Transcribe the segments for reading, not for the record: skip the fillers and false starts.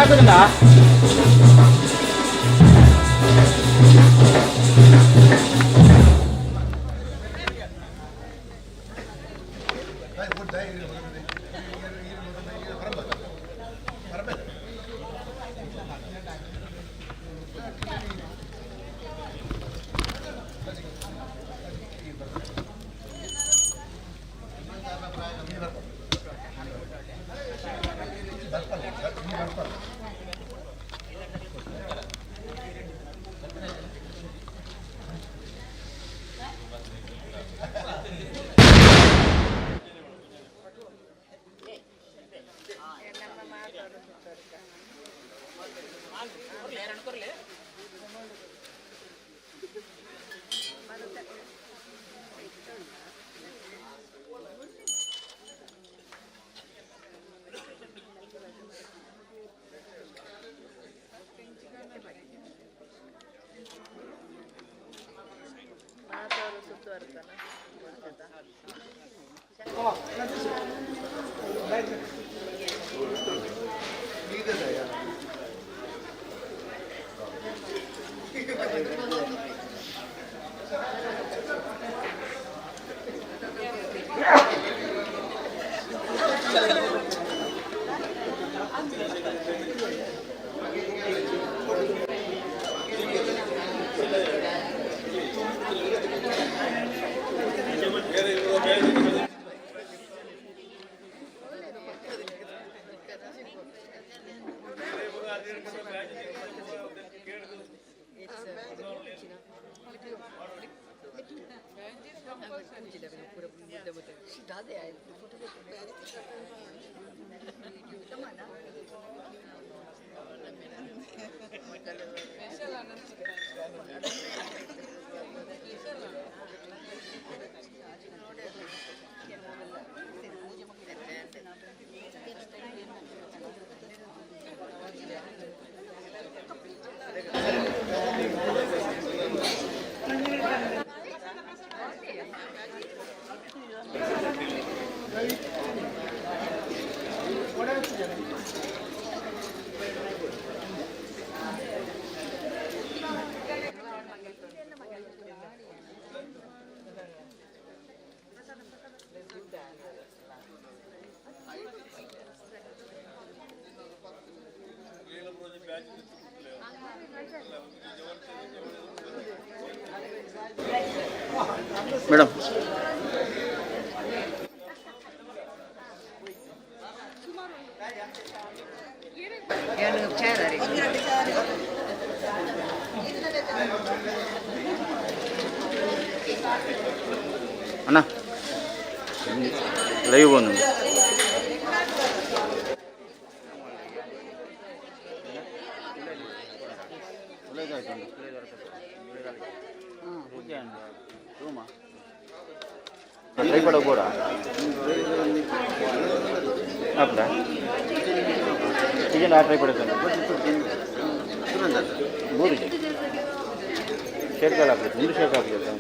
ಹಾಕೋದಿಲ್ಲ. ಮೇಡಮ್ ಅಣ್ಣ ಲೈವ್ ಒಂದು ట్రైపాడ్ కూడా అప్పుడా చికెన్ ఆ ట్రైపాడ్ మూడు షేర్ కాల్ అప్పుడు ముందు షేర్ కాల్ చేద్దాం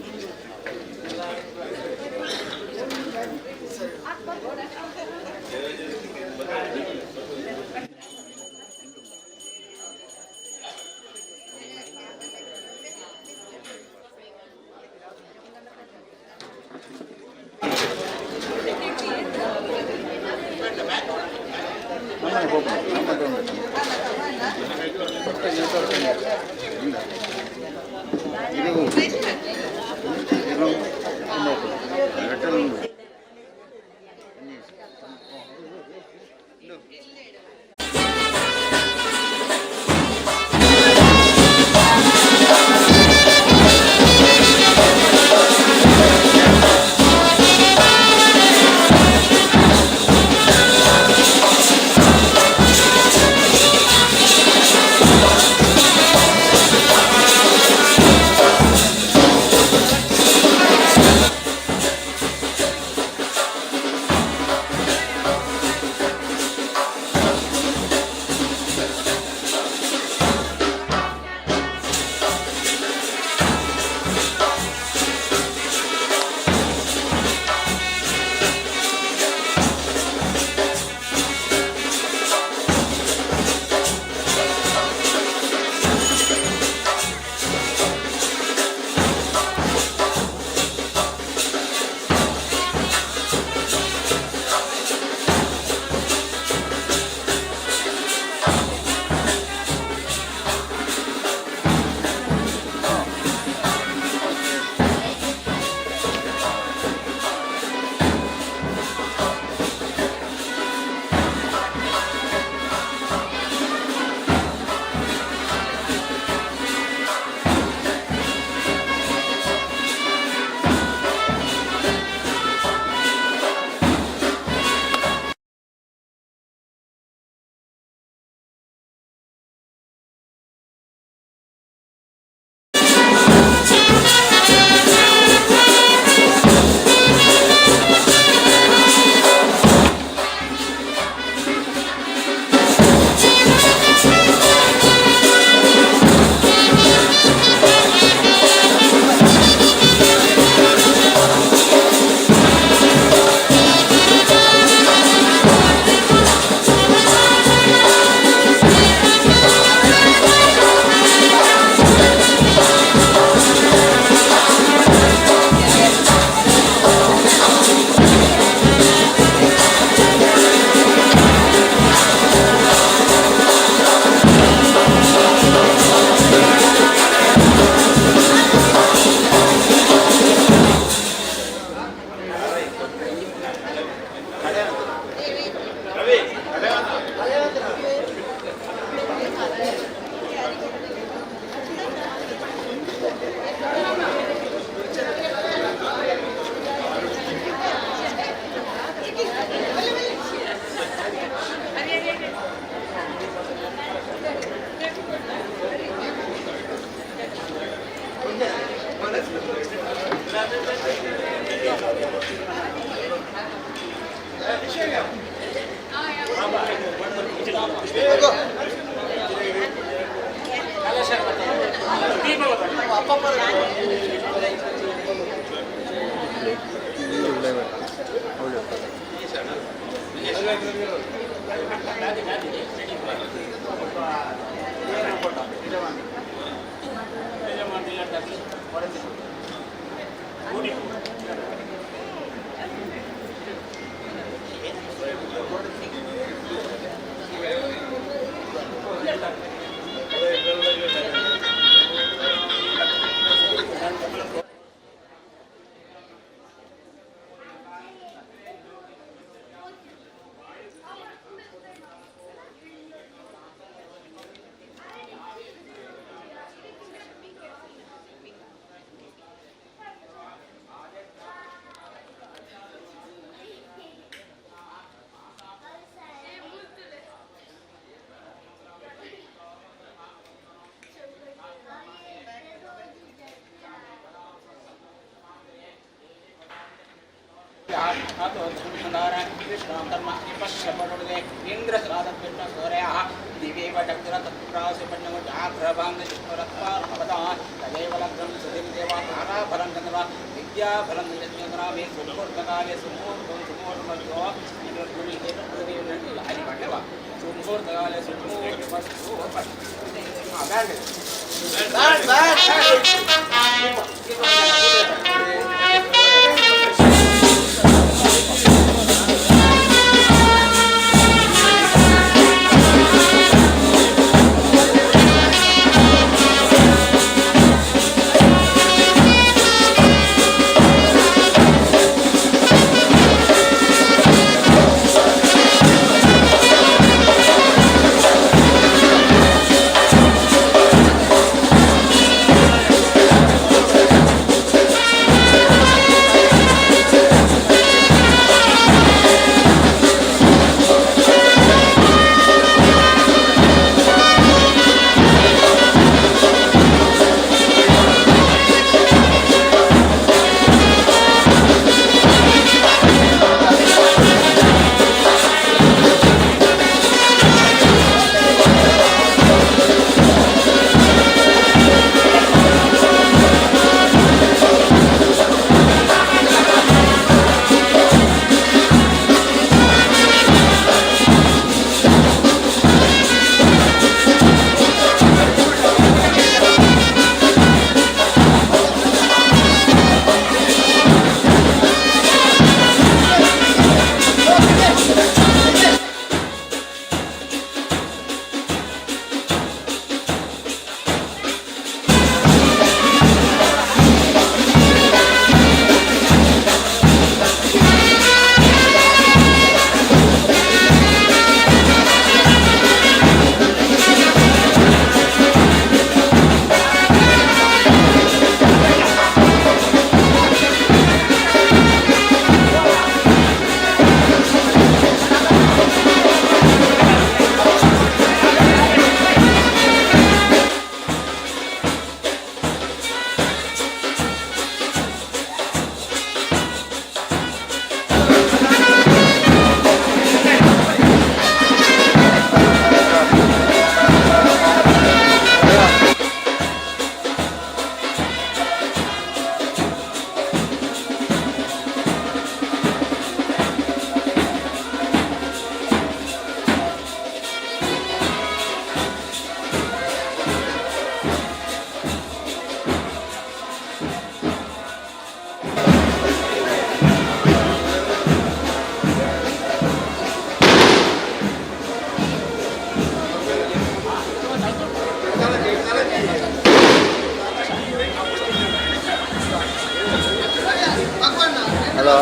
ಹಲೋ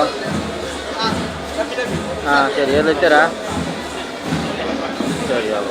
ಹಾಂ ಸರಿ ಎಲ್ಲಿರ್ತೀರಾ ಸರಿ ಯಾವ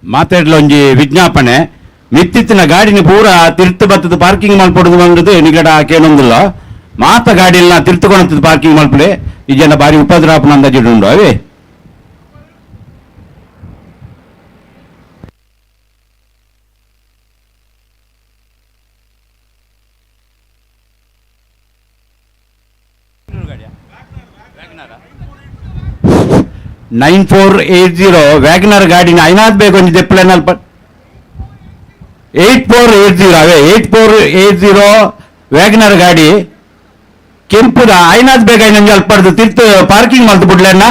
ಮಾತಾಡಲ ಒಂಜಿ ವಿಜ್ಞಾಪನೆ ಮಿತ್ತಿತ್ತಿನ ಗಾಡಿನ ಪೂರ ತಿರ್ತು ಬತ್ತದ ಪಾರ್ಕಿಂಗ್ ಮಲ್ಪಡುದು ಬಂದದ್ದು ನಿಗಡ ಕೇಳೊಂದಿಲ್ಲ ಮಾತ ಗಾಡಿಯಲ್ಲ ತಿರ್ತುಕೊಳತ್ತದ ಪಾರ್ಕಿಂಗ್ ಮಲ್ಪಡೆ ಈ ಜನ ಬಾರಿ ಉಪದ್ರಾಪನ ಅಂದಾಜಿಡುಂಡು ಅವೇ $9480 ವ್ಯಾಗನರ್ ಗಾಡಿನ ಐನಾದ್ ಬೇಕು ಒಂದಿದೆ ಪ್ಲಾನ್ ಅಲ್ಪ 8480 ಅವೇ 8480 ವ್ಯಾಗನರ್ ಗಾಡಿ ಕೆಂಪುದ ಐನಾದ್ ಬೇಕಾಗಿ ನಂಗೆ ಅಲ್ಪಡ್ದು ತಿರ್ತು ಪಾರ್ಕಿಂಗ್ ಮಾಡ್ತು ಬಿಡ್ಲಣ್ಣ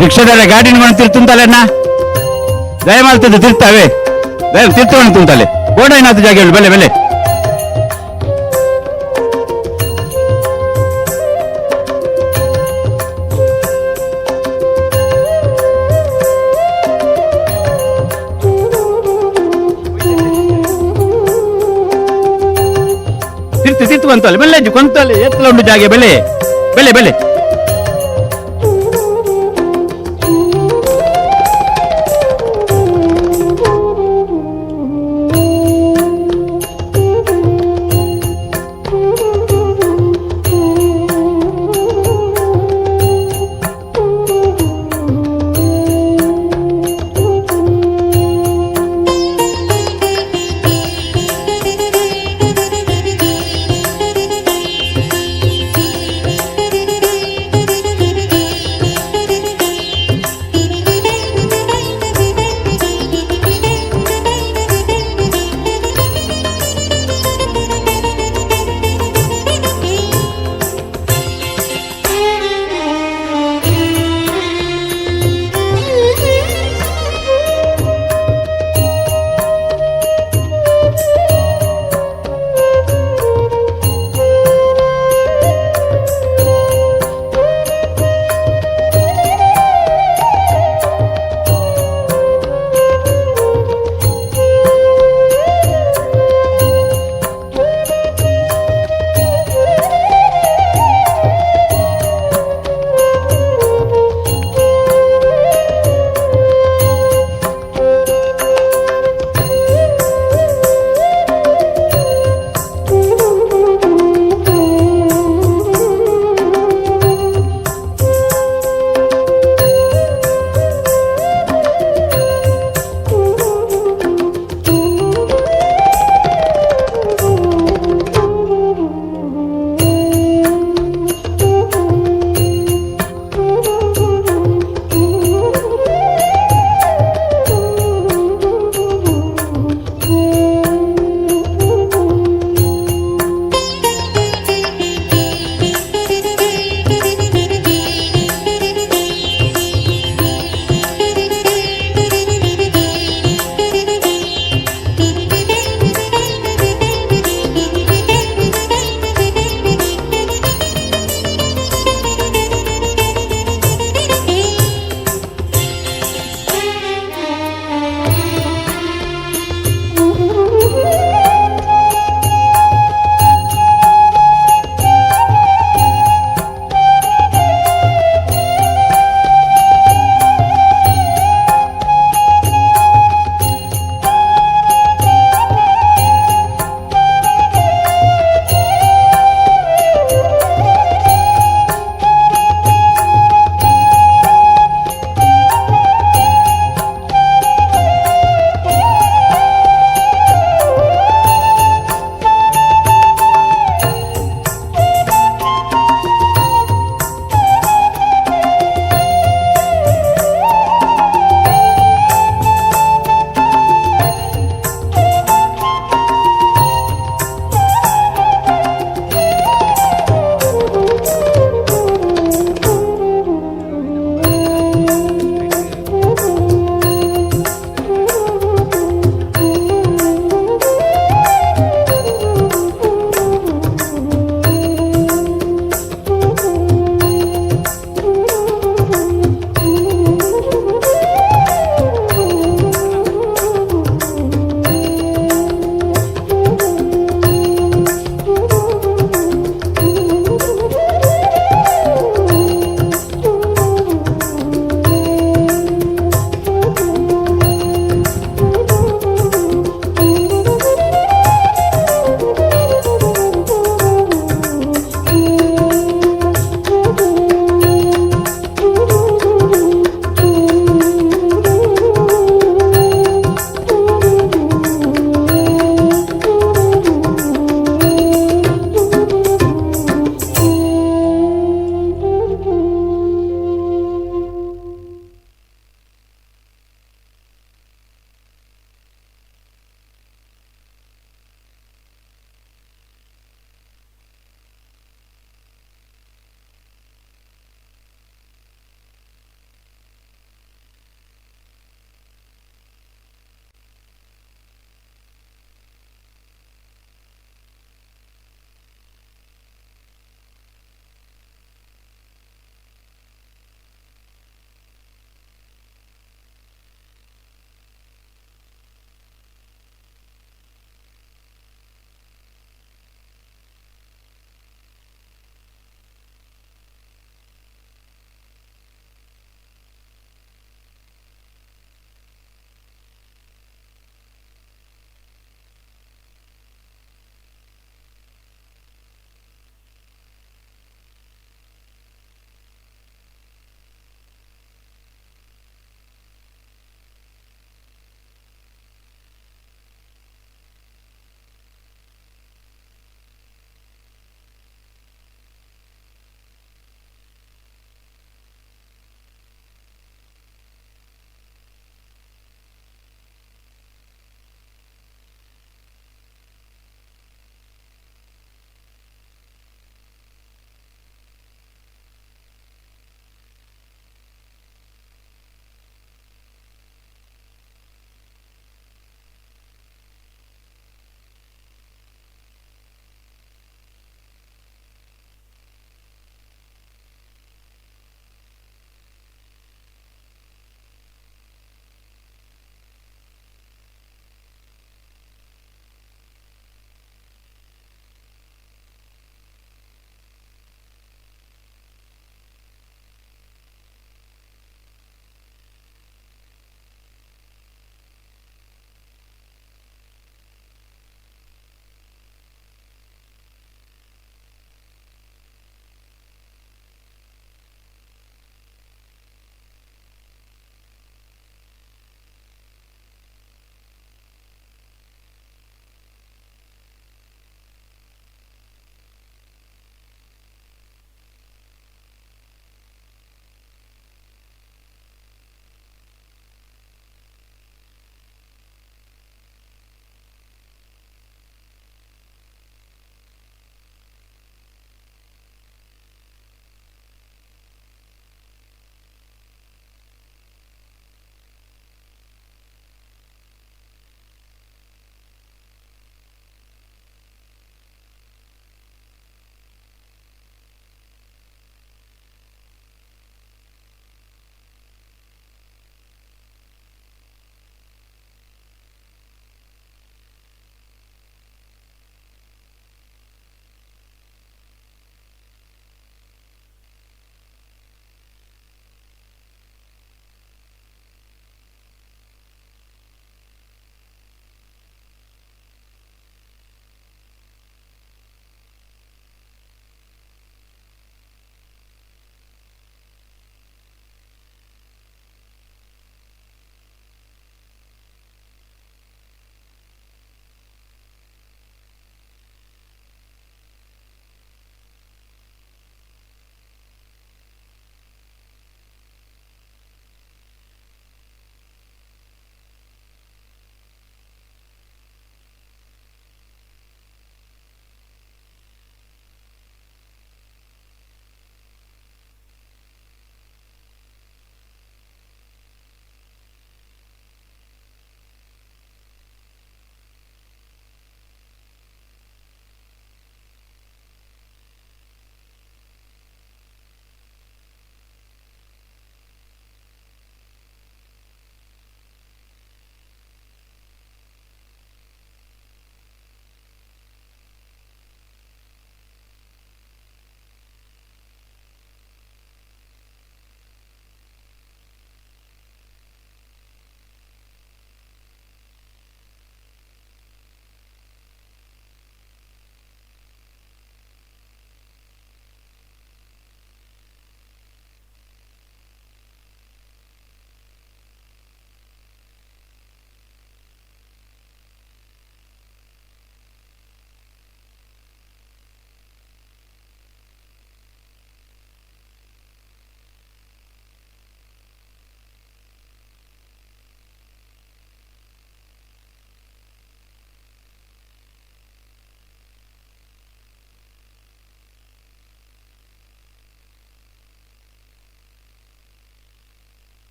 ರಿಕ್ಷಾದಾರ ಗಾಡಿನ ಮಾಡಿ ತಿರ್ತುಂತಲೆನ್ನ ದಯ ಮಾಡ್ತದೆ ತಿರ್ತಾವೆ ದಯ ತಿರ್ತವಣ ತುಂತಲೆ ಗೋಡ ಏನಾದ್ರು ಜಾಗ ಹೇಳು ಬೆಲೆ ಬೆಲೆ ತಿರ್ತು ತಿರ್ತು ಬಂತಲ್ಲ ಬೆಲೆ ಕೊಂತಲೆ ಎತ್ತಲ ಉಂಟು ಜಾಗ ಬೆಲೆ ಬೆಲೆ ಬೆಲೆ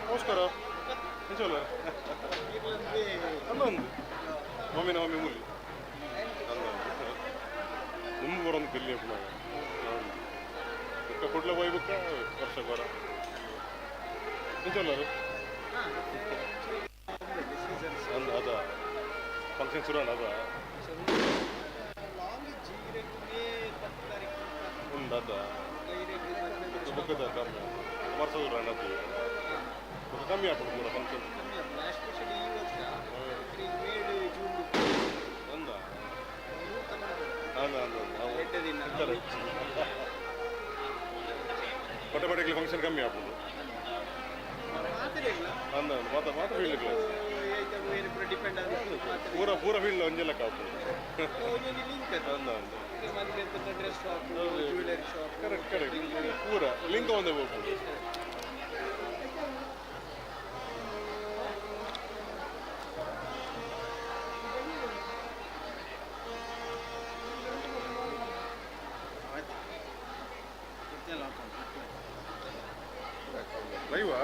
ನಮಸ್ಕಾರ ನಿಜವಲ್ಲ ಅಲ್ಲ ಒಂದು ಒಮ್ಮೆ ಮುಲ್ಲಿ ತುಂಬ ಬರೋದು ಬಿಲ್ಲಿ ಪುನಃ ಬುಕ್ಕ ಕೊಡ್ಲೆ ಹೋಯ್ ಬುಕ್ಕ ವರ್ಷ ಬರ ನಿಜವಲ್ಲ ಅಂದ ಅದ ಫಂಕ್ಷನ್ ಶುರು ಅದ ಉಂಡು ಅದ ಬುಕ್ಕದ ಕಮ್ಮಿ ವರ್ಷದ ಅನ್ನದ್ದು ಕಮ್ಮಿ ಆಗ್ಬೋದು ಪೂರ ಫಂಕ್ಷನ್ ಅಂದ ಪಟೆ ಪಟೆಗೆ ಫಂಕ್ಷನ್ ಕಮ್ಮಿ ಆಗ್ಬೋದು ಅಂದ ಮಾತ್ರ ಫೀಲ್ಡ್ ಪೂರ ಫೀಲ್ಡ್ ಒಂದೇ ಲೆಕ್ಕ ಆಗ್ಬೋದು ಅಂದ ಕರೆಕ್ಟ್ ಪೂರ ಲಿಂಕ್ ಒಂದೇ ಹೋಗ್ಬೋದು ಲೈವಾ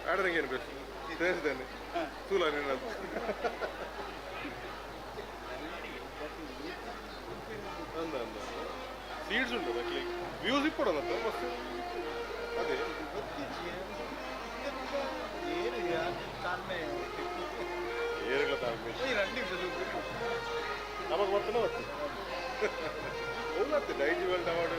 ಆಡದಂಗೆ ಏನು ಬೇಕು ಸೇರಿಸ್ತೇನೆ ಸೂಲ ನಿನ್ನದು ಅಂದ ಸೀಡ್ಸ್ ಉಂಟು ಅದಕ್ಕೆ ವ್ಯೂಸ್ ಇಪ್ಪಡೋದಂತ ಮಸ್ತ್ ಅದೇ ಏರುಗಳ ತಾಳ್ಮೆ ನಮಗೆ ಬರ್ತಾನೆ ಬರ್ತೀನಿ ಹೋಗ್ಲತ್ತೆ ಡೈಜಿ ವೆಲ್ಟ್ ಅವಾರ್ಡ್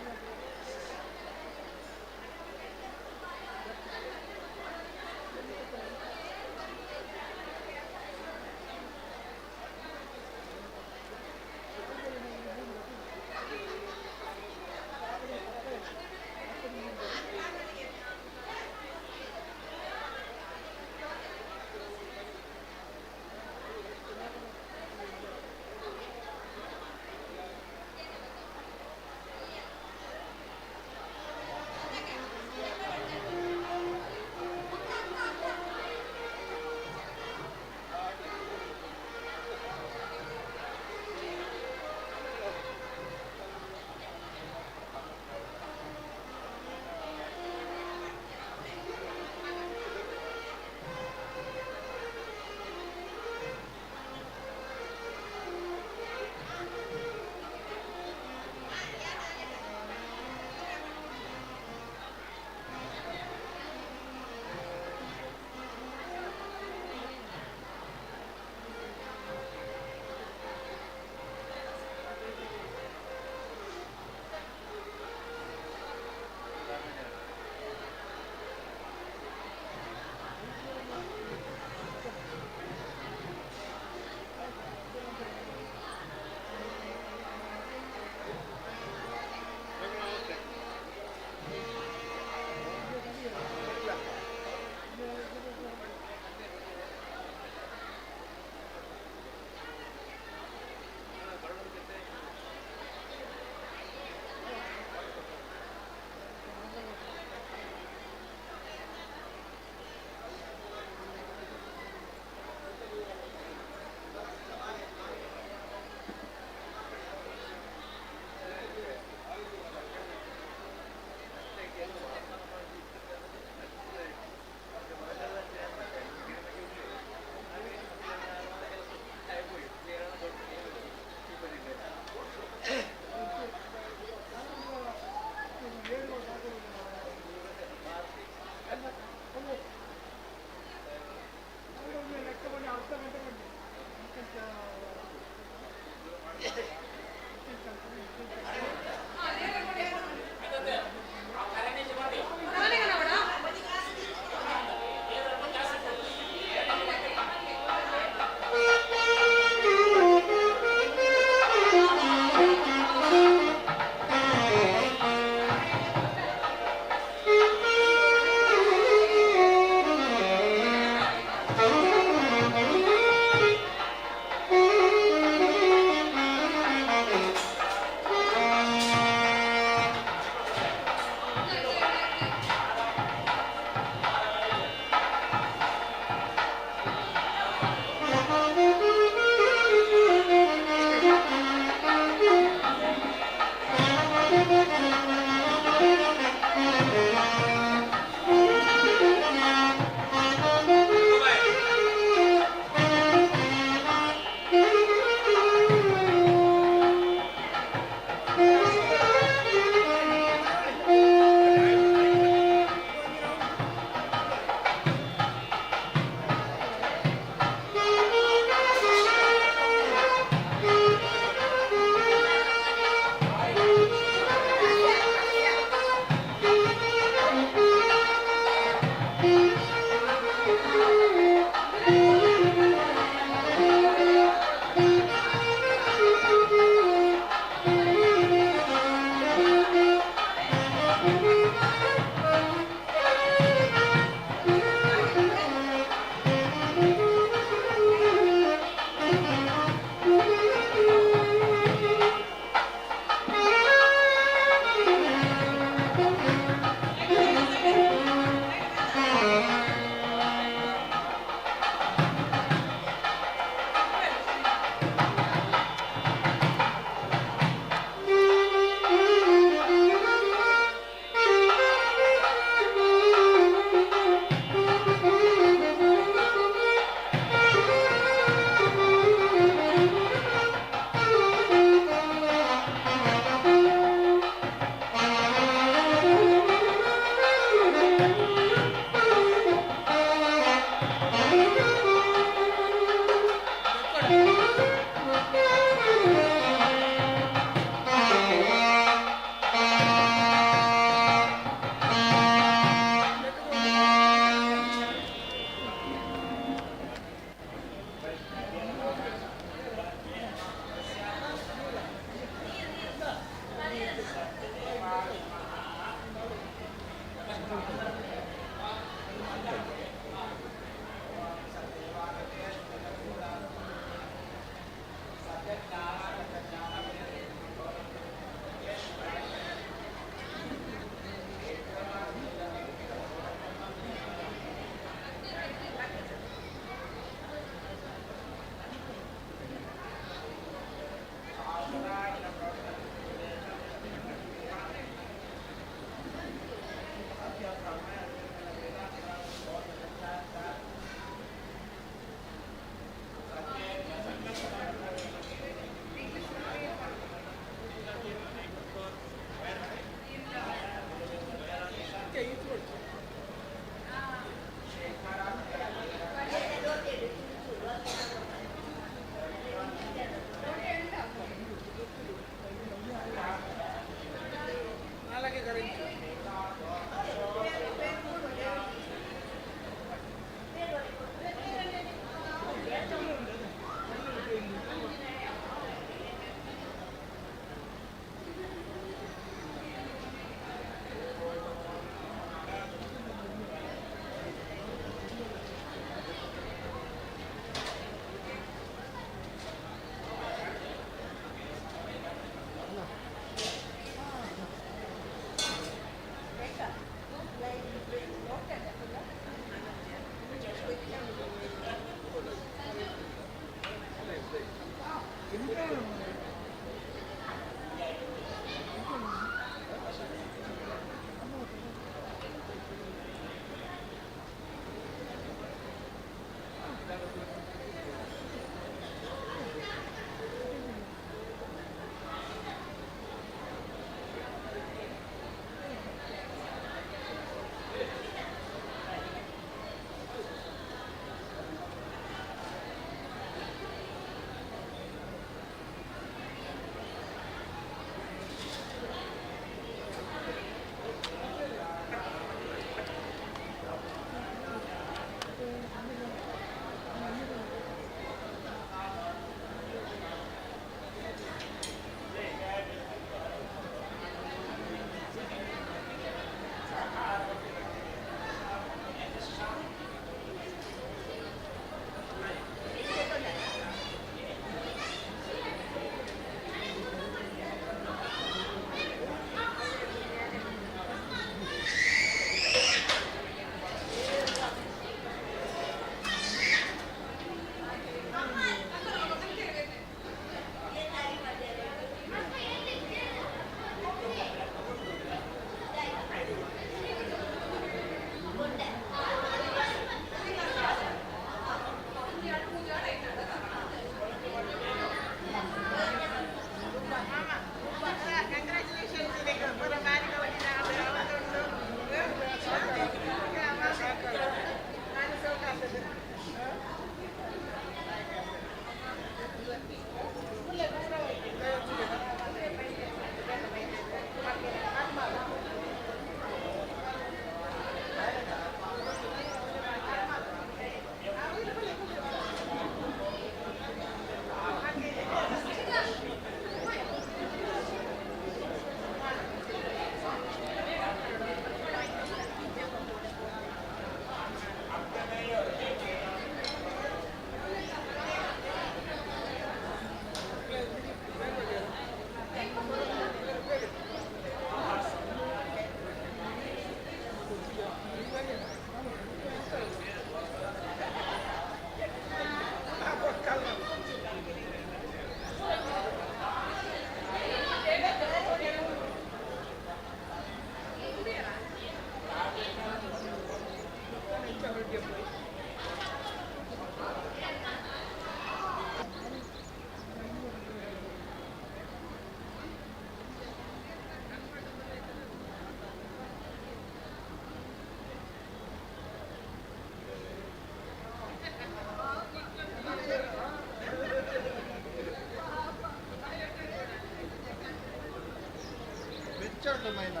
വെച്ചോണ്ട് മൈന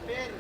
പേര്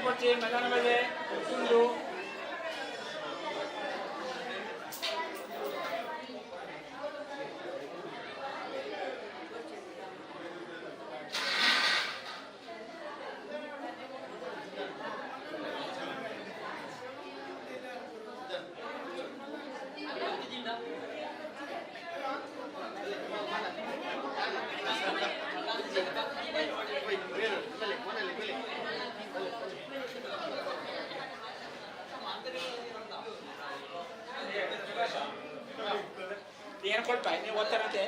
করছি মেজানো বেজে কিন্তু ಏನು ಕೊಡ್ಪಾಯಿ ನೀವು ಓದ್ತಾರಂತೆ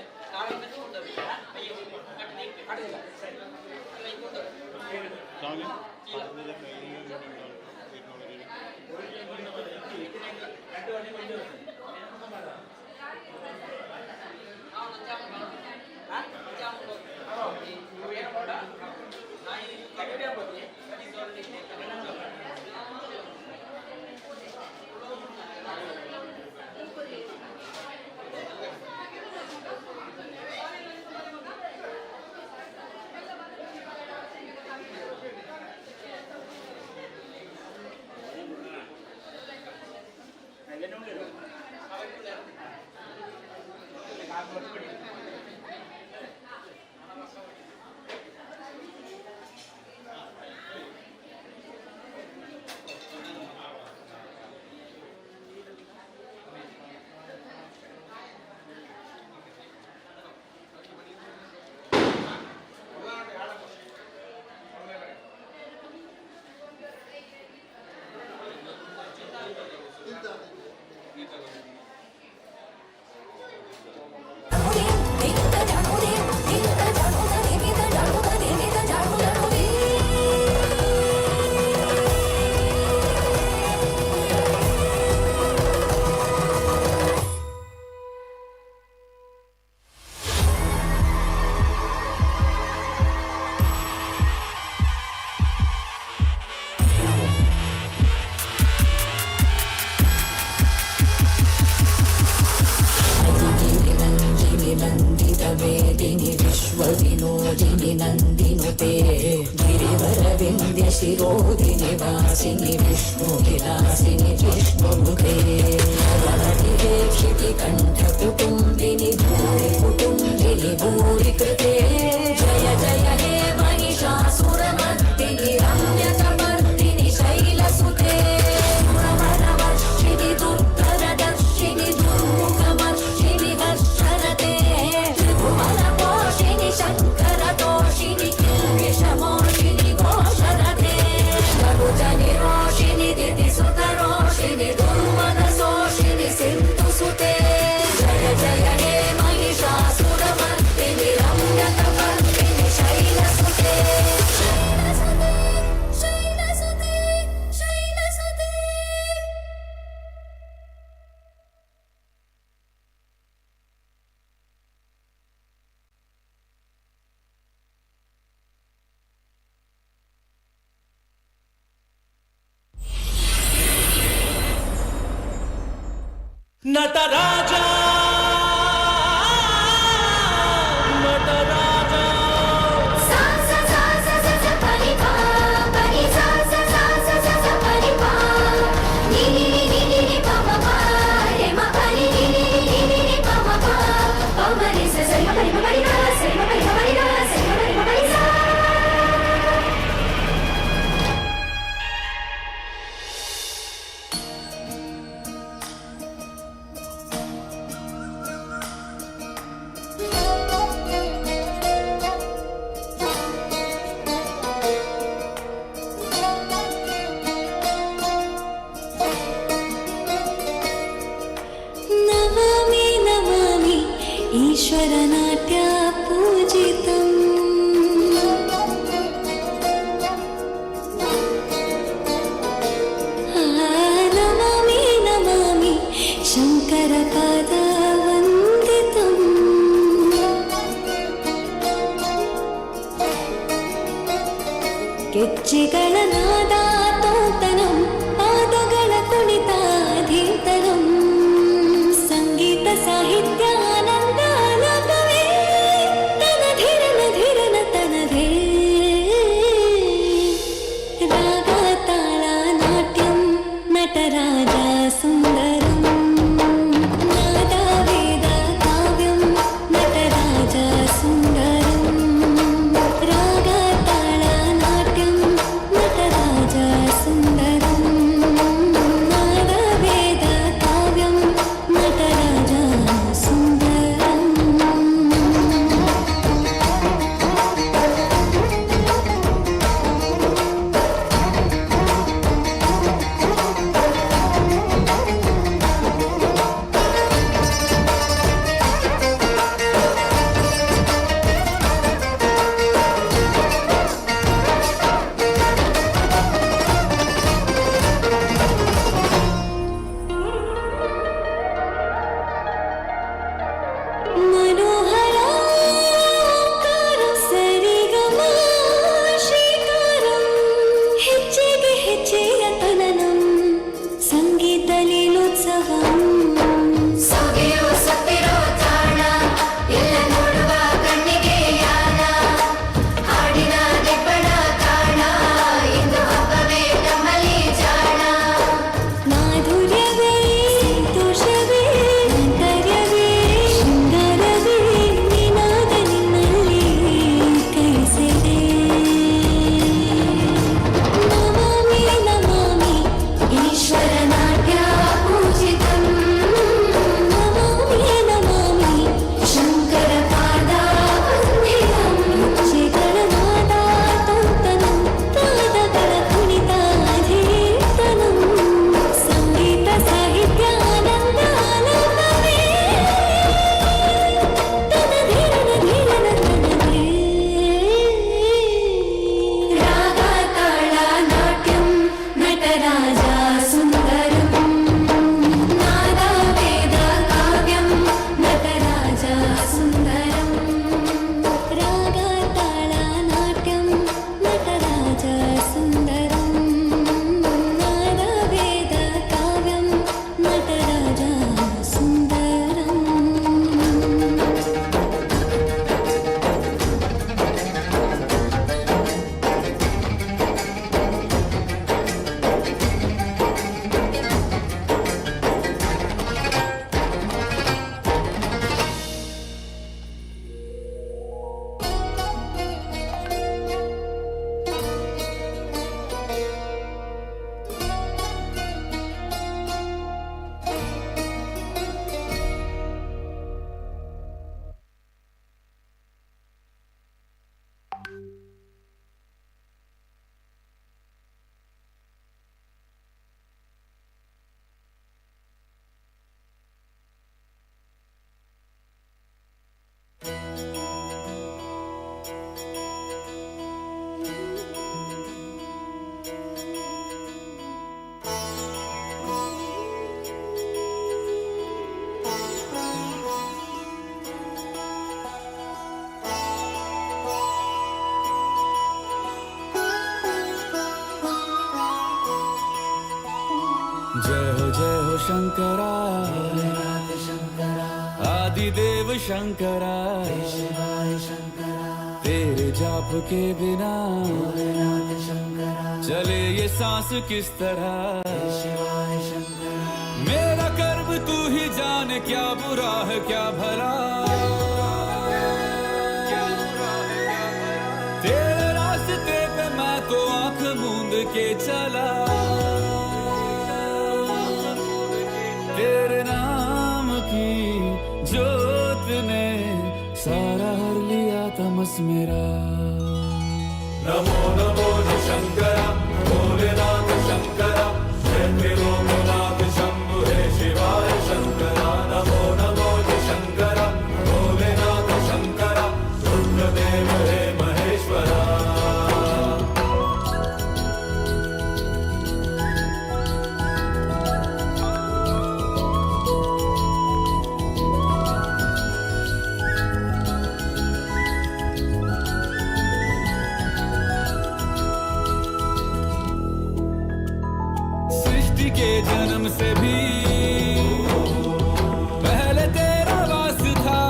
विनोदिनि नन्दिनुते गिरिवरविन्द्य शिरोदिनि वासिनि विष्णुविलासिनि विष्णुमुखे क्षिति कण्ठकुटुम्बिनि भूरि कुटुम्बिनि भूरि कृते जय जय हे महिषासुरमर्दिनि रम्यकपर्दिनि शैलसुते प्रवरवर्षिणि दुर्धरदर्शिनि दुर्मुखमर्षिणि हर्षरते त्रिभुवनपोषिणि शङ्करतोषिणि किल्बिषमोषिणि घोषरते बहुजनिरोषिणि दितिसुतरोषिणि दुर्मनसोषिणि सिन्धुसुते जय जय हे महिषासुरमर्दिनि रम्यकपर्दिनि शैलसुते शैलसुते शैलसुते नटराजा नटराजा सा सा सा सा सा सा परि पा परि सा सा सा सा सा सा परि पा नि नि नि नि नि पा पा पा रे मा परि नि नि नि नि नि पा पा पा पा मा रे सा सा मा परि गा सा मा परि गा सा मा परि सा नमामि नमामि ईश्वरनाट्य पूजितम् नमामि नमामि शङ्करपादवन्दितम् ಕೆಚ್ಚಿಗಳ ನಾದಾತೋತನಂ ಪಾದಗಳ ಕುಣಿತಾಧೀತನಂ ಸಂಗೀತ ಸಾಹಿತ್ಯ ಆನಂದ ಆಲಾಪವೇ ತನಧಿರನ ಧಿರನ ತನಧೇ ರಾಗ जय हो शंकरा आदिदेव शंकरा तेरे जाप के बिना चले ये सांस किस तरह मेरा कर्म तू ही जाने क्या बुरा है क्या भला तेरे रास्ते पे मैं तो आंख मूंद के चला तेरे नाम की जोत ने सारा हर लिया तमस मेरा नमो नमो शंकरा भोलेनाथ शंकरा जय लोकनाथ शंभु हे शिवाय शंकरा नमो नमो शंकरा भोलेनाथ शंकरा रुद्रदेव हे महेश्वरा के जन्म से भी पहले तेरा वास था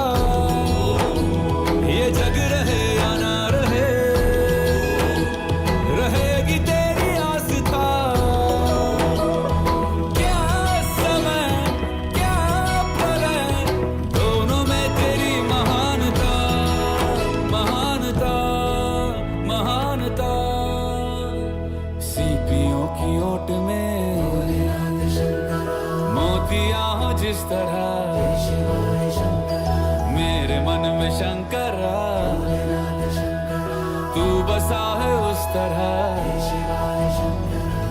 ये जग रहे या ना रहे रहेगी तेरी आस था क्या समय क्या प्रलय दोनों में तेरी महानता महानता महानता सीपियों की ओट में मोतिया हो जिस तरह मेरे मन में शंकरा तू बसा है उस तरह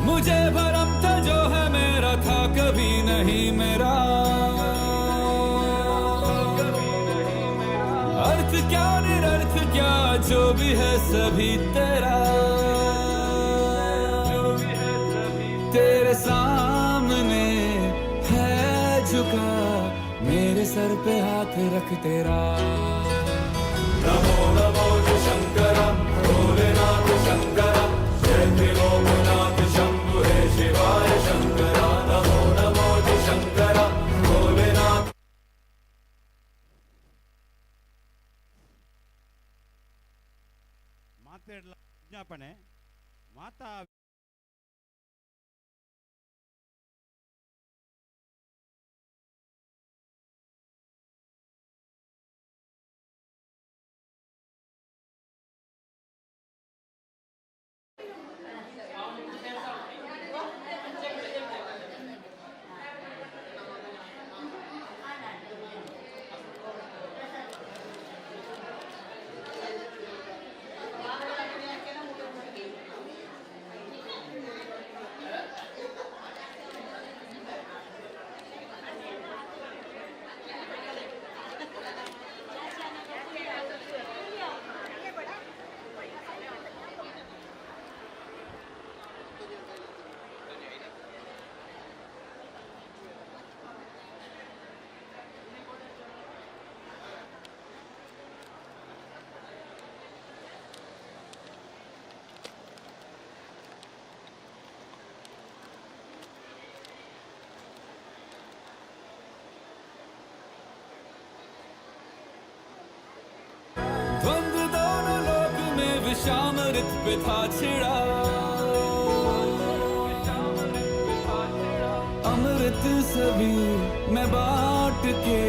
मुझे भरम था जो है मेरा था कभी नहीं मेरा अर्थ क्या निरर्थ क्या जो भी है सभी तेरा तेरे सामने झुका मेरे सर पे हाथ रख तेरा नमो नमो शंकरा भोलेनाथ शंकरा जय लोकनाथ शंभु हे शिवाय शंकरा नमो नमो शंकरा भोलेनाथ ಮಾತೆಡ್ಲ ವಿಜ್ಞಾಪನೆ ಮಾತಾ द्वंद्व दोनों लोक में विषामृत पे था छिड़ा अमृत सभी मैं बांट के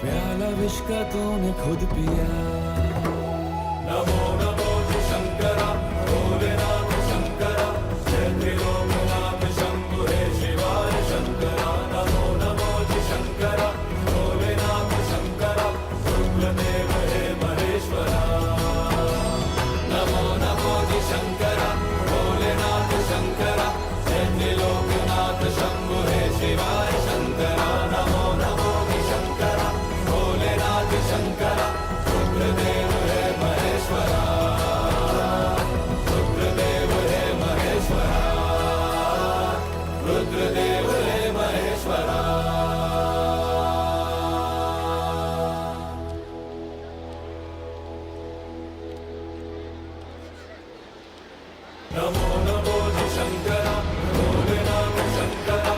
प्याला विष का तूने खुद पिया नमो नमो शंकरा भोलेनाथ शंकरा जय लोकनाथ शंभु हे शिवाय शंकरा नमो नमो शंकरा भोलेनाथ शंकरा रुद्रदेव हे महेश्वरा नमो नमो शंकरा भोलेनाथ शंकरा जय लोकनाथ शंभु हे शिवाय शंकरा नमो नमो शंकरा भोलेनाथ शंकरा रुद्रदेव हे महेश्वरा रुद्रदेव हे महेश्वरा रुद्रदेव हे महेश्वरा नमो नमो शंकरा भोलेनाथ शंकरा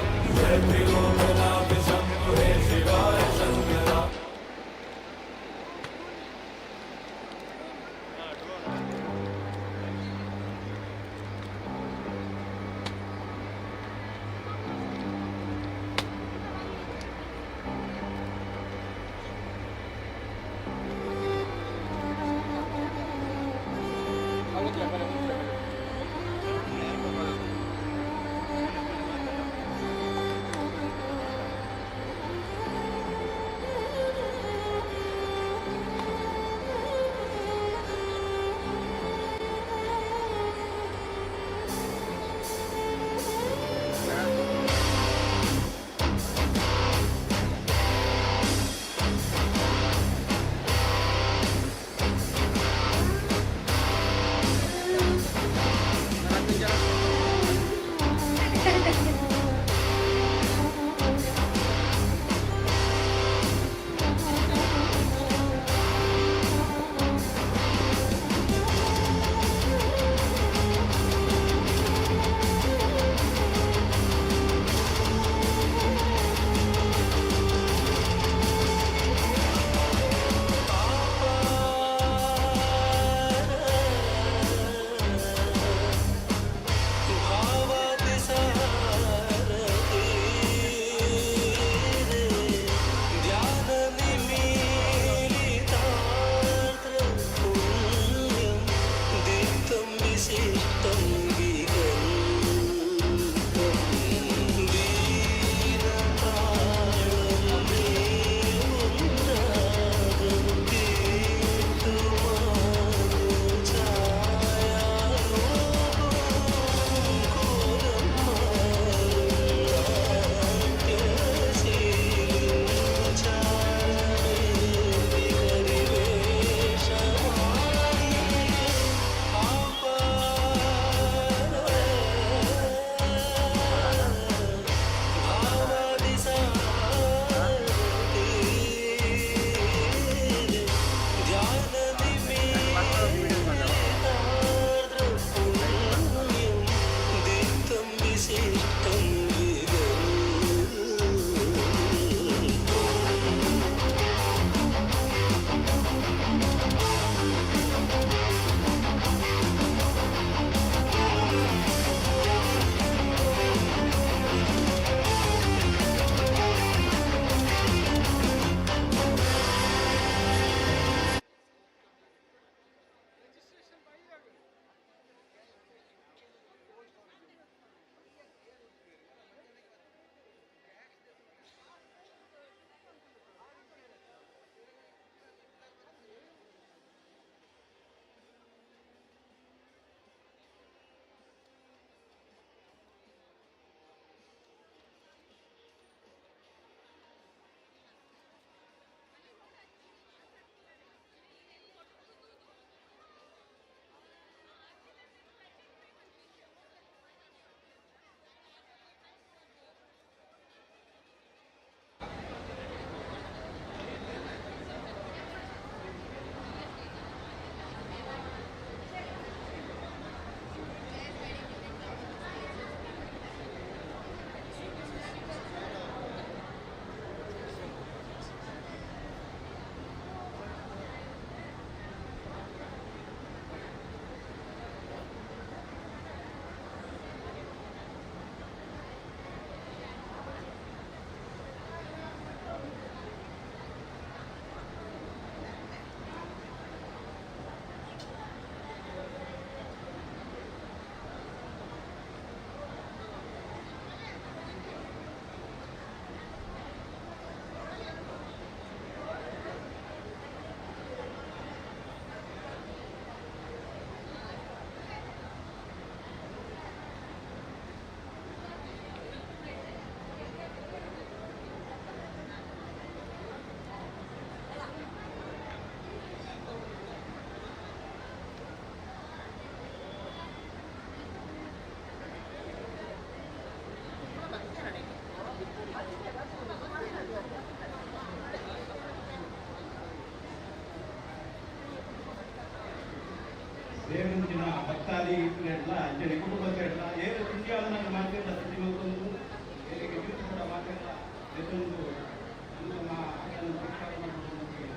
ಇಲ್ಲ ಅಂಚನೆ ಕುಟುಂಬಕ್ಕೆ ಇಲ್ಲ ಏನು ತಿಂಡಿ ಅವನ್ನ ಮಾತಿಲ್ಲ ತಿಂಡಿ ಮತ್ತೊಂದು ಹೇಗೆ ಕೂಡ ಮಾತಿಲ್ಲ ಇದೊಂದು ನಮ್ಮ ಅದನ್ನು ಶಿಕ್ಷಣ ಮಾಡುವುದಕ್ಕೆ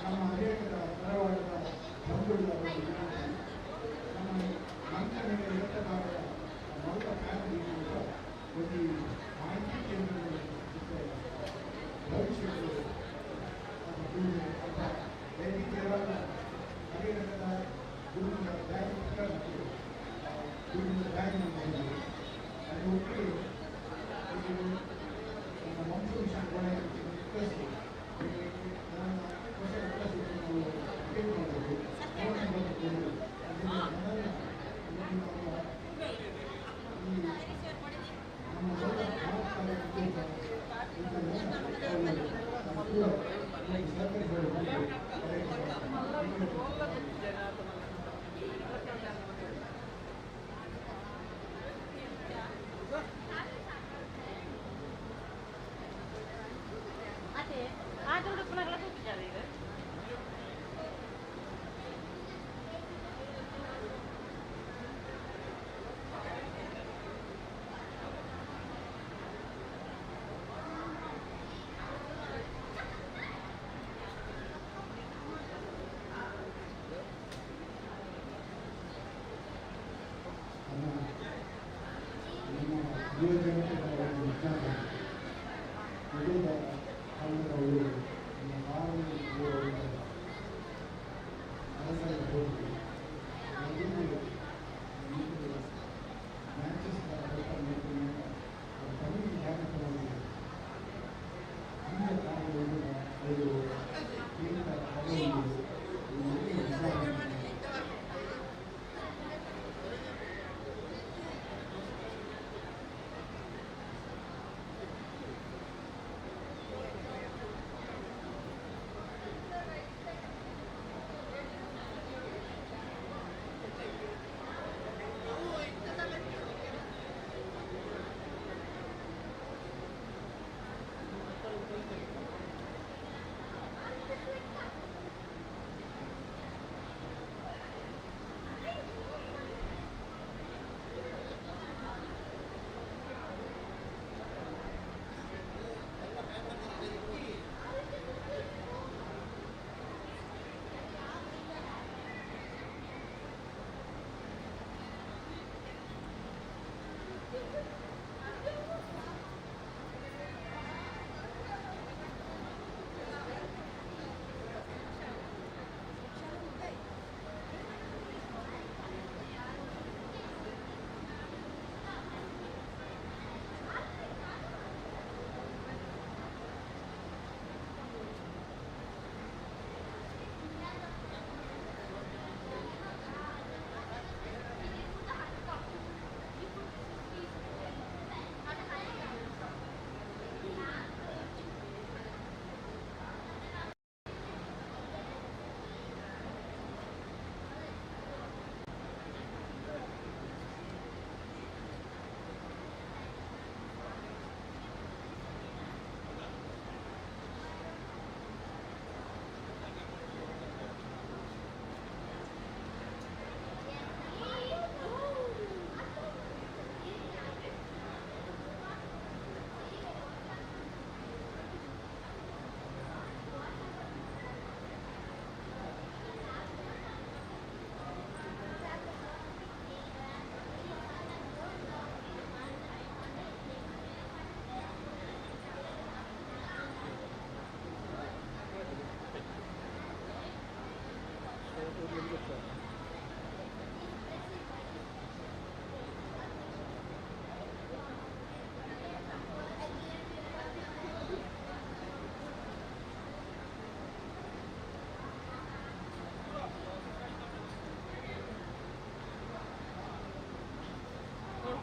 ನಮ್ಮ ಅನೇಕ ತರವಾದ ಬಂಧುಗಳ ನಮ್ಮ ಮಂತ್ರಿಗಳ ಇರತಕ್ಕಂಥ ಮೊದಲ ಫ್ಯಾಮಿಲಿ ಒಂದು ಮಾಹಿತಿ ಕೇಂದ್ರಗಳು ಭವಿಷ್ಯಗಳು ದೈಹಿಕ ಅನೇಕ ಗುರುಗಳ ಬ್ಯಾಂಕ್ ಗುರುಗಳ ಬ್ಯಾಂಕ್ ಅದು ಒಟ್ಟಿಗೆ ನಮ್ಮ ವಂಶವೃಕ್ಷ ವಿಕಸಿಸಿ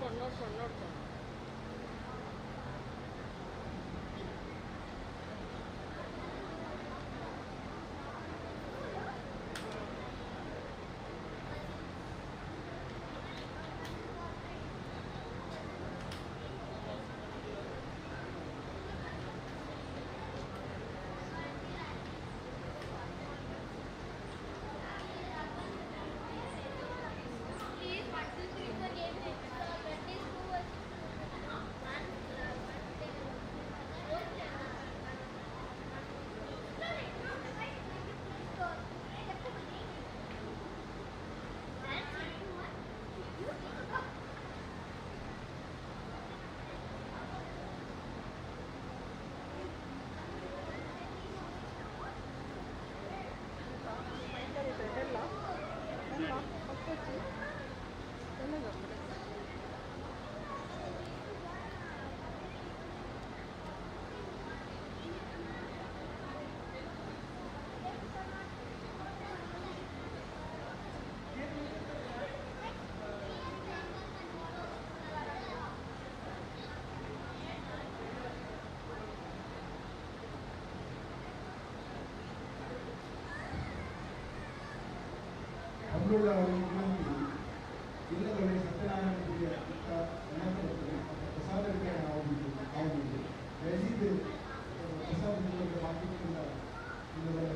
ನೋಡ್ಕೊಂಡು Please, 1, 2, 3 for game. That is 2. ಹಂಬುಳ್ಳ ವಿನಂತಿ ಇಲ್ಲದವರೆ ಸತ್ಯನಾರಾಯಣ ಗುಡಿಯ ವಿನಾಶವಾಗುತ್ತದೆ ಮತ್ತು ಪ್ರಸಾದ ವಿತರಣೆ ಆಗುವುದು ದಯವಿಟ್ಟು ಪ್ರಸಾದ ವಿತರಣೆ ಮಾಧ್ಯಮದಿಂದ ಇಲ್ಲದರ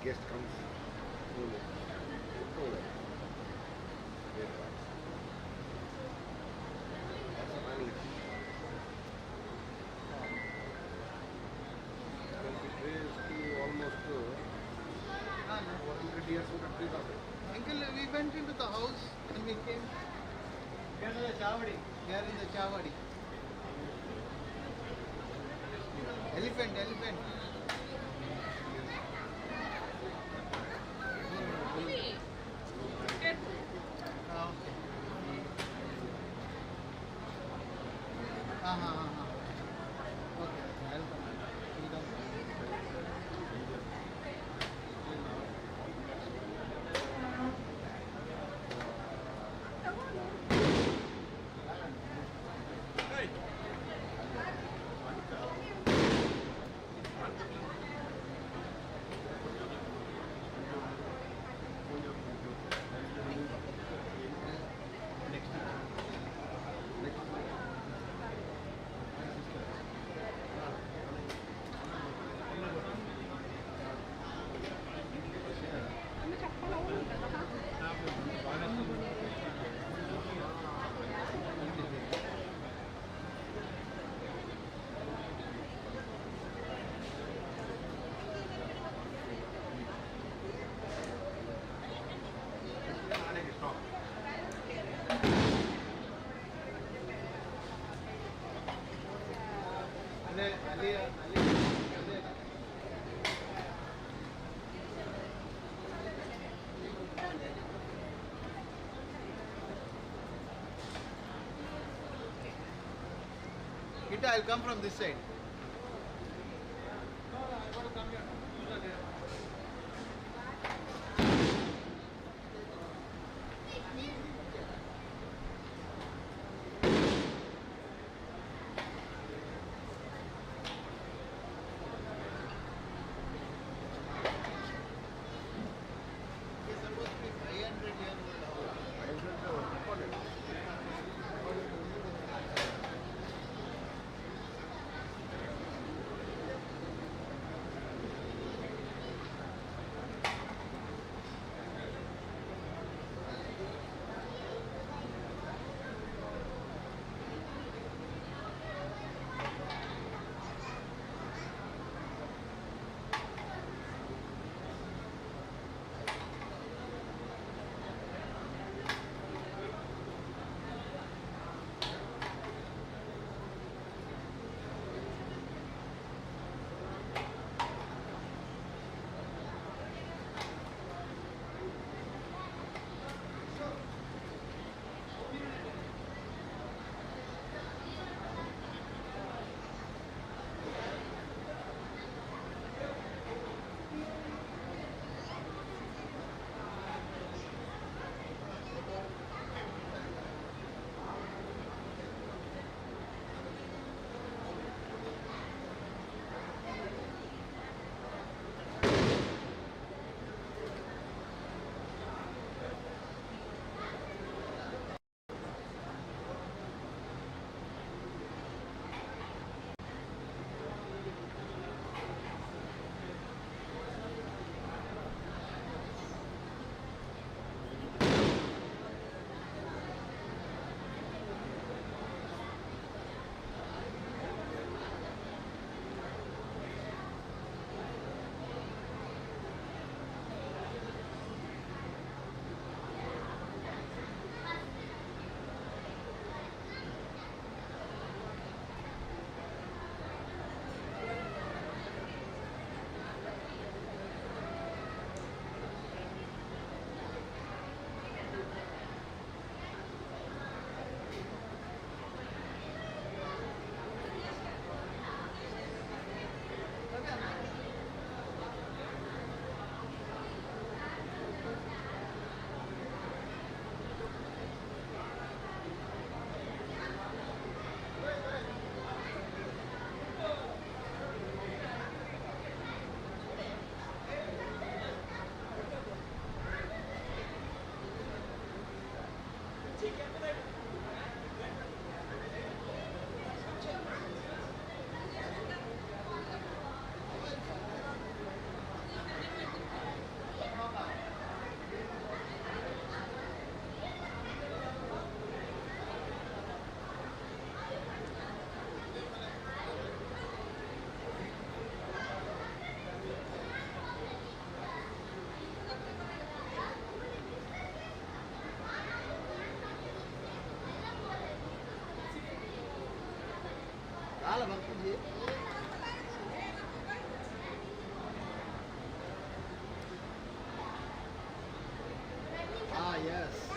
guest comes. Almost 100 years old countries are there. Uncle, we went into the house when we came. Here is the Chavadi. Here in the Chavadi. Elephant. Okay. Okay, I'll come. Kita, I'll come from this side. It's supposed to be 500 years old. Ah, yes.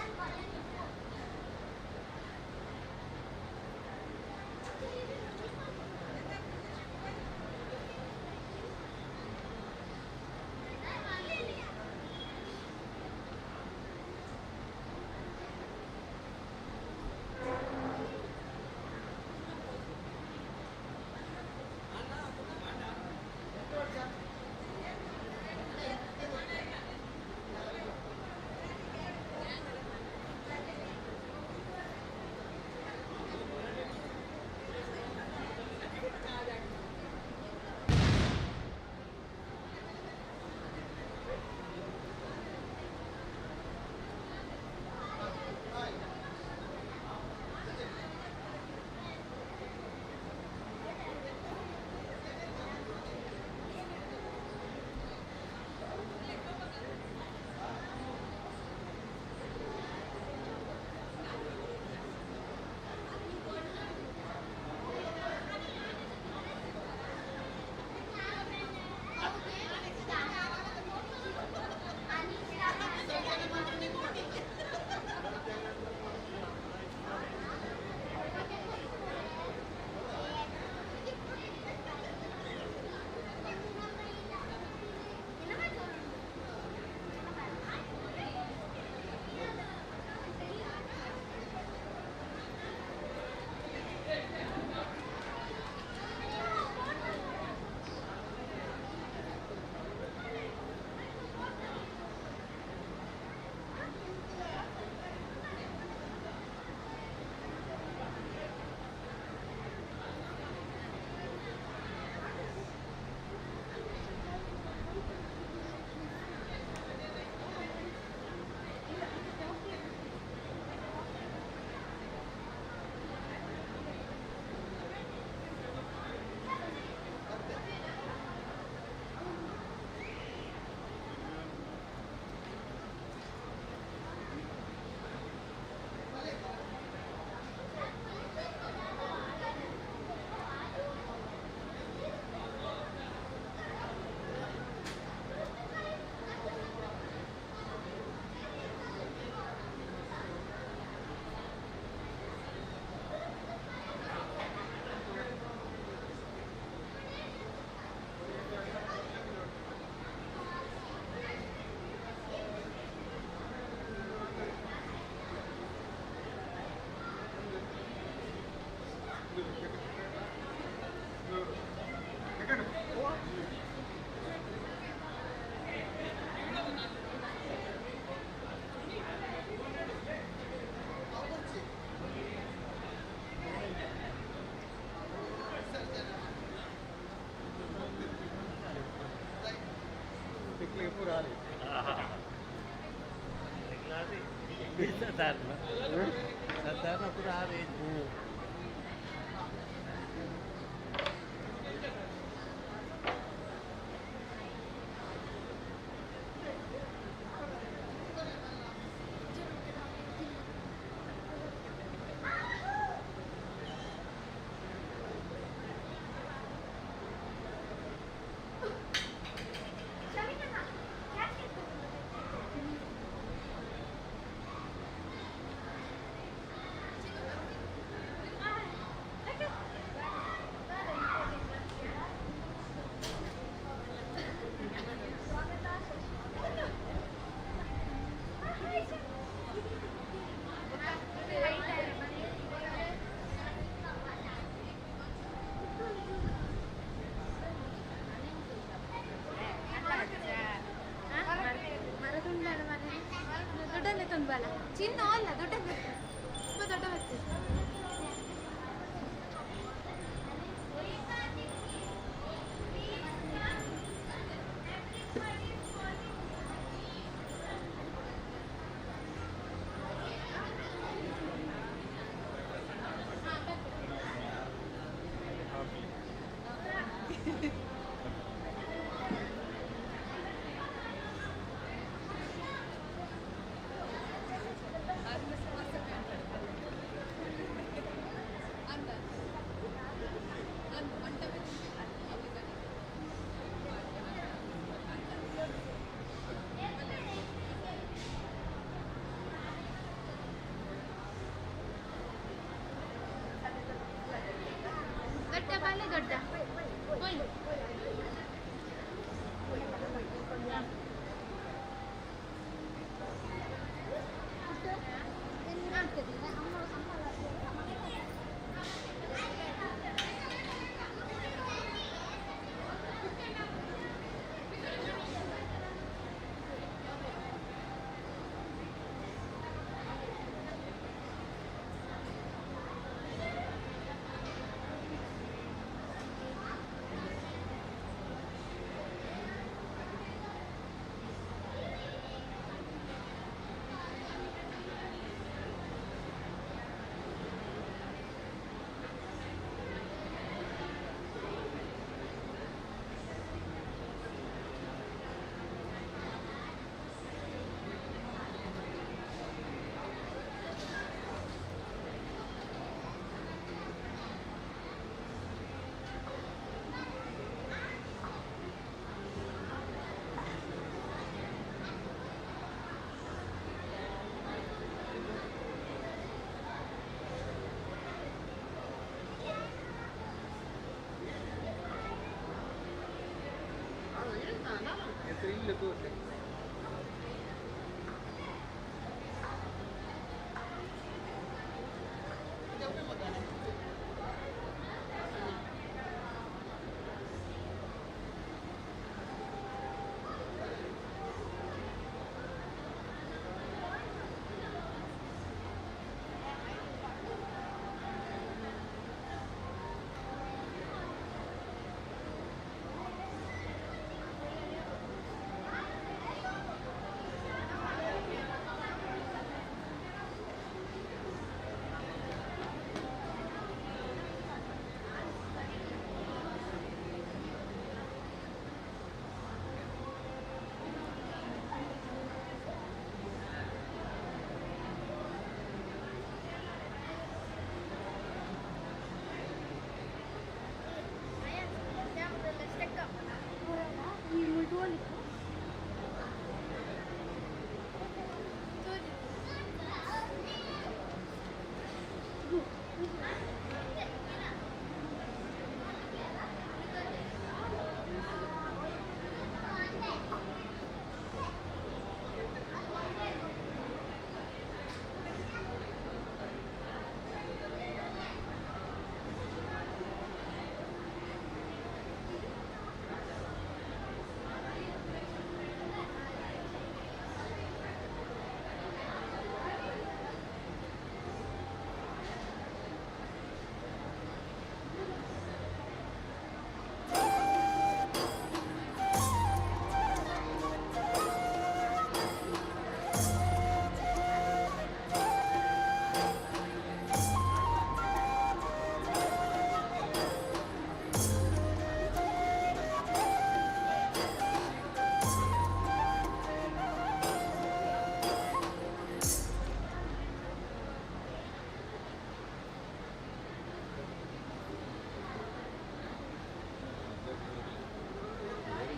साधारण पूरा आ रही ದೊಡ್ಡ ತುಂಬಲ್ಲ ಚಿನ್ನ ಅಲ್ಲ ದೊಡ್ಡ ತುಂಬ ದೊಡ್ಡ ಬರ್ತದೆ.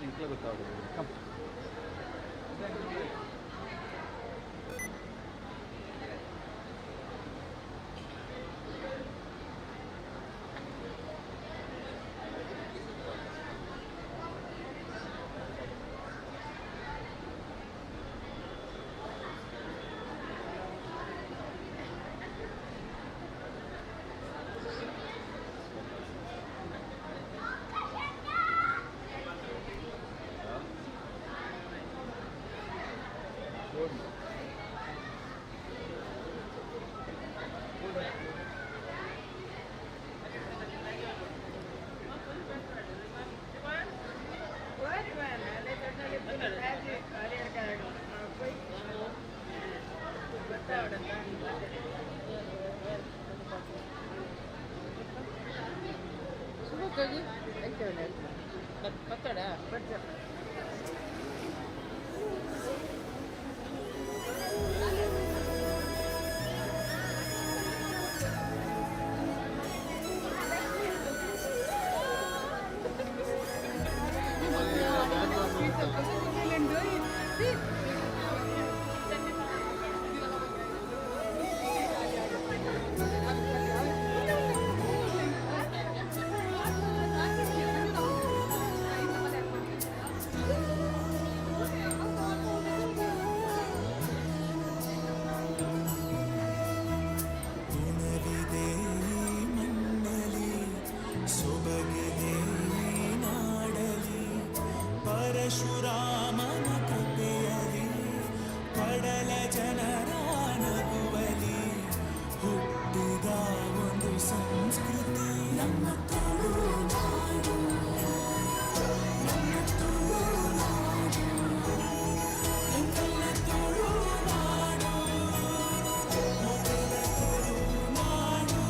ఇంట్లో పెట్టాడు. ಪರಶುರಾಮನ ಕೃಪೆಯಲಿ ಕಡಲ ಜನರ ನಗುವಲಿ ಹುಟ್ಟಿದ ಒಂದು ಸಂಸ್ಕೃತಿ ನಮ್ಮ ತುಳುನಾಡು, ನಮ್ಮ ತುಳುನಾಡು, ಎಂತೆಲ್ಲ ತುಳುನಾಡು, ಮೊದಲ ತುಳುನಾಡು.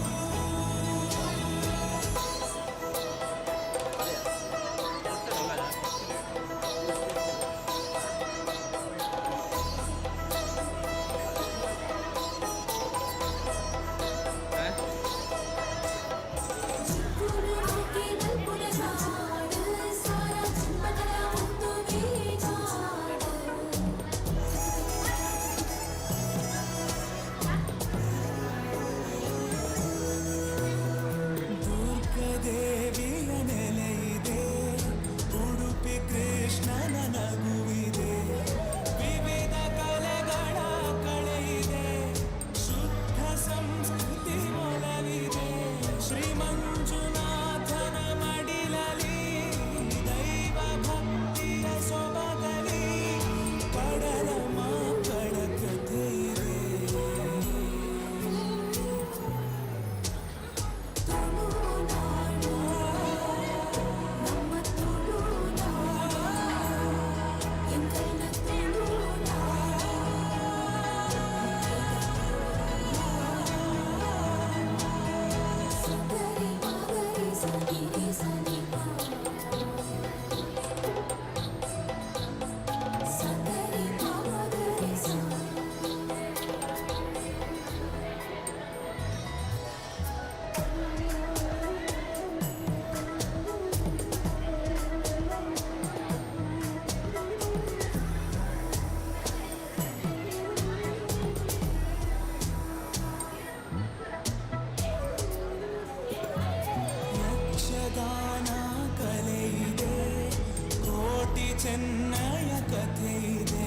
ಕಥೆ ಇದೆ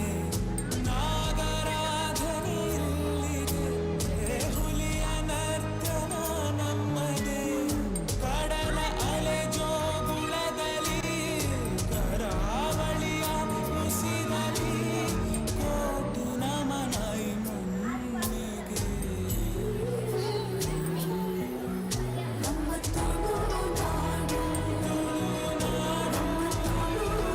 ನಾಗರಾಧನೆ ಇಲ್ಲಿದೆ ಹುಲಿಯ ನರ್ತನ ನಮ್ಮದೇ ಕಡಲ ಅಲೆ ಜೋಗುಳದಲ್ಲಿ ಕರಾವಳಿಯ ಉಸಿರಲಿ ಕೋಟಿ ನಮನ ಈ ಮಣ್ಣಿಗೆ ನಮ್ಮ ತುಳುನಾಡು ನಮ್ಮ ತುಳುನಾಡು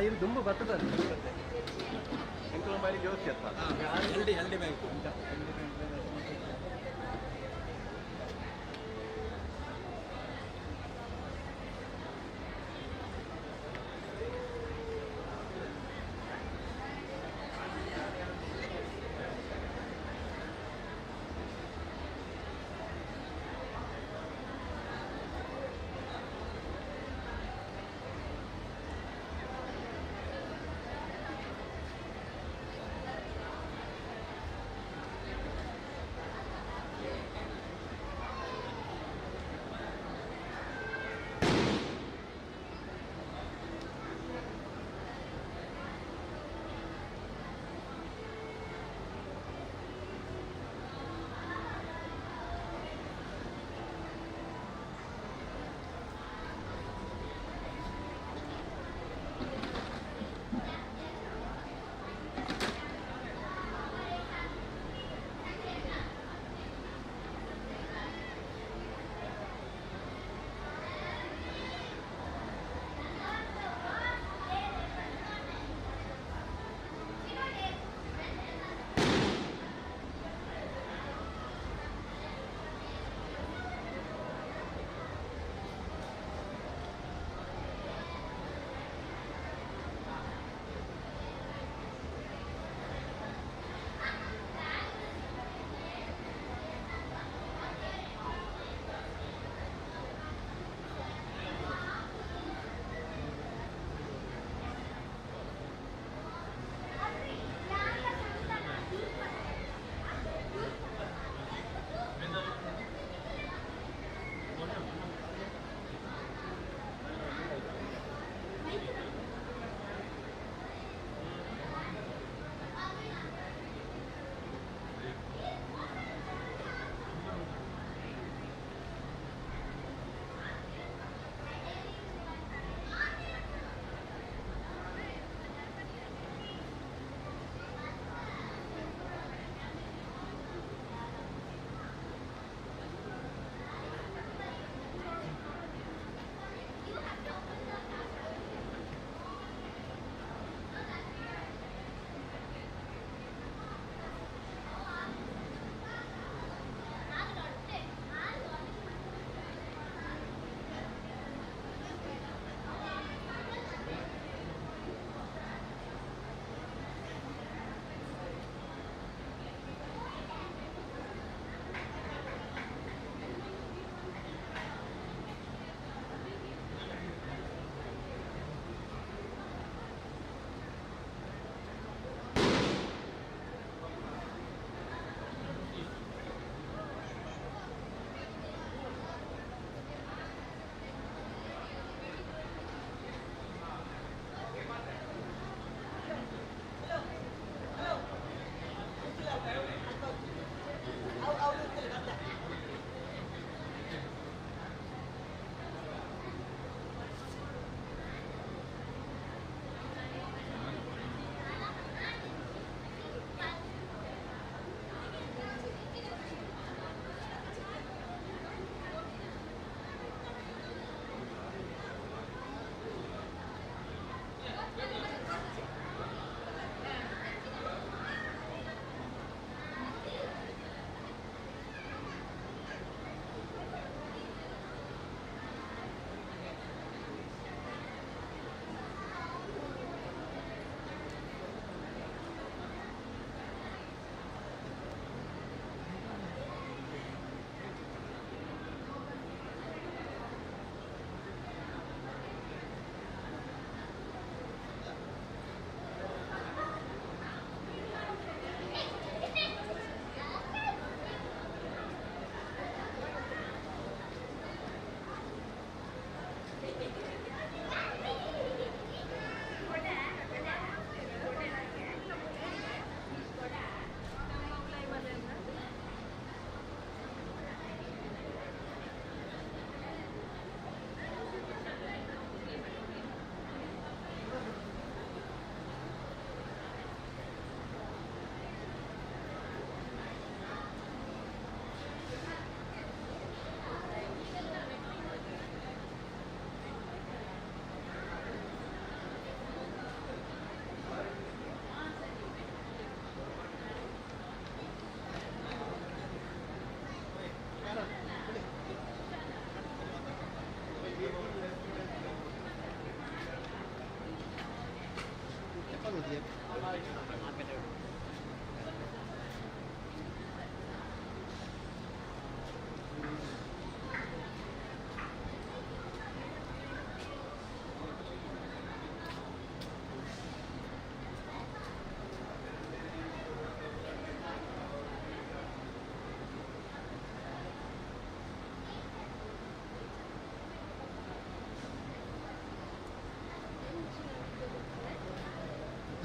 ಇದು ತುಂಬ ಬರ್ತದೆ ಎಂಕುಲ ಬಾರಿ ಜೋಶಿ ಅಂತ ಎಲ್ ಡಿ ಬ್ಯಾಂಕ್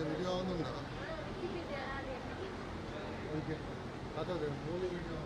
വീഡിയോ ആവുന്നുണ്ടോ? ഓക്കെ, അതെ മൂന്ന് വീഡിയോ.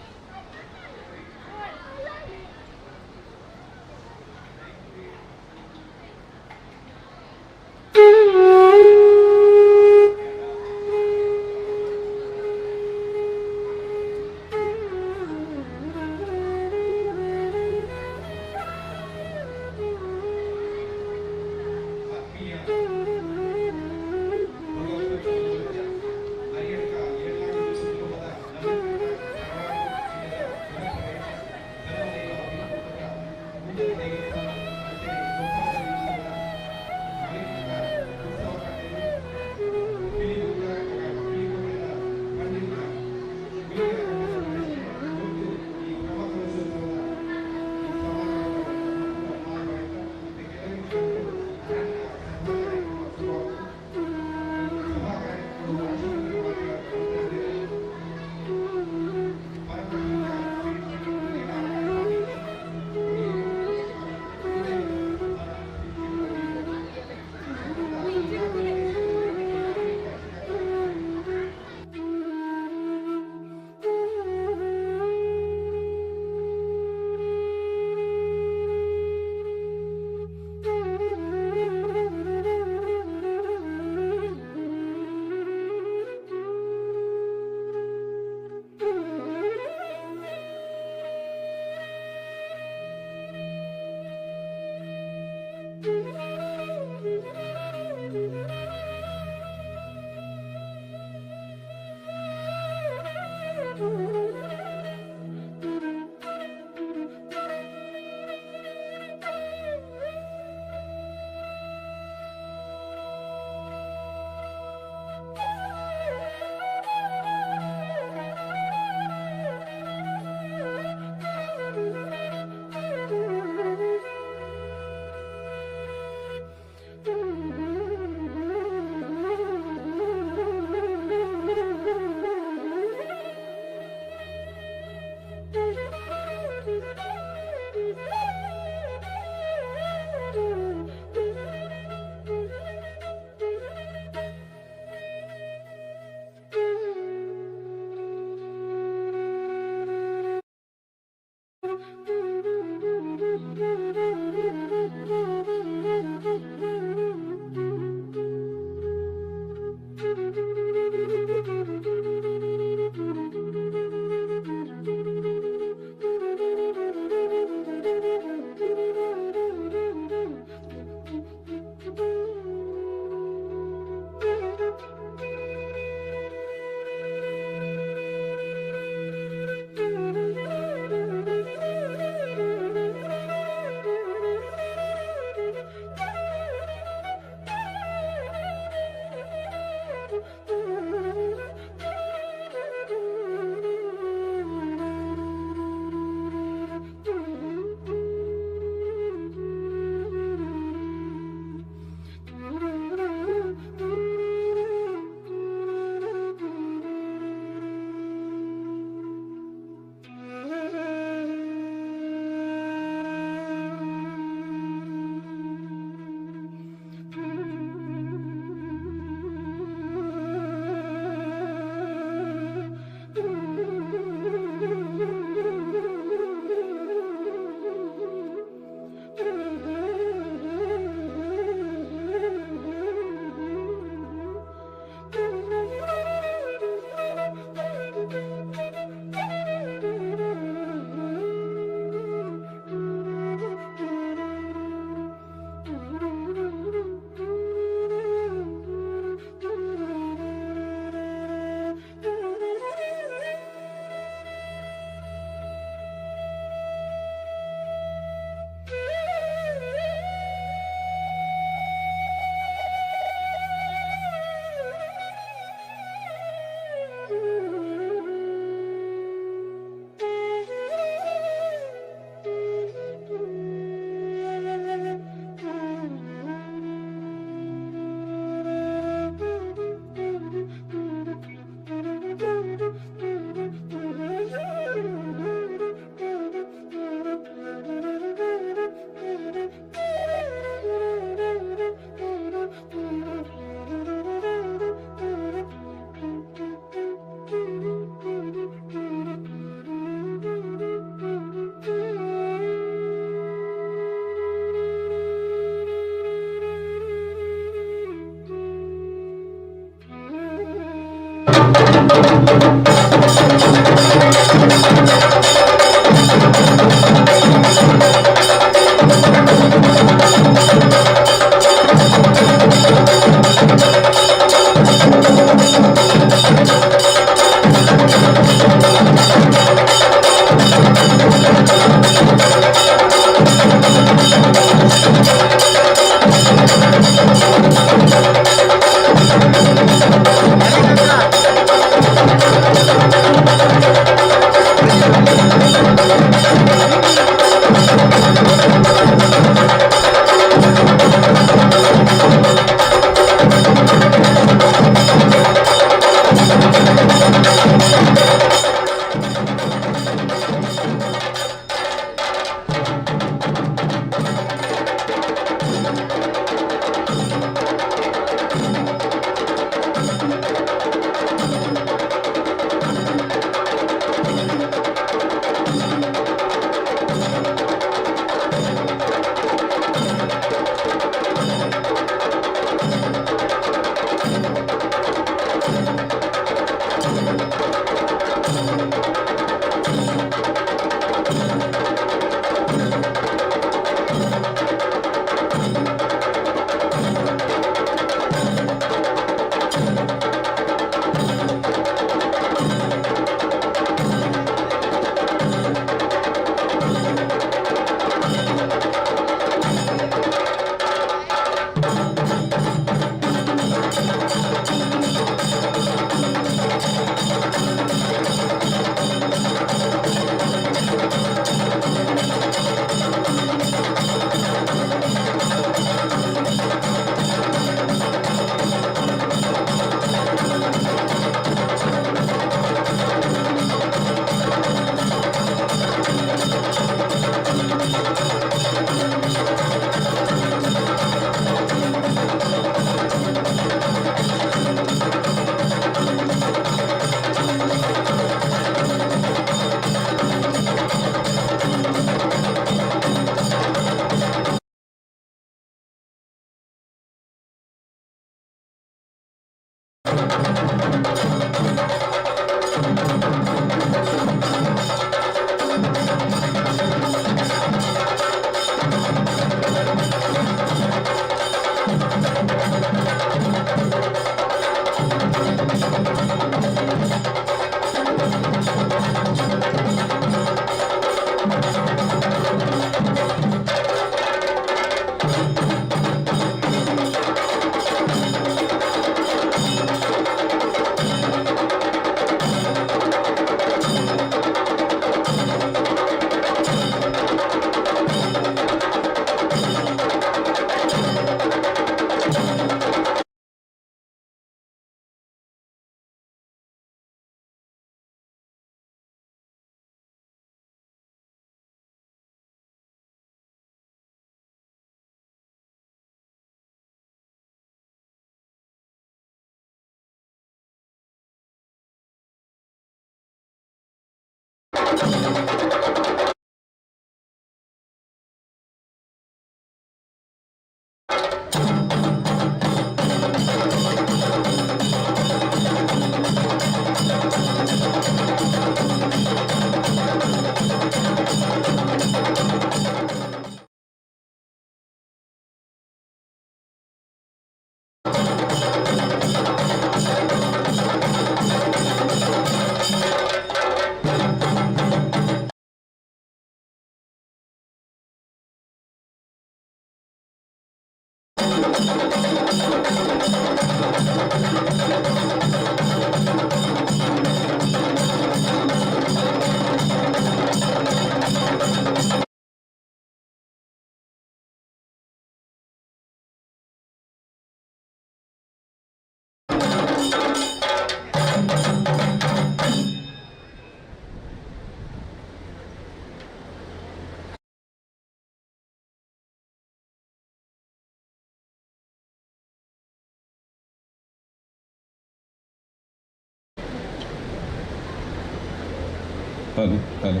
हॅलो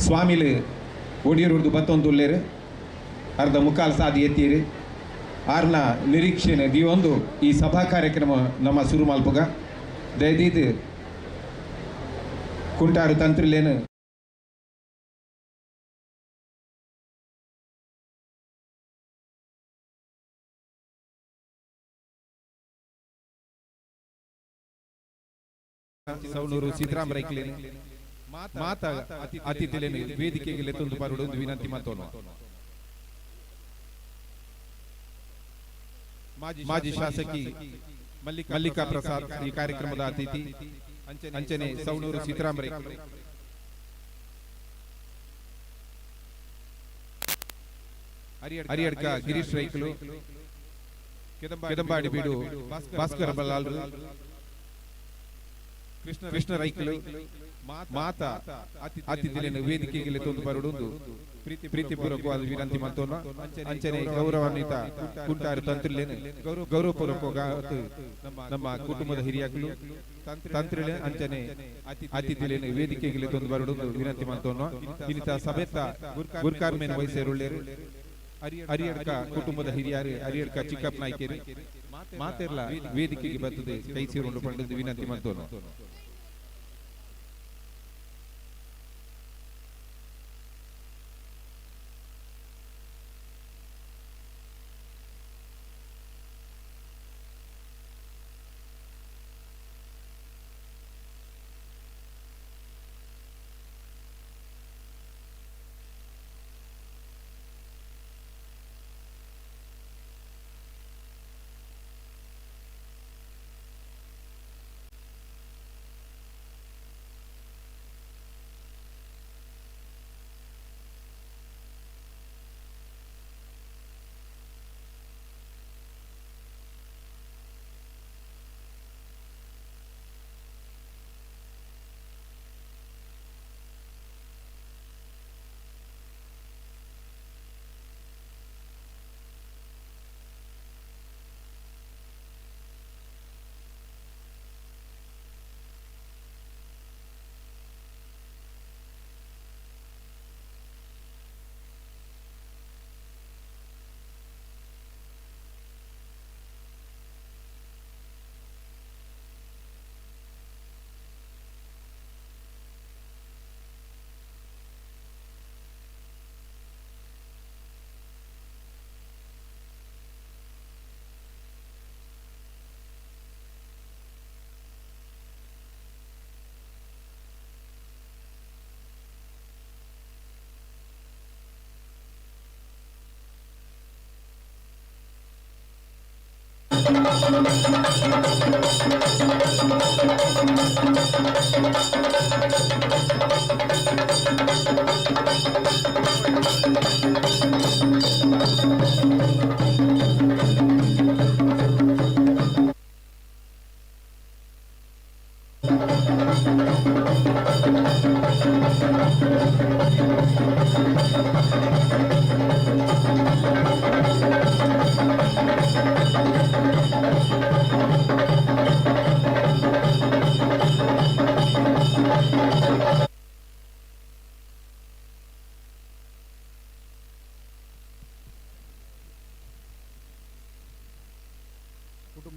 சுவாமிலு ಒಡಿಯರದು ಬತ್ತೊಂದುಲ್ಲೇರು ಅರ್ಧ ಮುಕ್ಕಾಲು ಸಾದಿ ಎತ್ತೀರಿ ಆರ್ನ ನಿರೀಕ್ಷೆನೆ ದಿವೊಂದು ಈ ಸಭಾ ಕಾರ್ಯಕ್ರಮ ನಮ್ಮ ಶುರು ಮಲ್ಪುಗ ದಯದೀದು ಕುಂಟಾರು ತಂತ್ರಿಲೇನು ಸೌನೂರು ಸಿದ್ದರಾಮ ರೈಕ್ಲೇನು ಮಾತ ಅತಿಥಿಲೇನು ವೇದಿಕೆಗೆ ಲೆತ್ತೊಂದು ಬರುವುದು ವಿನಂತಿ ಮಾತೋನು ಮಾಜಿ ಶಾಸಕಿ ಮಲ್ಲಿಕಾ ಪ್ರಸಾದ್ ಈ ಕಾರ್ಯಕ್ರಮದ ಅತಿಥಿ ಅಂಚನೆ ಸೌನೂರು ಸಿದ್ದರಾಮ ರೈಕ್ಲೆ ಹರಿಯಡ್ಕ ಗಿರೀಶ್ ರೈಕ್ಲು ಕೆದಂಬಾಡಿ ಬೀಡು ಭಾಸ್ಕರ ಬಲ್ಲಾಲ್ರು ಕೃಷ್ಣ ರೈಕಲು ಮಾತ ಅತಿಥಿಲೇನು ವೇದಿಕೆಗೆ ತಂದು ಬರುವುದು ಪ್ರೀತಿಪೂರ್ವಕವಾದ ವಿನಂತಿ ಮತ್ತೋನು ಅಂಚನೆ ಗೌರವಾನ್ವಿತ ಕುಂಟಾರು ತಂತ್ರಿಲೇನು ಗೌರವಪೂರ್ವಕ ನಮ್ಮ ಕುಟುಂಬದ ಹಿರಿಯಗಳು ತಂತ್ರಿಲೆ ಅಂಚನೆ ಅತಿಥಿಲೇನು ವೇದಿಕೆಗೆ ತಂದು ಬರುವುದು ವಿನಂತಿ ಮತ್ತೋನು ಇನ್ನಿತ ಸಭೆತ್ತ ಗುರ್ಕಾರ್ಮೇನ ವಯಸ್ಸೇರುಳ್ಳೇರು ಹರಿಯಡ್ಕ ಕುಟುಂಬದ ಹಿರಿಯರು ಹರಿಯಡ್ಕ ಚಿಕ್ಕಪ್ಪ ನಾಯ್ಕೇರಿ ಮಾತೆಲ್ಲ ವೇದಿಕೆಗೆ ಬರ್ತದೆ ಕೈ ಸೇರಿಕೊಂಡು ಪಡೆದು ವಿನಂತಿ ಮತ್ತೋನು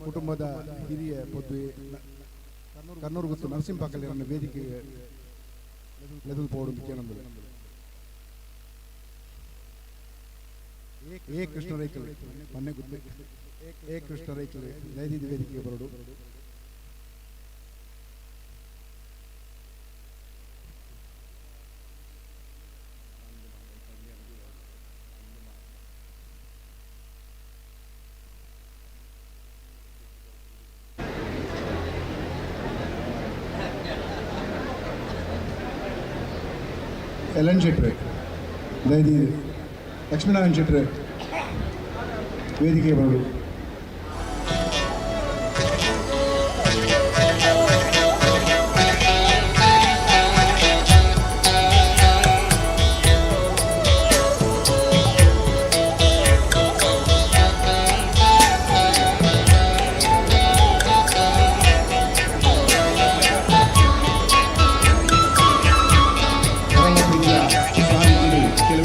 ಕುಟುಂಬದ ಹಿರಿಯ ಪೊದ್ದು ಕನ್ನೂರು ಗೊತ್ತು ನರಸಿಂಹ ಕಲ್ಯಾಣ ವೇದಿಕೆಗೆ ಕೇಳಂದು ಎ ಕೃಷ್ಣ ರೈಕಲ್ ಮೊನ್ನೆ ಗೊತ್ತು ಎ ಕೃಷ್ಣ ರೈಕಲ್ ದಯದಿದ್ದು ವೇದಿಕೆಗೆ ಬರೋಡು ಎಲ್ ಶೆಟ್ರೆ ದಯದಿ ಲಕ್ಷ್ಮೀನಾರಾಯಣ ಶೆಟ್ರೆ ವೇದಿಕೆ ಬರೋದು ಕೆಲವು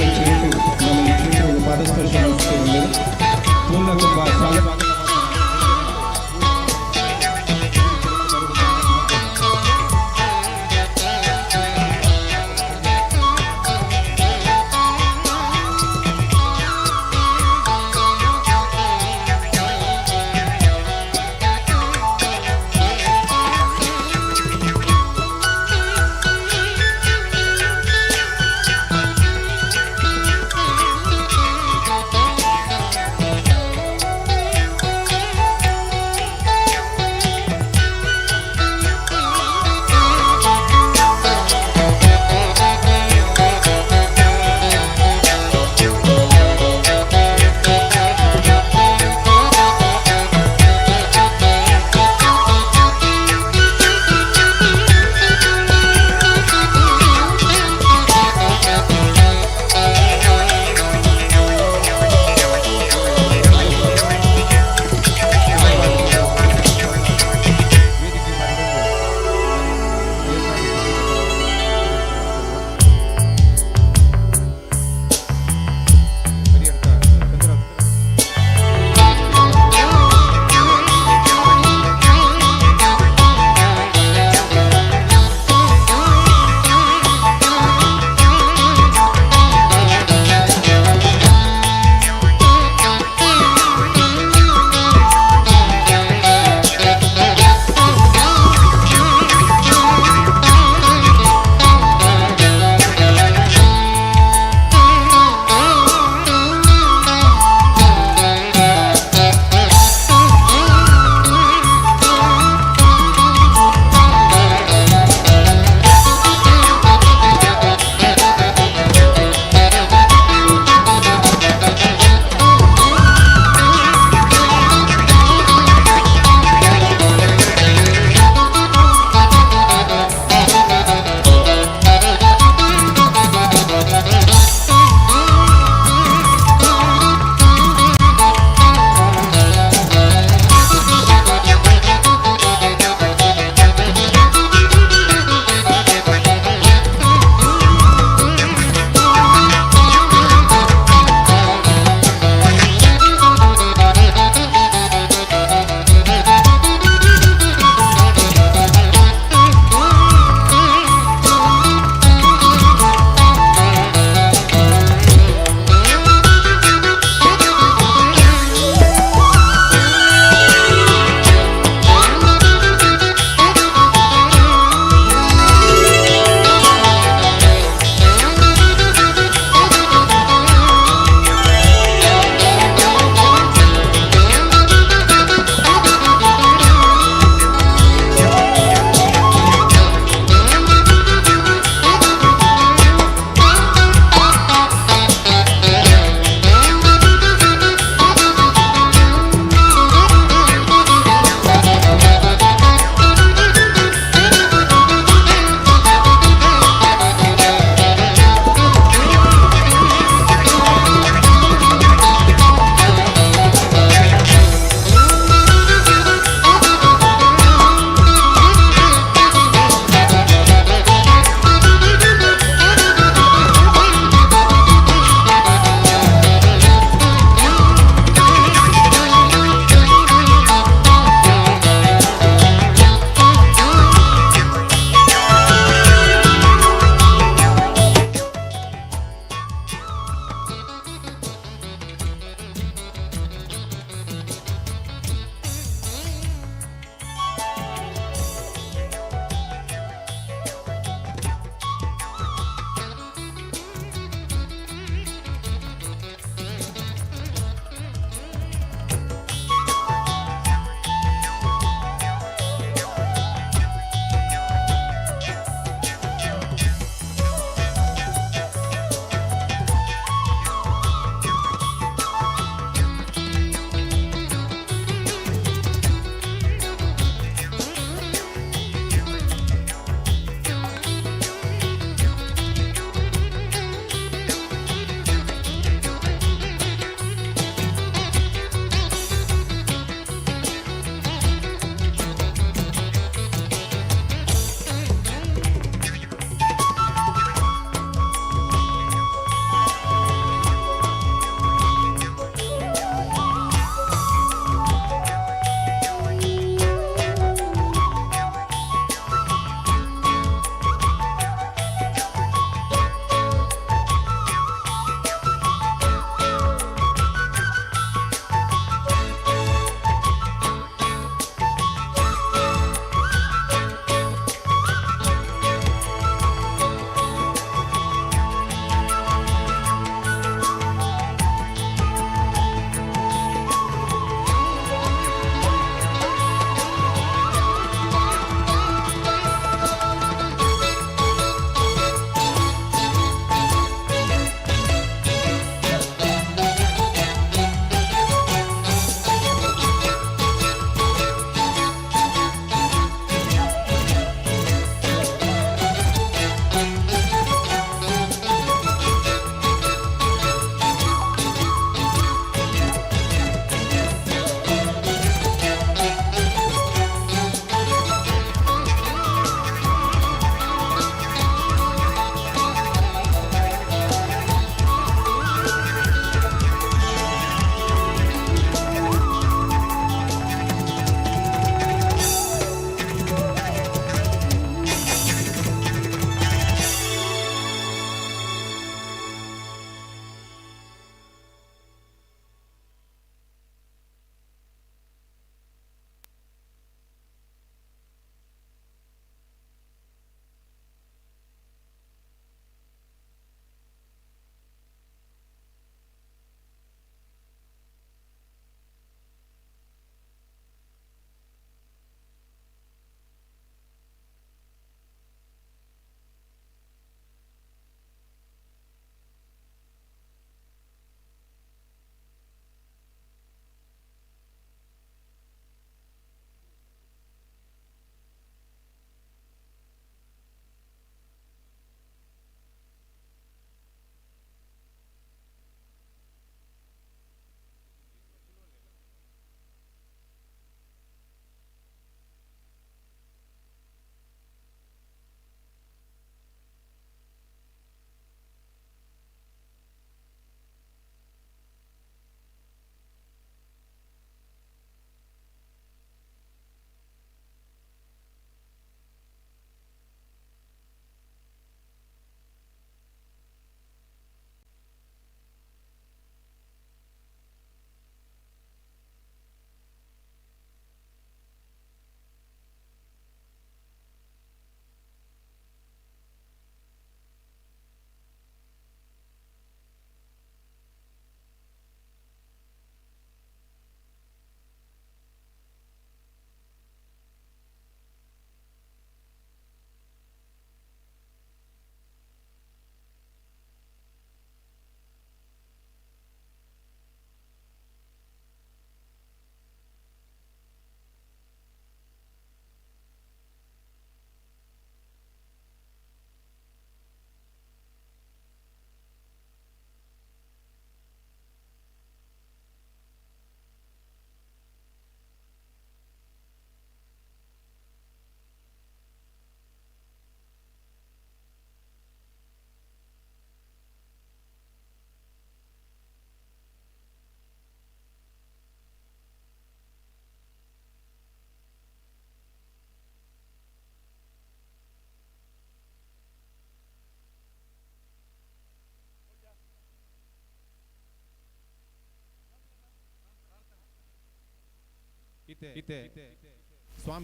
ಇತ್ತೆ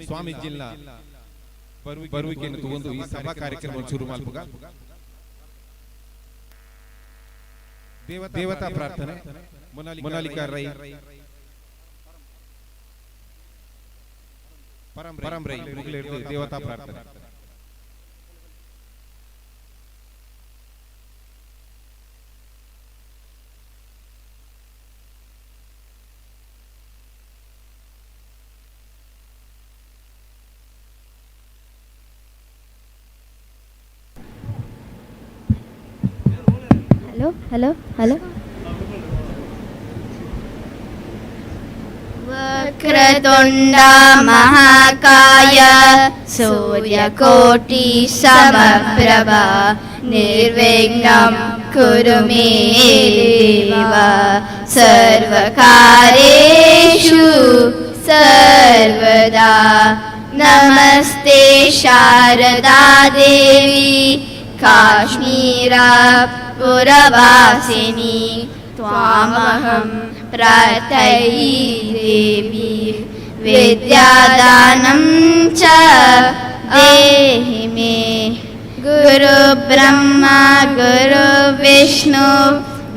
ಸ್ವಾಮಿ ಜಿಲ್ಲಾ ಬರುವಿಕೆಯನ್ನು ತಗೊಂಡು ಈ ಸಭಾ ಕಾರ್ಯಕ್ರಮವನ್ನು ಶುರು ಮಾಡ್ಬೇಕ. ದೇವತಾ ಪ್ರಾರ್ಥನೆ ಮೊನಾಲಿಕಾ ರೈ ಪರಂ ರೈ ಮುಗಿಲಿಡ್ದು ದೇವತಾ ಪ್ರಾರ್ಥನೆ. ಹಲೋ ವಕ್ರತುಂಡ ಮಹಾಕಾಯ ಸೂರ್ಯಕೋಟಿ ಸಮಪ್ರಭ ನಿರ್ವಿಘ್ನಂ ಕುರು ಮೇ ದೇವ ಸರ್ವಕಾರ್ಯೇಷು ಸರ್ವದಾ. ನಮಸ್ತೆ ಶಾರದಾ ದೇವಿ ಕಾಶ್ಮೀರಾ ಪುರವಾಸಿನಿ ತ್ವಾಮಹಂ ಪ್ರಾರ್ಥಯಿ ದೇವಿ ವಿದ್ಯಾದಾನಂ ಚ ದೇಹಿ ಮೇ. ಗುರು ಬ್ರಹ್ಮ ಗುರು ವಿಷ್ಣು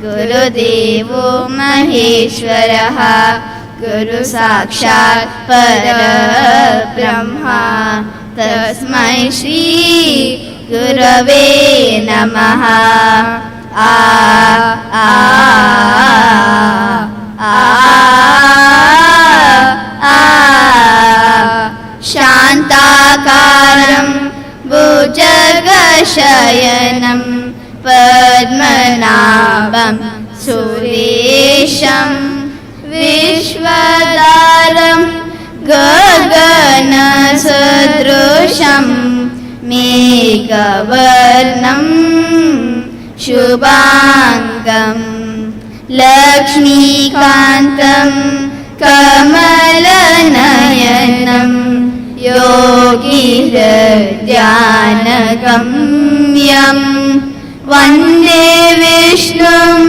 ಗುರುದೇವೋ ಮಹೇಶ್ವರಃ ಗುರು ಸಾಕ್ಷಾತ್ ಪರಬ್ರಹ್ಮ ತಸ್ಮೈ ಶ್ರೀ ಗುರವೇ ನಮಃ. ಆ ಆ ಆ ಆ ಶಾಂತಾಕಾರಂ ಭುಜಗಶಯನಂ ಪದ್ಮನಾಭಂ ಸುರೇಶಂ ವಿಶ್ವದಾರಂ ಗಗನಸದೃಶಂ ಮೇಘವರ್ಣಂ ಶುಭಾಂಗಂ ಲಕ್ಷ್ಮೀಕಾಂತಂ ಕಮಲನಯನಂ ಯೋಗಿಹೃದ್ಯಾನಗಮ್ಯಂ ವಂದೇ ವಿಷ್ಣುಂ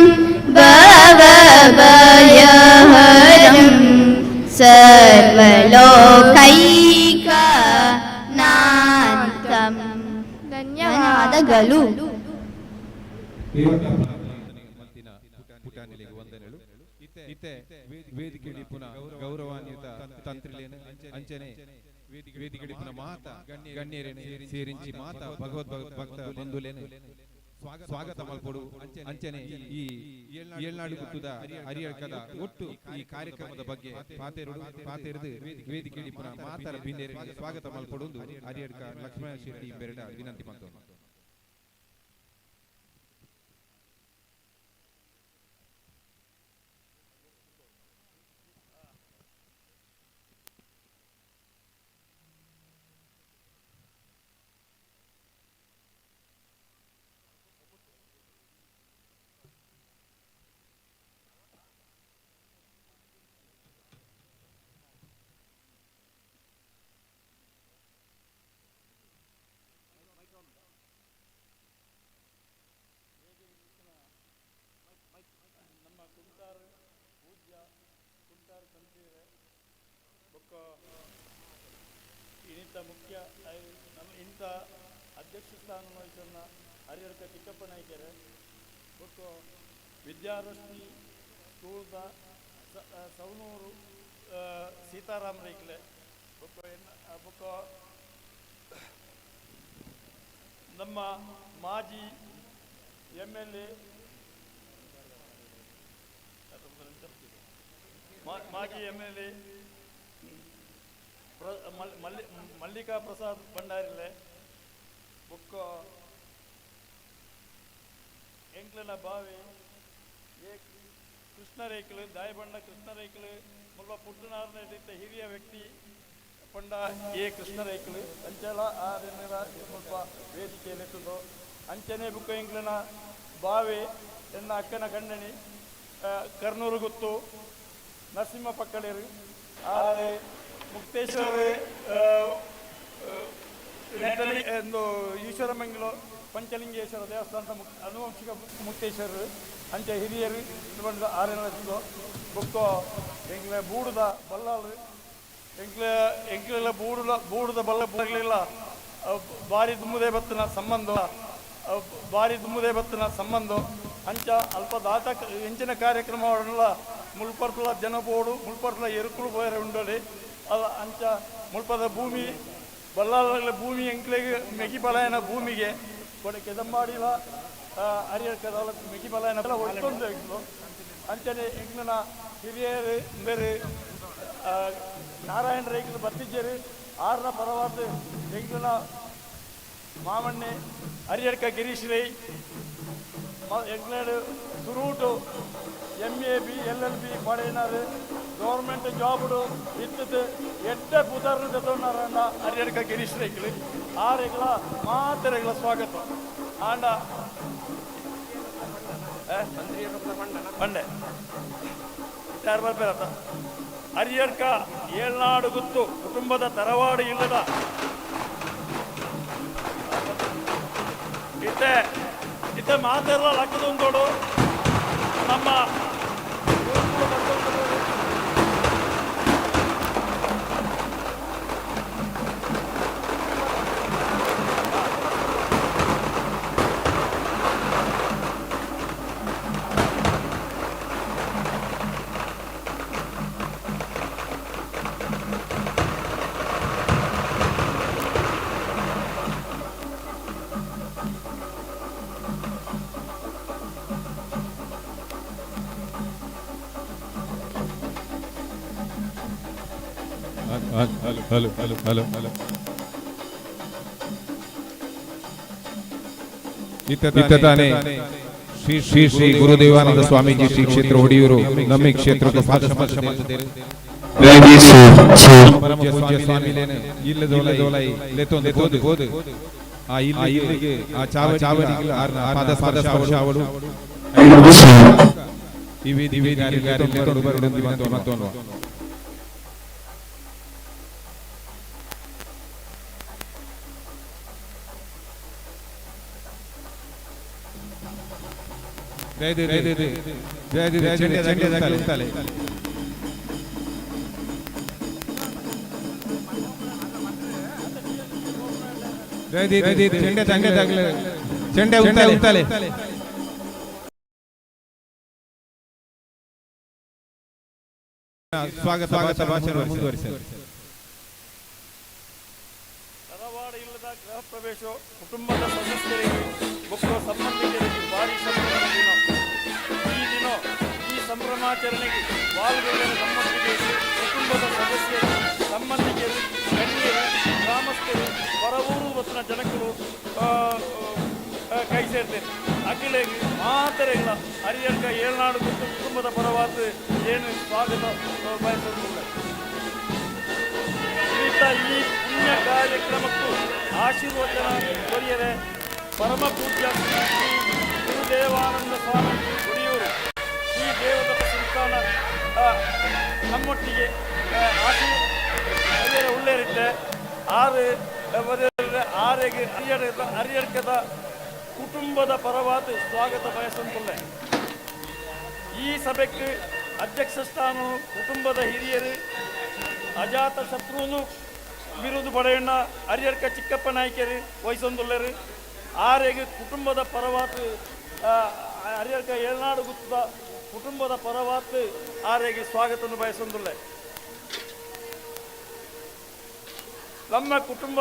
ಭವಭಯಹರಂ ಸರ್ವಲೋಕೈಕನಾಥಂ. ಧನ್ಯವಾದಗಳು. ಪುಟಾಣಿಗಳಿಗೆ ವಂದನೆಗಳು. ಇತ್ತೆ ವೇದಿಕೆಯಲ್ಲಿ ಪುನಃ ಗೌರವಾನ್ವಿತ ತಂತ್ರಿಲೇನ ಅಂಚನೆ ವೇದಿಕೆಯಲ್ಲಿ ಪುನಃ ಮಾತಾ ಗಣ್ಯರೇನೆ ಸೇరించి ಮಾತಾ ಭಗವದ್ ಭಕ್ತ ಬಂಧುಲೇನೆ ಸ್ವಾಗತ ಮಲ್ಪಡು. ಅಂಚನೆ ಈ ಏಳ್ನಾಡು ಗುಟ್ಟುದ ಹರಿಯಕದ ಒಟ್ಟು ಈ ಕಾರ್ಯಕ್ರಮದ ಬಗ್ಗೆ ಪಾತೆರದು ವೇದಿಕೆಯಲ್ಲಿ ಪುನಃ ಮಾತರ ಭಿನ್ನೇರಿಗೆ ಸ್ವಾಗತ ಮಲ್ಪಡುವುದು ಹರಿಯಡ್ಕ ಲಕ್ಷ್ಮಣ ಶೆಟ್ಟಿ ಬೆರಡ ವಿನಂತಿ ಮಾಡ್ತಾರೆ. ನಮ್ಮ ಕುಂಟಾರು ಪೂಜ್ಯ ಕುಂಟಾರು ತಂತ್ರಿಯರೇ ಬೊಕ್ಕ ಇನ್ನಿತ ಮುಖ್ಯ ನಮ್ಮ ಇಂಥ ಅಧ್ಯಕ್ಷ ಸ್ಥಾನ ವಹಿಸನ್ನ ಹರಿಹರಕ ಕಿಕ್ಕಪ್ಪ ನಾಯ್ಕರೆ ಬೊಕ್ಕ ವಿದ್ಯಾರಶ್ಮಿ ಸ್ಕೂಲ್ದ ಸವನೂರು ಸೀತಾರಾಮ ರೈಕ್ಲೆ ಬೊಕ್ಕ ನಮ್ಮ ಮಾಜಿ MLA ಮಾಜಿ MLA ಮಲ್ಲಿಕಾ ಪ್ರಸಾದ್ ಭಂಡಾರಿಲೆ ಬುಕ್ಕ ಎಂಕ್ಲನ ಬಾವಿ ಕೃಷ್ಣ ರೇಖಲು ದಾಯಬಂಡ ಕೃಷ್ಣ ರೇಖಲು ಮುಲ್ಪ ಪುಟ್ಟನಾರ್ನ ಹಿರಿಯ ವ್ಯಕ್ತಿ ಪಂಡ ಕೃಷ್ಣ ರೇಖಲು ಅಂಚೆಲ್ಲ ಆ ಸ್ವಲ್ಪ ವೇದಿಕೆಯಲ್ಲಿಟ್ಟದು ಅಂಚನೆ ಬುಕ್ಕ ಎಂಕ್ಲನ ಬಾವಿ ಎನ್ನ ಅಕ್ಕನ ಗಂಡನಿ ಕರ್ನೂರು ಗುತ್ತು ನರಸಿಂಹ ಪಕ್ಕಳೇರು ಮುಕ್ತೇಶ್ವರ ಒಂದು ಈಶ್ವರಮಂಗಲ ಪಂಚಲಿಂಗೇಶ್ವರ ದೇವಸ್ಥಾನದ ಅನುವಂಶಿಕ ಮುಕ್ತೇಶ್ವರರು ಅಂಚೆ ಹಿರಿಯರು ಬಂದು ಆರನೇ ಬುಕ್ಕ ಎಂಗ್ಲೆ ಬೂಡುದ ಬಲ್ಲಾಳು ಎಂಕ್ಲೆಲ್ಲ ಬೂಡದ ಬಲ್ಲ ಬರಲಿಲ್ಲ ಭಾರಿ ದುಮ್ಮದೆ ಬತ್ತಿನ ಸಂಬಂಧ ಅಂಚ ಅಲ್ಪ ದಾತ ಹೆಂಚಿನ ಕಾರ್ಯಕ್ರಮವನ್ನೆಲ್ಲ ಮುಲ್ಪರ್ಪುಲ ಜನಬೋಡು ಮುಲ್ಪರ್ಪುಲ ಎರುಕುಲು ಬೇರೆ ಉಂಡೋಡಿ ಅದು ಅಂಚ ಮುಲ್ಪದ ಭೂಮಿ ಬಲ್ಲಾಳ ಭೂಮಿ ಎಂಕ್ಲೆಗೆ ಮೆಗಿ ಬಲಾಯನ ಭೂಮಿಗೆ ಕೊಡೆ ಕೆದಂಬಾಡಿಲ ಅರಿಯರ್ಕದ ಮೆಗಿ ಬಲಾಯನ ಒಟ್ಟೊಂದು ಅಂಚನೆ ಎಂಕ್ಲಿನ ಹಿರಿಯರು ಬೇರೆ ನಾರಾಯಣ ರೈಕಲು ಬತ್ತಿದ್ದೇರು ಆರ್ನ ಪರವಾದ ಎಂಕ್ಲಿನ ಮಾಮಣ್ಣೆ ಅರಿಯರ್ಕ ಗಿರೀಶ್ ರೈ ಎಂಕ್ಲೇಡು ಸುರೂಟು MAB LLB ಪಡೆಯಿನಾರು ಗೌರ್ಮೆಂಟ್ ಜಾಬುಡು ಇತ್ತದು ಎಡ್ಡ ಪುದರ್ನ ಜೊತೆನಾರಣ್ಣ ಅರಿಯರ್ಕ ಗಿರೀಶ್ ರೈಕಲು ಆ ರೇಗಳ ಮಾತೆರೆಗಳ ಸ್ವಾಗತ ಆಂಡ ಬಂಡೆ ಯಾರು ಬರ್ಬೇಕತ್ತ ಅರಿಯರ್ಕ ಏಳ್ನಾಡು ಗುತ್ತು ಕುಟುಂಬದ ತರವಾಡು ಇಲ್ಲದ ಇತ್ತೆ ಮಾತೆಲ್ಲ ಲಕ್ಕದೊಂದೋಡು ನಮ್ಮ ಹಲೋ ಇತ್ತಾನೆ ಶ್ರೀ ಶ್ರೀ ಗುರುದೇವಾನಂದ ಸ್ವಾಮೀಜಿ ಶ್ರೀ ಕ್ಷೇತ್ರ ಒಡಿಯೂರು ನಮ್ಮ ಕ್ಷೇತ್ರದ ಇಲ್ಲಿಗೆ ಆ ಚಾವಡಿಗೆ ಪಾದ ಸ್ಪರ್ಶ ಅವಳು ಮತ್ತೊಂದು ಸ್ವಾಗತ ಭಾಷಣ ಮುಂದುವರಿಸಿ. ತರವಾಡ ಇಲ್ಲದ ಗೃಹ ಪ್ರವೇಶ ಕುಟುಂಬದ ಸದಸ್ಯರಿಗೆ ಮತ್ತು ಸಂಬಂಧಿಕರಿಗೆ ಭಾರಿ ಸಂಭ್ರಮದ ದಿನ. ಈ ಸಂಭ್ರಮಾಚರಣೆಗೆ ಪಾಲ್ಗೊಳ್ಳಲು ನಮ್ಮೊಟ್ಟಿಗೆ ಕುಟುಂಬದ ಸದಸ್ಯರು, ಸಂಬಂಧಿಕರು, ಗಣ್ಯರು, ಗ್ರಾಮಸ್ಥರು, ಹೊರವೂರು ಮತ್ತು ಜನಕರು ಕೈ ಸೇರ್ತೇನೆ. ಅಖಿಲೆಗೆ ಮಾತರೆಗಳ ಹರಿಯರ್ಕ ಏಳ್ನಾಡು ಕುಟುಂಬದ ಪರವಾದ ಏನು ಸ್ವಾಗತ ಬಯಸುತ್ತಿಲ್ಲ. ಈ ಪುಣ್ಯ ಕಾರ್ಯಕ್ರಮಕ್ಕೂ ಆಶೀರ್ವಚನ ದೊರೆಯದೆ ಪರಮ ಪೂಜ್ಯ ಶ್ರೀ ಗುರುದೇವಾನಂದ ಸ್ವಾಮಿ ಒಡಿಯೂರು ಶ್ರೀ ದೇವದತ್ತ ಸಂಸ್ಥಾನ ನಮ್ಮೊಟ್ಟಿಗೆ ಉಳ್ಳೇರಿದ್ದೆ ಹರಿಯರ್ಕದ ಕುಟುಂಬದ ಪರವಾದ ಸ್ವಾಗತ ಬಯಸುತ್ತಿಲ್ಲ. ಈ ಸಭೆಗೆ ಅಧ್ಯಕ್ಷ ಸ್ಥಾನವು ಕುಟುಂಬದ ಹಿರಿಯರು ಅಜಾತ ಶತ್ರುನು ಬಿರುದು ಪಡೆಯಣ್ಣ ಹರಿಯರ್ಕ ಚಿಕ್ಕಪ್ಪ ನಾಯ್ಕರು ವಹಿಸೊಂದುಳ್ಳರು. ಆರೆಗೆ ಕುಟುಂಬದ ಪರವಾದ ಹರಿಯರ್ಕ ಏಳ್ನಾಡು ಗುತ್ತದ ಕುಟುಂಬದ ಪರವಾದ ಆರೆಗೆ ಸ್ವಾಗತವನ್ನು ಬಯಸೊಂದುಳ್ಳ. ನಮ್ಮ ಕುಟುಂಬ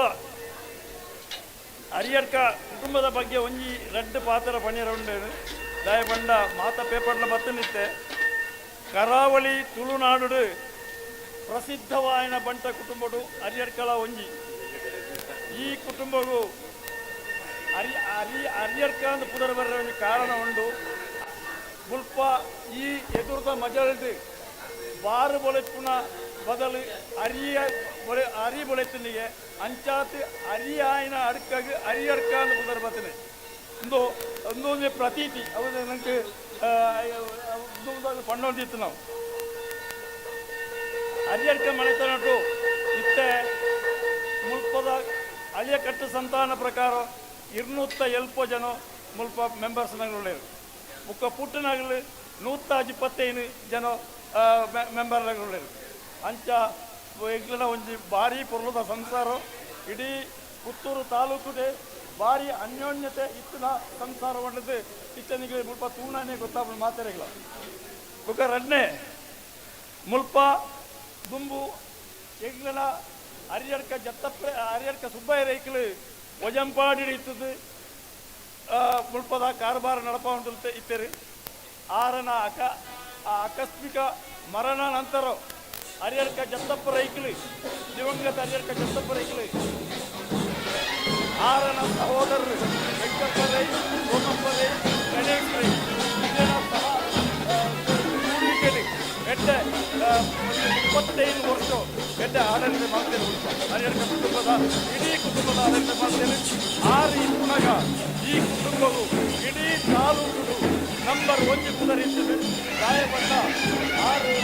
ಹರಿಯರ್ಕ ಕುಟುಂಬದ ಬಗ್ಗೆ ಒಂಜಿ ರೆಡ್ ಪಾತ್ರ ಪಣಿಯರ ಉಂಡು ದಯಪಂಡ ಮಾತ ಪೇಪರ್ಲ ಬತ್ತನಿತ್ತೆ. ಕರಾವಳಿ ತುಳುನಾಡು ಪ್ರಸಿದ್ಧವಾಯಿನ ಬಂಟ ಕುಟುಂಬಡು ಹರಿಯರ್ಕಲ ಒಂಜಿ. ಈ ಕುಟುಂಬವು ಹರಿಯರ್ಕ ಅಂತ ಪುದರ್ ಬರ ಕಾರಣ ಉಂಡು. ಮುಲ್ಪ ಈ ಎದುರದ ಮಜಲ್ದು ಬಾರು ಬೊಳೆಪುನ ಬದಲು ಅರಿ ಬೊಳೆತನಿಗೆ ಅಂಚಾತ್ ಅರಿಯಾಯಿನ ಅಡ್ಕಾಗಿ ಹರಿಯರ್ಕ ಅಂತ ಪುದರ್ ಬರ್ತನೆ. ಒಂದೊಂದು ಪ್ರತೀತಿ ಅವಾಗ ನನಗೆ ಪಂಡೊಂದಿತ್ತು. ನಾವು ಹರಿಯರ್ಕ ಮನೆತನಟು ಇತ್ತೆ ಮುಲ್ಪದ ಅಳಿಯಕಟ್ಟು ಸಂತಾನ ಪ್ರಕಾರ 270 ಜನ ಮುಲ್ಪ ಮೆಂಬರ್ಸ್ ನಗಲು ಮುಕ್ಕ ಪುಟ್ಟನಗಲು 125 ಜನ ಮೆಂಬರ್ ನಗಲು ಅಂಚ ಎಂಕ್ಲನ ಒಂಜಿ ಭಾರಿ ಪೊರ್ಲುದ ಸಂಸಾರ ಇಡೀ ಪುತ್ತೂರು ತಾಲೂಕುಡೆ ಭಾರಿ ಅನ್ಯೋನ್ಯತೆ ಇತ್ತಿನ ಸಂಸಾರ ಹೊಂಡದು ಇಚ್ಚನಿಗೆ ಮುಲ್ಪ ತೂಣನೆ ಗೊತ್ತಾಗ ಮಾತಾಡಿಗಳ ಬುಕ್ಕ ರಡ್ನೆ ಮುಲ್ಪ ದುಂಬು ಎಂಗ್ಲನ ಅರಿಯಡ್ಕ ಅರಿಯಡ್ಕ ಸುಬ್ಬಯ್ಯ ರೈಕಲು ಒಜಂಪಾಡಿ ಇತ್ತದು ಮುಲ್ಪದ ಕಾರಬಾರ ನಡಪ ಉಂಟು ಇತ್ತರು ಆರನ ಆಕಸ್ಮಿಕ ಮರಣ ನಂತರ ಅರಿಯಡ್ಕ ಜತ್ತಪ್ಪ ರೈಕಲು ದಿವಂಗತ ಅರಿಯಡ್ಕ ಜತ್ತಪ್ಪ ರೈಕಲು ಆರನ ಸಹೋದರರು ವೆಂಕಪ್ಪ ರೈ ಸೋಮಪ್ಪ ರೈ ಗಣೇಶ್ ರೈ ಸಹ ಎಡ್ಡೆ 25 ವರ್ಷ ಎಡ್ಡೆ ಆಡಳಿತ ಮಾಡ್ತೇನೆ ಅರಿಯಡ್ಕ ಕುಟುಂಬದ ಇಡೀ ಕುಟುಂಬದ ಆಡಳಿತ ಮಾಡ್ತೇನೆ. ಆರು ಪುನಃ ಈ ಕುಟುಂಬವು ಇಡೀ ತಾಲೂಕು ನಂಬರ್ 1 ಕುದರಿಸಿದೆ. ಗಾಯಪಟ್ಟ 6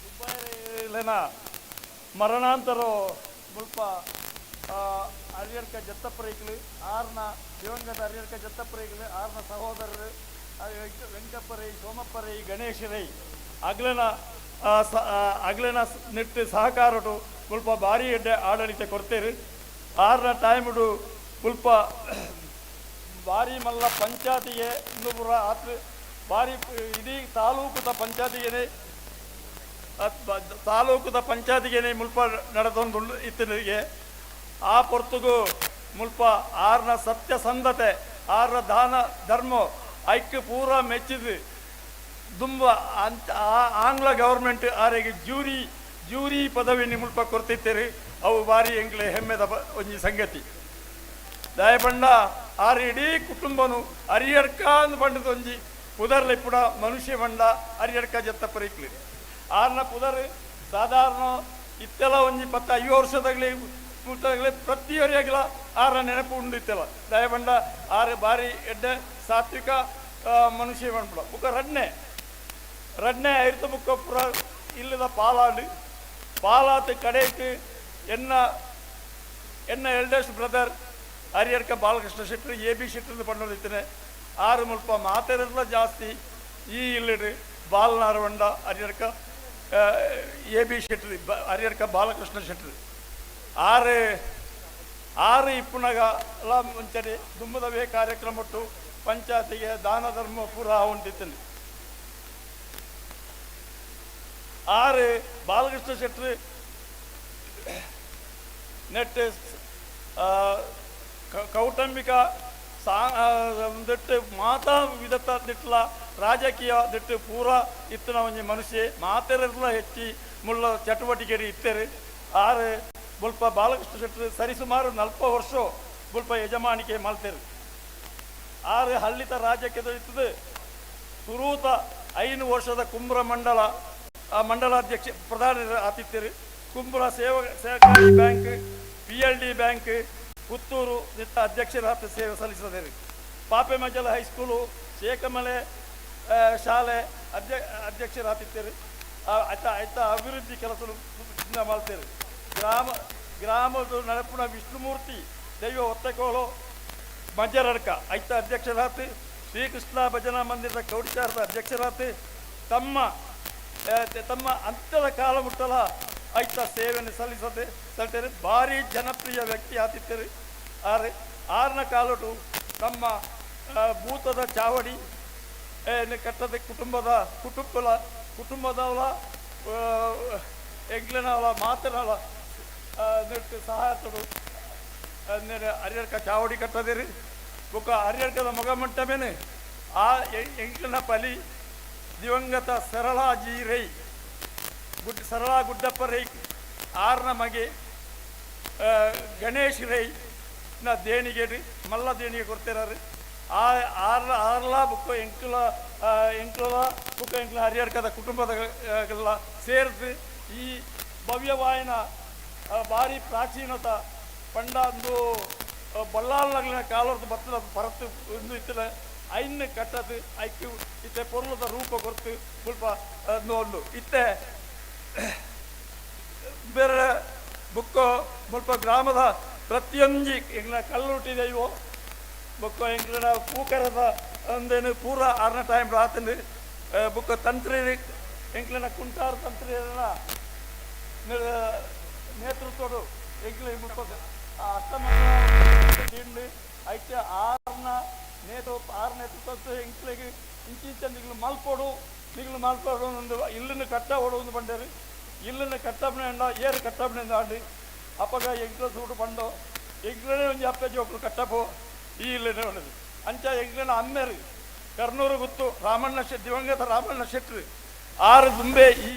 ಸುಬ್ಬಯ್ಯನ ಮರಣಾಂತರ ಮುಲ್ಪ ಅರಿಯಡ್ಕ ಜತ್ತಪ್ಪ ರೈಕಲು ಆರ್ನ ದಿವಂಗತ ಅರಿಯಡ್ಕ ಜತ್ತಪ್ಪ ರೈಕಲು ಆರ್ನ ಸಹೋದರರು ವೆಂಕಪ್ಪ ರೈ ಸೋಮಪ್ಪ ರೈ ಗಣೇಶ ರೈ ಅಗ್ಲನ ನಿಟ್ಟು ಸಹಕಾರಟು ಮುಲ್ಪ ಭಾರಿ ಎಡ್ಡೆ ಆಡಳಿತ ಕೊಡ್ತೇರು. ಆರ್ನ ಟೈಮ್ಡು ಮುಲ್ಪ ಭಾರಿ ಮಲ್ಲ ಪಂಚಾಯತಿಗೆ ಇನ್ನೊಬ್ಬರ ಆತ್ಮ ಭಾರಿ ಇಡೀ ತಾಲೂಕುದ ಪಂಚಾಯತಿಗೆ ಮುಲ್ಪ ನಡೆದೊಂದು ಇತ್ತನಿಗೆ ಆ ಪೊರ್ತುಗು ಮುಲ್ಪ ಆರ್ನ ಸತ್ಯಸಂಧತೆ ಆರ್ನ ದಾನ ಧರ್ಮ ಐಕ್ಯ ಪೂರ ಮೆಚ್ಚಿದು ತುಂಬ ಆಂಗ್ಲ ಗೌರ್ಮೆಂಟ್ ಆರೆಗೆ ಜೂರಿ ಪದವಿನಿ ಮುಲ್ಪ ಕೊಡ್ತಿತ್ತೇರಿ. ಅವು ಭಾರಿ ಎಂಗ್ಲೆ ಹೆಮ್ಮೆದ ಒಂಜಿ ಸಂಗತಿ ದಯಪಂಡ ಆರು ಇಡೀ ಕುಟುಂಬನು ಅರಿಯಡ್ಕ ಅಂದು ಪಂಡದ ಒಂಜಿ ಪುದರ್ಲೆ ಪುಡ ಮನುಷ್ಯ ಬಂಡ ಅರಿಯಡ್ಕ ಜತ್ತಪ್ಪ ರೈಕ್ಲಿ ಆರ್ನ ಪುದರ್ ಸಾಧಾರಣ ಇತ್ತೆಲ್ಲ ಒಂಜಿ 10-5 ವರ್ಷದಾಗಲಿ ಪ್ರತಿಯೊರಿಯಾಗಲ ಆರ ನೆನಪು ಉಂಡು ಇತ್ತೆಲ್ಲ ದಯಪಂಡ ಆರು ಭಾರಿ ಎಡ್ಡೆ ಸಾತ್ವಿಕ ಮನುಷ್ಯ ಬಂದ್ಬಿಡ ಬುಕ್ಕ ರಡ್ನೆ ಐರ್ತ ಬುಕ್ಕ ಪುರ ಇಲ್ಲದ ಪಾಲಾತು ಕಡೆக்கு என்ன eldest brother Ariyadka Balakrishna Shetty AB Shetty ಪಂಡೋದಿತ್ತೇನೆ ಆರು ಮುಲ್ಪ ಮಾತಾಡಲ್ಲ ಜಾಸ್ತಿ ಈ ಇಲ್ಲಿಡು ಬಾಲನಾರವಂಡ ಅರಿಯಡ್ಕ AB ಶೆಟ್ಟಿ ಅರಿಯಡ್ಕ ಬಾಲಕೃಷ್ಣ ಶೆಟ್ಟಿ ಆರು ಇಪ್ಪುನಗ ಎಲ್ಲ ಮುಂಚೆ ದುಂಬದವೇ ಕಾರ್ಯಕ್ರಮ ಒಟ್ಟು ಪಂಚಾಯತಿಗೆ ದಾನ ಧರ್ಮ ಪೂರ ಉಂಟಿತ್ತಂడి ಆರು ಬಾಲಕೃಷ್ಣ ಶೆಟ್ಟಿ ನೆಟ್ ಕೌಟುಂಬಿಕ ದಿಟ್ಟು ಮಾತಾ ವಿಧತ ದಿಟ್ಲ ರಾಜಕೀಯ ದಿಟ್ಟು ಪೂರ ಇತ್ತಿನ ಒಂಜಿ ಮನುಷ್ಯ ಮಾತೆರೆಲ್ಲ ಹೆಚ್ಚಿ ಮುಳ್ಳ ಚಟುವಟಿಕೆ ಇತ್ತೇರು ಆರು ಬುಲ್ಪ ಬಾಲಕೃಷ್ಣ ಶೆಟ್ಟಿ ಸರಿಸುಮಾರು 40 ವರ್ಷ ಬುಲ್ಪ ಯಜಮಾನಿಕೆ ಮಲ್ತೇರು ಆರು ಹಳ್ಳಿತ ರಾಜ್ಯಕ್ಕೆ ಇರ್ತದೆ ಸುರೂತ 5 ವರ್ಷದ ಕುಂಬ್ರ ಮಂಡಲ ಮಂಡಲಾಧ್ಯಕ್ಷ ಪ್ರಧಾನ ಆತಿತ್ತೇರು ಕುಂಬ್ರ ಸಹಕಾರಿ ಬ್ಯಾಂಕ್ PLD ಬ್ಯಾಂಕ್ ಪುತ್ತೂರು ಅಧ್ಯಕ್ಷರಾದ ಸೇವೆ ಸಲ್ಲಿಸಿದರು ಪಾಪೆಮಜಲ ಹೈಸ್ಕೂಲು ಶೇಖಮಲೆ ಶಾಲೆ ಅಧ್ಯಕ್ಷರಾತಿತ್ತೇರು ಆಯ್ತ ಅಭಿವೃದ್ಧಿ ಕೆಲಸ ಮಾಡ್ತೇವೆ ಗ್ರಾಮದ ನಡಪುಣ ವಿಷ್ಣುಮೂರ್ತಿ ದೈವ ಒತ್ತಕೋಲು ಮಜ್ಜರಡ್ಕ ಆಯ್ತ ಅಧ್ಯಕ್ಷರಾತು ಶ್ರೀಕೃಷ್ಣ ಭಜನಾ ಮಂದಿರದ ಕೌಡಿಚಾರದ ಅಧ್ಯಕ್ಷರಾತು ತಮ್ಮ ಅಂತ್ಯದ ಕಾಲ ಮುಟ್ಟಲ ಆಯ್ತ ಸೇವೆಯನ್ನು ಸಲ್ಲಿಸ್ತೇನೆ ಭಾರಿ ಜನಪ್ರಿಯ ವ್ಯಕ್ತಿ ಆತಿತ್ತೇರು ಆರನ ಕಾಲಟು ತಮ್ಮ ಭೂತದ ಚಾವಡಿ ಕಟ್ಟದ ಕುಟುಂಬದವಳ ಎಂಗ್ಲನವಳ ಮಾತನವಳ ಸಹಾಯತರು ಹರಿಯರ್ಕ ಚಾವಡಿ ಕಟ್ಟದಿರಿ ಬೊಕ್ಕ ಹರಿಯರ್ಕದ ಮಗ ಮಂಟಮೇನೆ ಆ ಎಂಗ್ಲನ ಪಲಿ ದಿವಂಗತ ಸರಳಾಜಿ ರೈ ಸರಳಾ ಗುಡ್ಡಪ್ಪ ರೈ ಆರನ ಮಗೆ ಗಣೇಶ್ ರೈ ನ ದೇಣಿಗೆ ಮಲ್ಲ ದೇಣಿಗೆ ಕೊಡ್ತಿರಾರು ಆರ್ಲ ಬುಕ್ಕ ಎಂಕ್ಲ ಬುಕ್ಕ ಎಂಕ್ಲ ಹರಿಯರ್ಕದ ಕುಟುಂಬದ ಸೇರಿಸಿ ಈ ಭವ್ಯವಾಯಿನ ಭಾರಿ ಪ್ರಾಚೀನತ ಪಂಡ ಒಂದು ಬಳ್ಳಾರ್ನ ಕಾಲದ ಬತ್ತದ ಪರತ್ತು ಒಂದು ಇತ್ತಲ ಐನ್ ಕಟ್ಟದು ಐಕ್ಯು ಇತ್ತೆ ಪೊರ್ಲದ ರೂಪ ಕೊರ್ತು ಸ್ವಲ್ಪ ಒಂದು ಇತ್ತೆ ಬೇರೆ ಬುಕ್ಕ ಸ್ವಲ್ಪ ಗ್ರಾಮದ ಪ್ರತಿಯೊಂದು ಎಂಗ್ಲ ಕಲ್ಲುಟ್ಟಿದೆಯೋ ಬುಕ್ಕ ಎಂಗ್ಲನ ಪೂಕರದ ಒಂದೇನು ಪೂರ 6ನ ಟೈಮ್ ರಾತ್ರಿ ಬುಕ್ಕ ತಂತ್ರಿ ಎಂಗ್ಲನ ಕುಂಟಾರ ತಂತ್ರಿಯನ್ನ ನೇತೃತ್ವಡು ಎಂಗ್ಲ ಬುಕ್ಕ ಅಷ್ಟಮಂದು ಐತೆ 6ನ ನೇತೃತ್ವ ಎಂಕ್ಲಿಗೆ ಇಂಚಿಂಚ ನಿಗ್ಲು ಮಲ್ಪೋಡು ಒಂದು ಇಲ್ಲಿನ ಕಟ್ಟ ಓಡುವುದು ಬಂಡೇರು ಇಲ್ಲಿನ ಕಟ್ಟಬಣೆ ಅಂಡ ಏರು ಕಟ್ಟಬಣೆ ಆಡಿ ಅಪ್ಪಗ ಎಂಗ್ಲ ಸೂಡು ಬಂಡು ಎಂಗ್ಲನೇ ಒಂದು ಅಪ್ಪ ಜೋಕ್ಲು ಕಟ್ಟಪೋ ಈ ಇಲ್ಲೇ ಉಂಟು ಅಂಚ ಎಂಗ್ಲನ ಅಮ್ಮೇರು ಕರ್ನೂರು ಗುತ್ತು ದಿವಂಗತ ರಾಮಣ್ಣ ಶೆಟ್ರು 6 ದುಂಬೆ ಈ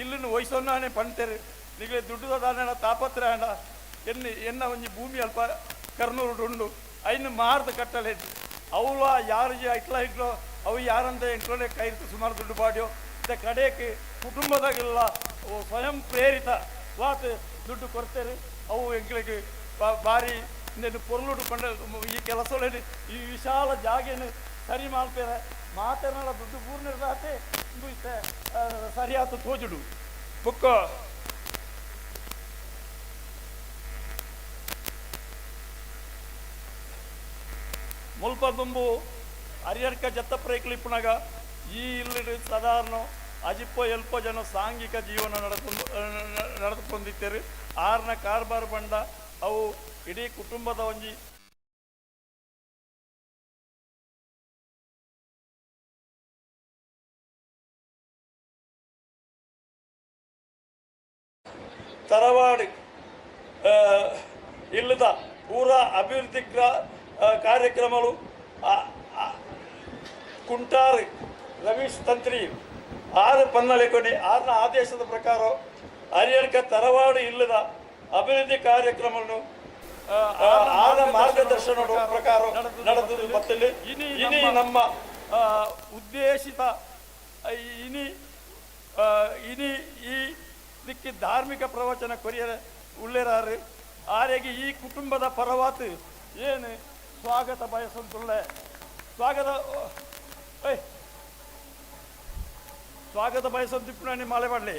ಇಲ್ಲಿನ ವಯಸ್ಸೊನ್ನಾನೆ ಪಂತೇರು ನಿಗಲೆ ದುಡ್ಡು ದಾನ ತಾಪತ್ರ ಅಂಡ ಎನ್ನ ಒಂಜಿ ಭೂಮಿ ಅಲ್ಪ ಕರ್ನೂರು ಉಂಡು ಐನು ಮಾರ್ದ ಕಟ್ಟಲೆ ಅವಳ ಯಾರು ಇಟ್ಲೋ ಅವು ಯಾರಂತ ಎಂಟ್ಲೇ ಕೈರ್ತು ಸುಮಾರು ದುಡ್ಡು ಬಾಡ್ಯೋ ಇತ್ತ ಕಡೆಗೆ ಕುಟುಂಬದಾಗೆಲ್ಲ ಸ್ವಯಂ ಪ್ರೇರಿತ ವಾತ್ ದುಡ್ಡು ಕೊಡ್ತೇವೆ ಅವು ಎಂಗ್ಲಿಗೆ ಭಾರಿ ಪೊರ್ಲುಡ್ಕೊಂಡ ಈ ಕೆಲಸಗಳಲ್ಲಿ ಈ ವಿಶಾಲ ಜಾಗೆಯನ್ನು ಸರಿ ಮಾಡ್ತೇವೆ ಮಾತನಾಡ ದುಡ್ಡು ಪೂರ್ಣಿರ್ದಾತೆ ಇತ್ತೆ ಸರಿಯಾದ ತೋಜುಡು ಬುಕ್ಕ ಮುಲ್ಪ ತುಂಬು ಹರಿಯರ್ಕ ಜತ್ತಪ್ರೈಕ್ಲಿಪ್ಪನಾಗ ಈ ಇಲ್ಲಿ ಸಾಧಾರಣ ಅಜಿಪ್ಪೋ ಎಲ್ಪೋ ಜನ ಸಾಂಘಿಕ ಜೀವನ ನಡೆದುಕೊಂಡಿದ್ದೇವೆ 6ನ ಕಾರ್ಬಾರ್ ಬಂಡ ಅವು ಇಡೀ ಕುಟುಂಬದ ಒಂಜಿ ತರವಾಡು ಇಲ್ಲದ ಪೂರ ಅಭಿವೃದ್ಧಿ ಕಾರ್ಯಕ್ರಮಗಳು ಕುಂಟಾರು ರವೀಶ್ ತಂತ್ರಿ 6 ಪನ್ನಲೆ ಕೊನೆ 6ನ ಆದೇಶದ ಪ್ರಕಾರ ಹರಿಯರ್ಕ ತರವಾಡು ಇಲ್ಲದ ಅಭಿವೃದ್ಧಿ ಕಾರ್ಯಕ್ರಮವನ್ನು 6ನ ಮಾರ್ಗದರ್ಶನದ ಪ್ರಕಾರ ನಡೆದು ಬರ್ತದೆ ಇನಿ ನಮ್ಮ ಉದ್ದೇಶಿತ ಇನಿ ಈ ದಿಕ್ಕಿ ಧಾರ್ಮಿಕ ಪ್ರವಚನ ಕೊರಿಯರ ಉಳ್ಳೇರಾರು ಆರೆಗೆ ಈ ಕುಟುಂಬದ ಪರವಾತು ಏನು ಸ್ವಾಗತ ಬಯಸುತ್ತುಳ್ಳೆ ಸ್ವಾಗತ ಬಯಸೋದಿಪ್ಪು ಮಾಲೆ ಮಾಡಲಿ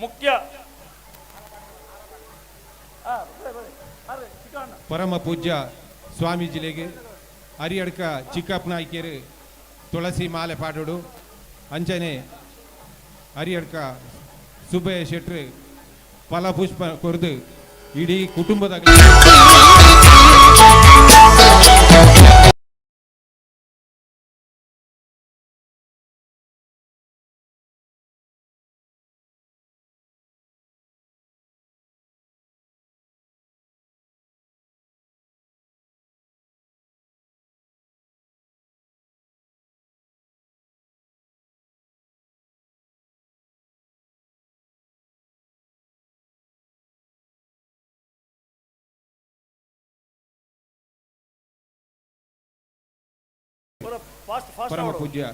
ಮುಖ್ಯ ಪರಮ ಪೂಜ್ಯ ಸ್ವಾಮೀಜಿಲೆಗೆ ಹರಿಯಡ್ಕ ಚಿಕ್ಕಪ್ಪನಾಯ್ಕೆರು ತುಳಸಿ ಮಾಲೆ ಪಾಡೋಡು ಅಂಚನೆ ಹರಿಯಡ್ಕ ಸುಬ್ಬಯ್ಯ ಶೆಟ್ರು ಫಲಪುಷ್ಪ ಕೊರ್ದು ಇಡೀ ಕುಟುಂಬದ ಪರಮ ಪೂಜ್ಯ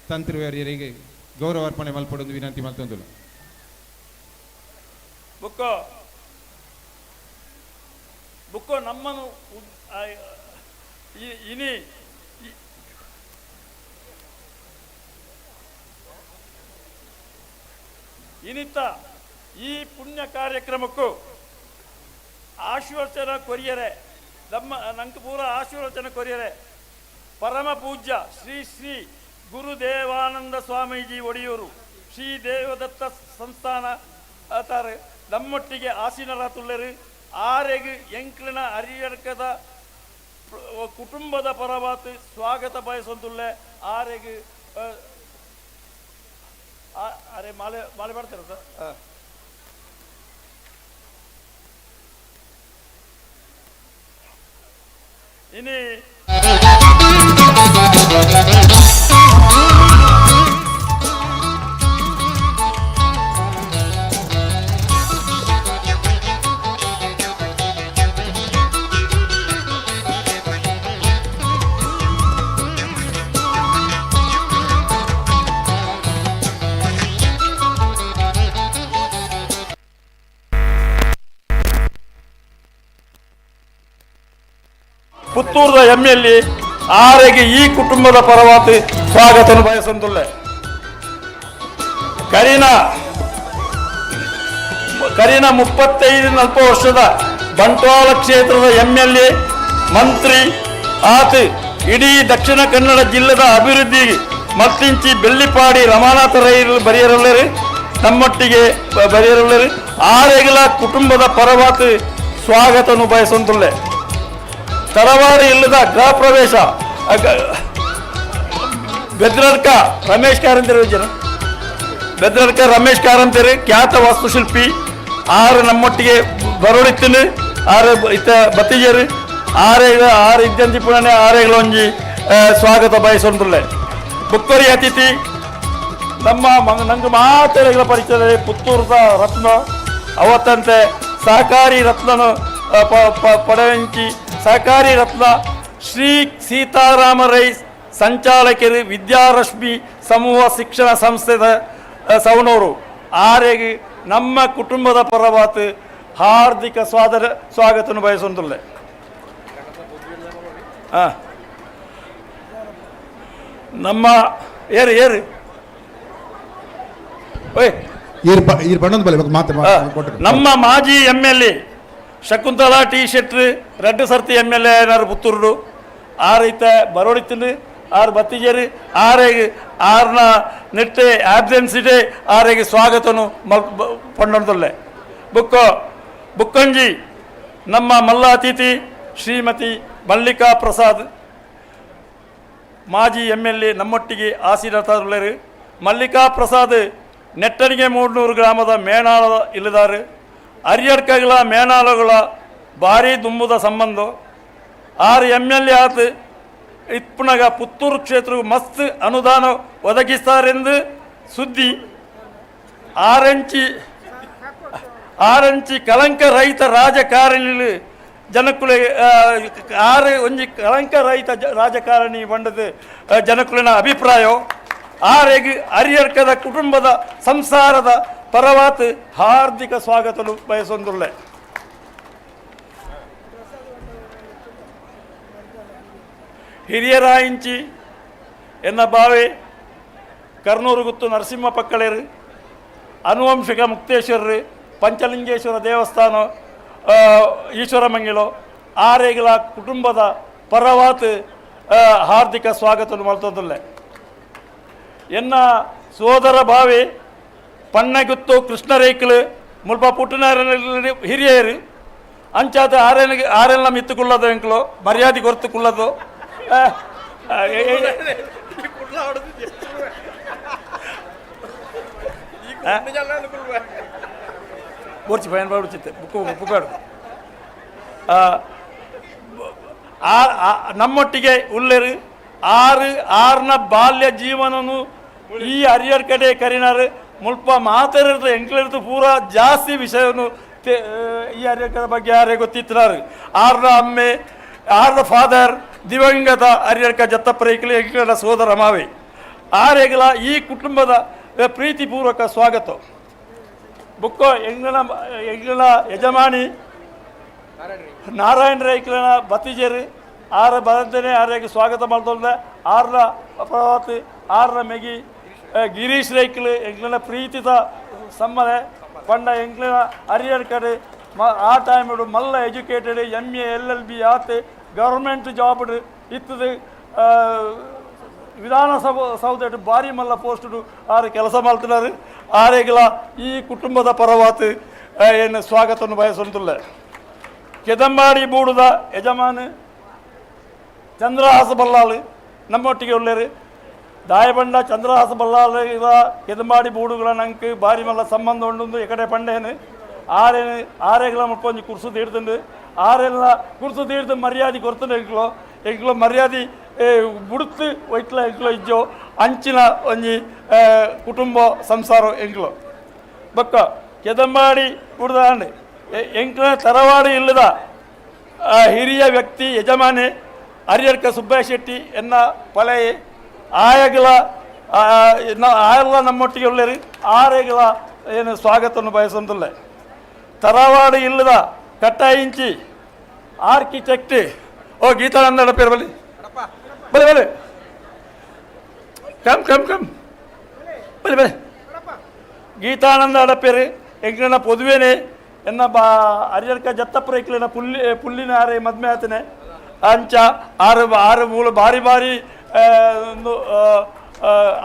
ತಂತ್ರಿವರ್ಯರಿಗೆ ಗೌರವಾರ್ಪಣೆ ಮಲ್ಪಡೊಂದು ವಿನಂತಿ ಮಲ್ತೊಂದುಲ್ಲ. ಬುಕ್ಕ ನಮ್ಮನ್ನು ಇನಿ ಇನಿತ್ತ ಈ ಪುಣ್ಯ ಕಾರ್ಯಕ್ರಮಕ್ಕೂ ಆಶೀರ್ವಚನ ಕೊರಿಯರೆ ನಂಗೆ ಪೂರ ಆಶೀರ್ವಚನ ಕೊರಿಯರೆ ಪರಮ ಪೂಜ್ಯ ಶ್ರೀ ಶ್ರೀ ಗುರುದೇವಾನಂದ ಸ್ವಾಮೀಜಿ ಒಡೆಯೂರು ಶ್ರೀ ದೇವದತ್ತ ಸಂಸ್ಥಾನ ತಾರೆ ನಮ್ಮೊಟ್ಟಿಗೆ ಆಸೀನರಾತುಳ್ಳರು ಆರೆಗೆ ಎಂಕ್ಲಿನ ಅರಿಯರ್ಕದ ಕುಟುಂಬದ ಪರವಾತು ಸ್ವಾಗತ ಬಯಸೊಂದುಳ್ಳೆ ಆರೆಗೆ ಅರೆ ಮಾಲೆ ಮಾಲೆ ಮಾಡ್ತಾರೆ ಸರ್. ಇನಿ ಪುತ್ತೂರದ ಎಮ್ಮೆಯಲ್ಲಿ ಆರೆಗೆ ಈ ಕುಟುಂಬದ ಪರವಾತು ಸ್ವಾಗತ ಬಯಸಂದುಳ್ಳೆ. ಕರೀನಾ 35-40 ವರ್ಷದ ಬಂಟ್ವಾಳ ಕ್ಷೇತ್ರದ ಎಮ್ಮೆಲ್ಯೆ ಮಂತ್ರಿ ಆತು ಇಡೀ ದಕ್ಷಿಣ ಕನ್ನಡ ಜಿಲ್ಲೆದ ಅಭಿವೃದ್ಧಿ ಮತ್ತಿಂಚಿ ಬೆಳ್ಳಿಪಾಡಿ ರಮಾನಾಥ ರೈಲು ಬರೆಯರಲ್ಲರು ನಮ್ಮೊಟ್ಟಿಗೆ ಬರೆಯರಲ್ಲರು ಆರೆಗಳ ಕುಟುಂಬದ ಪರವಾತು ಸ್ವಾಗತನು ಬಯಸಂದುಳ್ಳೆ. ತರವಾರಿ ಇಲ್ಲದ ಗೃಹ ಪ್ರವೇಶ ಬೆದ್ರಡ್ಕ ರಮೇಶ್ ಕಾರಂತೇರಿ ಜನ ಬೆದ್ರಡ್ಕ ರಮೇಶ್ ಕಾರಂತೇರಿ ಖ್ಯಾತ ವಾಸ್ತುಶಿಲ್ಪಿ ಆರು ನಮ್ಮೊಟ್ಟಿಗೆ ಬರೋಡಿತ್ತಿನ ಆರು ಇತ್ತ ಬತ್ತಿಜರು ಆರು ಇದ್ದಂಜಿ ಪುಣನೆ ಆರೆಗಳ ಒಂಜಿ ಸ್ವಾಗತ ಬಯಸೊಂದುಳ್ಳೆ. ಬುಕ್ಕರಿ ಅತಿಥಿ ನಂಗೆ ಮಾತೆಗಳ ಪರಿಚಯ ಪುತ್ತೂರದ ರತ್ನ ಅವತ್ತಂತೆ ಸಹಕಾರಿ ರತ್ನನು ಪಡವೆಂಚಿ ಸಹಕಾರಿ ರತ್ನ ಶ್ರೀ ಸೀತಾರಾಮ ರೈ ಸಂಚಾಲಕರು ವಿದ್ಯಾರಶ್ಮಿ ಸಮೂಹ ಶಿಕ್ಷಣ ಸಂಸ್ಥೆದ ಸವಣೂರು ಆರೆಗೆ ನಮ್ಮ ಕುಟುಂಬದ ಪರವಾತು ಹಾರ್ದಿಕ ಸ್ವಾಗತನು ಬಯಸೊಂದುಳ್ಳೆ. ನಮ್ಮ ಏರು ಏರು ನಮ್ಮ ಮಾಜಿ MLA ಶಕುಂತಲಾ ಟಿ ಶೆಟ್ರು ರೆಡ್ಡು ಸರ್ತಿ MLA ಏನಾರು ಪುತ್ತೂರು ಆರೈತ ಬರೋಡಿತ್ತು ಆರು ಬತ್ತಿಜೇರಿ ಆರೆಗೆ ಆರ್ನ ನೆಟ್ಟೆ ಆಬ್ಸೆನ್ಸಿಡೆ ಆರೆಗೆ ಸ್ವಾಗತನು ಪಂಡೊಂದುಳ್ಳೆ. ಬುಕ್ಕಂಜಿ ನಮ್ಮ ಮಲ್ಲ ಅತಿಥಿ ಶ್ರೀಮತಿ ಮಲ್ಲಿಕಾ ಪ್ರಸಾದ್ ಮಾಜಿ MLA ನಮ್ಮೊಟ್ಟಿಗೆ ಆಸೀನರಾತುಳ್ಳರು. ಮಲ್ಲಿಕಾ ಪ್ರಸಾದ್ ನೆಟ್ಟಣಿಗೆ 300 ಗ್ರಾಮದ ಮೇಣಾಳ ಇಲ್ಲದಾರು ಅರಿಯಡ್ಕಗಳ ಮೇಣಾಳುಗಳ ಭಾರಿ ದುಂಬುದ ಸಂಬಂಧ 6 MLA ಆತು ಇಪ್ಪುನಗ ಪುತ್ತೂರು ಕ್ಷೇತ್ರವು ಮಸ್ತ್ ಅನುದಾನ ಒದಗಿಸ್ತಾರೆಂದು ಸುದ್ದಿ. ಆರಂಚಿ ಕಳಂಕ ರಹಿತ ರಾಜಕಾರಣಿ ಜನಕುಲೆ ಒಂಜಿ ಕಳಂಕ ರಹಿತ ರಾಜಕಾರಣಿ ಬಂಡದ ಜನಕುಲಿನ ಅಭಿಪ್ರಾಯ ಆರೆಗೆ ಅರಿಯರ್ಕದ ಕುಟುಂಬದ ಸಂಸಾರದ ಪರವಾತು ಹಾರ್ದಿಕ ಸ್ವಾಗತನು ಬಯಸೊಂದುಳ್ಳೆ. ಹಿರಿಯರಾಯಿಂಚಿ ಎನ್ನ ಬಾವೆ ಕರ್ನೂರು ಗುತ್ತು ನರಸಿಂಹ ಪಕ್ಕಳೇರು ಅನುವಂಶಿಕ ಮುಕ್ತೇಶ್ವರರು ಪಂಚಲಿಂಗೇಶ್ವರ ದೇವಸ್ಥಾನ ಈಶ್ವರಮಂಗಿಲು ಆರೆಗಳ ಕುಟುಂಬದ ಪರವಾತು ಹಾರ್ದಿಕ ಸ್ವಾಗತನು ಮಾಡ್ತೊಂದುಳ್ಳೆ. ಎನ್ನ ಸೋದರ ಭಾವೆ ಪಣ್ಣಗುತ್ತು ಕೃಷ್ಣರೇಕಲು ಮುಲ್ಪ ಪುಟ್ಟನಾರ ಹಿರಿಯರು ಅಂಚಾತ ಆರೆಲ್ಲ ಮಿತ್ತುಕೊಳ್ಳೋದು ಎಂಕ್ಲು ಮರ್ಯಾದೆ ಕೊರತುಕೊಳ್ಳೋದು ಬೋರ್ಚಿ ಫೈನ್ ಬಾಡುತ್ತೆ ಬುಕ್ಕಾಡು ನಮ್ಮೊಟ್ಟಿಗೆ ಉಳ್ಳೇರು ಆರ್ನ ಬಾಲ್ಯ ಜೀವನನು ಈ ಹರಿಯರ್ ಕಡೆ ಕರಿನಾರು ಮುಲ್ಪ ಮಾತಾಡಿರ್ದು ಎಂಕ್ಲಿರ್ದು ಪೂರಾ ಜಾಸ್ತಿ ವಿಷಯವನ್ನು ಈ ಹರಿಯರ್ಕದ ಬಗ್ಗೆ ಯಾರೇ ಗೊತ್ತಿತ್ತಾರೆ ಆರ್ನ ಅಮ್ಮೆ ಆರ್ನ ಫಾದರ್ ದಿವಂಗತ ಹರಿಯರ್ಕ ಜತ್ತಪ್ಪರೈಕಲಿ ಎಂಕ್ಲ ಸೋದರ ಮಾವೆ ಆರೆಗಳ ಈ ಕುಟುಂಬದ ಪ್ರೀತಿಪೂರ್ವಕ ಸ್ವಾಗತ ಬುಕ್ಕೋ ಎಂಗ್ಲ ಯಜಮಾನಿ ನಾರಾಯಣ ರೈಕ್ಲನ ಭತಿಜರು ಆರ ಬದಂತನೇ ಆರೆಗೆ ಸ್ವಾಗತ ಮಾಡ್ತೊಳ್ದೆ ಆರ್ನ ಪ್ರಭಾತ್ ಆರ್ನ ಮೆಗಿ ಗಿರೀಶ್ ರೈಕ್ಲು ಎಂಗ್ಲನ ಪ್ರೀತಿತ ಸಮ್ಮದ ಪಂಡ ಎಂಗ್ಲನ ಹರಿಯರ್ ಕಡೆ ಆ ಟೈಮ್ ಮಲ್ಲ ಎಜುಕೇಟೆಡ್ MA LLB ಆತು ಗೌರ್ಮೆಂಟ್ ಜಾಬ್ ಇತ್ತದು ವಿಧಾನಸೌಧ ಭಾರಿ ಮಲ್ಲ ಪೋಸ್ಟ್ ಆರು ಕೆಲಸ ಮಾಡ್ತಿದ್ದಾರೆ ಆರೆಗಳ ಈ ಕುಟುಂಬದ ಪರವಾತು ಏನು ಸ್ವಾಗತವನ್ನು ಬಯಸುತ್ತಿಲ್ಲ ಕೆದಂಬಾಡಿ ಬೂಡುದ ಯಜಮಾನ ಚಂದ್ರಹಾಸ ಬಲ್ಲಾಳು ನಮ್ಮೊಟ್ಟಿಗೆ ಉಳ್ಳೇರು ದಾಯಬಂಡ ಚಂದ್ರಹಾಸ ಬಲ್ಲಾಳು ಇದ ಕೆದಂಬಾಡಿ ಬೂಡುಗಳ ನಂಗೆ ಭಾರಿ ಮಲ್ಲ ಸಂಬಂಧ ಉಂಡು ಎಕಡೆ ಪಂಡೇನು ಆರೆಗಳ ಮುಪ್ಪೊಂಜಿ ಕುರ್ಸು ತೀಡ್ತಂಡು ಆರೆಲ್ಲ ಕುರ್ಸು ತೀಡ್ದು ಮರ್ಯಾದೆ ಕೊರ್ತಂಡು ಎಂಕ್ಲು ಮರ್ಯಾದೆ ಬುಡುತ್ತು ಒಯ್ಟ್ಲ ಎಂಕ್ಲು ಇಜ್ಜೋ ಅಂಚಿನ ಒಂಜಿ ಕುಟುಂಬ ಸಂಸಾರ ಎಂಕ್ಲು ಬೊಕ್ಕ ಕೆದಂಬಾಡಿ ಬುಡ್ದ ಎಂಕ್ಲ ತರವಾಡು ಇಲ್ಲದ ಹಿರಿಯ ವ್ಯಕ್ತಿ ಯಜಮಾನಿ ಹರಿಯರ್ಕ ಸುಬ್ಬಯ್ಯ ಶೆಟ್ಟಿ ಎನ್ನ ಪಳೆಯೇ ಆಯಗಳ ಆಯಲ್ಲ ನಮ್ಮೊಟ್ಟಿಗೆ ಉಳ್ಳೇರು ಆರೆಗಳ ಏನು ಸ್ವಾಗತವನ್ನು ಬಯಸೊಂದಿಲ್ಲ ತರವಾಡು ಇಲ್ಲದ ಕಟ್ಟಾಯಿಂಚಿ ಆರ್ಕಿಟೆಕ್ಟ್ ಓ ಗೀತಾನಂದ ಪೇರು ಬಲಿ ಬಲೆ ಬಲೆ ಕಮ್ ಕಮ್ ಕಮ್ ಬಲೆ ಬಲೆ ಗೀತಾನಂದ ಅಡಪೇರು ಎಂಗ್ಲನ ಪೊದುವೇನೆ ಎನ್ನ ಹರಿಯರ್ಕ ಜತ್ತಪ್ಪರೈಕ್ಲಿನ ಪುಲ್ಲಿನ ಆರೆ ಮದ್ಮೆ ಆತನೆ ಅಂಚ ಆರು ಮೂಲ ಭಾರಿ ಭಾರಿ ಒಂದು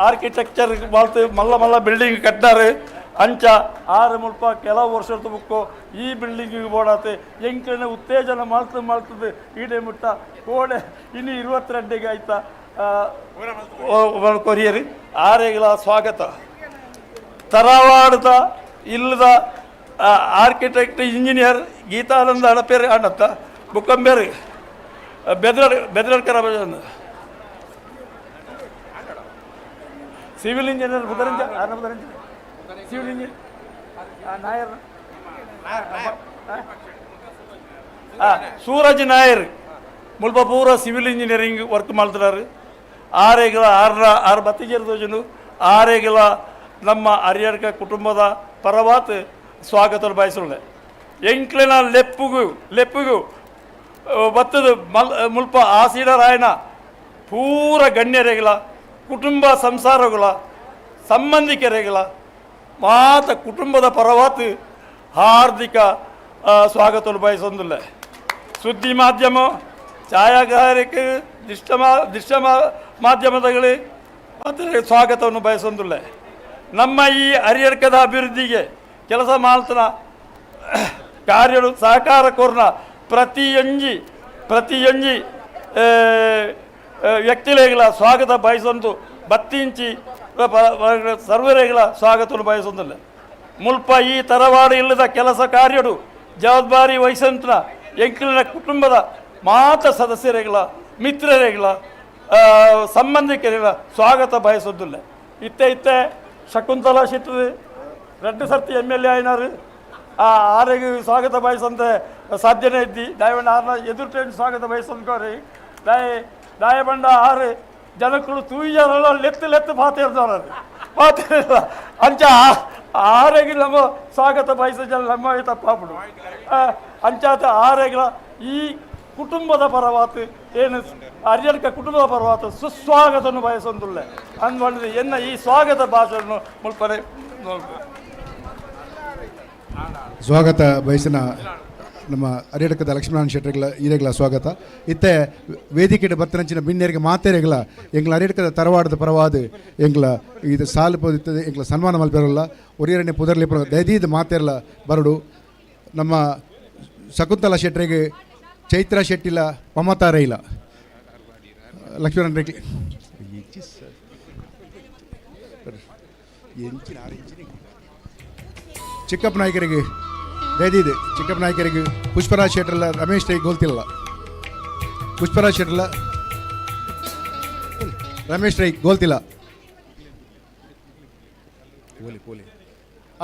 ಆರ್ಕಿಟೆಕ್ಚರ್ ಮಾಡ್ತು ಮಲ್ಲ ಬಿಲ್ಡಿಂಗ್ ಕಟ್ಟಾರೆ ಅಂಚ ಆರು ಮುಲ್ಪ ಕೆಲವು ವರ್ಷದ ಬುಕ್ಕು ಈ ಬಿಲ್ಡಿಂಗಿಗೆ ಬೋಡಾತೆ ಎಂಕ್ಲನ ಉತ್ತೇಜನ ಮಾಡ್ತದೆ ಈಡೆ ಮುಟ್ಟ ಕೋಡೆ ಇನ್ನು 22ಗೆ ಆಯ್ತಾ ಕೊರಿಯರು ಆರೆಗಳ ಸ್ವಾಗತ ತರವಾಡದ ಇಲ್ಲದ ಆರ್ಕಿಟೆಕ್ಟ್ ಇಂಜಿನಿಯರ್ ಗೀತಾನಂದ ಅಡಪೇರು ಅಣ್ಣತ್ತ ಬುಕ್ಕಂಬೇರು ಬೆದ್ರಡ್ಕರ ಸಿವಿಲ್ ಇಂಜಿನಿಯರ್ ಬುದರಂಜ ಸಿವಿಲ್ ಇಂಜಿನಿಯರ್ ನಾಯರ್ ಸೂರಜ್ ನಾಯರ್ ಮುಲ್ಪ ಪೂರ ಸಿವಿಲ್ ಇಂಜಿನಿಯರಿಂಗ್ ವರ್ಕ್ ಮಾಡ್ತಾರೆ ಆರೆಗಳ ಆರು ಬತ್ತಿಗೆರ್ದು ಜನ ಆರೆಗಳ ನಮ್ಮ ಹರಿಯರ್ಕ ಕುಟುಂಬದ ಪರವಾತ್ ಸ್ವಾಗತ ಬಯಸೊಳ್ಳೆ ಎಂಕ್ಲಿನ ಲೆಪ್ಪುಗು ಬತ್ತದು ಮುಲ್ಪ ಆಸೀಡರಾಯನ ಪೂರ ಗಣ್ಯರೆಗಳ ಕುಟುಂಬ ಸಂಸಾರಗಳ ಸಂಬಂಧಿಕರೆಗಳ ಮಾತ ಕುಟುಂಬದ ಪರವಾತ್ ಹಾರ್ದಿಕ ಸ್ವಾಗತ ಬಯಸೊಂದಿಲ್ಲ ಸುದ್ದಿ ಮಾಧ್ಯಮ ಛಾಯಾಗ್ರಾಹಕ ದೃಶ್ಯ ಮಾಧ್ಯಮದಗಳು ಮತ್ತು ಸ್ವಾಗತವನ್ನು ಬಯಸೊಂದಿಲ್ಲ ನಮ್ಮ ಈ ಹರಿಯರ್ಕದ ಅಭಿವೃದ್ಧಿಗೆ ಕೆಲಸ ಮಾಡ್ತನ ಕಾರ್ಯಗಳು ಸಹಕಾರ ಕೋರ್ನ ಪ್ರತಿಯೊಂಜಿ ವ್ಯಕ್ತಿಗಳ ಸ್ವಾಗತ ಬಯಸೊಂದು ಬತ್ತಿಂಚಿ ಸರ್ವರೆಗಳ ಸ್ವಾಗತವನ್ನು ಬಯಸೊಂದಿಲ್ಲ ಮುಲ್ಪ ಈ ತರವಾಡು ಇಲ್ಲದ ಕೆಲಸ ಕಾರ್ಯಡು ಜವಾಬ್ದಾರಿ ವಹಿಸಂತನ ಎಂಕ್ಲಿನ ಕುಟುಂಬದ ಮಾತ ಸದಸ್ಯರೆಗಳ ಮಿತ್ರರೆಗಳ ಸಂಬಂಧಿಕರೆಗಳ ಸ್ವಾಗತ ಬಯಸೋದಿಲ್ಲ ಇತ್ತೆ ಶಕುಂತಲಾ ಶೆಟ್ಟಿ 2 ಸರ್ತಿ MLA ಆಯ್ನಾರು ಆರೆಗೆ ಸ್ವಾಗತ ಬಯಸಂತೆ ಸಾಧ್ಯನೇ ಇದ್ದಿ ದಾಯಬಂಡ ಆರ್ನ ಎದುರು ಟ್ರೈನ್ ಸ್ವಾಗತ ಬಯಸಂದ್ಕೋರಿ ದಾಯಬಂಡ ಆರು ಜನಕ್ಕಳು ತೂಯ್ಯಾರಲ್ಲ ಲೆತ್ತು ಪಾತಿರ್ತಾರ ಅಂಚ ಆರೆಗೆ ನಮ್ಮ ಸ್ವಾಗತ ಬಯಸ ಜನ ನಮ್ಮ ತಪ್ಪಾಬಿಡು ಅಂಚಾತ ಆರೆಗಳ ಈ ಕುಟುಂಬದ ಪರವಾತು ಏನು ಹರಿಯರ್ಕ ಕುಟುಂಬದ ಪರವಾತು ಸುಸ್ವಾಗತವನ್ನು ಬಯಸೊಂದಿಲ್ಲ ಅಂದ್ಕೊಂಡಿದ್ದು ಎನ್ನ ಈ ಸ್ವಾಗತ ಭಾಷೆಯನ್ನು ಮುಲ್ಪನೆ ಸ್ವಾಗತ ಬಯಸಿನ ನಮ್ಮ ಹರಿಯಡ್ಕದ ಲಕ್ಷ್ಮೀನಾರಾಯಣ ಶೆಟ್ಟರಿಗಳ ಈರೆಗಳ ಸ್ವಾಗತ ಇತ್ತೆ ವೇದಿಕೆಯ ಬತ್ತನಂಚಿನ ಬಿನ್ನೇರಿಗೆ ಮಾತೇರೆಗಳ ಎಂಗ್ಲ ಹರಿಯಡ್ಕದ ತರವಾಡದ ಪರವಾದ ಎಂಗ್ಲ ಇದು ಸಾಲು ಪೋದಿತ್ತದೆ ಎಂಗ್ಲ ಸನ್ಮಾನ ಮಲ್ಪೆರಲ್ಲ ಒರಿಯರನೆ ಪುದರ್ಲಿ ದಯದೀದ ಮಾತೇರಲ ಬರಡು ನಮ್ಮ ಶಕುಂತಲಾ ಶೆಟ್ರಿಗೆ ಚೈತ್ರ ಶೆಟ್ಟಿಲ ಮಮತಾ ರೈಲ ಲಕ್ಷ್ಮೀನಾರಾಯಣ ರೆಡ್ಡಿ ಚಿಕ್ಕಪ್ಪ ನಾಯ್ಕರಿಗೆ ದಯದಿದೆ ಚಿಕ್ಕಪ್ಪ ನಾಯ್ಕರಿಗೆ ಪುಷ್ಪರಾಜ್ ಶೆಟ್ಟರ್ಲ ರಮೇಶ್ ರೈ ಗೋಲ್ತಿಲ್ಲ ಪುಷ್ಪರಾಜ್ ಶೆಟ್ಟರ್ಲ ರಮೇಶ್ ರೈ ಗೋಲ್ತಿಲ್ಲ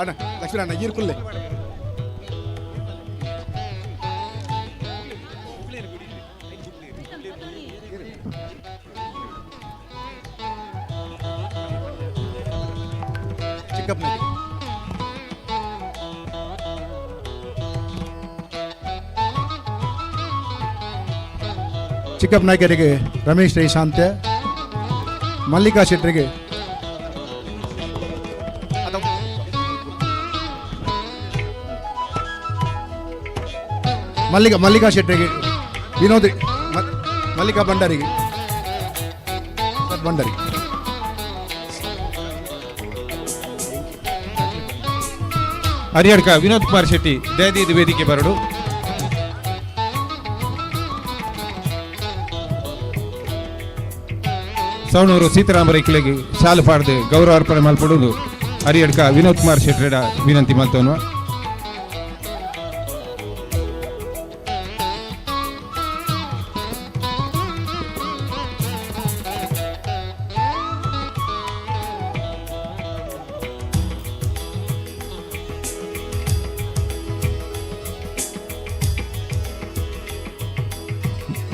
ಅಣ್ಣ ಲಕ್ಷ್ಮೀನಾರಾಯಣ ಈರ್ ಕುಲ್ಲೆ ಚಿಕ್ಕಪ್ಪ ನಾಯ್ಕ ಚಿಕ್ಕಪ್ಪ ನಾಯ್ಕರಿಗೆ ರಮೇಶ್ ರೈ ಶಾಂತ್ಯ ಮಲ್ಲಿಕಾ ಶೆಟ್ಟರಿಗೆ ಮಲ್ಲಿಕಾ ಶೆಟ್ಟರಿಗೆ ವಿನೋದ್ ಮಲ್ಲಿಕಾ ಭಂಡಾರಿಗೆ ಭಂಡಾರಿ ಹರಿಯಡ್ಕ ವಿನೋದ್ ಕುಮಾರ್ ಶೆಟ್ಟಿ ದಯದಿದ್ದು ವೇದಿಕೆ ಬರಡು. ಸವಣೂರು ಸೀತಾರಾಮ ರೈಕಲಿಗೆ ಶಾಲು ಪಾಡ್ದು ಗೌರವ ಅರ್ಪಣೆ ಮಲ್ಪಡುವುದು ಹರಿಯಡ್ಕ ವಿನೋದ್ ಕುಮಾರ್ ಶೆಟ್ಟಿರ ವಿನಂತಿ ಮಲ್ತವನು.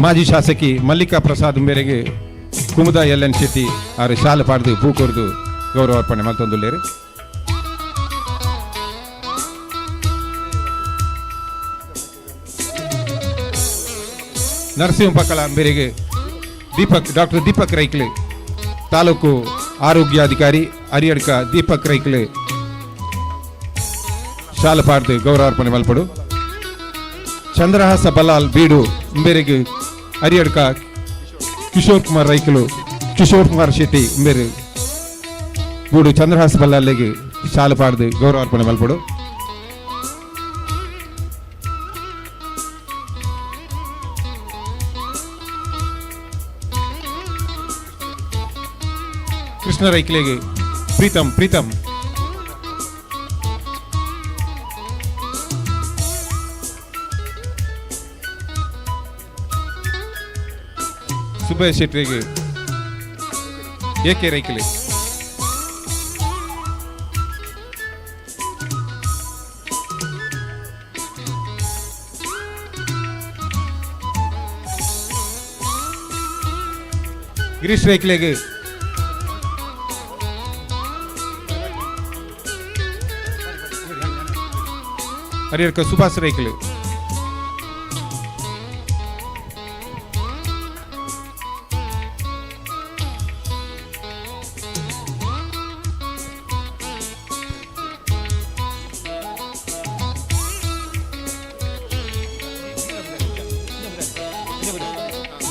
ಮಾಜಿ ಶಾಸಕಿ ಮಲ್ಲಿಕಾ ಪ್ರಸಾದ್ ಮೇರೆಗೆ ಕುಮುದ ಎಲ್.ಎನ್. ಶೆಟ್ಟಿ ಅವರು ಶಾಲೆ ಪಾಡ್ದು ಪೂ ಕೊರ್ದು ಗೌರವ ಅರ್ಪಣೆ ಮಲ್ತೊಂದುಲ್ಲೇರು. ನರಸಿಂಹ ಪಕ್ಕಳ ಮೇರೆಗೆ ಡಾಕ್ಟರ್ ದೀಪಕ್ ರೈಕ್ಲೆ ತಾಲೂಕು ಆರೋಗ್ಯಾಧಿಕಾರಿ ಹರಿಯಡ್ಕ ದೀಪಕ್ ರೈಕ್ಲೆ ಶಾಲೆ ಪಾಡ್ದು ಗೌರವ ಅರ್ಪಣೆ ಮಲ್ಪಡು. ಚಂದ್ರಹಾಸ ಬಲ್ಲಾಲ್ ಬೀಡು ಮೇರೆಗೆ ಹರಿಯಡ್ಕ ಕಿಶೋರ್ ಕುಮಾರ್ ರೈಕಲು ಕಿಶೋರ್ ಕುಮಾರ್ ಶೆಟ್ಟಿ ಮೇರೆ ಬೂಡು ಚಂದ್ರಹಾಸ ಬಲ್ಲಾಲ್ಗೆ ಶಾಲೆ ಪಾಡ್ದು ಗೌರವ ಅರ್ಪಣೆ ಮಲ್ಪಡು. ಕೃಷ್ಣ ರೈಕ್ಲೆಗೆ ಪ್ರೀತಮ್ ಸುಬ್ಬಯ್ಯ ಶೆಟ್ಟಿಗೆ ಏಕೆ ರೈಕಲೆ ಗಿರೀಶ್ ರೈಕ್ಲೆಗೆ ಹರಿಯಡ್ಕ ಸುಭಾಷ್ ರೈಕಲೆ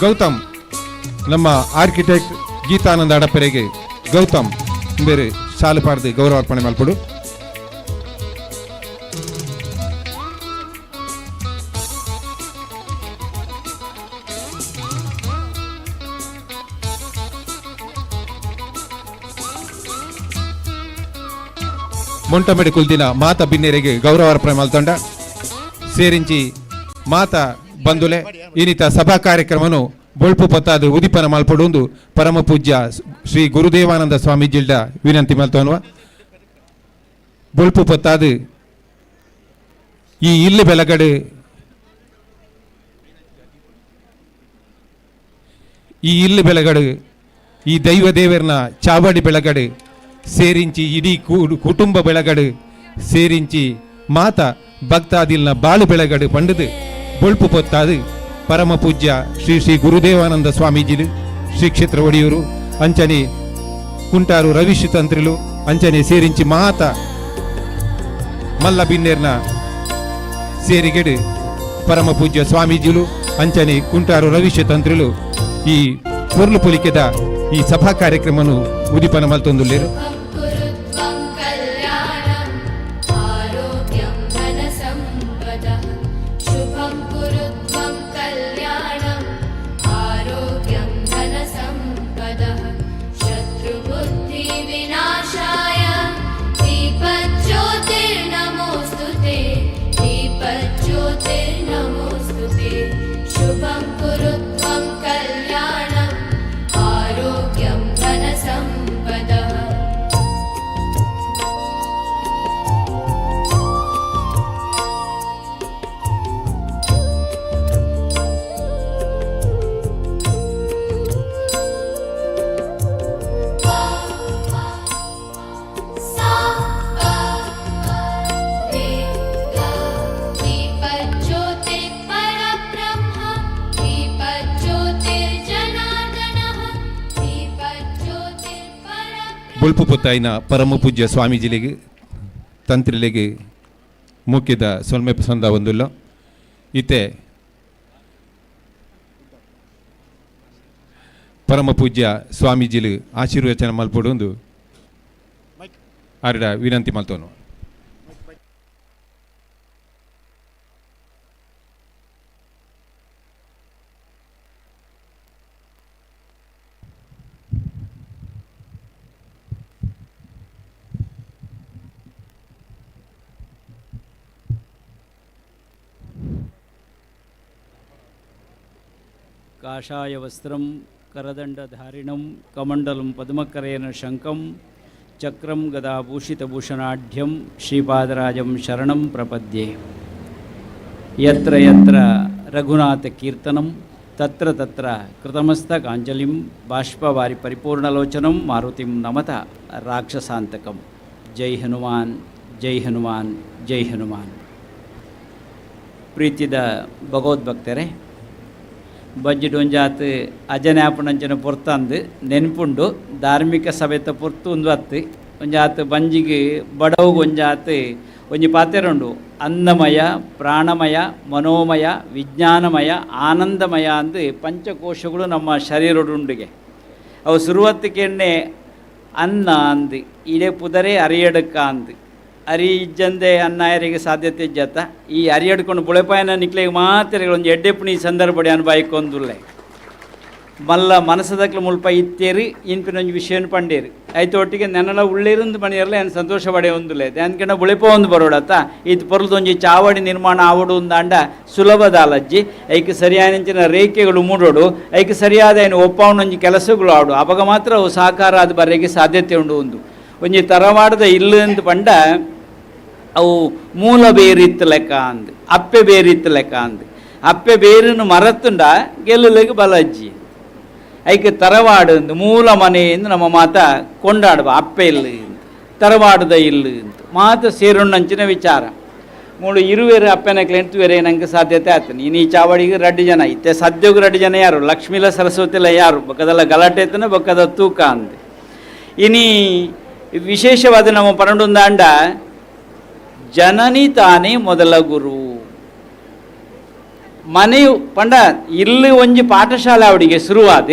ಗೌತಮ್ ನಮ್ಮ ಆರ್ಕಿಟೆಕ್ಟ್ ಗೀತಾನಂದ ಅಡಪೆರೆಗೆ ಗೌತಮ್ ಬೇರೆ ಶಾಲೆ ಪಾಡ್ದು ಗೌರವ ಅರ್ಪಣೆ ಮಲ್ಪಡು. ಮೊಂಟಮೆಡಿ ಕುಲ್ದಿನ ಮಾತ ಬಿನ್ನೆರೆಗೆ ಗೌರವ ಅರ್ಪಣೆ ಮಲ್ತೊಂಡ ಸೇರಿಂಚಿ ಮಾತ ಬಂದುಲೆ ಇನ್ನಿತ ಸಭಾ ಕಾರ್ಯಕ್ರಮನು ಬೊಳ್ಪು ಪತ್ತಾದು ಉದಿಪನ ಮಲ್ಪಡುವುದು ಪರಮ ಪೂಜ್ಯ ಶ್ರೀ ಗುರುದೇವಾನಂದ ಸ್ವಾಮೀಜಿಲ್ಡ ವಿನಂತಿ ಮಲ್ತವನ್ವ. ಬೊಳ್ಪು ಪತ್ತಾದು ಈ ಇಲ್ಲಿ ಬೆಳಗಡೆ ಈ ದೈವ ದೇವರನ ಚಾವಡಿ ಬೆಳಗಡೆ ಸೇರಿಂಚಿ ಇಡೀ ಕುಟುಂಬ ಬೆಳಗಡೆ ಸೇರಿಂಚಿ ಮಾತ ಭಕ್ತಾದಿಲ್ನ ಬಾಳು ಬೆಳಗಡೆ ಪಂಡದು ಬೊಳ್ಪು ಪೊತ್ತಾದು ಪರಮ ಪೂಜ್ಯ ಶ್ರೀ ಶ್ರೀ ಗುರುದೇವಾನಂದ ಸ್ವಾಮೀಜಿಲು ಶ್ರೀ ಕ್ಷೇತ್ರ ಒಡೆಯೂರು ಅಂಚನೆ ಕುಂಟಾರು ರವಿಶ್ ತಂತ್ರಿಲು ಅಂಚನೆ ಸೇರಿಂಚಿ ಮಾತ ಮಲ್ಲ ಬಿನ್ನೇರ್ನ ಸೇರಿಗೆಡು ಪರಮ ಪೂಜ್ಯ ಸ್ವಾಮೀಜಿಲು ಅಂಚನೆ ಕುಂಟಾರು ರವಿಶ್ ತಂತ್ರಿಲು ಈ ಪೊರ್ಲು ಪೊಲಿಕೆದ ಈ ಸಭಾ ಕಾರ್ಯಕ್ರಮನು ಉದಿಪನ ಮಲ್ತೊಂದುಲ್ಲೇರು. ಕಲ್ಯಾಣಂ ಆರೋಗ್ಯಂ ಧನ ಸಂಪದ ಶುಭ ಬುಲ್ಪು ಪುತ್ತಾಯಿನ ಪರಮ ಪೂಜ್ಯ ಸ್ವಾಮೀಜಿಲಿಗೆ ತಂತ್ರಿಲಿಗೆ ಮುಖ್ಯದ ಸೊಲ್ಮೆ ಪಸಂದ ಒಂದುಲ್ಲ ಇತ್ತೆ ಪರಮ ಪೂಜ್ಯ ಸ್ವಾಮೀಜಿಲು ಆಶೀರ್ವಚನ ಮಲ್ಪಡು ಒಂದು ಆರ್ಡ ವಿನಂತಿ ಮಲ್ತೋನು. ಕಾಷಾಯ ವಸ್ತ್ರಂ ಕರದಂಡಧಾರಿಣಂ ಕಮಂಡಲಂ ಪದ್ಮಕರೇನ ಶಂಕಂ ಚಕ್ರಂ ಗದಾಭೂಷಿತಭೂಷಣಾಢ್ಯಂ ಶ್ರೀಪಾದರಾಜಂ ಶರಣಂ ಪ್ರಪದ್ಯೆ. ಯತ್ರ ಯತ್ರ ರಘುನಾಥಕೀರ್ತನಂ ತತ್ರ ತತ್ರ ಕೃತಮಸ್ತಕಾಂಜಲಿಂ ಬಾಷ್ಪವಾರಿ ಪರಿಪೂರ್ಣಲೋಚನಂ ಮಾರುತಿಂ ನಮತ ರಾಕ್ಷಸಾಂತಕಂ. ಜೈ ಹನುಮಾನ್, ಜೈ ಹನುಮಾನ್, ಜೈ ಹನುಮಾನ್. ಪ್ರೀತಿದ ಭಗವದ್ಭಕ್ತರೇ, ಬಜ್ಜಿಡೊಂಜಾತ್ ಅಜನಾಪಣಂಚನ ಪೊರ್ತಂದು ನೆನ್ಪುಂಡು ಧಾರ್ಮಿಕ ಸಭೆತ ಪೊರ್ತು ಒಂದು ಅತ್ತು ಒಂಜಾತ್ ಬಂಜಿಗೆ ಬಡವುಗೆ ಒಂಜಾತ್ ಒಂಜಿ ಪಾತೆರುಂಡು ಅನ್ನಮಯ, ಪ್ರಾಣಮಯ, ಮನೋಮಯ, ವಿಜ್ಞಾನಮಯ, ಆನಂದಮಯ ಅಂದು ಪಂಚಕೋಶಗಳು ನಮ್ಮ ಶರೀರಡುಂಡಿಗೆ ಅವು ಸುರುವತ್ತಿಗೆಣ್ಣೆ ಅನ್ನ ಅಂದು ಇಡೆ ಪುದರೆ ಅರಿಯಡಕ್ಕ ಅಂದು ಅರಿ ಇಜ್ಜಂದೆ ಅನ್ನಾಯರಿಗೆ ಸಾಧ್ಯತೆ ಇಜ್ಜತ್ತ ಈ ಅರಿಯಡ್ಕೊಂಡು ಬುಳೆಪಾಯನ ನಿಕ್ಲೆಗೆ ಮಾತ್ರ ಒಂದು ಎಡ್ಡೆಪ್ಪಣಿ ಸಂದರ್ಭಡಿ ಅನುಭವಿಕೊಂದುಲ್ಲೆ ಮಲ್ಲ ಮನಸ್ಸದಕ್ಲು ಮುಲ್ಪ ಇತ್ತೇರಿ ಇನ್ಪಿನೊಂದು ವಿಷಯ ಪಂಡೇರಿ ಆಯ್ತು ಒಟ್ಟಿಗೆ ನೆನಲ ಉಳ್ಳೇರಿಂದ ಮನೆಯಲ್ಲ ಏನು ಸಂತೋಷ ಪಡೆ ಒಂದುಲೆ ಧ್ಯಾನ್ಕಂಡ ಬುಳೆಪ ಒಂದು ಬರೋಡತ್ತ ಇದು ಪೊರ್ಲದೊಂಜಿ ಚಾವಡಿ ನಿರ್ಮಾಣ ಆವಡು ಒಂದು ಅಂಡ ಸುಲಭದ ಅಲಜ್ಜಿ ಐಕೆ ಸರಿಯಾದ ರೇಖೆಗಳು ಮೂಡೋಡು ಐಕೆ ಸರಿಯಾದ ಏನು ಒಪ್ಪವನೊಂಜಿ ಕೆಲಸಗಳು ಆಡು ಅವಾಗ ಮಾತ್ರ ಅವು ಸಾಕಾರ ಆದ ಬರೆಗೆ ಸಾಧ್ಯತೆ ಉಂಡು ಒಂಜಿ ತರವಾಡದ ಇಲ್ಲು ಅಂತ ಪಂಡ ಅವು ಮೂಲ ಬೇರಿತ್ತು ಲೆಕ್ಕ ಅಂದು ಅಪ್ಪೆ ಬೇರಿತ್ತು ಲೆಕ್ಕ ಅಂದು ಅಪ್ಪೆ ಬೇರನ್ನು ಮರತ್ತುಂಡ ಗೆಲ್ಲಲೆಗೆ ಬಲಜ್ಜಿ ಐಕೆ ತರವಾಡು ಮೂಲ ಮನೆಯಿಂದ ನಮ್ಮ ಮಾತ ಕೊಂಡಾಡುವ ಅಪ್ಪೆ ಇಲ್ಲ ತರವಾಡದ ಇಲ್ಲ ಅಂತ ಮಾತ ಸೇರುಣ್ಣಂಚಿನ ವಿಚಾರ ಮೂಳು ಇರುವೇರು ಅಪ್ಪೆನಕ್ಲೆ ಎಂಟುವೇರೆ ನಂಗೆ ಸಾಧ್ಯತೆ ಆಯ್ತು ನೀನು ಈ ಚಾವಡಿಗೆ 2 ಜನ ಇತ್ತೆ ಸದ್ಯೋಗ 2 ಜನ ಯಾರು ಲಕ್ಷ್ಮೀಲ ಸರಸ್ವತಿಲ ಯಾರು ಬೊಕ್ಕದಲ್ಲ ಗಲಾಟೆ ಎತ್ತನ ಬೊಕ್ಕದ ತೂಕ ಅಂದ ಇನಿ ವಿಶೇಷವಾದ ನಮ್ಮ ಪರಂಡೊಂದ ಅಂಡ ಜನನಿ ತಾನೇ ಮೊದಲ ಗುರು ಮನೆಯು ಪಂಡ ಇಲ್ಲಿ ಒಂಜಿ ಪಾಠಶಾಲೆ ಅವಡಿಗೆ ಶುರುವಾದ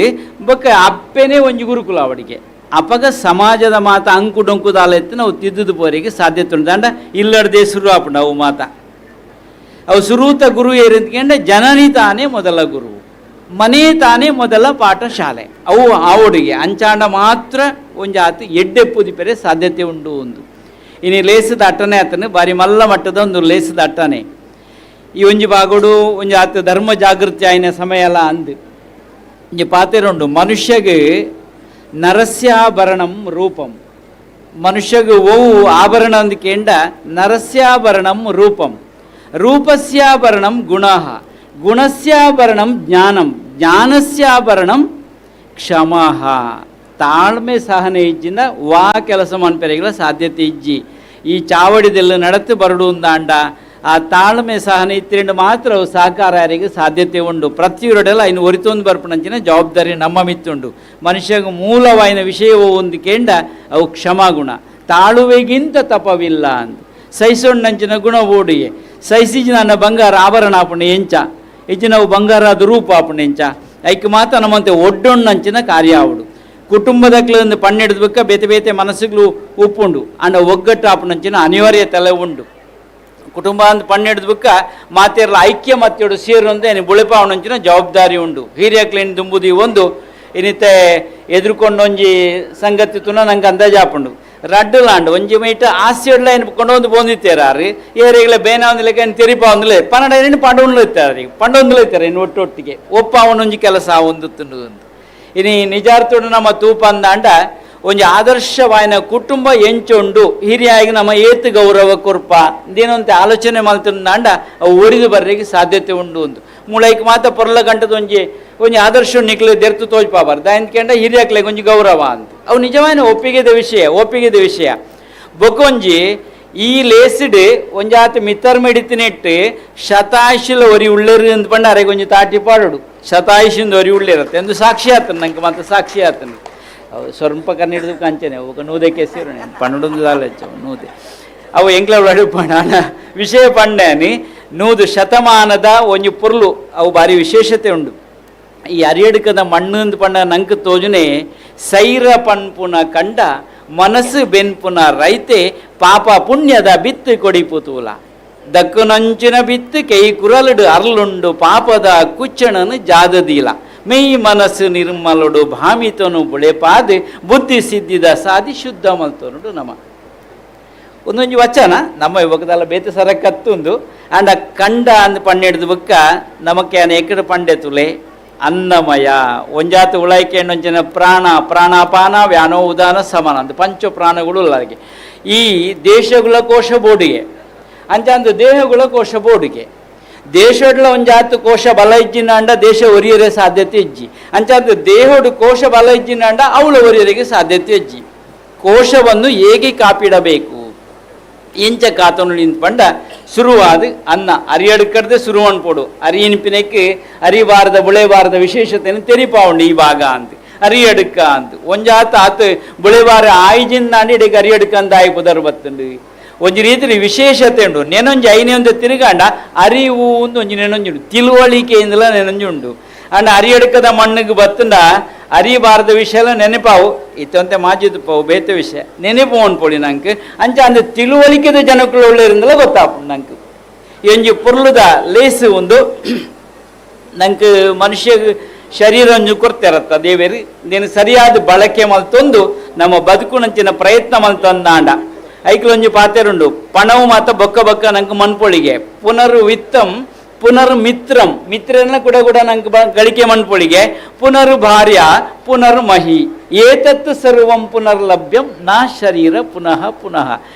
ಬೊಕ್ಕ ಅಪ್ಪೆನೇ ಒಂಜಿ ಗುರುಕುಲ ಅವಡಿಗೆ ಅಪಗ ಸಮಾಜದ ಮಾತ ಅಂಕು ಡೊಂಕುದಾಲ ಎತ್ತು ನಾವು ತಿದ್ದುದು ಪೋರಿಗೆ ಸಾಧ್ಯತೆ ಉಂಟು ದಂಡ ಇಲ್ಲಡ್ದೇ ಶುರು ಆಪುಂಡು ಅವು ಮಾತ ಅವು ಶುರುತ ಗುರು ಏರಿಂದ್ಕೊಂಡೆ ಜನನಿ ತಾನೇ ಮೊದಲ ಗುರು ಮನೆ ತಾನೇ ಮೊದಲ ಪಾಠಶಾಲೆ ಅವು ಆವಡಿಗೆ ಅಂಚಾಂಡ ಮಾತ್ರ ಒಂಜಾತು ಎಡ್ಡೆಪ್ಪುದಿ ಪೆರೆ ಸಾಧ್ಯತೆ ಉಂಡು ಒಂದು ಇನ್ನು ಲೇಸದ ಅಟ್ಟನೆ ಆತನು ಬಾರಿ ಮಲ್ಲ ಮಟ್ಟದ ಒಂದು ಲೇಸದ ಅಟ್ಟನೆ ಈ ಒಂಜಿ ಬಾಗೋಡು ಒಂಜಿ ಆತ ಧರ್ಮ ಜಾಗೃತಿ ಆಯ್ನ ಸಮಯ ಎಲ್ಲ ಅಂದು ಒಂಜಿ ಪಾತೆರುಂಡು ಮನುಷ್ಯಗೆ ನರಸ್ಯಾಭರಣಂ ರೂಪಂ ಮನುಷ್ಯಗೆ ಓವು ಆಭರಣ ಅಂದು ಕೇಂಡ ನರಸ್ಯಾಭರಣಂ ರೂಪಂ ರೂಪಸ್ಯಾಭರಣಂ ಗುಣಃ ಗುಣಸ್ಯಾಭರಣಂ ಜ್ಞಾನಂ ಜ್ಞಾನಸ್ಯಾಭರಣಂ ಕ್ಷಮಃ ತಾಳ್ಮೆ ಸಹನೆ ಇಜ್ಜಿಂದ ವಾ ಕೆಲಸ ಮನ್ಪೆರೆಗಳ ಸಾಧ್ಯತೆ ಇಜ್ಜಿ ಈ ಚಾವಡಿದೆಲ್ಲ ನಡತೆ ಬರಡು ಅಂದ ಆ ತಾಳ್ಮೆ ಸಹನೆ ಇತ್ತಿರಂಡು ಮಾತ್ರ ಅವು ಸಹಕಾರ ಯಾರಿಗೆ ಸಾಧ್ಯತೆ ಉಂಡು ಪ್ರತಿಯೊರಡೆಲ್ಲ ಇನ್ನು ಒರಿತೊಂದು ಬರ್ಪಣಂಚಿನ ಜವಾಬ್ದಾರಿ ನಮ್ಮ ಮಿತ್ತುಂಡು ಮನುಷ್ಯಗೆ ಮೂಲವಾಯಿನ ವಿಷಯವೋ ಒಂದು ಕೇಂಡ ಅವು ಕ್ಷಮಾಗುಣ ತಾಳುವೆಗಿಂತ ತಪವಿಲ್ಲ ಅಂದು ಸಹಿಸೊಂಡಂಚಿನ ಗುಣ ಓಡಿಯೇ ಸಹಿಸಿಜಿ ನನ್ನ ಬಂಗಾರ ಆಭರಣ ಆಪುಣ ಎಂಚ ಇಜ್ಜಿ ನಾವು ಬಂಗಾರದ ರೂಪ ಆಪುಣ ಎಂಚ ಐಕೆ ಮಾತ ನಮ್ಮಂತೆ ಒಡ್ಡೊಣ್ಣಂಚಿನ ಕಾರ್ಯ ಆವಡು ಕುಟುಂಬದಕ್ಲಿಂದ ಪನ್ನೆಡ್ಬೇಕ ಬೇತೆ ಬೇತೆ ಮನಸ್ಸುಗಳು ಉಪ್ಪುಂಡು ಅಂಡ ಒಗ್ಗಟ್ಟು ಆಪುಣಂಚಿನ ಅನಿವಾರ್ಯತೆ ಉಂಡು ಕುಟುಂಬ ಅಂತ ಪನ್ನೆಡ್ಬೇಕ ಮಾತೆರ್ಲ ಐಕ್ಯ ಮತ್ತೆಡು ಸೇರೊಂದು ಏನು ಬುಳಿಪಾವಣಂಚಿನ ಜವಾಬ್ದಾರಿ ಉಂಡು ಹಿರಿಯಕ್ಲೇನು ದುಂಬುದಿ ಒಂದು ಇನ್ನಿತ್ತೆ ಎದುರುಕೊಂಡೊಂಜಿ ಸಂಗತಿ ತುನ ನಂಗೆ ಅಂದಾಜಾಪುಂಡು ರಡ್ಡುಲಾಂಡು ಒಂಜಿ ಮೈಟ್ ಆಸ್ಯಡ್ಲ ಏನು ಕೊಂಡೊಂದು ಬಂದಿತ್ತೇರಾರು ಏರಿಗಳ ಬೇನ ಒಂದಿಲಕ ಏನು ತೆರಿಪ ಒಂದಿಲ್ಲ ಪನ್ನಡ ಏನು ಪಂಡೊಂದು ಇತ್ತಾರೆ ಪಂಡೊಂದು ಇತ್ತಾರೆ ಇನ್ನು ಒಟ್ಟೊಟ್ಟಿಗೆ ಒಪ್ಪ ಅವನೊಂಜಿ ಕೆಲಸ ಒಂದು ತುಂಡು ಅಂತ ಇನ್ನು ನಿಜಾರ್ಥೋಡು ನಮ್ಮ ತೂಪ ಅಂದಾಂಡ ಒಂಜಿ ಆದರ್ಶವಾಯಿನ ಕುಟುಂಬ ಎಂಚೊಂಡು ಹಿರಿಯಾಗಿ ನಮ್ಮ ಏತು ಗೌರವ ಕೊರ್ಪ ಇದೇನಂತೆ ಆಲೋಚನೆ ಮಲ್ತಂದಾಂಡ ಅವು ಒರಿದು ಬರ್ರಿಗೆ ಸಾಧ್ಯತೆ ಉಂಡು ಒಂದು ಮುಳೈಕ್ ಮಾತ ಪೊರ್ಲ ಗಂಟದ ಒಂಜಿ ಆದರ್ಶ ನಿಕ್ಲು ದೆರ್ತು ತೋಜ್ಪಾಬಾರ್ದು ಅಂದ್ಕೊಂಡ ಹಿರಿಯಕ್ಲೆ ಒಂಜಿ ಗೌರವ ಅಂತ ಅವು ನಿಜವಾಯಿನ ಒಪ್ಪಿಗೆದ ವಿಷಯ ಬೊಕೊಂಜಿ ಈ ಲೇಸಿಡ್ ಒಂಜಾತ ಮಿತ್ತರ್ ಮೆಡಿತಿನೆಟ್ಟು ಶತಾಯುಷಿಲ ಒರಿ ಉಳ್ಳೇರು ಅಂತ ಪಂಡ ಅರೆಗೆ ಒಂಜಿ ತಾಟಿ ಪಾಡೋಡು ಶತಾಯುಷಿಂದ ಒರಿ ಉಳ್ಳೇರತ್ತೆ ಎಂದು ಸಾಕ್ಷಿ ಆತನು ನಂಗೆ ಮತ್ತೆ ಸಾಕ್ಷಿ ಆತನು ಅವು ಸ್ವಲ್ಪ ಕನ್ನಡದ ಕಾಂಚನೆ ಅವು ನೂದಕ್ಕೆ ಸೇರು ಪನ್ನೊಂದು ದಾಲಚ್ಚ ನೂದೆ ಅವು ಎಂಕ್ಲ ಪಣ ವಿಷಯ ಪಂಡನಿ ನೂದು ಶತಮಾನದ ಒಂಜಿ ಪೊರ್ಲು ಅವು ಭಾರಿ ವಿಶೇಷತೆ ಉಂಡು. ಈ ಅರಿಯಡ್ಕದ ಮಣ್ಣು ಪಂಡ ನಂಗೆ ತೋಜುನೆ ಸೈರ ಪನ್ಪುನ ಕಂಡ ಮನಸ್ಸು ಬೆನ್ಪುನ ರೈತೆ ಪಾಪ ಪುಣ್ಯದ ಬಿತ್ತು ಕೊಡಿಪುತೂಲ ದಕ್ಕುನಂಚಿನ ಬಿತ್ತು ಕೈ ಕುರಲುಡು ಅರ್ಲುಂಡು ಪಾಪದ ಕುಚ್ಚಣನು ಜಾದದೀಲ ಮೈ ಮನಸ್ಸು ನಿರ್ಮಲುಡು ಭಾಮಿತನು ಬುಳೆಪಾದೆ ಬುದ್ಧಿ ಸಿದ್ಧಿದ ಸಾಧಿ ಶುದ್ಧ ಮಲ್ತನುಡು ನಮ ಒಂದೊಂದು ವಚನ ನಮ್ಮ ಇವಾಗದಲ್ಲ ಬೇತೆ ಸರ ಕತ್ತುಂದು ಅಂಡ ಕಂಡ ಅಂದ್ ಪಂಡೆಡ್ದು ಬುಕ್ಕ ನಮಕ್ಕೆ ಅನೇಕಡು ಪಂಡೆ ತುಲೆ ಅನ್ನಮಯ ಒಂಜಾತು ಉಳಾಯ್ಕೆ ಒಂಚಿನ ಪ್ರಾಣ ಪ್ರಾಣಾಪಾನ ವ್ಯಾನೋ ಉದಾನ ಸಮಾನ ಅಂತ ಪಂಚ ಪ್ರಾಣಗಳು ಅಲ್ಲಿಗೆ ಈ ದೇಶಗಳ ಕೋಶ ಬೋಡಿಗೆ ಅಂಚಂದು ದೇಹಗಳ ಕೋಶ ಬೋಡಿಗೆ ದೇಶಡ್ಲ ಒಂಜಾತು ಕೋಶ ಬಲ ಇಜ್ಜಿನ ಅಂಡ ದೇಶ ಒರಿಯರೆ ಸಾಧ್ಯತೆ ಇಜ್ಜಿ ಅಂಚಂದು ದೇಹಡು ಕೋಶ ಬಲ ಇಜ್ಜಿನ ಅಂಡ ಅವಳ ಒರಿಯರಿಗೆ ಸಾಧ್ಯತೆ ಇಜ್ಜಿ ಕೋಶವನ್ನು ಹೇಗೆ ಕಾಪಿಡಬೇಕು ಇಂಚ ಕಾತನು ನಿಂತ್ಪಂಡ ಶುರುವಾದ ಅನ್ನ ಅರಿಯಡ್ಕಡ್ದೆ ಶುರುವನ್ ಪೋಡು ಅರಿಯಿನ್ಪಿನಕ್ಕೆ ಅರಿಬಾರದ ಬುಳೆಬಾರದ ವಿಶೇಷತೆಯನ್ನು ತೆರಿಪಾವುಂಡು ಈ ಭಾಗ ಅಂತ ಅರಿಯಡ್ಕ ಅಂತ ಒಂಜಾತ ಆತು ಬುಳೆಬಾರ ಆಯ್ಜಿಂದ ಅಂಡಿಗೆ ಅರಿಯಡ್ಕ ಅಂತ ಆಯ್ ಪುದರ್ ಬತ್ತುಂಡು ಒಂಜಿ ರೀತಿ ವಿಶೇಷತೆ ಉಂಡು ನೆನೊಂಜಿ ಐನೇ ಒಂದು ತಿರುಗಾಂಡ ಅರಿವು ಒಂದು ಒಂಜಿ ನೆನೊಂಜುಂಡು ತಿಳುವಳಿಕೆಯಿಂದಲ ನೆನೊಂಜುಂಡು ಅಂಡ ಅರಿಯಡ್ಕದ ಮಣ್ಣಿಗೆ ಬತ್ತಂಡ ಅರಿಬಾರದ ವಿಷಯ ನೆನಪಾವು ಇತ್ತಂತೆ ಮಾಜಿದ್ ಪಾವು ಬೇತೆ ವಿಷಯ ನೆನಪು ಅನ್ಪೊಡಿ ನಂಗೆ ಅಂಚ ಅಂದ ತಿಳುವಳಿಕೆದ ಜನಗಳು ಒಳ್ಳೆಯರಿಂದಲೇ ಗೊತ್ತಾಪು ನಂಗೆ ಎಂಜಿ ಪೊರ್ಲುದ ಲೇಸು ಒಂದು ನಂಗೆ ಮನುಷ್ಯ ಶರೀರ ಒಂಜು ಕೊರ್ತಿರತ್ತ ದೇವೇರಿ ನೀನು ಸರಿಯಾದ ಬಳಕೆ ಮಲ್ತೊಂದು ನಮ್ಮ ಬದುಕುನಂಚಿನ ಪ್ರಯತ್ನ ಮಲ್ತಂದಾಂಡ ಐಕ್ಲೊಂಜು ಪಾತೆರುಂಡು ಪಣವು ಮಾತ ಬೊಕ್ಕ ಬೊಕ್ಕ ನಂಗೆ ಮನ್ಪೊಳಿಗೆ ಪುನರ್ ವಿತ್ತಂ ಪುನರ್ ಮಿತ್ರಂ ಮಿತ್ರನ ಕೂಡ ನಂಗೆ ಗಳಿಕೆ ಮನ್ಪೊಳಿಗೆ ಪುನರ್ ಭಾರ್ಯ ಪುನರ್ ಮಹಿ ಏತತ್ತು ಸರ್ವಂ ಪುನರ್ಲಭ್ಯಂ ನಾ ಶರೀರ ಪುನಃ ಪುನಃ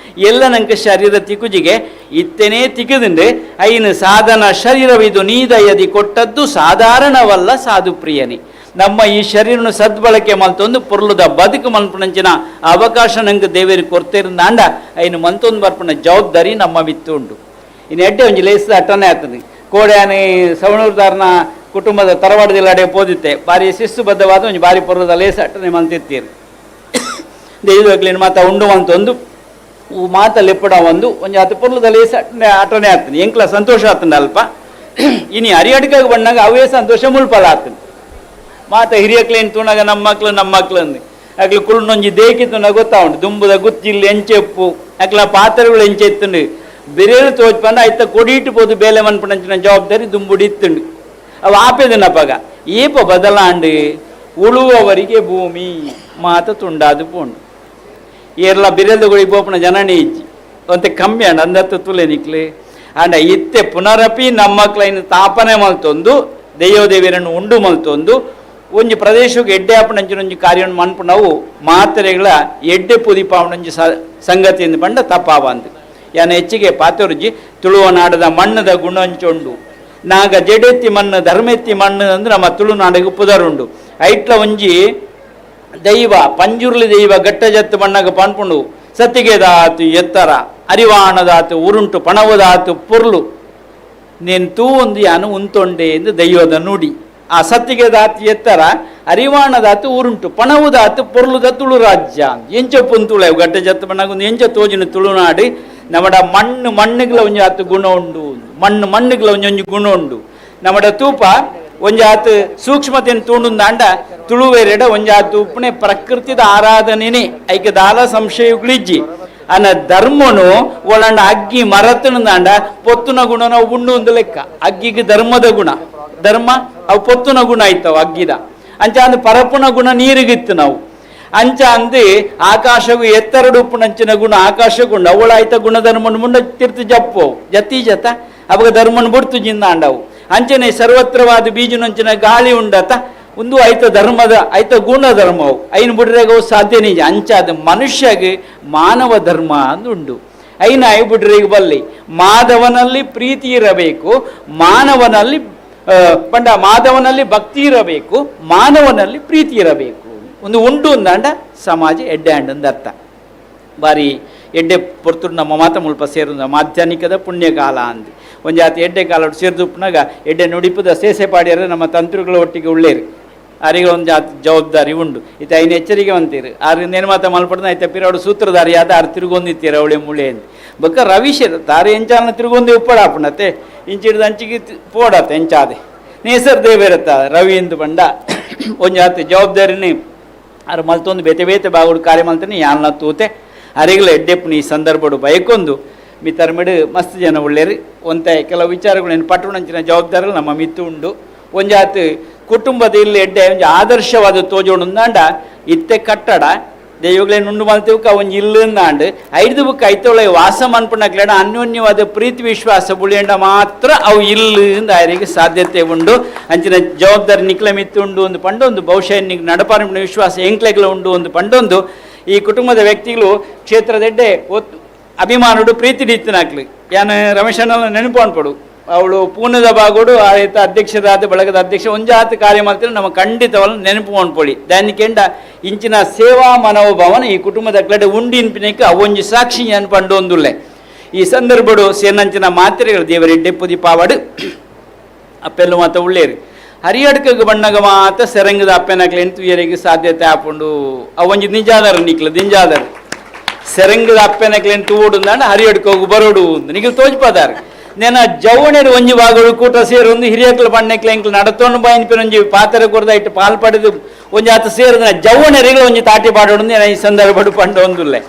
ಎಲ್ಲ ನಂಗೆ ಶರೀರ ತಿಕುಜಿಗೆ ಇತ್ತೇನೇ ತಿಕ್ಕದಿಂದ್ರೆ ಐನು ಸಾಧನ ಶರೀರವಿದು ನೀದಯದಿ ಕೊಟ್ಟದ್ದು ಸಾಧಾರಣವಲ್ಲ ಸಾಧು ಪ್ರಿಯನಿ ನಮ್ಮ ಈ ಶರೀರನು ಸದ್ಬಳಕೆ ಮಲ್ತೊಂದು ಪೊರ್ಲುದ ಬದುಕು ಮಲ್ಪನಂಚಿನ ಅವಕಾಶ ನಂಗೆ ದೇವೇರಿ ಕೊಡ್ತಿರಂದಾಂಡ ಐನು ಮಂತೊಂದು ಬರ್ಪನ ಜವಾಬ್ದಾರಿ ನಮ್ಮ ಬಿತ್ತು ಉಂಟು ಇನ್ನು ಎಡ್ಡೆ ಒಂಜಿ ಲೇಸದ ಅಟ್ಟನೆ ಆಗ್ತದೆ ಕೋಡ್ಯಾನಿ ಸವಣೂರ್ದಾರನ ಕುಟುಂಬದ ತರವಾಡದಿಲ್ಲಾಡೆ ಪೋದಿತ್ತೆ ಭಾರಿ ಶಿಸ್ತುಬದ್ಧವಾದ ಒಂದು ಭಾರಿ ಪೊರ್ಲದ ಲೇಸ ಅಟ್ಟನೆ ಮಲ್ತಿರ್ತೀರಿ ದೇವಕ್ಲಿನ ಮಾತ ಉಂಡು ಅಂತೊಂದು ಮಾತ ಲೆಪ್ಪಡ ಒಂದು ಒಂಜಿ ಹತ್ತು ಪೊರ್ಲದ ಲೇಸ ಅಟ್ಟನೆ ಆಗ್ತದೆ ಎಂಕ್ಲ ಸಂತೋಷ ಆಗ್ತದೆ ಅಲ್ಪ ಇನಿ ಅರಿಯಡ್ಕಾಗ ಬಂದಾಗ ಅವೇ ಸಂತೋಷ ಮುಳ್ಪಲ ಆಗ್ತದೆ ಮಾತ ಹಿರಿಯಕ್ಲೇನು ತುಣಗ ನಮ್ಮ ಮಕ್ಳು ಅಂದು ಅಕ್ಲ ಕುಳ್ನೊಂಜಿ ದೇಕಿತ್ತುನ ಗೊತ್ತಾ ಉಂಟು ದುಂಬುದ ಗುಚ್ಚಿಲ್ಲಿ ಎಂಚೆಪ್ಪು ಅಕ್ಲ ಪಾತ್ರೆಗಳು ಎಂಚೆತ್ತುಂಡು ಬೆರೇರು ತೋಚ್ಪಂಡ ಆಯ್ತ ಕೊಡಿಟ್ಟು ಪೋದು ಬೇಲೆ ಮನ್ಪಂಚಿನ ಜವಾಬ್ದಾರಿ ದುಂಬುಡಿ ಇತ್ತುಂಡು ಅವು ಆಪೇದನಪ್ಪಗ ಏಪ ಬದಲಾಂಡು ಉಳುವವರಿಗೆ ಭೂಮಿ ಮಾತ ತುಂಡಾದು ಪೋಂಡು ಏರ್ಲ ಬಿರೆಲ್ದುಗಳು ಪೋಪನ ಜನನೇ ಇಜ್ಜಿ ಒಂತೆ ಕಮ್ಮಿ ಅಂಡ ಅಂದತ್ತು ತುಲೆ ನಿಕ್ಲೆ ಅಂಡ ಇತ್ತೆ ಪುನರಪಿ ನಮ್ಮಕ್ಲೈನ ತಾಪನೆ ಮಲ್ತೊಂದು ದೇವದೇವಿಯರನ್ನು ಉಂಡು ಮಲ್ತೊಂದು ಒಂಜಿ ಪ್ರದೇಶಕ್ಕೆ ಎಡ್ಡೆ ಆಪಣಂಚಿನೊಂಜಿ ಕಾರ್ಯವನ್ನು ಮನ್ಪು ನಾವು ಮಾತ್ರೆಗಳ ಎಡ್ಡೆ ಪುದಿಪಾವಣಂಜಿ ಸಂಗತಿಯಿಂದ ಬಂಡ ತಪ್ಪಾವಂದು ಯಾನ ಹೆಚ್ಚಿಗೆ ಪಾತೋರ್ಜಿ ತುಳುವನಾಡದ ಮಣ್ಣದ ಗುಣಂಚೊಂಡು ನಾಗ ಜಡೆತ್ತಿ ಮಣ್ಣು ಧರ್ಮೆತ್ತಿ ಮಣ್ಣು ಅಂದ್ರೆ ನಮ್ಮ ತುಳುನಾಡಿಗೆ ಪುದರುಂಡು ಐಟ್ಲ ಒಂಜಿ ದೈವ ಪಂಜುರ್ಲಿ ದೈವ ಗಟ್ಟಜತ್ತು ಮಣ್ಣಗ ಪನ್ಪುಂಡು ಸತ್ತಿಗೆದಾತು ಎತ್ತರ ಅರಿವಾಣದಾತು ಉರುಂಟು ಪಣವದಾತು ಪುರ್ಲು ನೀನು ತೂ ಒಂದು ಯಾನು ಉಂತೊಂಡೆ ಎಂದು ದೈವದ ನುಡಿ ಆ ಸತ್ತಿಗೆದಾತು ಎತ್ತರ ಅರಿವಾಣದಾತು ಉರುಂಟು ಪಣವುದಾತು ಪೊರ್ಲುದ ತುಳು ರಾಜ್ಯ ಎಂಚ ಪುಂತುಳೆ ಗಟ್ಟ ಜತ್ತು ಬಣ್ಣಗ ಒಂದು ಎಂಚ ತೋಜಿನ ತುಳುನಾಡಿ ನಮ್ಮಡ ಮಣ್ಣುಗಳ ಒಂಜಿ ಆತು ಗುಣ ಉಂಡು ಮಣ್ಣುಗಳ ಒಂಜೊಂಜಿ ಗುಣ ಉಂಡು ನಮ್ಮಡ ತೂಪ ಒಂಜಾತು ಸೂಕ್ಷ್ಮತೆಯನ್ನು ತೂಂಡುಂದಾಂಡ ತುಳುವೇರೆಡ ಒಂಜಾತು ಉಪ್ಪನೆ ಪ್ರಕೃತಿದ ಆರಾಧನೆನೇ ಐಕೆ ದಾಲ ಸಂಶಯಗಳಿಜ್ಜಿ ಅನ್ನ ಧರ್ಮನು ಒಳಂಡ ಅಗ್ಗಿ ಮರತನದಾಂಡ ಪೊತ್ತುನ ಗುಣನ ಉಂಡು ಒಂದು ಲೆಕ್ಕ ಅಗ್ಗಿಗೆ ಧರ್ಮದ ಗುಣ ಧರ್ಮ ಅವು ಪೊತ್ತುನ ಗುಣ ಆಯ್ತವ ಅಗ್ಗಿದ ಅಂಚ ಅಂದ್ ಪರಪುನ ಗುಣ ನೀರಿಗಿತ್ತು ನಾವು ಅಂಚ ಅಂದು ಆಕಾಶವು ಎತ್ತರಡು ಉಪ್ಪುನಂಚಿನ ಗುಣ ಆಕಾಶಗುಂಡ ಅವಳಾಯ್ತ ಗುಣಧರ್ಮನ ಮುಂಡ ತಿರ್ತು ಜಪ್ಪು ಜತಿ ಜತ ಅವಾಗ ಧರ್ಮನ ಬಿಡ್ತು ಜಿಂದಾಂಡವು ಅಂಚನೆ ಸರ್ವತ್ರವಾದ ಬೀಜನಂಚಿನ ಗಾಳಿ ಉಂಡತ ಒಂದು ಐತ ಧರ್ಮದ ಐತ ಗುಣ ಧರ್ಮವು ಐನ್ ಬಿಡ್ರೆಗವು ಸಾಧ್ಯ ನಿಜ ಅಂಚಾದ ಮನುಷ್ಯಗೆ ಮಾನವ ಧರ್ಮ ಅಂದುಂಡು ಐನ ಐ ಬಿಡ್ರೆಗೆ ಬಲ್ಲಿ ಮಾಧವನಲ್ಲಿ ಪ್ರೀತಿ ಇರಬೇಕು ಮಾನವನಲ್ಲಿ ಮಾಧವನಲ್ಲಿ ಭಕ್ತಿ ಇರಬೇಕು ಮಾನವನಲ್ಲಿ ಪ್ರೀತಿ ಇರಬೇಕು ಒಂದು ಉಂಡು ಅಂದಾಂಡ ಸಮಾಜ ಎಡ್ಡೆ ಅಂಡಂದ ಅರ್ಥ ಬಾರಿ ಎಡ್ಡೆ ಪೊರ್ತುಡು ನಮ್ಮ ಮಾತ ಮುಲ್ಪ ಸೇರು ಮಾಧ್ಯಾಹ್ನಿಕದ ಪುಣ್ಯಕಾಲ ಅಂದು ಒಂಜಾತಿ ಎಡ್ಡೆ ಕಾಲ ಸೇರಿದುಪ್ಪನಾಗ ಎಡ್ಡೆ ನುಡಿಪದ ಸೇಸೆ ಪಾಡ್ಯಾರ ನಮ್ಮ ತಂತ್ರಿಗಳ ಒಟ್ಟಿಗೆ ಉಳ್ಳೇರು ಅವರಿಗೆ ಒಂದು ಜವಾಬ್ದಾರಿ ಉಂಡು ಇತ್ತೆ ಐನು ಎಚ್ಚರಿಕೆ ಅಂತೀರಿ ಆರು ನೇರ್ಮಾತ ಮಲ್ಪಡ್ದ ಐತೆ ಪಿರವಡು ಸೂತ್ರಧಾರಿ ಆದ ಆರು ತಿರುಗೊಂದಿತ್ತೀರ ಅವಳೆ ಮುಳೆ ಅಂತ ಬೊಕ್ಕ ರವಿಶರ್ ತಾರೆ ಎಂಚಾನ ತಿರುಗೊಂದಿ ಉಪ್ಪಡಾಪಣತೆ ಇಂಚಿಡ್ದು ಅಂಚಿಗೆ ಪೋಡತ್ತೆ ಎಂಚಾದೆ ನೇಸರ್ ದೇವೇರತ್ತ ರವಿ ಎಂದು ಬಂಡ ಒಂಜಿ ಆತ ಜವಾಬ್ದಾರಿನಿ ಅರು ಮಲ್ತೊಂದು ಬೇತೆ ಬೇತೆ ಬಾಗುಡು ಕಾರ್ಯ ಮಲ್ತಾನೆ ಯಾಲ್ನ ತೂತೆ ಅರಿಗಲ ಎಡ್ಡೆಪ್ಪು ಈ ಸಂದರ್ಭಡು ಬೈಕೊಂದು ಮಿತ್ತರ್ಮಿಡು ಮಸ್ತ್ ಜನ ಒಳ್ಳೆರಿ ಒಂತೆ ಕೆಲವು ವಿಚಾರಗಳೇನು ಪಟ್ಟಣಂಚಿನ ಜವಾಬ್ದಾರಿಗಳು ನಮ್ಮ ಮಿತ್ತು ಉಂಡು ಒಂಜಾತು ಕುಟುಂಬದ ಇಲ್ಲಿ ಎಡ್ಡೆ ಒಂಜಿ ಆದರ್ಶವಾದ ತೋಜೋಡುಂದಾಂಡ ಇತ್ತೆ ಕಟ್ಟಡ ದೈವಗಳೇನು ಉಂಡು ಮಲ್ತೀವಕ್ಕ ಒಂಜಿ ಇಲ್ಲಂದಾಂಡ್ ಐದು ಬುಕ್ ಐತೊಳೆ ವಾಸ ಮನ್ಪುಣಕ್ಲೇಡ ಅನ್ಯೋನ್ಯವಾದ ಪ್ರೀತಿ ವಿಶ್ವಾಸ ಬುಳಿಯಂಡ ಮಾತ್ರ ಅವು ಇಲ್ಲಿಂದ ಅವರಿಗೆ ಸಾಧ್ಯತೆ ಉಂಡು ಅಂಚಿನ ಜವಾಬ್ದಾರಿ ನಿಕ್ಲೆ ಮಿತ್ತು ಉಂಡು ಒಂದು ಪಂಡೊಂದು ಬಹುಶಃ ನಿಗ್ ನಡಪಾರಿನ ವಿಶ್ವಾಸ ಎಂಕ್ಲೆಗಳು ಉಂಡು ಒಂದು ಪಂಡೊಂದು ಈ ಕುಟುಂಬದ ವ್ಯಕ್ತಿಗಳು ಕ್ಷೇತ್ರದೆಡ್ಡೆ ಅಭಿಮಾನುಡು ಪ್ರೀತಿ ರೀತಿನಾಕ್ಲಿ ಯಾನು ರಮೇಶನ ನೆನಪು ಅನ್ಪಡು ಅವಳು ಪೂರ್ಣದ ಬಾಗೋಡು ಆಯ್ತ ಅಧ್ಯಕ್ಷರಾದ ಬಳಗದ ಅಧ್ಯಕ್ಷ ಒಂಜಾತ ಕಾರ್ಯ ಮಾಡ್ತಾರೆ ನಮ್ಮ ಖಂಡಿತವಲ್ಲ ನೆನಪು ಅನ್ಪೊಳಿ ದಾನಿಕೆಂಡ ಇಂಚಿನ ಸೇವಾ ಮನೋಭಾವನ ಈ ಕುಟುಂಬದ ಕಡೆ ಉಂಡಿನ್ಪಿನಕ್ಕೆ ಅವೊಂಜಿ ಸಾಕ್ಷಿ ಅನ್ಪಂಡು ಒಂದುಲ್ಲೆ ಈ ಸಂದರ್ಭಡು ಸೇನಂಚಿನ ಮಾತ್ರೆಗಳು ದೇವರೆಡ್ಡೆ ಪುದಿ ಪಾವಾಡು ಅಪ್ಪೆಲ್ಲು ಮಾತ ಉಳ್ಳೇರಿ ಹರಿಯಡ್ಕಗೆ ಬಣ್ಣಗ ಮಾತ ಸೆರಂಗದ ಅಪ್ಪೆನಕ್ಲೆ ಎಂತುಯರಿಗೆ ಸಾಧ್ಯತೆ ಆಪುಂಡು ಅವೊಂಜಿ ನಿಜಾದರ ನಿಕ್ಲ ದಿಂಜಾದರ ಸೆರಂಗದ ಅಪ್ಪೆನಕ್ಲೆ ತೂಡು ಅಂದ ಹರಿಯಡ್ಕೋಗು ಬರೋಡು ನಿಖಿಲ್ ತೋಜ್ಪದಾರ ನೇನ ಜವಣೆರು ಒಂಜಿ ಬಾಗಳು ಕೂಟ ಸೇರು ಒಂದು ಹಿರಿಯಕ್ಲ ಬಣ್ಣಕ್ಲೆ ಎಂಕ್ಲು ನಡತೊಂಡು ಬಾಯಿನ ಒಂಜಿ ಪಾತ್ರೆ ಕೊರ್ದ ಇಟ್ಟು ಪಾಲ್ ಪಡೆದು ಒಂಜಿ ಆತ ಸೇರಿದ ಜವಣೆರಿಗಳು ಒಂಜಿ ತಾಟಿ ಪಾಡೋಡು ನೇನ ಈ ಸಂದರ್ಭಡು ಪಂಡು ಒಂದುಲ್ಲೆ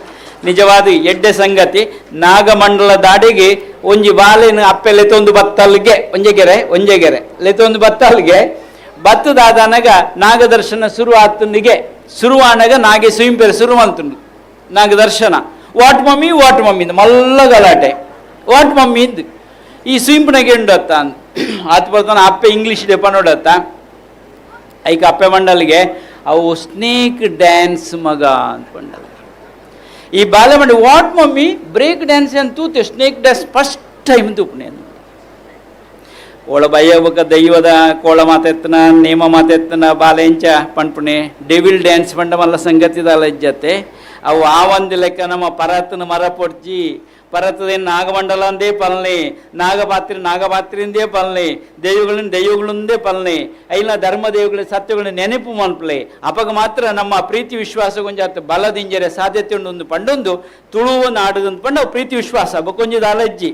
ನಿಜವಾದ ಎಡ್ಡೆ ಸಂಗತಿ ನಾಗಮಂಡಲ ದಾಡಿಗೆ ಒಂಜಿ ಬಾಲಿನ ಅಪ್ಪೆ ಲೆತೊಂದು ಬತ್ತಲ್ಗೆ ಒಂಜೆಗೆರೆ ಲೆತೊಂದು ಬತ್ತಲ್ಗೆ ಬತ್ತದಾದನಗ ನಾಗದರ್ಶನ ಶುರು ಆತನಿಗೆ ಶುರುವಾನಗ ನಾಗೆ ಸುಯಿಂಪೆರು ಶುರು ಮಂತುಂಡು ನಾಗದರ್ಶನ ವಾಟ್ ಮಮ್ಮಿ ಮಲ್ಲ ಗಲಾಟೆ ವಾಟ್ ಮಮ್ಮಿ ಇದ್ದು ಈ ಸುಯಿಂಪುನಗೆ ಉಂಡತ್ತ ಆತ ಬರ್ತಾನ ಅಪ್ಪೆ ಇಂಗ್ಲೀಷ್ ಪನೋಡತ್ತ ಐಕ ಅಪ್ಪೆ ಮಂಡಲ್ಗೆ ಅವು ಸ್ನೇಕ್ ಡ್ಯಾನ್ಸ್ ಮಗ ಅಂದ್ಕೊಂಡಲ್ಲ ಈ ಬಾಲ ಮಾಡಿ ವಾಟ್ ಮಮ್ಮಿ ಬ್ರೇಕ್ ಡ್ಯಾನ್ಸ್ ಅಂತ ತೂತೆ ಸ್ನೇಕ್ ಡ್ಯಾನ್ಸ್ ಫಸ್ಟ್ ಟೈಮ್ ತೂಪನೇನು ಒಳ ಬಯ್ಯಬಕ ದೈವದ ಕೋಳ ಮಾತೆತ್ತನ ನೇಮ ಮಾತೆತ್ತನ ಬಾಲ ಎಂಚ ಪಂಪುಣೆ ಡೆವಿಲ್ ಡ್ಯಾನ್ಸ್ ಪಂಡ ಮಲ್ಲ ಸಂಗತಿದ ಇಜ್ಜತೆ ಅವು ಆ ಒಂದು ಲೆಕ್ಕ ನಮ್ಮ ಪರತನ ಮರ ಪೊಡ್ಚಿ ಪರತದೇನು ನಾಗಮಂಡಲ ಅಂದೇ ಪಲ್ನೆ ನಾಗಪಾತ್ರಿಂದೇ ಪಲ್ನೆ ದೈವಗಳಂದೇ ಪಲ್ನೆ ಐಲ ಧರ್ಮ ದೇವಗಳ ಸತ್ಯಗಳನ್ನ ನೆನಪು ಮನ್ಪಲೆ ಅಪಗ ಮಾತ್ರ ನಮ್ಮ ಪ್ರೀತಿ ವಿಶ್ವಾಸ ಕೊಂಜಾತ ಬಲದಿಂಜರೆ ಸಾಧ್ಯತೆ ಉಂಡು ಒಂದು ಪಂಡೊಂದು ತುಳುವ ನಾಡುದಂದು ಪಂಡ ಪ್ರೀತಿ ವಿಶ್ವಾಸ ಬಕೊಂಜದ ಅಲಜ್ಜಿ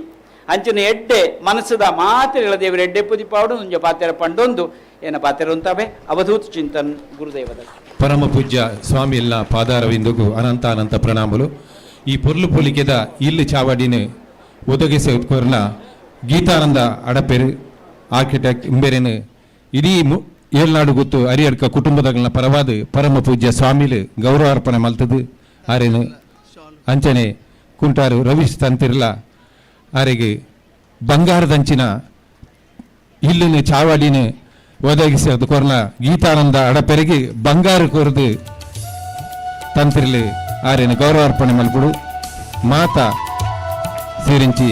ಅಂಚಿನ ಎಡ್ಡೆ ಮನಸ್ಸದ ಮಾತ್ರೆಗಳ ದೇವರ ಎಡ್ಡೆ ಪುದಿ ಪಾಡು ಒಂಜ ಪಾತ್ರೆ ಪಂಡೊಂದು ಏನ ಪಾತ್ರೆ ಉಂತಾವೆ ಅವಧೂತ್ ಚಿಂತನ್ ಗುರುದೇವದ ಪರಮ ಪೂಜ್ಯ ಸ್ವಾಮಿ ಎಲ್ಲ ಪಾದಾರವಿಂದುಗು ಅನಂತ ಪ್ರಣಾಮಗಳು ಈ ಪೊರ್ಲು ಪೊಲಿಕೆದ ಇಲ್ಲಿ ಚಾವಡಿನ ಒದಗಿಸಿಕೊರ್ನ ಗೀತಾನಂದ ಅಡಪೆರು ಆರ್ಕಿಟೆಕ್ಟ್ ಇಂಬೆರೆನು ಇಡೀ ಏಳ್ನಾಡು ಗೊತ್ತು ಅರಿಯಡ್ಕ ಕುಟುಂಬದಗಳನ್ನ ಪರವಾದ ಪರಮ ಪೂಜ್ಯ ಸ್ವಾಮಿಲು ಗೌರವಾರ್ಪಣೆ ಮಲ್ತದು ಆರೇನು ಅಂಚನೆ ಕುಂಟಾರು ರವೀಶ್ ತಂತಿರ್ಲ ಆರೆಗೆ ಬಂಗಾರದಂಚಿನ ಇಲ್ಲಿನ ಚಾವಡಿನ ಒದಗಿಸಿದ ಕೊರ್ನ ಗೀತಾನಂದ ಅಡಪೆರೆಗೆ ಬಂಗಾರ ಕೊರದು ತಂತಿರ್ಲಿ ಆರೇನು ಗೌರವಾರ್ಪಣೆ ಮಲ್ಪುಡು ಮಾತ ಸೇರಿಂಚಿ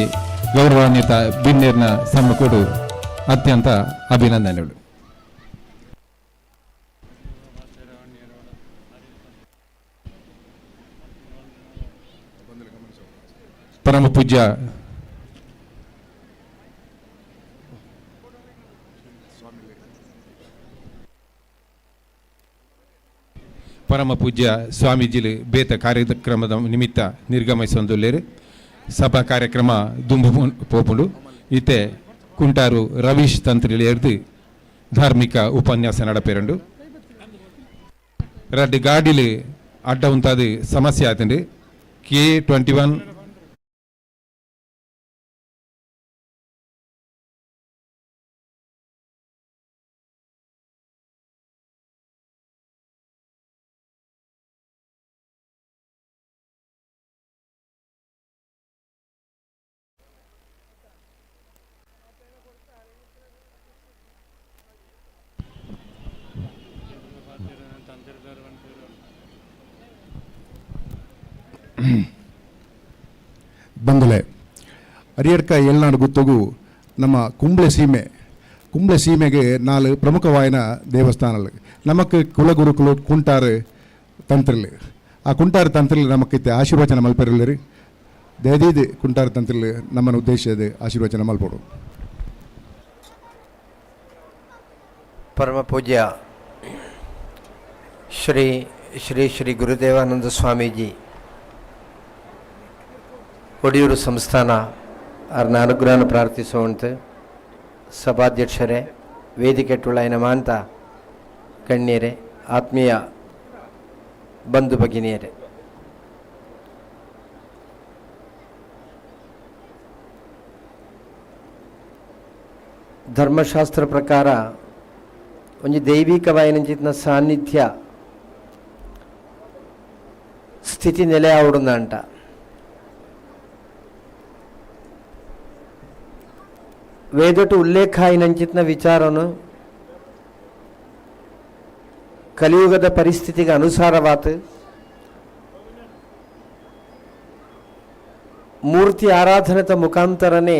ಗೌರವಾನ್ವಿತ ಬಿನ್ನೇರ್ನ ಸಮ್ಮಕೊಡು ಅತ್ಯಂತ ಅಭಿನಂದನೆಗಳು. ಪರಮ ಪೂಜ್ಯ ಪರಮ ಪೂಜ್ಯ ಸ್ವಾಮೀಜಿಲು ಬೇತ ಕಾರ್ಯಕ್ರಮದ ನಿಮಿತ್ತ ನಿರ್ಗಮಿಸೊಂದುಲ್ಲೇರು ಸಭಾ ಕಾರ್ಯಕ್ರಮ ದುಂಬು ಪೋಪುಂಡು ಇತ್ತೆ ಕುಂಟಾರು ರವೀಶ್ ತಂತ್ರಿಲಿ ಎರ್ದು ಧಾರ್ಮಿಕ ಉಪನ್ಯಾಸ ನಡಪೆರಂಡು ರಡ್ಡು ಗಾಡಿಲು ಅಡ್ಡ ಉಂತಾದು ಸಮಸ್ಯೆ ಆತಂಡು K21 ಬಂಧುಲೆ ಹರಿಯಡ್ಕ ಏಳ್ನಾಡು ಗುತ್ತಗು ನಮ್ಮ ಕುಂಬ್ಳೆ ಸೀಮೆಗೆ 4 ಪ್ರಮುಖವಾಯಿನ ದೇವಸ್ಥಾನಗಳು ನಮಕ್ ಕುಲಗುರುಕುಲು ಕುಂಟಾರು ತಂತ್ರಿಲು ಆ ಕುಂಟಾರು ತಂತ್ರಿಲು ನಮಕಿತ್ತೆ ಆಶೀರ್ವಚನ ಮಲ್ಪೆರಲ್ಲರಿ ದಯದೀದು ಕುಂಟಾರು ತಂತ್ರಿಲು ನಮ್ಮನ್ನು ಉದ್ದೇಶದ ಆಶೀರ್ವಚನ ಮಲ್ಪಡು. ಪರಮ ಪೂಜ್ಯ ಶ್ರೀ ಶ್ರೀ ಶ್ರೀ ಗುರುದೇವಾನಂದ ಸ್ವಾಮೀಜಿ ಒಡಿಯೂರು ಸಂಸ್ಥಾನ ಅವ್ರನ್ನ ಅನುಗ್ರಹನ ಪ್ರಾರ್ಥಿಸುವಂತೆ ಸಭಾಧ್ಯಕ್ಷರೇ, ವೇದಿಕೆ ಟುಳಾಯಿನ ಮಾಂತ ಗಣ್ಯರೇ, ಆತ್ಮೀಯ ಬಂಧು ಭಗಿನಿಯರೇ, ಧರ್ಮಶಾಸ್ತ್ರ ಪ್ರಕಾರ ಒಂದು ದೈವಿಕವಾಯಿನ ಸಾನ್ನಿಧ್ಯ ಸ್ಥಿತಿ ನೆಲೆ ಆವಡುಂದಂಟ. ವೇದೊಟ್ಟು ಉಲ್ಲೇಖ ಆಯ್ನಂಚಿತ್ನ ವಿಚಾರನು ಕಲಿಯುಗದ ಪರಿಸ್ಥಿತಿಗೆ ಅನುಸಾರವಾತು ಮೂರ್ತಿ ಆರಾಧನೆತ ಮುಖಾಂತರನೇ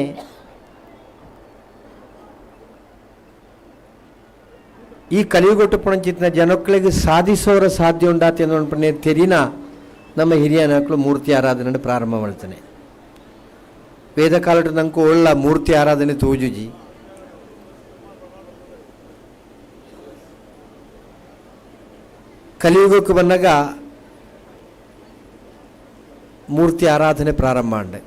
ಈ ಕಲಿಯುಗೊಟ್ಟು ಪುಣಂಚಿತ್ನ ಜನಕ್ಕಳಿಗೆ ಸಾಧಿಸೋರ ಸಾಧ್ಯ ಉಂಡಾತಿ ಅನ್ನೋ ತೆರಿನ ನಮ್ಮ ಹಿರಿಯ ನಾಲ್ಕು ಮೂರ್ತಿ ಆರಾಧನೆ ಪ್ರಾರಂಭ ಮಾಡ್ತಾನೆ. ವೇದ ಕಾಲಟ ನಂಗೆ ಒಳ್ಳ ಮೂರ್ತಿ ಆರಾಧನೆ ತೋಜುಜಿ ಕಲಿಯುಗಕ್ಕೆ ಬಂದಾಗ ಮೂರ್ತಿ ಆರಾಧನೆ ಪ್ರಾರಂಭ ಮಾಡೆ.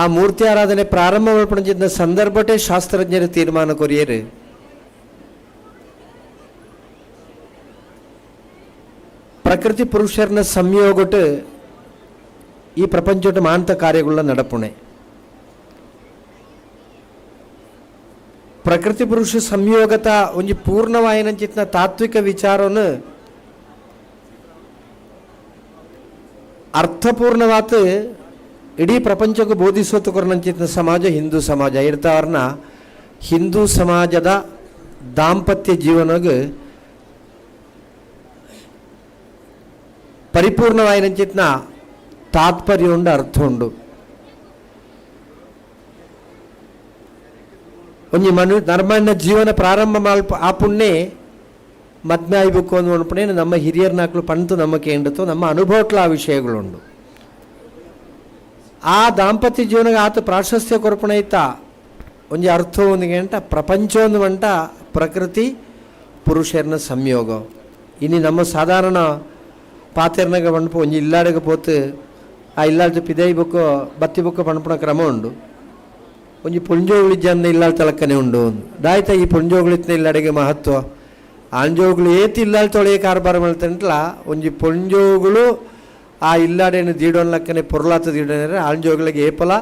ಆ ಮೂರ್ತಿ ಆರಾಧನೆ ಪ್ರಾರಂಭ ಮಾಡ್ಪಡಿದ ಸಂದರ್ಭಟೇ ಶಾಸ್ತ್ರಜ್ಞರ ತೀರ್ಮಾನ ಕೊರಿಯರು ಪ್ರಕೃತಿ ಪುರುಷರನ್ನ ಸಂಯೋಗಟ್ಟು ಈ ಪ್ರಪಂಚದ ಮಾಂತ ಕಾರ್ಯಗಳ ನಡಪುಣೆ. ಪ್ರಕೃತಿ ಪುರುಷ ಸಂಯೋಗತ ಒಂದು ಪೂರ್ಣವಾಯಿನಂಚಿತ್ನ ತಾತ್ವಿಕ ವಿಚಾರವನ್ನು ಅರ್ಥಪೂರ್ಣವಾತ ಇಡೀ ಪ್ರಪಂಚಕ್ಕೂ ಬೋಧಿಸೋತು ಕೊರನಂಚಿತ್ನ ಸಮಾಜ ಹಿಂದೂ ಸಮಾಜ ಇರ್ತಾವ್ರನ್ನ ಹಿಂದೂ ಸಮಾಜದ ದಾಂಪತ್ಯ ಜೀವನಗೆ ಪರಿಪೂರ್ಣವಾಯಿನಂಚಿತ್ನ ತಾತ್ಪರ್ಯ ಉಂಡು ಅರ್ಥ ಉಂಡು. ಒಂಜಿ ನರ್ಮಣ್ಣ ಜೀವನ ಪ್ರಾರಂಭ ಆ ಪುಣ್ಯೆ ಮದ್ಮೆ ಆಯ್ಬೇಕು ಅಂದ್ಪಣೆ ನಮ್ಮ ಹಿರಿಯರ ನಾಲ್ಕು ಪಂತು ನಮ್ಮ ಕೇಂದ್ರತು ನಮ್ಮ ಅನುಭವಕ್ಲ ಆ ವಿಷಯಗಳುಂಡು. ಆ ದಾಂಪತ್ಯ ಜೀವನಕ್ಕೆ ಆತ ಪ್ರಾಶಸ್ತ್ಯ ಕೊರಪಣೆ ಇತ್ತ ಒಂಜಿ ಅರ್ಥ ಒಂದು ಗಂಟ ಪ್ರಪಂಚ ಒಂದು ಗಂಟ ಪ್ರಕೃತಿ ಪುರುಷರನ್ನ ಸಂಯೋಗ. ಇನ್ನು ನಮ್ಮ ಸಾಧಾರಣ ಪಾತೆರ್ನಾಗ ಪಂಪು ಒಂಜಿ ಇಲ್ಲಾಡಿಗೆ ಪೋತು ಆ ಇಲ್ಲಾಡ್ದು ಪಿದೈ ಬುಕ್ಕು ಬತ್ತಿ ಬುಕ್ಕು ಪಂಪಣ ಕ್ರಮ ಉಂಡು. ಒಂಜಿ ಪುಂಜೋಗುಳಿಜ್ಜಂದ ಇಲ್ಲಾಳ್ ತಳಕ್ಕನೆ ಉಂಡು ದಾಯ್ತ ಈ ಪುಂಜೋಗುಳಿತ್ನ ಇಲ್ಲಾಡಿಗೆ ಮಹತ್ವ ಆಂಜೋಗುಳು ಏತಿ ಇಲ್ಲಾಳ್ ತೊಳೆಯ ಕಾರ್ಬಾರ ಮಾಡ್ತಂಟ್ಲ ಒಂಜಿ ಪುಂಜೋಗುಳು ಆ ಇಲ್ಲಾಡೇನು ದೀಡೋನ್ಲಕ್ಕನೆ ಪೊರ್ಲಾತ ದೀಡೋನ ಆಂಜೋಗಳಿಗೆ ಏಪಲ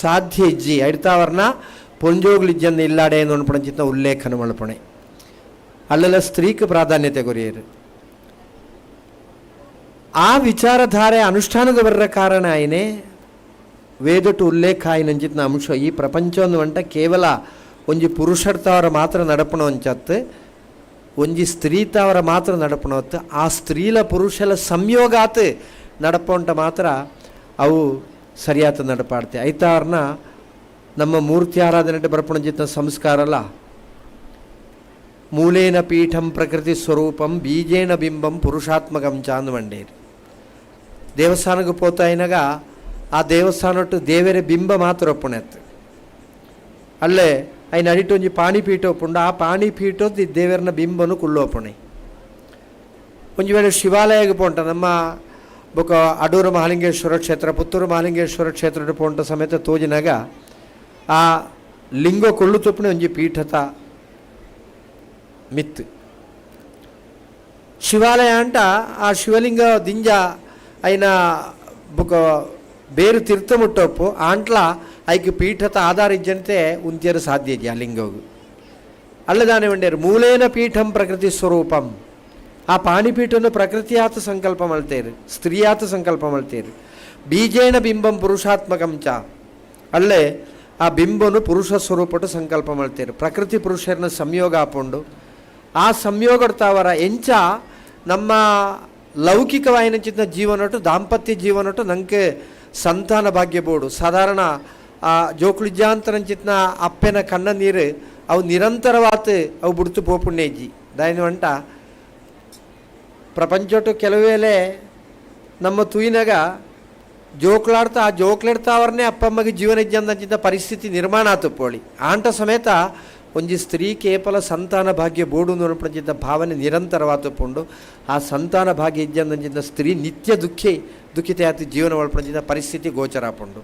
ಸಾಧ್ಯ ಇಜ್ಜಿ ಅಡ್ತಾವರ್ನ ಪುಂಜೋಗುಳಿಜ್ಜಂದ ಇಲ್ಲಾಡೆ ಎಂದು ಅನ್ಪಣಚಿತ್ನ ಉಲ್ಲೇಖನ ಮಲ್ಪಣೆ ಅಲ್ಲೆಲ್ಲ ಸ್ತ್ರೀക്ക് ಪ್ರಾಧಾನ್ಯತೆ ಕೊರಿಯರು. ಆ ವಿಚಾರಧಾರೆ ಅನುಷ್ಠಾನದ ಬರ್ರ ಕಾರಣ ಆಯ್ನೆ ವೇದಟ್ಟು ಉಲ್ಲೇಖ ಆಯ್ನಂಚಿತ್ನ ಅಂಶ ಈ ಪ್ರಪಂಚವನ್ನು ಅಂಟ ಕೇವಲ ಒಂಜಿ ಪುರುಷರ್ತವರ ಮಾತ್ರ ನಡಪಣ ಅಂಚತ್ತು ಒಂಜಿ ಸ್ತ್ರೀತವರ ಮಾತ್ರ ನಡಪಣವತ್ತು ಆ ಸ್ತ್ರೀಲ ಪುರುಷಲ ಸಂಯೋಗಾತ್ ನಡಪಂಟ ಮಾತ್ರ ಅವು ಸರಿಯಾದ ನಡಪಾಡ್ತೆ ಐತಾವ್ರನ್ನ ನಮ್ಮ ಮೂರ್ತಿ ಆರಾಧನೆ ಬರ್ಪಣಜಿತ್ನ ಸಂಸ್ಕಾರಲ್ಲ ಮೂಲೇನ ಪೀಠಂ ಪ್ರಕೃತಿ ಸ್ವರೂಪಂ ಬೀಜೇನ ಬಿಂಬಂ ಪುರುಷಾತ್ಮಕಂ ಚಾಂದ್ ಮಂಡೇರಿ. ದೇವಸ್ಥಾನಕ್ಕೆ ಪೋತಾಯಿನಾಗ ಆ ದೇವಸ್ಥಾನಟ್ಟು ದೇವರ ಬಿಂಬ ಮಾತ್ರ ಒಪ್ಪಣೆತ್ತು ಅಲ್ಲೇ ಐನ ಅಡಿಟ್ಟು ಒಂಜಿ ಪಾಣಿಪೀಠ ಒಪ್ಪುಂಡು ಆ ಪಾಣಿಪೀಠದ್ದು ದೇವರನ ಬಿಂಬನು ಕುಳ್ಳೋಪಣೆ. ಒಂಜಿ ವೇಳೆ ಶಿವಾಲಯಕ್ಕೆ ಪೋಂಟ ನಮ್ಮ ಬೊಕ ಅಡೂರು ಮಹಾಲಿಂಗೇಶ್ವರ ಕ್ಷೇತ್ರ ಪುತ್ತೂರು ಮಹಾಲಿಂಗೇಶ್ವರ ಕ್ಷೇತ್ರ ಪೋಂಟ ಸಮೇತ ತೋಜಿನಾಗ ಆ ಲಿಂಗ ಕೊಳ್ಳು ತೊಪ್ಪಣೆ ಒಂಜಿ ಪೀಠತ ಮಿತ್ತು ಶಿವಾಲಯ ಅಂಟ ಆ ಶಿವಲಿಂಗ ದಿಂಜ ಐನ ಬೊಕ ಬೇರು ತೀರ್ಥ ಮುಟ್ಟಪ್ಪು ಆಂಟ್ಲ ಐಕ್ ಪೀಠತ ಆಧಾರ ಇಜ್ಜಂತೆ ಉಂತಿಯರು ಸಾಧ್ಯ ಇದೆಯಾ ಲಿಂಗೋಗು ಅಲ್ಲದಾನೆ ಒಂಡೇರು ಮೂಲೇನ ಪೀಠಂ ಪ್ರಕೃತಿ ಸ್ವರೂಪಂ ಆ ಪಾಣಿಪೀಠವನ್ನು ಪ್ರಕೃತಿಯಾತ ಸಂಕಲ್ಪ ಮಲ್ತೇರು ಸ್ತ್ರೀಯಾತ ಸಂಕಲ್ಪ ಮಲ್ತೇರು. ಬೀಜೇನ ಬಿಂಬಂ ಪುರುಷಾತ್ಮಕಂ ಚ ಅಲ್ಲೇ ಆ ಬಿಂಬನು ಪುರುಷ ಸ್ವರೂಪಟ್ಟು ಸಂಕಲ್ಪ ಮಲ್ತೇರು. ಪ್ರಕೃತಿ ಪುರುಷರನ್ನ ಸಂಯೋಗ ಹಾಕೊಂಡು ಆ ಸಂಯೋಗಡ್ತಾವರ ಎಂಚ ನಮ್ಮ ಲೌಕಿಕವಾಯಿನಂಚಿತ್ನ ಜೀವನಟ್ಟು ದಾಂಪತ್ಯ ಜೀವನಟ್ಟು ನಂಗೆ ಸಂತಾನ ಭಾಗ್ಯ ಬೋಡು ಸಾಧಾರಣ ಆ ಜೋಕುಳಿಜ್ಜಾಂತರಂಚಿತ್ನ ಅಪ್ಪೆನ ಕಣ್ಣ ನೀರು ಅವು ನಿರಂತರವಾತ ಅವು ಬಿಡ್ತು ಪೋಪುಣ್ಯಜ್ಜಿ ದಾಯಿನ ಅಂಟ ಪ್ರಪಂಚಟ್ಟು ಕೆಲವೇಳೆ ನಮ್ಮ ತುಯಿನಾಗ ಜೋಕ್ಲಾಡ್ತಾ ಆ ಜೋಕ್ಲಾಡ್ತಾವ್ರನ್ನೇ ಅಪ್ಪಮ್ಮಗೆ ಜೀವನ ಇಜ್ಜಂದಂಚಿದ್ದ ಪರಿಸ್ಥಿತಿ ನಿರ್ಮಾಣ ಆತು ಪೋಳಿ ಆಂಟ ಸಮೇತ ಒಂಜಿ ಸ್ತ್ರೀ ಕೇವಲ ಸಂತಾನ ಭಾಗ್ಯ ಬೋಡು ನೋಡ್ಪಂಚಿದ್ದ ಭಾವನೆ ನಿರಂತರವಾತುಕೊಂಡು ಆ ಸಂತಾನ ಭಾಗ್ಯ ಇಜ್ಜಂದಂಚಿದ್ದ ಸ್ತ್ರೀ ನಿತ್ಯ ದುಃಖಿತೆ ಆತ ಜೀವನ ಒಳಪಂಚಿದ್ದ ಪರಿಸ್ಥಿತಿ ಗೋಚರಾಪುಂಡು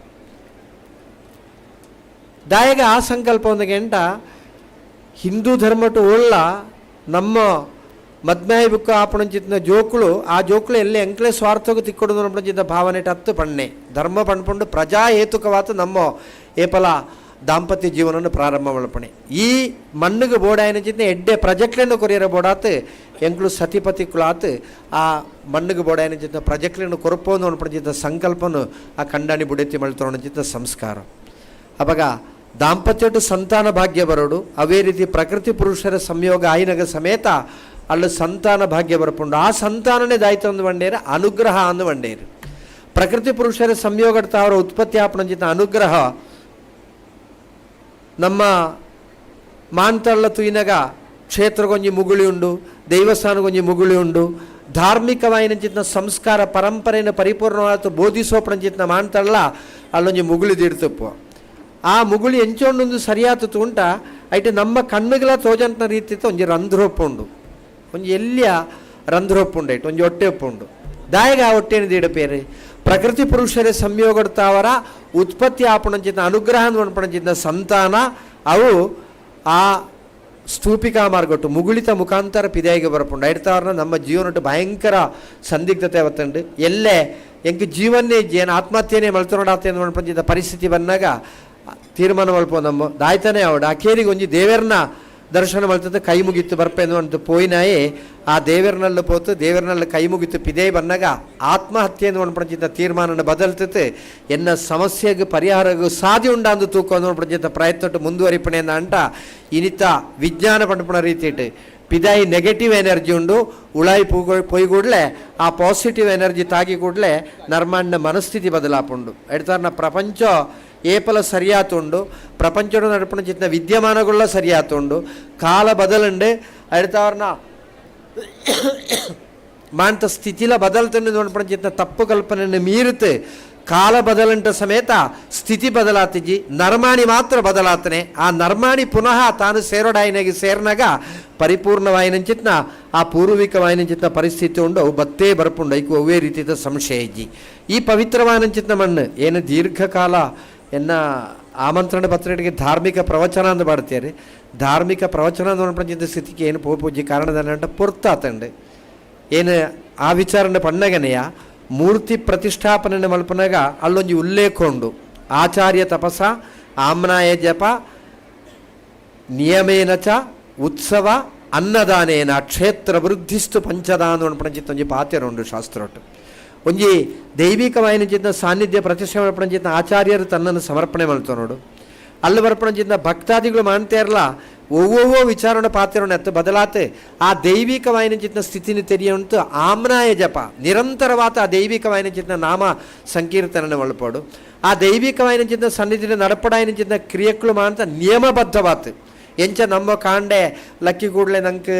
ದಾಯಗ ಆ ಸಂಕಲ್ಪ ಒಂದಗೆಂಟ ಹಿಂದೂ ಧರ್ಮಟು ಒಳ್ಳ ನಮ್ಮ ಮದ್ಮಾಯಿ ಬುಕ್ಕ ಆಪಣಂಚಿತ್ತಿನ ಜೋಕುಳು ಆ ಜೋಕುಳು ಎಲ್ಲ ಎಂಕ್ಲೆ ಸ್ವಾರ್ಥಕ್ಕೆ ತಿಕ್ಕೊಡು ನೋಡ್ಪಂಚಿದ್ದ ಭಾವನೆ ಹತ್ತು ಪಣ್ಣೆ ಧರ್ಮ ಪಣ್ಪುಂಡು ಪ್ರಜಾ ಹೇತುಕವಾತ ನಮ್ಮ ಏಪಲ ದಾಂಪತ್ಯ ಜೀವನವನ್ನು ಪ್ರಾರಂಭ ಮಲ್ಪಣೆ ಈ ಮಣ್ಣಿಗೆ ಬೋಡಾಯನ ಚಿಂತೆ ಎಡ್ಡೆ ಪ್ರಜೆಕ್ಟ್ಲನ್ನು ಕೊರಿಯರ ಬೋಡಾತ್ ಎಂಕ್ಲು ಸತಿಪತಿ ಕುಳಾತ್ ಆ ಮಣ್ಣಿಗೆ ಬೋಡಾಯನ ಚಿಂತ ಪ್ರಜೆಕ್ಟ್ಲನ್ನು ಕೊರಪೋದು ಅನ್ಪಣಿಸಿದ್ದ ಸಂಕಲ್ಪನು ಆ ಕಂಡಾಣಿ ಬುಡೆತ್ತಿ ಮಳ್ತೊಂಚಿದ್ದ ಸಂಸ್ಕಾರ ಅವಾಗ ದಾಂಪತ್ಯಟು ಸಂತಾನ ಭಾಗ್ಯ ಬರೋಡು ಅವೇ ರೀತಿ ಪ್ರಕೃತಿ ಪುರುಷರ ಸಂಯೋಗ ಆಯ್ನಗ ಸಮೇತ ಅಲ್ಲ ಸಂತಾನ ಭಾಗ್ಯ ಬರ್ಪುಂಡು ಆ ಸಂತಾನನೇ ದಾಯ್ತು ಅಂದು ಬಂಡೇರು ಅನುಗ್ರಹ ಅಂದು ಬಂಡೇರು ಪ್ರಕೃತಿ ಪುರುಷರ ಸಂಯೋಗಡ್ತಾ ಅವರ ಉತ್ಪತ್ತಿ ಆಪಣಂಚಿತ ಅನುಗ್ರಹ ನಮ್ಮ ಮಾಂತಳ್ಳ ತುಯಿನಗ ಕ್ಷೇತ್ರಗೊಂಜಿ ಮುಗುಳಿ ಉಂಡು ದೈವಸ್ಥಾನಗೊಂಜಿ ಮುಗುಳಿ ಉಂಡು ಧಾರ್ಮಿಕವಾಯಿನಂಚಿತ್ನ ಸಂಸ್ಕಾರ ಪರಂಪರೆಯನ್ನು ಪರಿಪೂರ್ಣವಾದ ಬೋಧಿಸೋಪಣಂಚಿತ್ನ ಮಾಂತಳ್ಳ ಅಲ್ಲೊಂಜಿ ಮುಗುಳಿ ದಿಡ್ತಪ್ಪು ಆ ಮುಗುಳಿ ಎಂಚೊಂಡೊಂದು ಸರಿಯಾತು ಉಂಟ ಐಟೆ ನಮ್ಮ ಕಣ್ಣುಗಳ ತೋಜಂತ ರೀತಿ ಒಂಜಿ ರಂಧ್ರೊಪ್ಪುಂಡು ಒಂಜಿ ಎಲ್ಲಿಯ ರಂಧ್ರೊಪ್ಪುಂಡು ಐಟು ಒಂಜಿ ಹೊಟ್ಟೆ ಒಪ್ಪುಂಡು ದಾಯಗ ಆ ಹೊಟ್ಟೆನ ದೀಡಪೇರೆ ಪ್ರಕೃತಿ ಪುರುಷರೇ ಸಂಯೋಗಡ್ತಾವರ ಉತ್ಪತ್ತಿ ಆಪಣಂಚಿತ ಅನುಗ್ರಹ ಅನ್ಪಣಂಚಿತ ಸಂತಾನ ಅವು ಆ ಸ್ತೂಪಿಕಾ ಮಾರ್ಗಟ್ಟು ಮುಗುಳಿತ ಮುಖಾಂತರ ಪಿದಾಯಿಗೆ ಬರಪುಂಡು ಐಡ್ತಾವ್ರನ್ನ ನಮ್ಮ ಜೀವನಟ್ಟು ಭಯಂಕರ ಸಂದಿಗ್ಧತೆ ಅವತ್ತುಂಡು ಎಲ್ಲೇ ಎಂಕ ಜೀವನ್ನೇ ಏನು ಆತ್ಮಹತ್ಯೆನೇ ಮಲ್ತೊಂಡಾತೆ ಅನ್ಪಣಂಚಿತ ಪರಿಸ್ಥಿತಿ ಬಂದಾಗ ತೀರ್ಮಾನ ಮಲ್ಪೋ ನಮ್ಮ ದಾಯ್ತಾನೆ ಅವಡು ಆ ಕೇರಿಗೆ ಒಂಜಿ ದೇವರನ್ನ ದರ್ಶನ ಮಲ್ತದ್ದು ಕೈ ಮುಗಿತ್ತು ಬರ್ಪೇನು ಅಂತ ಪೋಯಿನಾಯೇ ಆ ದೇವರನಲ್ಲಿ ಪೋತು ದೇವರನಲ್ಲಿ ಕೈ ಮುಗಿತು ಪಿದೇ ಬಂದಾಗ ಆತ್ಮಹತ್ಯೆ ಅನ್ಪಣಂಚಿತ ತೀರ್ಮಾನ ಬದಲ್ತತೆ ಎನ್ನ ಸಮಸ್ಯೆಗೆ ಪರಿಹಾರಗೂ ಸಾಧ್ಯ ಉಂಡಾಂದು ತೂಕ ಅನ್ಪಣಂಚಿತ ಪ್ರಯತ್ನ ಮುಂದುವರಿಪಣೆಯಿಂದ ಅಂಟ ಇನಿತ ವಿಜ್ಞಾನ ಪಂಪಣ ರೀತಿ ಪಿದಾಯಿ ನೆಗೆಟಿವ್ ಎನರ್ಜಿ ಉಂಡು ಉಳಾಯಿ ಪೋಯಿ ಕೂಡಲೇ ಆ ಪಾಸಿಟಿವ್ ಎನರ್ಜಿ ತಾಗಿ ಕೂಡಲೇ ನರ್ಮಾಂಡ ಮನಸ್ಥಿತಿ ಬದಲಾಪುಂಡು ಎಡ್ತಾರ ಪ್ರಪಂಚ ಏಪಲ ಸರಿಯಾತುಂಡು ಪ್ರಪಂಚದ ನಡಪಣ ಚಿತ್ನ ವಿದ್ಯಮಾನಗಳ ಸರಿಯಾತುಂಡು ಕಾಲ ಬದಲಂಡು ಎಡ್ತಾವ್ರನ್ನ ಮಾಂತ ಸ್ಥಿತಿಲ ಬದಲ್ತಂಡು ನೋಡ್ಪಣ ಚಿತ್ನ ತಪ್ಪು ಕಲ್ಪನೆಯನ್ನು ಮೀರುತ್ತೆ ಕಾಲ ಬದಲಂಟ ಸಮೇತ ಸ್ಥಿತಿ ಬದಲಾತಿಜಿ ನರ್ಮಾಣಿ ಮಾತ್ರ ಬದಲಾತನೆ ಆ ನರ್ಮಾಣಿ ಪುನಃ ತಾನು ಸೇರೋಡಾಯಿನಾಗಿ ಸೇರ್ನಾಗ ಪರಿಪೂರ್ಣವಾಯಿನಂಚಿತ್ನ ಆ ಪೂರ್ವಿಕವಾಯಿನಂಚಿತ್ನ ಪರಿಸ್ಥಿತಿ ಉಂಡು ಅವು ಬತ್ತೇ ಬರ್ಪುಂಡು ಐಕು ಅವೇ ರೀತಿಯ ಸಂಶಯ ಇಜ್ಜಿ ಈ ಪವಿತ್ರವಾಯಿನಂಚಿತ್ನ ಮಣ್ಣು ಏನು ದೀರ್ಘಕಾಲ ಎನ್ನ ಆಮಂತ್ರಣ ಪತ್ರಿಕೆಗೆ ಧಾರ್ಮಿಕ ಪ್ರವಚನ ಅಂತ ಮಾಡ್ತಾರೆ ಧಾರ್ಮಿಕ ಪ್ರವಚನ ನೋಡ್ಪಂಚಿದ್ದ ಸ್ಥಿತಿಗೆ ಏನು ಪೂಜಿ ಕಾರಣದ ಪೊರ್ತಾತಂಡು ಏನು ಆ ವಿಚಾರನ ಪಣ್ಣಗನೆಯ ಮೂರ್ತಿ ಪ್ರತಿಷ್ಠಾಪನೆ ಮಲ್ಪನಾಗ ಅಲ್ಲೊಂಜಿ ಉಲ್ಲೇಖ ಉಂಡು ಆಚಾರ್ಯ ತಪಸ ಆಮ್ನಾಯ ಜಪ ನಿಯಮೇನ ಚ ಉತ್ಸವ ಅನ್ನದಾನೇನ ಕ್ಷೇತ್ರ ವೃದ್ಧಿಸ್ತು ಪಂಚದಾನ ಅನ್ಪಣಚಿತ್ತ ಒಂಜಿ ಪಾತ್ರೆ ಉಂಡು ಶಾಸ್ತ್ರೊಟ್ಟು ಒಂಜಿ ದೈವಿಕವಾಯಿನಚಿತ್ತ ಸಾನ್ನಿಧ್ಯ ಪ್ರತಿಷ್ಠೆ ಮಲ್ಪಣಚಿತ್ತ ಆಚಾರ್ಯರು ತನ್ನನ್ನು ಸಮರ್ಪಣೆ ಮಲ್ತು ನೋಡು ಅಲ್ಲಿ ಬರ್ಪಣಚಿತ್ತ ಭಕ್ತಾದಿಗಳು ಮಾಡ್ತಾರಲ್ಲ ಒವ್ವೊವ್ವೋ ವಿಚಾರಣ ಪಾತ್ರವನ್ನು ಎತ್ತು ಬದಲಾತೆ ಆ ದೈವಿಕವಾಯಿನ ಚಿತ್ನ ಸ್ಥಿತಿನ ತೆರೆಯುವಂತು ಆಮ್ನಾಯ ಜಪ ನಿರಂತರವಾದ ಆ ದೈವಿಕವಾಯಿನ ಚಿತ್ನ ನಾಮ ಸಂಕೀರ್ತನೆ ಒಳಪಡು ಆ ದೈವಿಕವಾಯಿನ ಚಿತ್ನ ಸನ್ನಿಧಿನ ನಡಪಡಾಯಿನ ಚಿತ್ನ ಕ್ರಿಯೆಗಳು ಮಾತ್ರ ನಿಯಮಬದ್ಧವಾತು ಎಂಚ ನಮ್ಮ ಕಾಂಡೆ ಲಕ್ಕಿ ಕೂಡಲೇ ನಂಗೆ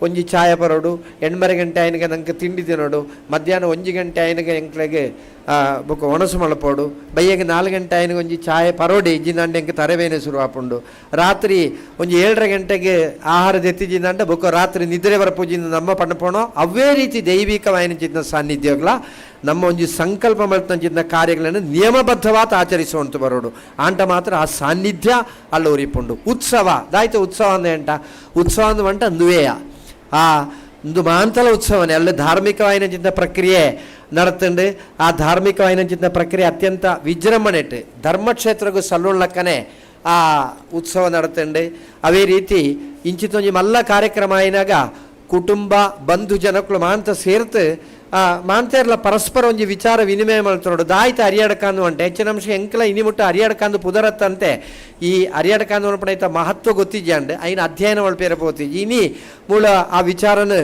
ಒಂಜಿ ಚಾಯ ಬರೋಡು 8:30 ಗಂಟೆ ಆಯ್ನಗೆ ನಂಗೆ ತಿಂಡಿ ತಿನ್ನೋಡು ಮಧ್ಯಾಹ್ನ 1 ಗಂಟೆ ಆಯ್ನಗೆ ಎಂಕ್ಲೆಗೆ ಬೊಕ್ಕ ಒಣಸು ಮಳಪೋಡು ಬೈಯಗೆ 4 ಗಂಟೆ ಆಯ್ನಗೆ ಒಂಜಿ ಚಾಯ ಪರೋಡಿ ಇಜ್ಜಿಂದಂಡೆ ಎಂಗೆ ತರಬೇನೆ ಶುರು ಆಪುಂಡು ರಾತ್ರಿ ಒಂಜಿ 7:30 ಗಂಟೆಗೆ ಆಹಾರದ ಎತ್ತಿಜಿಂದಂಡ ಬೊಕ್ಕ ರಾತ್ರಿ ನಿದ್ರೆ ಬರಪೂಜಿಂದ ನಮ್ಮ ಪಣ್ಣಪೋಣೋ ಅವೇ ರೀತಿ ದೈವಿಕವಾಯಿನ ಸಾನ್ನಿಧ್ಯಗಳ ನಮ್ಮ ಒಂಜಿ ಸಂಕಲ್ಪ ಮಲ್ತಂಚಿದ್ದ ಕಾರ್ಯಗಳನ್ನು ನಿಯಮಬದ್ಧವಾದ ಆಚರಿಸುವಂತ ಬರೋಡು ಆಂಟ ಮಾತ್ರ ಆ ಸಾನ್ನಿಧ್ಯ ಅಲ್ಲ ಉರಿಪುಂಡು ಉತ್ಸವ ದಾಯ್ತು ಉತ್ಸವ ಅಂದ ಎಂಟ ಉತ್ಸವ ಅಂದ ಮಂಟ ನುವೇಯ ಆ ಒಂದು ಮಾಂತಲ ಉತ್ಸವನೇ ಅಲ್ಲ ಧಾರ್ಮಿಕವಾಯಿನ ಚಿಂತ ಪ್ರಕ್ರಿಯೆ ನಡತಂಡು ಆ ಧಾರ್ಮಿಕವಾಯಿನ ಚಿಂತ ಪ್ರಕ್ರಿಯೆ ಅತ್ಯಂತ ವಿಜೃಂಭಣೆ ಇಟ್ಟು ಧರ್ಮಕ್ಷೇತ್ರಗೂ ಸಲ್ಲುಳ್ಳಕ್ಕನೆ ಆ ಉತ್ಸವ ನಡತಂಡು ಅವೇ ರೀತಿ ಇಂಚಿತೊಂಜಿ ಮಲ್ಲ ಕಾರ್ಯಕ್ರಮ ಆಯ್ನಾಗ ಕುಟುಂಬ ಬಂಧು ಜನಕ್ಕಳು ಮಾಂತ ಸೇರ್ತು ಮಾಂತೇರ್ಲ ಪರಸ್ಪರ ಒಂಜಿ ವಿಚಾರ ವಿನಿಮಯ ಮಾಡ್ತೋಡು ದಾಯ್ತು ಅರಿಯಾಡಕಾಂದು ಅಂಟೆ ಹೆಚ್ಚಿನ ಅಂಶ ಎಂಕಲ ಇನಿಮುಟ್ಟ ಅರಿಯಾಡಕಾಂದು ಪುದರತ್ತಂತೆ ಈ ಅರಿಯಾಡಕಾಂದು ಒಳಪಡೈತ ಮಹತ್ವ ಗೊತ್ತಿಜ್ಜಿ ಅಂಡೆ ಐನ ಅಧ್ಯಯನ ಒಳಪೇರ ಪೋತಿಜ್ಜಿ ಇನಿ ಮೂಲ ಆ ವಿಚಾರನ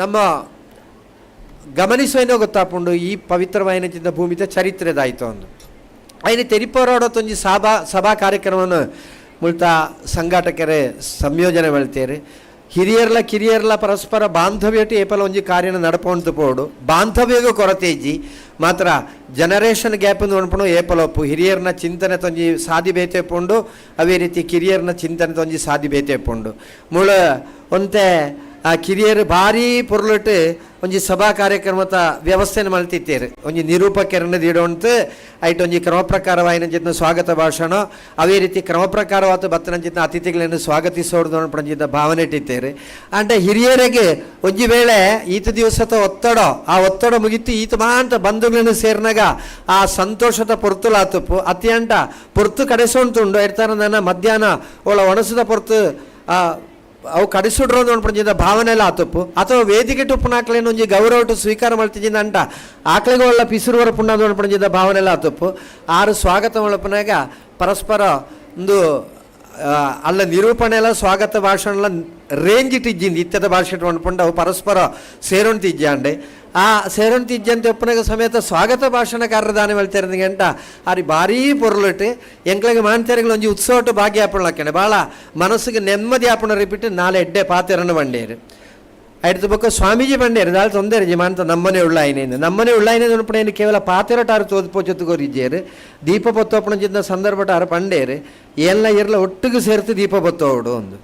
ನಮ್ಮ ಗಮನಿಸುವೇನೋ ಗೊತ್ತಾಪುಂಡು ಈ ಪವಿತ್ರವಾಯಿನ ಚಿಂತ ಭೂಮಿತ ಚರಿತ್ರೆದಾಯ್ತು ಅಂದು ಐನ ತೆರಿಪೋರಾಡೋತ್ತೊಂಜಿ ಸಭಾ ಕಾರ್ಯಕ್ರಮವನ್ನು ಮುಳ್ತ ಸಂಘಾಟಕರೇ ಸಂಯೋಜನೆ ಮಾಡ್ತೇವೆ ಕಿರಿಯರ್ಲ ಪರಸ್ಪರ ಬಾಂಧವ್ಯಟ್ಟು ಏಪಲ ಒಂಜಿ ಕಾರ್ಯನ ನಡಪೊಂದು ಪೋಡು ಬಾಂಧವ್ಯಗೂ ಕೊರತೆ ಇಜ್ಜಿ ಮಾತ್ರ ಜನರೇಷನ್ ಗ್ಯಾಪ್ ನೋಡ್ಪಣು ಏಪಲೊಪ್ಪು ಹಿರಿಯರ್ನ ಚಿಂತನೆ ತೊಂಜಿ ಸಾದಿ ಬೇತೆ ಪೋಂಡು ಅವೇ ರೀತಿ ಕಿರಿಯರ್ನ ಚಿಂತನೆ ತೊಂಜಿ ಸಾದಿ ಬೇತೆ ಪೋಂಡು ಮುಳ ಒಂತೆ ಆ ಕಿರಿಯರು ಭಾರಿ ಪೊರ್ಲುಟ್ಟು ಒಂಜಿ ಸಭಾ ಕಾರ್ಯಕ್ರಮದ ವ್ಯವಸ್ಥೆನ ಮಲ್ತಿತ್ತೇರು ಒಂಜಿ ನಿರೂಪಕರನ್ನ ದೀಡೋಂತು ಐಟ್ ಒಂಜಿ ಕ್ರಮ ಪ್ರಕಾರವಾಯಿನ ಸ್ವಾಗತ ಭಾಷಣ ಅವೇ ರೀತಿ ಕ್ರಮ ಪ್ರಕಾರವಾದ ಬತ್ತನಂಚಿನ ಅತಿಥಿಗಳನ್ನು ಸ್ವಾಗತಿಸೋದು ಪಂಚಿತ ಭಾವನೆ ಇಟ್ಟಿದ್ದೇರು అంటే ಹಿರಿಯರಿಗೆ ಒಂಜಿ ವೇಳೆ ಈತ ದಿವಸದ ಒತ್ತಡ ಆ ಒತ್ತಡ ಮುಗಿತು ಈತ ಮಾಂತ ಬಂಧುಗಳನ್ನು ಸೇರಿನಾಗ ಆ ಸಂತೋಷದ ಪೊರ್ತುಲಾತಪ್ಪು ಅತ್ಯಂತ ಪೊರ್ತು ಕಡೆಸೋಂತುಂಡು ಇರ್ತಾರ ನನ್ನ ಮಧ್ಯಾಹ್ನ ಒಳ ಒಣಸದ ಪೊರ್ತು ಅವು ಕಡಿಸುಡ್ರು ನೋಡ್ಪಂಚಿದ ಭಾವನೆ ಎಲ್ಲ ಆತಪ್ಪು ಅಥವಾ ವೇದಿಕೆ ಟುಪ್ಪುನಾಕ್ಲೇನು ಒಂಜಿ ಗೌರವ ಸ್ವೀಕಾರ ಮಾಡ್ತಿದ್ದ ಅಂಟ ಆಕಳಿಗೆ ಒಳ್ಳೆ ಪಿಸುರುವರ ಪುಣ್ಣ ನೋಡ್ಪಂಚಿದ ಭಾವನೆ ಎಲ್ಲ ಆತಪ್ಪು ಆರು ಸ್ವಾಗತ ಒಳಪನಾಗ ಪರಸ್ಪರ ಒಂದು ಅಲ್ಲ ನಿರೂಪಣೆ ಎಲ್ಲ ಸ್ವಾಗತ ಭಾಷಣ ಎಲ್ಲ ರೇಂಜ್ ಇಟ್ಟಿಜ್ಜಿಂದು ಇತ್ಯದ ಭಾಷೆ ಹೊಂಡ್ಕೊಂಡು ಅವು ಪರಸ್ಪರ ಸೇರೊಂತಿಜ್ಜಾಂಡೆ ಆ ಸೇರೊಂತಿಜ್ಜಂತ ಒಪ್ಪನಾಗ ಸಮೇತ ಸ್ವಾಗತ ಭಾಷಣಕಾರರ ದಾನ ಹೇಳ್ತಾರೆ ಗಂಟ ಅದು ಭಾರೀ ಪೊರ್ಲಿಟ್ಟು ಎಂಕ್ಳಿಗೆ ಮಾನ್ತೇರಿಗಳು ಒಂಜಿ ಉತ್ಸವಟ್ಟು ಭಾಗ್ಯಾಪಣಕ್ಕೆ ಭಾಳ ಮನಸ್ಸಿಗೆ ನೆಮ್ಮದಿ ಆಪಣ ರಿಪಿಟ್ಟು ನಾಳೆ ಎಡ್ಡೆ ಪಾತೆರನ್ನು ಬಂಡೇರು ಐದು ಬೊಕ್ಕ ಸ್ವಾಮೀಜಿ ಬಂಡೇರು ದಾಳ ತೊಂದರೆ ಮಾಂತ ನಮ್ಮನೆ ಉಳ್ಳಾಯಿನೇನು ನಮ್ಮನೆ ಉಳ್ಳಾಯಿನೇ ನೋಡ್ಪಣೇನು ಕೇವಲ ಪಾತೆರಟಾರು ತೋದ್ಪೋಚೊತ್ತುಗೋರಿಜ್ಜೇರು ದೀಪ ಬೊತ್ತೋಪಣ ಚಿಂತ ಸಂದರ್ಭಟಾರು ಪಂಡೇರು ಎಲ್ಲ ಇರಲ ಒಟ್ಟಿಗೆ ಸೇರ್ತು ದೀಪ ಬೊತ್ತೋಡು ಒಂದು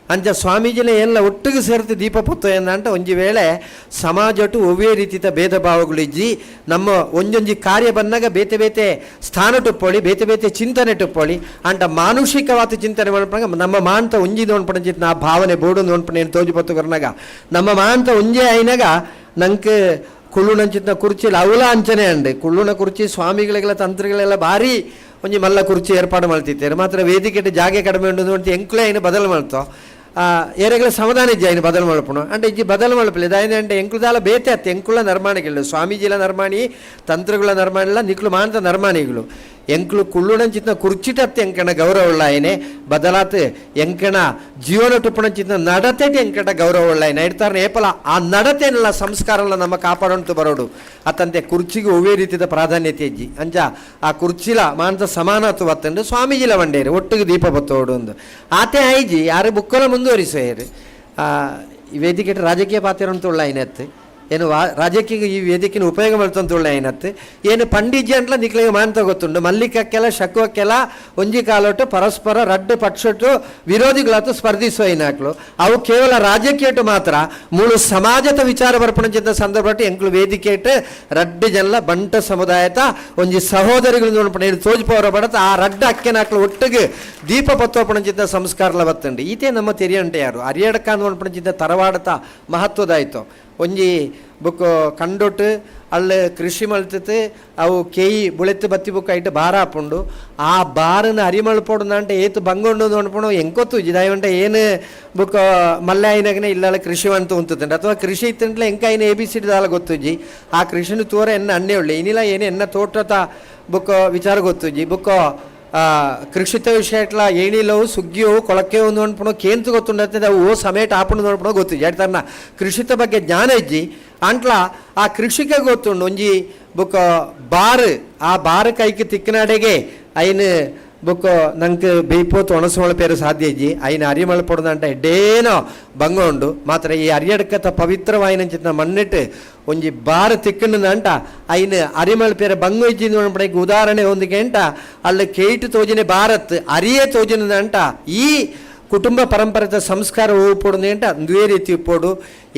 ಅಂಚ ಸ್ವಾಮೀಜಿನ ಎಲ್ಲ ಒಟ್ಟಿಗೆ ಸೇರ್ತು ದೀಪ ಪೊತ್ತ ಎಂದಂಟ ಒಂಜಿ ವೇಳೆ ಸಮಾಜಟು ಒವ್ವೇ ರೀತಿಯ ಭೇದ ಭಾವಗಳಿಜ್ಜಿ ನಮ್ಮ ಒಂಜೊಂಜಿ ಕಾರ್ಯ ಬಂದಾಗ ಬೇತೆ ಬೇತೆ ಸ್ಥಾನ ಟುಪ್ಪೊಳಿ ಬೇತೆ ಬೇತೆ ಚಿಂತನೆ ಟುಪ್ಪೊಳಿ ಅಂಟ ಮಾನುಷಿಕವಾದ ಚಿಂತನೆ ಮಾಡ್ಪಂಗ ನಮ್ಮ ಮಾಂತ ಒಂಜಿ ನೋಡ್ಪಣಜಿತ್ ನಾ ಭಾವನೆ ಬೋಡು ನೋಡ್ಪಣೆ ತೋಜು ಪೊತ್ತು ಕರ್ನಾಗ ನಮ್ಮ ಮಾಂತ ಒಂಜೇ ಆಯ್ನಾಗ ನಂಗೆ ಕುಳ್ಳುನಂಚಿನ ಕುರ್ಚಿಲಿ ಅವಲ ಅಂಚನೆ ಅಂಡೆ ಕುಳ್ಳುನ ಕುರ್ಚಿ ಸ್ವಾಮಿಗಳಿಗೆಲ್ಲ ತಂತ್ರಿಗಳೆಲ್ಲ ಭಾರಿ ಒಂಜಿ ಮಲ್ಲ ಕುರ್ಚಿ ಏರ್ಪಾಡು ಮಾಡ್ತಿದ್ದಾರೆ ಮಾತ್ರ ವೇದಿಕೆ ಜಾಗೆ ಕಡಿಮೆ ಉಂಟು ಅಂತ ಎಂಕ್ಲೆ ಏನು ಬದಲು ಮಾಡ್ತೋ ಏರೆಗಳ ಸಮಾಧಾನ ಇಜ್ಜ ಏನು ಬದಲು ಮಲ್ಪುನು అంటే ಇಜ್ಜಿ ಬದಲು ಮಲ್ಪಲೆ ಇದಾಯ್ತು అంటే ಎಂಕುದಾಲ ಬೇತೆ ಅತ್ತೆ ಎಂಕುಳ ನರ್ಮಾಣಿಗಳು ಸ್ವಾಮೀಜಿಲ ನರ್ಮಾಣಿ ತಂತ್ರಗಳ ನರ್ಮಾಣಿಲ್ಲ ನಿಕ್ಲು ಮಾಂತ ನರ್ಮಾಣಿಗಳು ಎಂಕ್ಲು ಕುಳ್ಳುಣಂಚಿನ ಕುರ್ಚಿಟತ್ತೆ ಎಂಕಣ ಗೌರವ ಉಳ್ಳಾಯನೆ ಬದಲಾತ್ ಎಂಕಣ ಜೀವನ ಟುಪ್ಪಣಂಚಿನ ನಡತೆಟ್ ಎಂಕಟ ಗೌರವ ಉಳ್ಳಾಯನ ಇಡ್ತಾರೆ ಏಪಲ ಆ ನಡತೆನೆಲ್ಲ ಸಂಸ್ಕಾರಲ್ಲ ನಮ್ಮ ಕಾಪಾಡೋಂತು ಬರೋಡು ಅತ್ತಂತೆ ಕುರ್ಚಿಗೆ ಒವ್ವೇ ರೀತಿಯ ಪ್ರಾಧಾನ್ಯತೆ ಇಜ್ಜಿ ಅಂಚ ಆ ಕುರ್ಚಿಲ ಮಾಂತ ಸಮಾನತ್ವ ಬತ್ತಂಡು ಸ್ವಾಮೀಜಿಲ ಬಂಡೇರು ಒಟ್ಟಿಗೆ ದೀಪ ಬತ್ತೋಡು ಒಂದು ಆತೆ ಐಜಿ ಯಾರು ಬುಕ್ಕಲ ಮುಂದುವರಿಸೇರು ಈ ವೇದಿಕೆ ರಾಜಕೀಯ ಪಾತ್ರ ಉಳ್ಳಾಯನತ್ತೆ ಏನು ರಾಜಕೀಯ ಈ ವೇದಿಕೆನ ಉಪಯೋಗ ಮಾಡ್ತಂತುಳ್ಳ ಏನತ್ತೆ ಏನು ಪಂಡಿಜಿ ಅಂತಲ ನಿಕ್ಲಿಗೆ ಮಾಂತ ಗೊತ್ತುಂಡು ಮಲ್ಲಿಕಕ್ಕೆಲ್ಲ ಶಕುವಕ್ಕೆಲ್ಲ ಒಂಜಿ ಕಾಲೊಟ್ಟು ಪರಸ್ಪರ ರಡ್ಡು ಪಕ್ಷಟ್ಟು ವಿರೋಧಿಗಳಾತು ಸ್ಪರ್ಧಿಸುವ ಏನಾಕ್ಲು ಅವು ಕೇವಲ ರಾಜಕೀಯಟ್ಟು ಮಾತ್ರ ಮೂಳು ಸಮಾಜದ ವಿಚಾರ ಬರ್ಪಣಚಿದ್ದ ಸಂದರ್ಭ ಎಂಕ್ಲು ವೇದಿಕೆಟ್ ರಡ್ಡು ಜನ ಬಂಟ ಸಮುದಾಯದ ಒಂಜಿ ಸಹೋದರಿಗಳು ನೋಡ್ಪಣ ತೋಜ್ಪವರ ಬಡತ ಆ ರಡ್ಡು ಅಕ್ಕೆನಾಕ್ಲು ಒಟ್ಟಿಗೆ ದೀಪ ಪತ್ತೋಪಣಚಿದ್ದ ಸಂಸ್ಕಾರಲ ಬತ್ತಂಡು ಈತೆ ನಮ್ಮ ತೆರಿಯಂಟೆ ಯಾರು ಅರಿಯಡಕ ನೋಡ್ಪಣಚಿದ್ದ ತರವಾಡತ ಮಹತ್ವದಾಯಿತು ಒಂಜಿ ಬುಕ್ ಕಂಡೊಟ್ಟು ಅಲ್ಲಿ ಕೃಷಿ ಮಲ್ತತೆ ಅವು ಕೇಯಿ ಬುಳೆತ್ತು ಬತ್ತಿ ಬುಕ್ ಐಟ್ ಬಾರ ಹಾಪುಂಡು ಆ ಬಾರನ ಅರಿಮಳ್ಪೋಡು అంటే ಏತು ಬಂಗೊಂಡು ನೋಡ್ಪಣು ಎಂಕೊತ್ತು ಜಿದಾಯವಂಟ ಏನು ಬುಕ್ ಮಲ್ಲೆ అయినಗನೆ ಇಲ್ಲಾಲ ಕೃಷಿ ಅಂತ ಉಂತುತ್ತಂಡ ಅಥವಾ ಕೃಷಿ ಇತ್ತಂಟ್ಲೆ ಎಂಕೈನ ABCD ದಾಲ ಗೊತ್ತುಜಿ ಆ ಕೃಷಿನ ತೋರ ಎನ್ನ ಅನ್ನೆ ಒಳ್ಳೆ ಏನಿಲ್ಲ ಏನು ಎನ್ನ ತೋಟದ ಬುಕ್ ವಿಚಾರ ಗೊತ್ತುಜಿ ಬುಕ್ ಕೃಷಿತ ವಿಷಯಟ್ಲ ಏಣಿಲವು ಸುಗ್ಗಿಯವು ಕೊಳಕ್ಕೆ ಒಂದು ನೋಡ್ಪಣೋ ಕೇಂತು ಗೊತ್ತುಂಡತ್ತೆ ಅವು ಸಮೇಟ್ ಆಪುಂಡು ನೋಡ್ಪಣೋ ಗೊತ್ತು ಹೇಳ್ತಾರನ್ನ ಕೃಷಿತ ಬಗ್ಗೆ ಜ್ಞಾನ ಇಜ್ಜಿ ಅಂಟ್ಲ ಆ ಕೃಷಿಗೆ ಗೊತ್ತುಂಡು ಒಂಜಿ ಬುಕ್ ಬಾರ್ ಆ ಬಾರ್ ಕೈಗೆ ತಿಕ್ಕನಾಡೆಗೆ ಐನ್ ಬುಕ್ ನಂಗೆ ಬೇಯ್ಪೋತು ಒಣಸೋಳ ಪೇರು ಸಾಧ್ಯ ಇಜ್ಜಿ ಐನ ಅರಿಮಳ ಪೊಡದಂಟ ಎಡ್ಡೇನೋ ಬಂಗೊಂಡು ಮಾತ್ರ ಈ ಅರಿಯಡ್ಕತ ಪವಿತ್ರವಾಯಿನ ಮಣ್ಣಿಟ್ಟು ಒಂಜಿ ಬಾರ್ ತಿಕ್ಕಂಡ ಐನ ಅರಿಮಳ ಪೇರ ಬಂಗು ಇಜ್ಜಿ ನೋಡ್ಪಡೆಗೆ ಉದಾಹರಣೆ ಒಂದಿಗೆ ಅಂಟ ಅಲ್ಲಿ ಕೇಟ್ ತೋಜನೆ ಭಾರತ್ ಅರಿಯೇ ತೋಜನದಂಟ ಈ ಕುಟುಂಬ ಪರಂಪರೆದ ಸಂಸ್ಕಾರ ಉಪ್ಪೊಡು ಅಂತ ಒಂದೇ ರೀತಿ ಉಪ್ಪೋಡು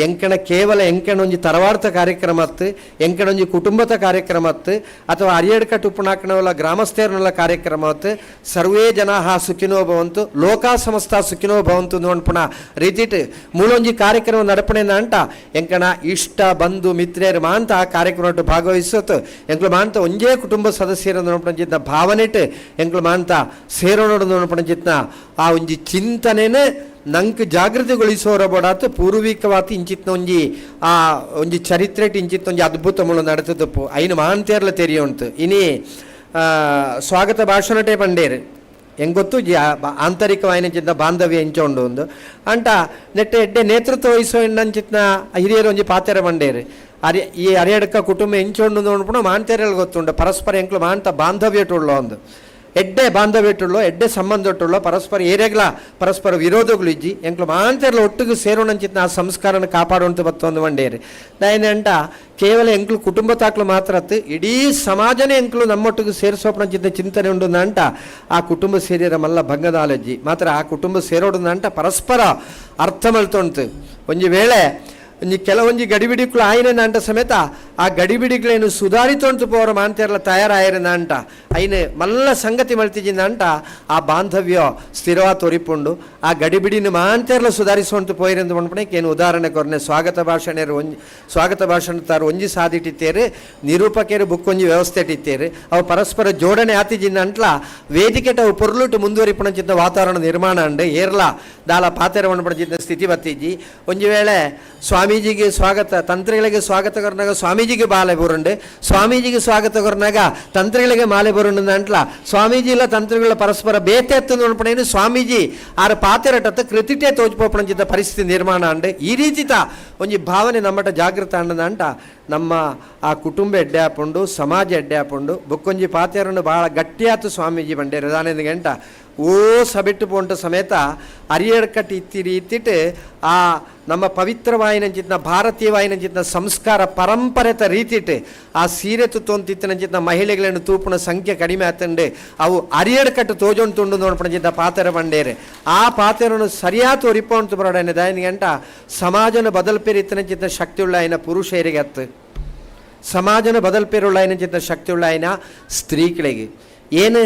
ಎಂಕಣ ಕೇವಲ ಎಂಕಣ ಒಂಜಿ ತರವಾರ್ಥ ಕಾರ್ಯಕ್ರಮ ಅತ್ತು ಎಂಕಣ ಒಂಜಿ ಕುಟುಂಬದ ಕಾರ್ಯಕ್ರಮ ಅತ್ತು ಅಥವಾ ಅರಿಯಡ್ಕಟ್ಟು ಉಪ್ಪುನಾಕನವಲ್ಲ ಗ್ರಾಮಸ್ಥರನ್ನೆಲ್ಲ ಕಾರ್ಯಕ್ರಮ ಅತ್ತು ಸರ್ವೇ ಜನಾಃ ಸುಖಿನೋ ಭವಂತು ಲೋಕ ಸಮಸ್ತ ಸುಖಿನೋ ಭವಂತು ನೋಡ್ಪುಣ ರೀತಿಟ್ ಮೂಲೊಂಜಿ ಕಾರ್ಯಕ್ರಮ ನಡಪಣೆ ಅಂಟ ಎಂಕಣ ಇಷ್ಟ ಬಂಧು ಮಿತ್ರೇರು ಮಾಂತ ಆ ಕಾರ್ಯಕ್ರಮ ಭಾಗವಹಿಸೋತು ಎಂಕ್ಳು ಮಾಂತ ಒಂಜೇ ಕುಟುಂಬ ಸದಸ್ಯರ ನೋಡ್ಪಣಜಿತ್ನ ಭಾವನೆಟ್ ಎಂಕ್ಳು ಮಾಂತ ಸೇರೋಣೋಡು ನೋಡ್ಪಣಜಿತ್ನ ಆ ಒಂಜಿ ಚಿಂತನೆನ ನಂಗೆ ಜಾಗೃತಿಗೊಳಿಸೋರ ಬೋಡಾತು ಪೂರ್ವಿಕವಾತಿ ಇಂಚಿತ್ನ ಒಂಜಿ ಆ ಒಂಜಿ ಚರಿತ್ರೆ ಇಂಚಿತ್ ಒಂಜಿ ಅದ್ಭುತ ಮೂಲ ನಡೆತದಪ್ಪು ಐನು ಮಹಾಂತೇರ್ಲ ತೆರಿಯೋಂತು ಇನಿ ಸ್ವಾಗತ ಭಾಷಣಟೇ ಪಂಡೇರು ಹೆಂಗೊತ್ತು ಆಂತರಿಕವಾಯಿನ ಚಿಂತ ಬಾಂಧವ್ಯ ಎಂಚೋಂಡು ಒಂದು ಅಂಟ ನೆಟ್ಟೆ ಎಡ್ಡೆ ನೇತೃತ್ವ ವಹಿಸೋ ಎಂಚಿತ್ನ ಹಿರಿಯರು ಒಂಜಿ ಪಾತೆರ ಪಂಡೇರು ಈ ಅರಿಯಡ್ಕ ಕುಟುಂಬ ಎಂಚೋಂಡು ನೋಡ್ಬಿಟ್ಟು ಮಾಂತೇರಲ್ಲಿ ಗೊತ್ತುಂಡು ಪರಸ್ಪರ ಎಂಕ್ಲು ಮಾಂತ ಬಾಂಧವ್ಯಟುಳ್ಳ ಒಂದು ಎಡ್ಡೆ ಬಾಂಧವ್ಯಟ್ಟುಳ್ಳೋ ಎಡ್ಡೆ ಸಂಬಂಧಟ್ಟುಳ್ಳೋ ಪರಸ್ಪರ ಏರೆಗ್ಲ ಪರಸ್ಪರ ವಿರೋಧಗಳು ಇಜ್ಜಿ ಎಂಕ್ಲು ಮಾಂತೆರ್ಲ ಒಟ್ಟಿಗೆ ಸೇರೋಣಂಚಿತ್ತ ಆ ಸಂಸ್ಕಾರನ ಕಾಪಾಡುವಂತ ಬತ್ತೊಂದು ಮಂಡೇರಿ ನಾಯನಂಟ ಕೇವಲ ಎಂಕ್ಲು ಕುಟುಂಬ ತಾಕ್ಲು ಮಾತ್ರ ಇಡೀ ಸಮಾಜನೇ ಎಂಕ್ಲು ನಮ್ಮೊಟ್ಟಿಗೆ ಸೇರಿಸೋಪಣಂಚಿತ್ತ ಚಿಂತನೆ ಉಂಡು ಅಂಟ ಆ ಕುಟುಂಬ ಸೇರಿಯರ ಮಲ್ಲ ಭಂಗದಾಲಜ್ಜಿ ಮಾತ್ರ ಆ ಕುಟುಂಬ ಸೇರೋಡು ಅಂಟ ಪರಸ್ಪರ ಅರ್ಥ ಮಲ್ತೊಂತು ಒಂಜಿ ವೇಳೆ ಒಂಜಿ ಕೆಲವೊಂಜಿ ಗಡಿಬಿಡಿಗಳು ಆಯ್ನ ಅಂಟ ಸಮೇತ ಆ ಗಡಿಬಿಡಿಗಳೇನು ಸುಧಾರಿತೊಂಟು ಪೋರ ಮಾಂತೆರ್ಲ ತಯಾರಾಯಿರನ ಅಂಟ ಐನು ಮಲ್ಲ ಸಂಗತಿ ಮಲ್ತಿಜಿಂದ ಅಂಟ ಆ ಬಾಂಧವ್ಯ ಸ್ಥಿರವಾ ತೋರಿಪುಂಡು ಆ ಗಡಿಬಿಡಿನ ಮಾಂತೆರ್ಲ ಸುಧಾರಿಸುವಂತು ಪೋಯಿರೆಂದು ಮನ್ಪಣಕ್ಕೆ ಏನು ಉದಾಹರಣೆ ಕೊರನೆ ಸ್ವಾಗತ ಭಾಷಣ ತಾರು ಒಂಜಿ ಸಾದಿಟ್ಟಿತ್ತೇರು ನಿರೂಪಕರು ಬುಕ್ಕೊಂಜಿ ವ್ಯವಸ್ಥೆ ಇಟ್ಟಿತ್ತೇರು ಅವು ಪರಸ್ಪರ ಜೋಡಣೆ ಆತಿಜಿಂದ ಅಂಟ್ಲ ವೇದಿಕೆಟ ಅವು ಪೊರ್ಲುಟ್ಟು ಮುಂದುವರಿಪಣಚಿದ್ದ ವಾತಾವರಣ ನಿರ್ಮಾಣ ಅಂಡೆ ಏರ್ಲ ದಾಲ ಪಾತೆರ ಮಣ್ಪಣಚಿದ್ದ ಸ್ಥಿತಿ ಬತ್ತಿಜ್ಜಿ ಒಂಜಿ ವೇಳೆ ಸ್ವಾಮೀಜಿಗೆ ಸ್ವಾಗತ ತಂತ್ರಿಗಳಿಗೆ ಸ್ವಾಗತ ಕೊರನಾಗ ಸ್ವಾಮೀಜಿಗೆ ಮಾಲೆ ಬರುಂಡು ಸ್ವಾಮೀಜಿಗೆ ಸ್ವಾಗತ ಕೊರನಾಗ ತಂತ್ರಿಗಳಿಗೆ ಮಾಲೆ ಬರುಂಡು ಅಂಟ್ಲ ಸ್ವಾಮೀಜಿ ಇಲ್ಲ ತಂತ್ರಿಗಳ ಪರಸ್ಪರ ಬೇತೆ ಎತ್ತು ನೋಡ್ಪಣೇನು ಸ್ವಾಮೀಜಿ ಆರ ಪಾತೆರಟತ್ತು ಕೃತಿಟೆ ತೋಜ್ಪೋಪಣಚಿದ್ದ ಪರಿಸ್ಥಿತಿ ನಿರ್ಮಾಣ ಅಂಡೆ ಈ ರೀತಿತ ಒಂಜಿ ಭಾವನೆ ನಮ್ಮಟ ಜಾಗೃತ ಅಂಡದ ಅಂಟ ನಮ್ಮ ಆ ಕುಟುಂಬ ಎಡ್ಡೆ ಹಾಪುಂಡು ಸಮಾಜ ಎಡ್ಡೆ ಹಾಪುಂಡು ಬೊಕ್ಕೊಂಜಿ ಪಾತೆರನ್ನು ಭಾಳ ಗಟ್ಟಿಯಾತು ಸ್ವಾಮೀಜಿ ಬಂಡೇರು ದಾನೇದ ಗಂಟ ಓ ಸಬಿಟ್ಟು ಪೋಂಟ ಸಮೇತ ಅರಿಯಡ್ಕಟ್ಟು ಇತ್ತಿಟ್ಟು ಆ ನಮ್ಮ ಪವಿತ್ರವಾಯಿನಂಚಿತ್ನ ಭಾರತೀಯವಾಯಿನಂಚಿತ್ನ ಸಂಸ್ಕಾರ ಪರಂಪರೆತ ರೀತಿಟ್ಟು ಆ ಸೀರೆ ತುತ್ತೊಂತಿತ್ತಿನಂಚಿತ್ನ ಮಹಿಳೆಗಳನ್ನು ತೂಪುನ ಸಂಖ್ಯೆ ಕಡಿಮೆ ಆತಂಡೆ ಅವು ಅರಿಯಡ್ಕಟ್ಟು ತೋಜೊಂಡು ತುಂಡು ನೋಡ್ಪಣಚಿದ್ದ ಪಾತೆರ ಬಂಡೇರೆ ಆ ಪಾತೆರನ್ನು ಸರಿಯಾದ ತೋರಿಪೋಂತು ಬರೋಡನೆ ದಾಯನ ಗಂಟ ಸಮಾಜನ ಬದಲ್ಪೇರಿತ್ತಿನಂಚಿತ್ನ ಶಕ್ತಿಯುಳ್ಳ ಆಯ್ನ ಪುರುಷರಿಗೆ ಅತ್ತು ಸಮಾಜನ ಬದಲ್ಪೇರುಳ್ಳ ಆಯ್ನಂಚಿತ್ನ ಶಕ್ತಿಯುಳ್ಳ ಆಯ್ನ ಸ್ತ್ರೀಗಳಿಗೆ ಏನು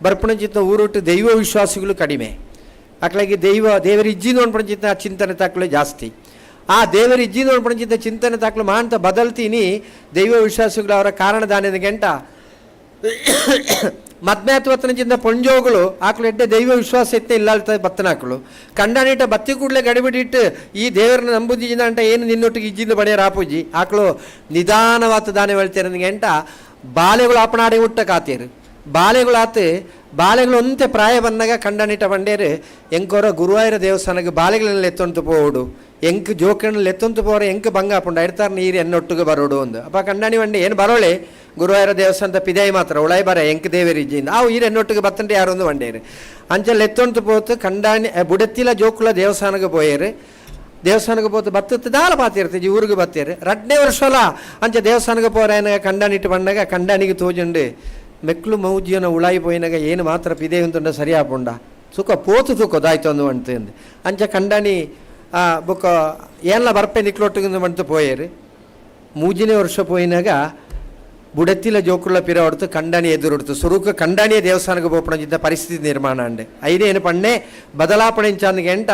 ಬರ್ಪಣಚಿತ್ತ ಊರುಟ್ಟು ದೈವ ವಿಶ್ವಾಸಿಗಳು ಕಡಿಮೆ ಅಕ್ಲಾಗಿ ದೇವರ ಇಜ್ಜಿನ ನೋಡ್ಪಣಚಿತ್ತ ಚಿಂತನೆ ತಾಕಲು ಜಾಸ್ತಿ ಆ ದೇವರ ಇಜ್ಜಿನ ನೋಡ್ಪಣಚಿತ್ತ ಚಿಂತನೆ ತಾಕಲು ಮಾಂತ ಬದಲ್ತೀನಿ ದೈವ ವಿಶ್ವಾಸಿಗಳು ಅವರ ಕಾರಣದಾನದ ಗಂಟ ಮದ್ಮ್ಯಾತ್ವತ್ತನಚಿಂದ ಪೊಂಜೋಗಳು ಆಕಳು ಎಡ್ಡೆ ದೈವ ವಿಶ್ವಾಸ ಎತ್ತೆ ಇಲ್ಲಾಳ್ತ ಬತ್ತನಾಕಳು ಕಂಡಾನಿಟ್ಟ ಬತ್ತಿ ಕೂಡಲೇ ಗಡಿಬಿಡಿಟ್ಟು ಈ ದೇವರನ್ನ ನಂಬುದಿಜಿನ ಅಂಟ ಏನು ನಿನ್ನೊಟ್ಟಿಗೆ ಇಜ್ಜಿಂದ ಬಡಿಯ ರಾಪುಜಿ ಆಕಳು ನಿಧಾನವಾದ ದಾನೆ ಹೇಳ್ತಾರೆ ಗಂಟ ಬಾಲೆಗಳು ಆಪಣಾಡಿ ಹುಟ್ಟ ಕಾತೇರು ಬಾಲೆಗಳು ಒಂತೆ ಪ್ರಾಯ ಬಂದಾಗ ಕಂಡನಿಟ ಬಂಡೇರು ಎಂಕೋರ ಗುರುವಾಯೂರ ದೇವಸ್ಥಾನಕ್ಕೆ ಬಾಲೆಗಳನ್ನೆಲ್ಲ ಎತ್ತೊಂತು ಪೋಡು ಎಂಕ್ ಜೋಕಣ್ಣಲ್ಲಿ ಎತ್ತೊಂತು ಪೋರ ಎಂಕ್ ಭಂಗ ಹಾಪುಂಡು ಇರ್ತಾರೆ ನೀರು ಎನ್ನೊಟ್ಟಿಗೆ ಬರೋಡು ಒಂದು ಅಪ್ಪ ಕಂಡಾಣಿ ಬಂಡೆ ಏನು ಬರೋಳೆ ಗುರುವಾಯೂರ ದೇವಸ್ಥಾನದ ಪಿದಾಯಿ ಮಾತ್ರ ಉಳಾಯಿ ಬರ ಎಂಕ್ ದೇವರಿಜ್ಜಿಂದ ಅವು ಈರು ಎನ್ನೊಟ್ಟಿಗೆ ಬತ್ತಂಡೆ ಯಾರು ಒಂದು ಬಂಡೇರು ಅಂಚಲ್ಲಿ ಎತ್ತೊಂತು ಪೋತು ಕಂಡಾಣಿ ಬುಡತ್ತಿಲ ಜೋಕುಲ ದೇವಸ್ಥಾನಕ್ಕೆ ಪೋಯರು ದೇವಸ್ಥಾನಕ್ಕೆ ಹೋತು ಬತ್ತತ್ತು ದಾಲ ಪಾತಿರ್ತೀಜಿ ಊರಿಗೆ ಬತ್ತೇರು 2ನೇ ವರ್ಷಲ ಅಂಚೆ ದೇವಸ್ಥಾನಕ್ಕೆ ಪೋರಾಯನಾಗ ಕಂಡಾಣಿಟ್ಟು ಬಂದಾಗ ಕಂಡಾಣಿಗೆ ತೋಜುಂಡು ಮೆಕ್ಲು ಮೌಜಿಯನ ಉಳಾಯಿ ಪೋಯಿನಾಗ ಏನು ಮಾತ್ರ ಪಿದೆ ಅಂತಂಡ ಸರಿ ಹಾಪುಂಡ ಸುಖ ಪೋತು ತೂಕೋ ದಾಯ್ತು ಅಂದು ಅಂತು ಅಂಚ ಕಂಡಾಣಿ ಬೊಕ್ಕ ಏನೆಲ್ಲ ಬರ್ಪೆ ನಿಕ್ಲೊಟ್ಟಿಗೆ ಬಂತು ಪೋಯರು 3ನೇ ವರ್ಷ ಪೋಯಿನಾಗ ಬುಡತ್ತಿಲ ಜೋಕುಳ್ಳ ಪಿರ ಹೊಡ್ತು ಕಂಡಾಣಿ ಎದುರುಡ್ತು ಸುರುಕ ಕಂಡಾಣಿಯ ದೇವಸ್ಥಾನಕ್ಕೆ ಪೋಪಣಚಿದ್ದ ಪರಿಸ್ಥಿತಿ ನಿರ್ಮಾಣ ಅಂಡೆ ಐದೇನು ಪಣ್ಣೆ ಬದಲಾಪಣೆ ಇಂಚಾಂದ ಗಂಟ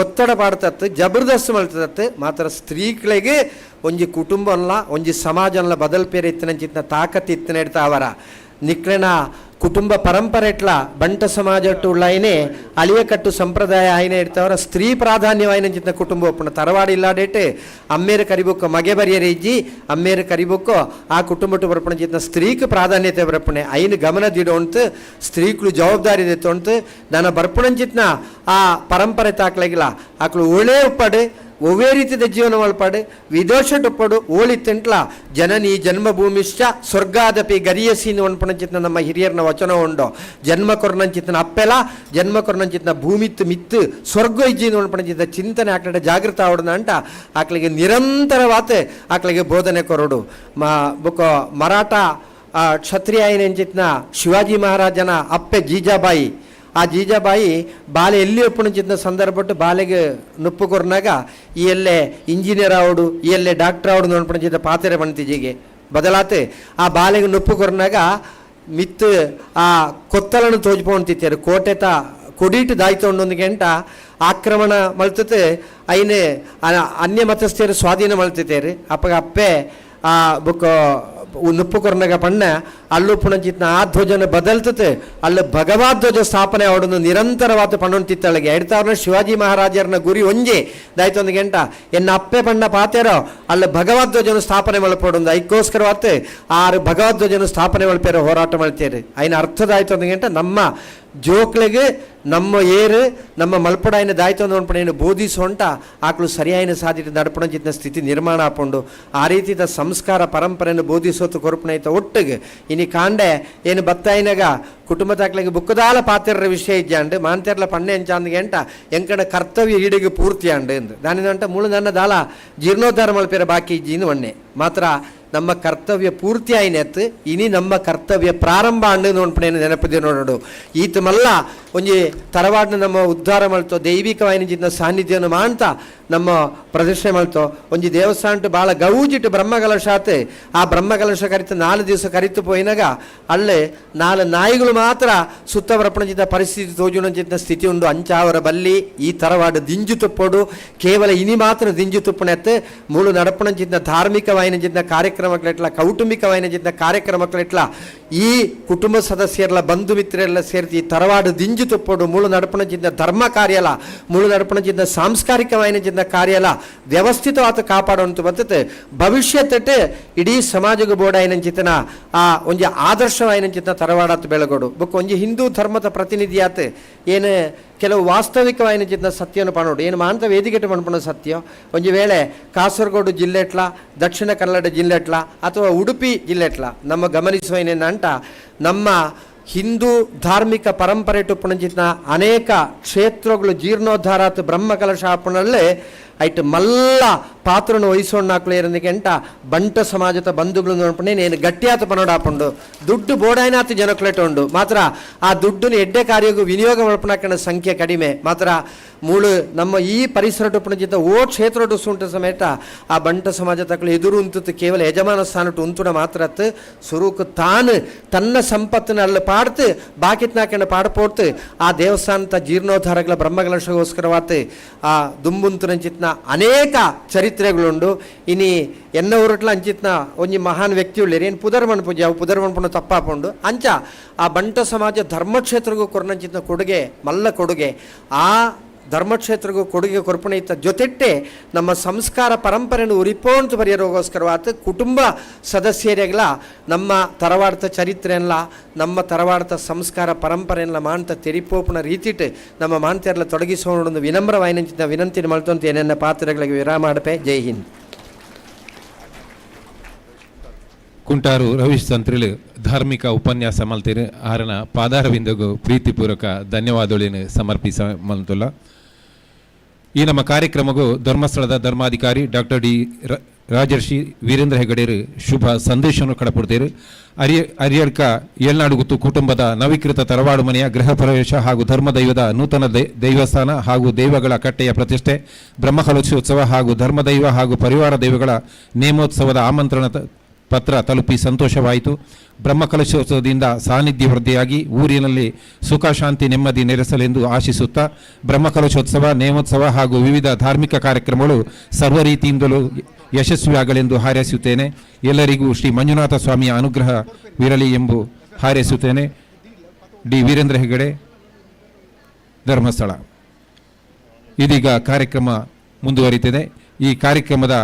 ಒತ್ತಡ ಪಾಡ್ತತ್ತು ಜಬರ್ದಸ್ತ್ ಮಲ್ತದತ್ತು ಮಾತ್ರ ಸ್ತ್ರೀಗಳಿಗೆ ಒಂಜಿ ಕುಟುಂಬಲ್ಲ ಒಂಜಿ ಸಮಾಜಲ್ಲ ಬದಲ್ಪೇರೆ ಇತ್ತಿನಂಚಿತ್ನ ತಾಕತ್ತು ಇತ್ತಿನ ಇಡ್ತಾ ಅವರ ನಿಕ್ಲೆನ ಕುಟುಂಬ ಪರಂಪರೆ ಇಟ್ಲ ಬಂಟ ಸಮಾಜ ಉಳ್ಳಾಯನೆ ಅಳಿಯಕಟ್ಟು ಸಂಪ್ರದಾಯ ಆಯ್ನೆ ಇಡ್ತಾವರ ಸ್ತ್ರೀ ಪ್ರಾಧಾನ್ಯವಾಯಿನಂಚಿತ್ನ ಕುಟುಂಬ ಒಪ್ಪಣ ತರವಾಡಿ ಇಲ್ಲಾಡೇಟು ಅಮ್ಮೇರು ಕರಿಬೊಕ್ಕು ಮಗೆ ಬರಿಯರೆ ಇಜ್ಜಿ ಅಮ್ಮೇರು ಕರಿಬೊಕ್ಕು ಆ ಕುಟುಂಬಟ್ಟು ಬರ್ಪಣಚಿತ್ನ ಸ್ತ್ರೀക്ക് ಪ್ರಾಧಾನ್ಯತೆ ಬರ್ಪಣೆ ಐನು ಗಮನದಿಡೋಂತು ಸ್ತ್ರೀಗಳು ಜವಾಬ್ದಾರಿ ದೆತ್ತೊಂತು ನನ್ನ ಬರ್ಪಣಂಚಿತ್ನ ಆ ಪರಂಪರೆ ತಾಕ್ಲಾಗಿಲ್ಲ ಆಕಳು ಒಳ್ಳೆ ಉಪ್ಪಡು ಒವ್ವೇ ರೀತಿಯ ಜೀವನ ಮಲ್ಪಾಡು ವಿದೋಷಟುಪ್ಪಡು ಓಳಿತ್ತೆಂಟ್ಲ ಜನನಿ ಜನ್ಮಭೂಮಿಶ್ಚ ಸ್ವರ್ಗಾದಪಿ ಗರಿಯಸಿನ ಒನ್ಪಣಂಚಿತ್ನ ನಮ್ಮ ಹಿರಿಯರ್ನ ವಚನ ಉಂಡು ಜನ್ಮ ಕೊರ್ನಂಚಿತ್ನ ಅಪ್ಪೆಲ ಜನ್ಮ ಕೊರ್ನಂಚಿತ್ನ ಭೂಮಿತ್ತು ಮಿತ್ತು ಸ್ವರ್ಗ ಇಜ್ಜಿನ ಒನ್ಪಣಂಚಿತ್ತ ಚಿಂತನೆ ಆಕಡೆ ಜಾಗೃತ ಆವಡನ ಅಂಟ ಆಕಳಿಗೆ ನಿರಂತರವಾತ ಆಕಳಿಗೆ ಬೋಧನೆ ಕೊರಡು ಬೊಕ್ಕ ಮರಾಠ ಕ್ಷತ್ರಿಯ ಎಂಚಿತ್ನ ಶಿವಾಜಿ ಮಹಾರಾಜನ ಅಪ್ಪೆ ಜೀಜಾಬಾಯಿ ಆ ಜೀಜಾಬಾಯಿ ಬಾಲೆ ಎಲ್ಲಿ ಒಪ್ಪಣಿಚಿದ್ದ ಸಂದರ್ಭಟ್ಟು ಬಾಲೆಗೆ ನೊಪ್ಪು ಕೊರ್ನಾಗ ಈ ಎಲ್ಲೆ ಇಂಜಿನಿಯರ್ ಆವಡು ಈ ಎಲ್ಲೆ ಡಾಕ್ಟರ್ ಆವಡು ನೋಡ್ಪಣಿಚಿದ್ದ ಪಾತ್ರೆ ಬಣ್ತಿಜಿಗೆ ಬದಲಾತೆ ಆ ಬಾಲೆಗೆ ನೊಪ್ಪು ಕೊರ್ನಾಗ ಮಿತ್ತು ಆ ಕೊತ್ತಲನ್ನು ತೋಜ್ಪೊಂತಿತ್ತೇರು ಕೋಟೆತ ಕೊಡೀಟು ದಾಯ್ತೊಂಡೊಂದು ಗಂಟ ಆಕ್ರಮಣ ಮಲ್ತತೆ ಐನೆ ಅನ್ಯ ಮತಸ್ಥರು ಸ್ವಾಧೀನ ಮಲ್ತಿತ್ತೇರು ಅಪ್ಪಗ ಅಪ್ಪೆ ಆ ಬುಕ್ಕ ನುಪ್ಪು ಕೊರ್ನಾಗ ಪಣ್ಣ ಅಲ್ಲೂ ಪುಣಂಚಿತ್ನ ಆ ಧ್ವಜನ ಬದಲ್ತತೆ ಅಲ್ಲಿ ಭಗವದ್ಧ್ವಜ ಸ್ಥಾಪನೆ ಅವಡನ್ನು ನಿರಂತರವಾದ ಪಣ್ಣೊಂತಿತ್ತಳಿಗೆ ಎಡ್ತಾವ್ರನ್ನ ಶಿವಾಜಿ ಮಹಾರಾಜರನ್ನ ಗುರಿ ಒಂಜೆ ದಾಯ್ತೊಂದು ಗಂಟ ಎನ್ನ ಅಪ್ಪೆ ಪಣ್ಣ ಪಾತೇರೋ ಅಲ್ಲಿ ಭಗವದ್ಧ್ವಜನ ಸ್ಥಾಪನೆ ಮಲ್ಪಡೊಂದು ಐಕ್ಕೋಸ್ಕರವಾತ ಆರು ಭಗವದ್ಧ್ವಜನ ಸ್ಥಾಪನೆ ಮಲ್ಪೇರೋ ಹೋರಾಟ ಮಲ್ತೇರಿ ಐನ ಅರ್ಥದಾಯ್ತು ಒಂದು ಗಂಟ ನಮ್ಮ ಜೋಕ್ಲೆಗೆ ನಮ್ಮ ಏರು ನಮ್ಮ ಮಲ್ಪಡಾಯಿನ ದಾಯ್ತು ನೋಡ್ಪಣೆಯನ್ನು ಬೋಧಿಸೋಂಟ ಆಕಳು ಸರಿಯಾಯಿನ ಸಾಧ್ಯತೆ ನಡಪಣ ಜಿತ್ನ ಸ್ಥಿತಿ ನಿರ್ಮಾಣ ಆಪುಂಡು ಆ ರೀತಿಯ ಸಂಸ್ಕಾರ ಪರಂಪರೆಯನ್ನು ಬೋಧಿಸೋತು ಕೊರಪಣೈತ ಒಟ್ಟಿಗೆ ಇನಿ ಕಾಂಡೆ ಏನು ಬತ್ತಾಯಿನಾಗ ಕುಟುಂಬ ತಾಕ್ಲಿಗೆ ಬುಕ್ಕದಾಲ ಪಾತ್ರ ವಿಷಯ ಇಜ್ಜಾಂಡು ಮಾಂತೆರ್ಲ ಪಣ್ಣೆ ಎಂಚಾಂದಿಗೆ ಎಂಟ ಎಂಕಣ ಕರ್ತವ್ಯ ಈಡಿಗೆ ಪೂರ್ತಿ ಅಂಡು ಎಂದು ದಾನಿದಂಟ ಮುಳು ನನ್ನ ದಾಲ ಜೀರ್ಣೋದ್ಧಾರ ಮಲ್ಪೇರ ಬಾಕಿ ಇಜ್ಜಿನ ಒಣ್ಣೆ ಮಾತ್ರ ನಮ್ಮ ಕರ್ತವ್ಯ ಪೂರ್ತಿ ಆಯ್ನೆತ್ತು ಇನಿ ನಮ್ಮ ಕರ್ತವ್ಯ ಪ್ರಾರಂಭ ಅಂಡು ನೋಡ್ಪಣೆಯನ್ನು ನೆನಪಿದೆ ನೋಡೋಡು ಈತ ಮಲ್ಲ ಒಂಜಿ ತರವಾಡ್ನ ನಮ್ಮ ಉದ್ಧಾರ ಮಲ್ತೋ ದೈವಿಕವಾಯಿನ ಜಿನ್ನ ಸಾನ್ನಿಧ್ಯವನ್ನು ಮಾಡ್ತಾ ನಮ್ಮ ಪ್ರದರ್ಶನ ಮಲ್ತೋ ಒಂಜಿ ದೇವಸ್ಥಾನ ಭಾಳ ಗೌಜಿಟ್ಟು ಬ್ರಹ್ಮಕಲಶಾತ್ ಆ ಬ್ರಹ್ಮಕಲಶ ಕರಿತು 4 ದಿವಸ ಕರಿತು ಪೋಯಿನಾಗ ಅಲ್ಲೇ 4 ನಾಯಿಗಳು ಮಾತ್ರ ಸುತ್ತ ಬರಪಣಜಿದ್ದ ಪರಿಸ್ಥಿತಿ ತೋಜುಣಜಿದ್ದ ಸ್ಥಿತಿ ಉಂಡು ಅಂಚಾವರ ಬಲ್ಲಿ ಈ ತರವಾಡು ದಿಂಜು ತುಪ್ಪೋಡು ಕೇವಲ ಇನಿ ಮಾತ್ರ ದಿಂಜು ತುಪ್ಪನೆತ್ತು ಮೂಳು ನಡಪಣಜಿದ್ದ ಧಾರ್ಮಿಕವಾಯಿನ ಜಿದ್ದ ಕಾರ್ಯಕ್ರಮಗಳೆಟ್ಲ ಕೌಟುಂಬಿಕವಾಯಿನ ಜಿದ್ದ ಕಾರ್ಯಕ್ರಮಗಳೆಟ್ಲ ಈ ಕುಟುಂಬ ಸದಸ್ಯರೆಲ್ಲ ಬಂಧು ಮಿತ್ರರೆಲ್ಲ ಸೇರಿಸಿ ಈ ತರವಾಡು ದಿಂಜು ತುಪ್ಪೋಡು ಮೂಳು ನಡಪಣಜಿದ್ದ ಧರ್ಮ ಕಾರ್ಯಲ ಮೂಳು ನಡಪಣಜಿದ್ದ ಸಾಂಸ್ಕಾರಿಕವಾಯಿನ ಜಿದ್ದ ಕಾರ್ಯಲ ವ್ಯವಸ್ಥಿತವಾದ ಕಾಪಾಡುವಂತ ಬರ್ತದೆ ಭವಿಷ್ಯತ್ತಟ್ಟು ಇಡೀ ಸಮಾಜಕ್ಕೆ ಬೋಡಾಯಿನ ಚಿತ್ತನ ಆ ಒಂಜಿ ಆದರ್ಶವಾಯಿನ ಚಿತ್ತ ತರವಾಡತ್ ಬೆಳಗೋಡು ಬೊಕ್ಕ ಒಂಜಿ ಹಿಂದೂ ಧರ್ಮದ ಪ್ರತಿನಿಧಿಯಾತ್ ಏನು ಕೆಲವು ವಾಸ್ತವಿಕವಾಯಿನ ಚಿತ್ತ ಸತ್ಯವನ್ನು ಪಣೋಡು ಏನು ಮಾಂತ ವೇದಿಕೆಟ್ಟು ಮಣ್ಪಣ ಸತ್ಯ ಒಂಜಿ ವೇಳೆ ಕಾಸರಗೋಡು ಜಿಲ್ಲೆಟ್ಲ ದಕ್ಷಿಣ ಕನ್ನಡ ಜಿಲ್ಲೆಟ್ಲ ಅಥವಾ ಉಡುಪಿ ಜಿಲ್ಲೆಟ್ಲ ನಮ್ಮ ಗಮನಿಸುವನೇನಂಟ ನಮ್ಮ ಹಿಂದೂ ಧಾರ್ಮಿಕ ಪರಂಪರೆ ಟುಪ್ಪಣಜಿತ್ನ ಅನೇಕ ಕ್ಷೇತ್ರಗಳು ಜೀರ್ಣೋದ್ಧಾರಾತ್ ಬ್ರಹ್ಮಕಲಶ ಆಪಣಲ್ಲೇ ಐಟ್ ಮಲ್ಲ ಪಾತ್ರನ ವಹಿಸೋಣ್ಣಾಕ್ಲು ಏರಂದಿಕೆಂಟ ಬಂಟ ಸಮಾಜದ ಬಂಧುಗಳು ನೋಡ್ಪಣೆ ನೇನು ಗಟ್ಟಿಯಾತ ಪನೋಡಾಪುಂಡು ದುಡ್ಡು ಬೋಡಾಯ್ನಾತ್ ಜನಕ್ಲೆಟ ಉಂಡು ಮಾತ್ರ ಆ ದುಡ್ಡನ್ನು ಎಡ್ಡೆ ಕಾರ್ಯಗೂ ವಿನಿಯೋಗ ಮಲ್ಪಣಾಕನ ಸಂಖ್ಯೆ ಕಡಿಮೆ ಮಾತ್ರ ಮೂಳು ನಮ್ಮ ಈ ಪರಿಸರ ಟುಪ್ಪಣಜಿದ್ದ ಓ ಕ್ಷೇತ್ರ ಡುಸುಂಟ ಸಮೇತ ಆ ಬಂಟ ಸಮಾಜ ತಕ್ಕಳು ಎದುರು ಉಂತು ಕೇವಲ ಯಜಮಾನ ಸ್ಥಾನಟ್ಟು ಉಂತುಡ ಮಾತ್ರತ್ ಸುರುಕು ತಾನು ತನ್ನ ಸಂಪತ್ತನ್ನು ಅಲ್ಲಿ ಪಾಡ್ತು ಬಾಕಿತ್ನಾಕನ ಪಾಡ್ಪೋಡ್ತು ಆ ದೇವಸ್ಥಾನದ ಜೀರ್ಣೋದ್ಧಾರಗಳ ಬ್ರಹ್ಮಕಲಶಗೋಸ್ಕರವಾತ್ ಆ ದುಂಬುಂತುನಂಚಿತ್ನ ಅನೇಕ ಚರಿತ್ರೆಗಳುಂಡು ಇನಿ ಎನ್ನ ಊರಟ್ಲ ಅಂಚಿತ್ನ ಒಂಜಿ ಮಹಾನ್ ವ್ಯಕ್ತಿ ಉಳ್ಳೇರಿ ಏನು ಪುದರ್ಮಣ್ ಪೂಜೆ ಅವು ಪುದರ್ಮಣ್ಪುಣ ತಪ್ಪಾಪುಂಡು ಅಂಚ ಆ ಬಂಟ ಸಮಾಜ ಧರ್ಮಕ್ಷೇತ್ರಗೂ ಕೊರನಂಚಿತ್ನ ಕೊಡುಗೆ ಮಲ್ಲ ಕೊಡುಗೆ ಆ ಧರ್ಮಕ್ಷೇತ್ರಗೂ ಕೊಡುಗೆ ಕೊರ್ಪಣೆ ಇತ್ತ ಜೊತೆಟ್ಟೆ ನಮ್ಮ ಸಂಸ್ಕಾರ ಪರಂಪರೆಯನ್ನು ಉರಿಪೋಂತು ಬರೆಯೋಗೋಸ್ಕರವಾತ ಕುಟುಂಬ ಸದಸ್ಯರಿಗೆಲ್ಲ ನಮ್ಮ ತರವಾಡ್ತ ಚರಿತ್ರೆಯಲ್ಲ ನಮ್ಮ ತರವಾಡ್ತ ಸಂಸ್ಕಾರ ಪರಂಪರೆಯಲ್ಲ ಮಾಂತ ತೆರಿಪೋಪನ ರೀತಿಟ್ಟು ನಮ್ಮ ಮಾಂತೆಯರ್ಲ ತೊಡಗಿಸೋಣ ವಿನಮ್ರವಾಯಿನ ವಿನಂತಿ ಮಾಡ್ತಂತ ಏನೇನ ಪಾತ್ರಗಳಿಗೆ ವಿರಾಮ ಮಾಡಪೆ ಜೈ ಹಿಂದ್. ಕುಂಟಾರು ರವೀಶ್ ತಂತ್ರಿಲು ಧಾರ್ಮಿಕ ಉಪನ್ಯಾಸ ಮಲ್ತೀರು ಆರನ ಪಾದಾರವಿಂದಗೂ ಪ್ರೀತಿಪೂರ್ವಕ ಧನ್ಯವಾದಗಳನ್ನು ಸಮರ್ಪಿಸ ಮಲ್ತುಲ್ಲ. ಈ ನಮ್ಮ ಕಾರ್ಯಕ್ರಮಗೂ ಧರ್ಮಸ್ಥಳದ ಧರ್ಮಾಧಿಕಾರಿ ಡಾಕ್ಟರ್ ಡಿ ರಾಜರ್ಷಿ ವೀರೇಂದ್ರ ಹೆಗಡೆರು ಶುಭ ಸಂದೇಶವನ್ನು ಕಡಪಡ್ತೀರು. ಅರಿಯಡ್ಕ ಏಳ್ನಾಡುಗುತ್ತು ಕುಟುಂಬದ ನವೀಕೃತ ತರವಾಡು ಮನೆಯ ಗೃಹ ಪ್ರವೇಶ ಹಾಗೂ ಧರ್ಮದೈವದ ನೂತನ ದೈವಸ್ಥಾನ ಹಾಗೂ ದೈವಗಳ ಕಟ್ಟೆಯ ಪ್ರತಿಷ್ಠೆ, ಬ್ರಹ್ಮಕಲಶೋತ್ಸವ ಹಾಗೂ ಧರ್ಮದೈವ ಹಾಗೂ ಪರಿವಾರ ದೈವಗಳ ನೇಮೋತ್ಸವದ ಆಮಂತ್ರಣ ಪತ್ರ ತಲುಪಿ ಸಂತೋಷವಾಯಿತು. ಬ್ರಹ್ಮಕಲಶೋತ್ಸವದಿಂದ ಸಾನ್ನಿಧ್ಯ ವೃದ್ಧಿಯಾಗಿ ಊರಿನಲ್ಲಿ ಸುಖ ಶಾಂತಿ ನೆಮ್ಮದಿ ನೆಲೆಸಲೆಂದು ಆಶಿಸುತ್ತಾ ಬ್ರಹ್ಮಕಲಶೋತ್ಸವ ನೇಮೋತ್ಸವ ಹಾಗೂ ವಿವಿಧ ಧಾರ್ಮಿಕ ಕಾರ್ಯಕ್ರಮಗಳು ಸರ್ವ ರೀತಿಯಿಂದಲೂ ಯಶಸ್ವಿಯಾಗಲೆಂದು ಹಾರೈಸುತ್ತೇನೆ. ಎಲ್ಲರಿಗೂ ಶ್ರೀ ಮಂಜುನಾಥ ಸ್ವಾಮಿಯ ಅನುಗ್ರಹವಿರಲಿ ಎಂದು ಹಾರೈಸುತ್ತೇನೆ. ಡಿ ವೀರೇಂದ್ರ ಹೆಗಡೆ, ಧರ್ಮಸ್ಥಳ. ಇದೀಗ ಕಾರ್ಯಕ್ರಮ ಮುಂದುವರಿತಿದೆ. ಈ ಕಾರ್ಯಕ್ರಮದ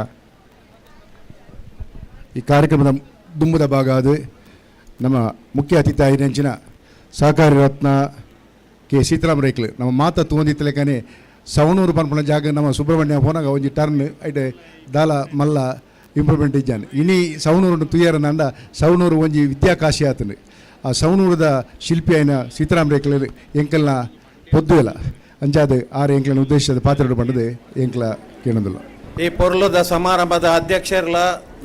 ದುಂಬುದ ಭಾಗ ಅದು ನಮ್ಮ ಮುಖ್ಯ ಅತಿಥಿ ಆಯ್ನೆಂಚಿನ ಸಹಕಾರಿ ರತ್ನ ಕೆ ಸೀತಾರಾಮ ರೈಕ್ಲು ನಮ್ಮ ಮಾತ ತೂಂದಿತ್ತಲೆಕನೆ ಸವಣೂರು ಪನ್ಪುನ ಜಾಗ ನಮ್ಮ ಸುಬ್ರಹ್ಮಣ್ಯ ಪೋನಾಗ ಒಂಜಿ ಟರ್ನ್ ಐಟೆ ದಾಲ ಮಲ್ಲ ಇಂಪ್ರೂವ್ಮೆಂಟ್ ಇಜ್ಜಾನು ಇನಿ ಸವಣೂರು ತುಯ್ಯಾರನಂಡ ಸವಣೂರು ಒಂಜಿ ವಿದ್ಯಾಕಾಶಿ ಆತನು ಆ ಸವಣೂರದ ಶಿಲ್ಪಿ ಆಯ್ನ ಸೀತಾರಾಮ ರೈಕ್ಲು ಎಂಕಲ್ನ ಪೊದ್ದು ಇಲ್ಲ ಅಂಚಾದ ಆರು ಎಂಕ್ಲನ ಉದ್ದೇಶದ ಪಾತ್ರ ಪಂಡದು ಎಂಕ್ಲ ಕೇಳೋದಿಲ್ಲ. ಈ ಪೊರ್ಲದ ಸಮಾರಂಭದ ಅಧ್ಯಕ್ಷರ್ಲ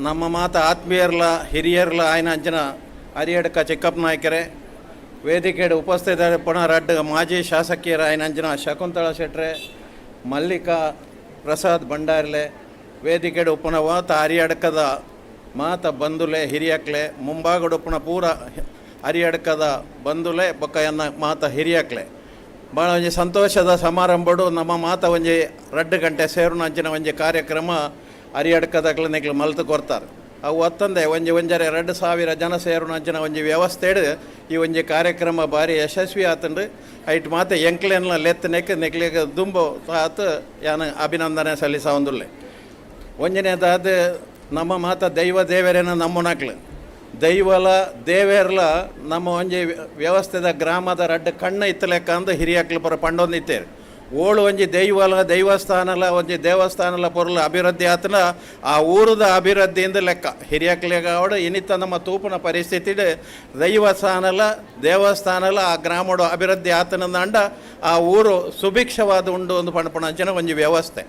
ನಮ್ಮ ಮಾತ ಆತ್ಮೀಯರ್ಲ ಹಿರಿಯರ್ಲ ಆಯ್ನ ಅಂಚನ ಅರಿಯಡ್ಕ ಚೆಕ್ಕಪ್ಪ ನಾಯ್ಕರೆ ವೇದಿಕೆಡ್ ಉಪಸ್ಥಿತ ಪುನರಡ್ಡ ಮಾಜಿ ಶಾಸಕಿಯರ ಆಯ್ನ ಅಂಚನ ಶಕುಂತಳ ಶೆಟ್ರೆ ಮಲ್ಲಿಕಾ ಪ್ರಸಾದ್ ಭಂಡಾರ್ಲೆ ವೇದಿಕೆಡ್ ಉಪ್ಪುನ ಮಾತ ಅರಿಯಡ್ಕದ ಮಾತ ಬಂಧುಲೆ ಹಿರಿಯಕ್ಲೆ ಮುಂಭಾಗಡು ಉಪ್ಪುನ ಪೂರ ಅರಿಯಡ್ಕದ ಬಂಧುಲೆ ಬೊಕ್ಕ ಎನ್ನ ಮಾತ ಹಿರಿಯಕ್ಲೆ ಭಾಳ ಒಂಜಿ ಸಂತೋಷದ ಸಮಾರಂಭಡು ನಮ್ಮ ಮಾತ ಒಂಜಿ 2 ಗಂಟೆ ಸೇರುನ ಅಂಚಿನ ಒಂಜಿ ಕಾರ್ಯಕ್ರಮ ಅರಿಯಡ್ಕದಕ್ಲೆ ನೆಕ್ಲು ಮಲ್ತು ಕೊಡ್ತಾರೆ. ಅವು ಒತ್ತಂದೆ ಒಂಜರೆ 2,000 ಜನ ಸೇರುನ ಅಂಚಿನ ಒಂಜಿ ವ್ಯವಸ್ಥೆ ಈ ಒಂಜಿ ಕಾರ್ಯಕ್ರಮ ಭಾರಿ ಯಶಸ್ವಿ ಆತಂಡು ಐಟ್ ಮಾತ ಎಂಕ್ಲೆನ್ಲ ಲೆತ್ ನೆಕ್ಲಿಗೆ ದುಂಬು ಆತು ಯಾನ ಅಭಿನಂದನೆ ಸಲ್ಲಿಸ ಒಂದುಲ್ಲೆ. ಒಂಜನೇದಾದ ನಮ್ಮ ಮಾತ ದೈವ ದೇವರೇನ ನಮ್ಮನಕ್ಲು ದೈವಲ ದೇವೇರ್ಲ ನಮ್ಮ ಒಂಜಿ ವ್ಯವಸ್ಥೆದ ಗ್ರಾಮದ ರಡ್ಡು ಕಣ್ಣು ಇತ್ತಲೆಕ್ಕ ಅಂದು ಹಿರಿಯಕ್ಲು ಪರ ಪಂಡೊಂದಿತ್ತೇರು. ಓಳು ಒಂಜಿ ದೈವಲ ದೇವಸ್ಥಾನಲ ಒಂಜಿ ದೇವಸ್ಥಾನಲ ಪೊರ್ಲ ಅಭಿವೃದ್ಧಿ ಆತನ ಆ ಊರದ ಅಭಿವೃದ್ಧಿಯಿಂದ ಲೆಕ್ಕ ಹಿರಿಯಕ್ಲೆಗ ಅವಡು ಇನ್ನಿತ್ತ ನಮ್ಮ ತೂಪನ ಪರಿಸ್ಥಿತಿ ದೇವಸ್ಥಾನಲ ಆ ಗ್ರಾಮಡು ಅಭಿವೃದ್ಧಿ ಆತನಂದ ಆ ಊರು ಸುಭಿಕ್ಷವಾದ ಉಂಡು ಒಂದು ಪಣಪಣಂಚಿನ ಒಂಜಿ ವ್ಯವಸ್ಥೆ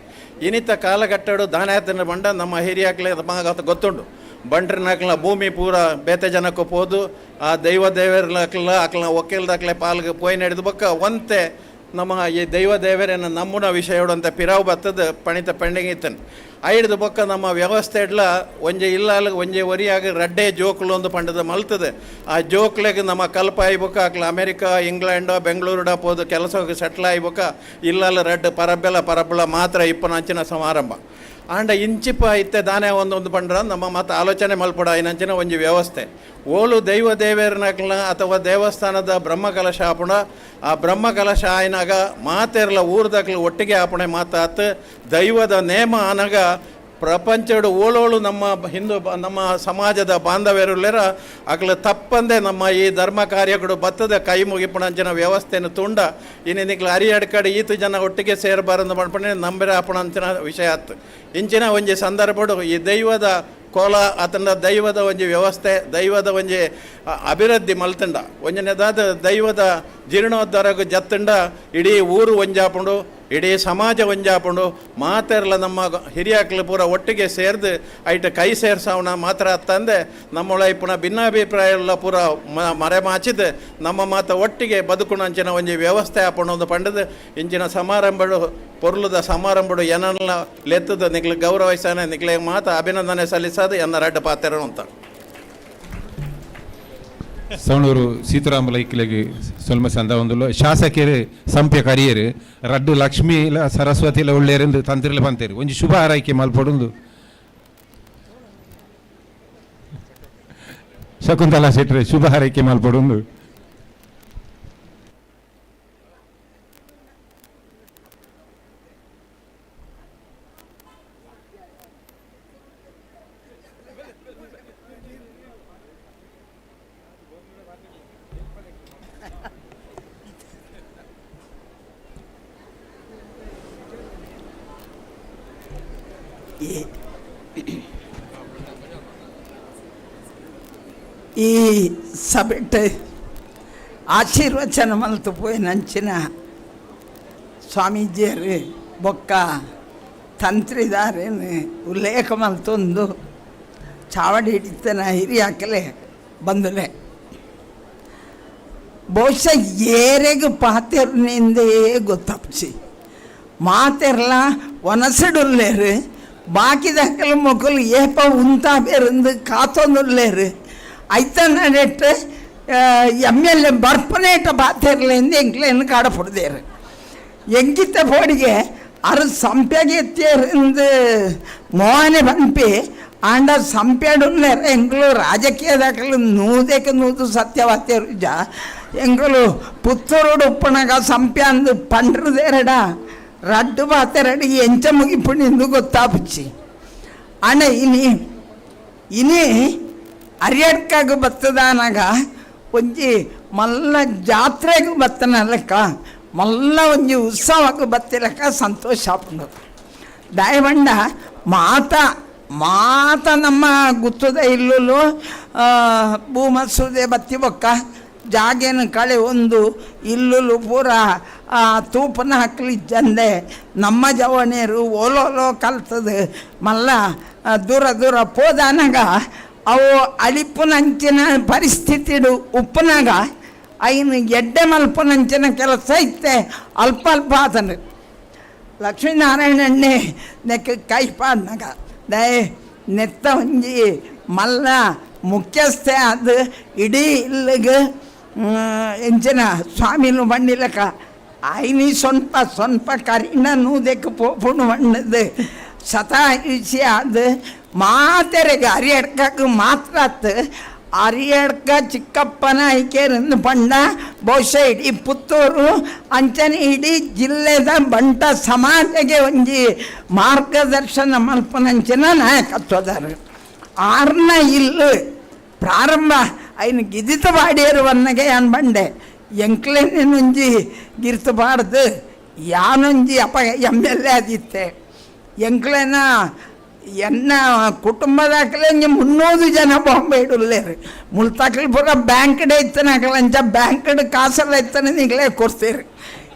ಇನ್ನಿತ್ತ ಕಾಲಘಟ್ಟಡು ದಾನಾಯತನ ಬಂಡ ನಮ್ಮ ಹಿರಿಯಕ್ಲೆ ಮಾಗತ ಗೊತ್ತುಂಡು. ಬಂಡ್ರನಕ್ಲ ಭೂಮಿ ಪೂರ ಬೇತೆ ಜನಕ್ಕೂ ಪೋದು ಆ ದೇವರ್ಲಕ್ಲ ಅಕ್ಲ ಒಕ್ಕಲ್ದಕ್ಲೆ ಪಾಲ್ಗೆ ಪೋಯ್ ನಡೆದು ಬೊಕ್ಕ ಒಂತೆ ನಮ್ಮ ಈ ದೇವರೇನ ನಮ್ಮನ ವಿಷಯಡಂತ ಪಿರಾವು ಬತ್ತದ ಪಣಿತ ಪೆಂಡಿಂಗ್ ಇತ್ತನ್ ಐಡ್ದು ಬೊಕ್ಕ ನಮ್ಮ ವ್ಯವಸ್ಥೆ ಇಡ್ಲ ಒಂಜೆ ಇಲ್ಲ ಒಂಜೆ ಒರಿಯಾಗ ರಡ್ಡೆ ಜೋಕ್ಲು ಒಂದು ಪಂಡದ ಮಲ್ತದೆ. ಆ ಜೋಕ್ಲೆಗೆ ನಮ್ಮ ಕಲ್ಪ ಆಯ್ಬೊಕ್ಕ ಅಕ್ಲ ಅಮೇರಿಕಾ ಇಂಗ್ಲೆಂಡು ಬೆಂಗಳೂರುಡ ಪೋದು ಕೆಲಸಕ್ಕೆ ಸೆಟ್ಲ್ ಆಯ್ಬೊಕ್ಕ ಇಲ್ಲಲ್ಲ ರಡ್ಡು ಪರಬ್ಬಳ ಮಾತ್ರ ಇಪ್ಪನಂಚಿನ ಸಮಾರಂಭ ಆಂಡ ಇಂಚಿಪ ಇತ್ತೆ ದಾನೆ ಒಂದೊಂದು ಪಂಡ್ರ ನಮ್ಮ ಮತ್ತು ಆಲೋಚನೆ ಮಲ್ಪಡ ಇನ್ನಂಚಿನ ಒಂಜಿ ವ್ಯವಸ್ಥೆ ಓಲು ದೇವೇರ್ನಕ್ಲ ಅಥವಾ ದೇವಸ್ಥಾನದ ಬ್ರಹ್ಮಕಲಶ ಆಪುಣ ಆ ಬ್ರಹ್ಮಕಲಶ ಆಯ್ನಾಗ ಮಾತೆರ್ಲ ಊರ್ದಕ್ಲು ಒಟ್ಟಿಗೆ ಆಪಣೆ ಮಾತಾತ್ ದೈವದ ನೇಮ ಆನಾಗ ಪ್ರಪಂಚಡು ಓಳೋಳು ನಮ್ಮ ಸಮಾಜದ ಬಾಂಧವ್ಯರುಳ್ಳರ ಅಕ್ಲ ತಪ್ಪಂದೆ ನಮ್ಮ ಈ ಧರ್ಮ ಕಾರ್ಯಗಳು ಬತ್ತದ ಕೈ ಮುಗಿಪಣಂಚಿನ ವ್ಯವಸ್ಥೆಯನ್ನು ತುಂಡ ಇನ್ನಿಕ್ಲ ಅರಿಯಡ್ಕಡೆ ಈತು ಜನ ಒಟ್ಟಿಗೆ ಸೇರಬಾರಂದು ಮಾಡ್ಪಣೆ ನಂಬರೆ ಆಪಣಂಚಿನ ವಿಷಯ ಆಯ್ತು. ಇಂಚಿನ ಒಂಜಿ ಸಂದರ್ಭಡು ಈ ದೈವದ ಕೋಲ ಆತನ ದೈವದ ಒಂಜಿ ವ್ಯವಸ್ಥೆ ದೈವದ ಒಂಜಿ ಅಭಿವೃದ್ಧಿ ಮಲ್ತಂಡ ಒಂಜನೇದಾದ ದೈವದ ಜೀರ್ಣೋದ್ಧಾರಕ್ಕೆ ಜತ್ತಂಡ ಇಡೀ ಊರು ಒಂಜಾಪುಂಡು ಇಡೀ ಸಮಾಜ ಒಂಜಾಪುಂಡು ಮಾತೆರ್ಲ ನಮ್ಮ ಹಿರಿಯಕ್ಲು ಪೂರ ಒಟ್ಟಿಗೆ ಸೇರ್ದು ಐಟ ಕೈ ಸೇರ್ಸವಣ ಮಾತ್ರ ತಂದೆ ನಮ್ಮೊಳ ಪುನಃ ಭಿನ್ನಾಭಿಪ್ರಾಯ ಪೂರ ಮರೆಮಾಚಿದ್ದು ನಮ್ಮ ಮಾತ ಒಟ್ಟಿಗೆ ಬದುಕುಣಂಚಿನ ಒಂಜಿ ವ್ಯವಸ್ಥೆ ಆಪುಣೊಂದು ಪಂಡದು ಇಂಚಿನ ಸಮಾರಂಭಡು ಪೊರ್ಲುದ ಸಮಾರಂಭಡು ಏನಲ್ಲ ಲೆತ್ತದ ನಿಗ್ಲು ಗೌರವಿಸಾನೆ ನಿಗ್ಲೆ ಮಾತ ಅಭಿನಂದನೆ ಸಲ್ಲಿಸೋದು ಎನ್ನ ರಡ್ಡು ಪಾತೆರು ಅಂತ ಸವಣೂರು ಸೀತಾರಾಮಲ ಇಕ್ಕಿಲೆಗೆ ಸ್ವಲ್ಪ ಸಂದ ಒಂದು ಶಾಸಕರು ಸಂಪ್ಯ ಕರಿಯರು ರಡ್ಡು ಲಕ್ಷ್ಮಿ ಇಲ್ಲ ಸರಸ್ವತಿ ಇಲ್ಲ ಒಳ್ಳೆಯರೆಂದು ತಂತ್ರಿಲ್ಲ ಬಂತೇರು ಒಂಜಿ ಶುಭ ಹಾರೈಕೆ ಮಲ್ಪಡೊಂದು ಶಕುಂತಲಾ ಶೆಟ್ರೆ ಶುಭ ಹಾರೈಕೆ ಮಲ್ಪಡೊಂದು ಈ ಸಭೆಟ್ಟು ಆಶೀರ್ವಚನ ಮಲ್ತು ಪೋಯಿನಂಚಿನ ಸ್ವಾಮೀಜಿಯರು ಬೊಕ್ಕ ತಂತ್ರಿದಾರೇನು ಉಲ್ಲೇಖ ಮಲ್ತೊಂದು ಚಾವಡಿ ಹಿಡಿತನ ಹಿರಿಯಾಕಲೆ ಬಂದುಲೆ ಬಹುಶಃ ಏರೆಗೆ ಪಾತೆರ್ನಿಂದೇ ಗೊತ್ತಪ್ಸಿ ಮಾತೆರ್ಲ ಒನಸಡುಲ್ಲೇರು ಬಾಕಿ ದಕ್ಕಲು ಮೊಕ್ಕಲು ಏಪ ಉಂತಾ ಬೇರಂದು ಕಾತೊಂದುಲ್ಲೇರು ಐತನ ನೆಟ್ಟು ಎಮ್ಮೆಲ್ಲೆ ಬರ್ಪನೇಟ ಪಾತೆರ್ಲೆಂದು ಎಂಕ್ಲೇನು ಕಾಡಪಡ್ದೇರು ಎಂಗಿತ್ತ ಪೋಡಿಗೆ ಅರು ಸಂಪ್ಯಾಗೆ ಎತ್ತೇರಿಂದು ಮೋಹನೆ ಬಂಪಿ ಆಂಡ ಸಂಪ್ಯಾಡುಲ್ಲೇರು ಎಂಗ್ಲು ರಾಜಕೀಯದಾಕಲು ನೂದು ಸತ್ಯವಾತೇರು ಎಂಗ್ಲು ಪುತ್ತೂರು ಉಪ್ಪಣಗ ಸಂಪ್ಯಾಂದು ಪಂಡ್ರದೇರಡ ರಡ್ಡು ಪಾತೆರಡು ಎಂಚ ಮುಗಿಪುಣಿಂದು ಗೊತ್ತಾಪುಚ್ಚಿ ಅಣ್ಣ ಇನಿ ಅರಿಯಡ್ಕಾಗ ಬತ್ತದಾನಾಗ ಒಂಜಿ ಮಲ್ಲ ಜಾತ್ರೆಗೂ ಬತ್ತನ ಲೆಕ್ಕ ಮಲ್ಲ ಒಂಜಿ ಉತ್ಸವಕ್ಕೆ ಬತ್ತಿಲಕ್ಕ ಸಂತೋಷ ಆಪುಂಡು ದಯವಂಡ ಮಾತ ನಮ್ಮ ಗುತ್ತದ ಇಲ್ಲೂ ಭೂಮಸೂದೆ ಬತ್ತಿ ಬೊಕ್ಕ ಜಾಗೇನು ಕಳೆ ಒಂದು ಇಲ್ಲೂ ಪೂರ ತೂಪನ ಹಾಕ್ಲಿಜ್ಜಂದೆ ನಮ್ಮ ಜವಣಿಯರು ಓಲೋಲೋ ಕಲ್ತದು ಮಲ್ಲ ದೂರ ಪೋದಾನಾಗ ಅವು ಅಳಿಪುನಂಚಿನ ಪರಿಸ್ಥಿತಿಡು ಉಪ್ಪನಾಗ ಐನು ಎಡ್ಡೆ ಮಲ್ಪುನಂಚಿನ ಕೆಲಸ ಐತೆ ಅಲ್ಪ ಆತನು ಲಕ್ಷ್ಮೀನಾರಾಯಣಣ್ಣೆ ನೆಕ್ಕ ಕೈಪಾಡ್ನಾಗ ದಯ ನೆತ್ತ ಒಂಜಿ ಮಲ್ಲ ಮುಖ್ಯಸ್ಥೆ ಅದು ಇಡೀ ಇಲ್ಲಿಗೆ ಎಂಚಿನ ಸ್ವಾಮಿನು ಬಂಡಿಲಕ ಐನಿ ಸ್ವಲ್ಪ ಕರಿನ ನೂದಕ್ಕೆ ಪೋಪುಣು ಮಣ್ಣದು ಶತಾಯುಷಿ ಅದು ಮಾತೆರೆಗೆ ಅರಿಯಡ್ಕಕ್ಕೆ ಮಾತ್ರ ಅರಿಯಡ್ಕ ಚಿಕ್ಕಪ್ಪನ ಐಕ್ಯರಿಂದ ಬಂಡ ಬಹುಶಃ ಇಡೀ ಪುತ್ತೂರು ಅಂಚನೆ ಇಡೀ ಜಿಲ್ಲೆದ ಬಂಟ ಸಮಾಜಕ್ಕೆ ಒಂಜಿ ಮಾರ್ಗದರ್ಶನ ಮಲ್ಪನಂಚಿನ ನಾಯಕತ್ವದಾರ ಆರ್ನ ಇಲ್ಲು ಪ್ರಾರಂಭ ಅಯ್ನ ಗಿದಿತ ಪಾಡಿಯರು ವನ್ನಗೆ ಯಾನ್ ಬಂಡೆ ಎಂಕ್ಲೆನೊಂಜಿ ಗಿರ್ತು ಪಾಡ್ದು ಯಾನೊಂಜಿ ಅಪ MLA ಆದಿತ್ತೆ ಎಂಕ್ಲೆನ ಎನ್ನ ಕುಟುಂಬದಾಕಲೆ 300 ಜನ ಬಾಂಬೆ ಇಡಲೇರು ಮುಲ್ತಾಕಲ್ ಪೂರ ಬ್ಯಾಂಕ್ಡೆ ಇತ್ತನಾಕಲಂಚ ಬ್ಯಾಂಕ್ಡ್ ಕಾಸಲ್ಲ ಇತ್ತನ ನಿಗಲೇ ಕೊಡ್ತೀರಿ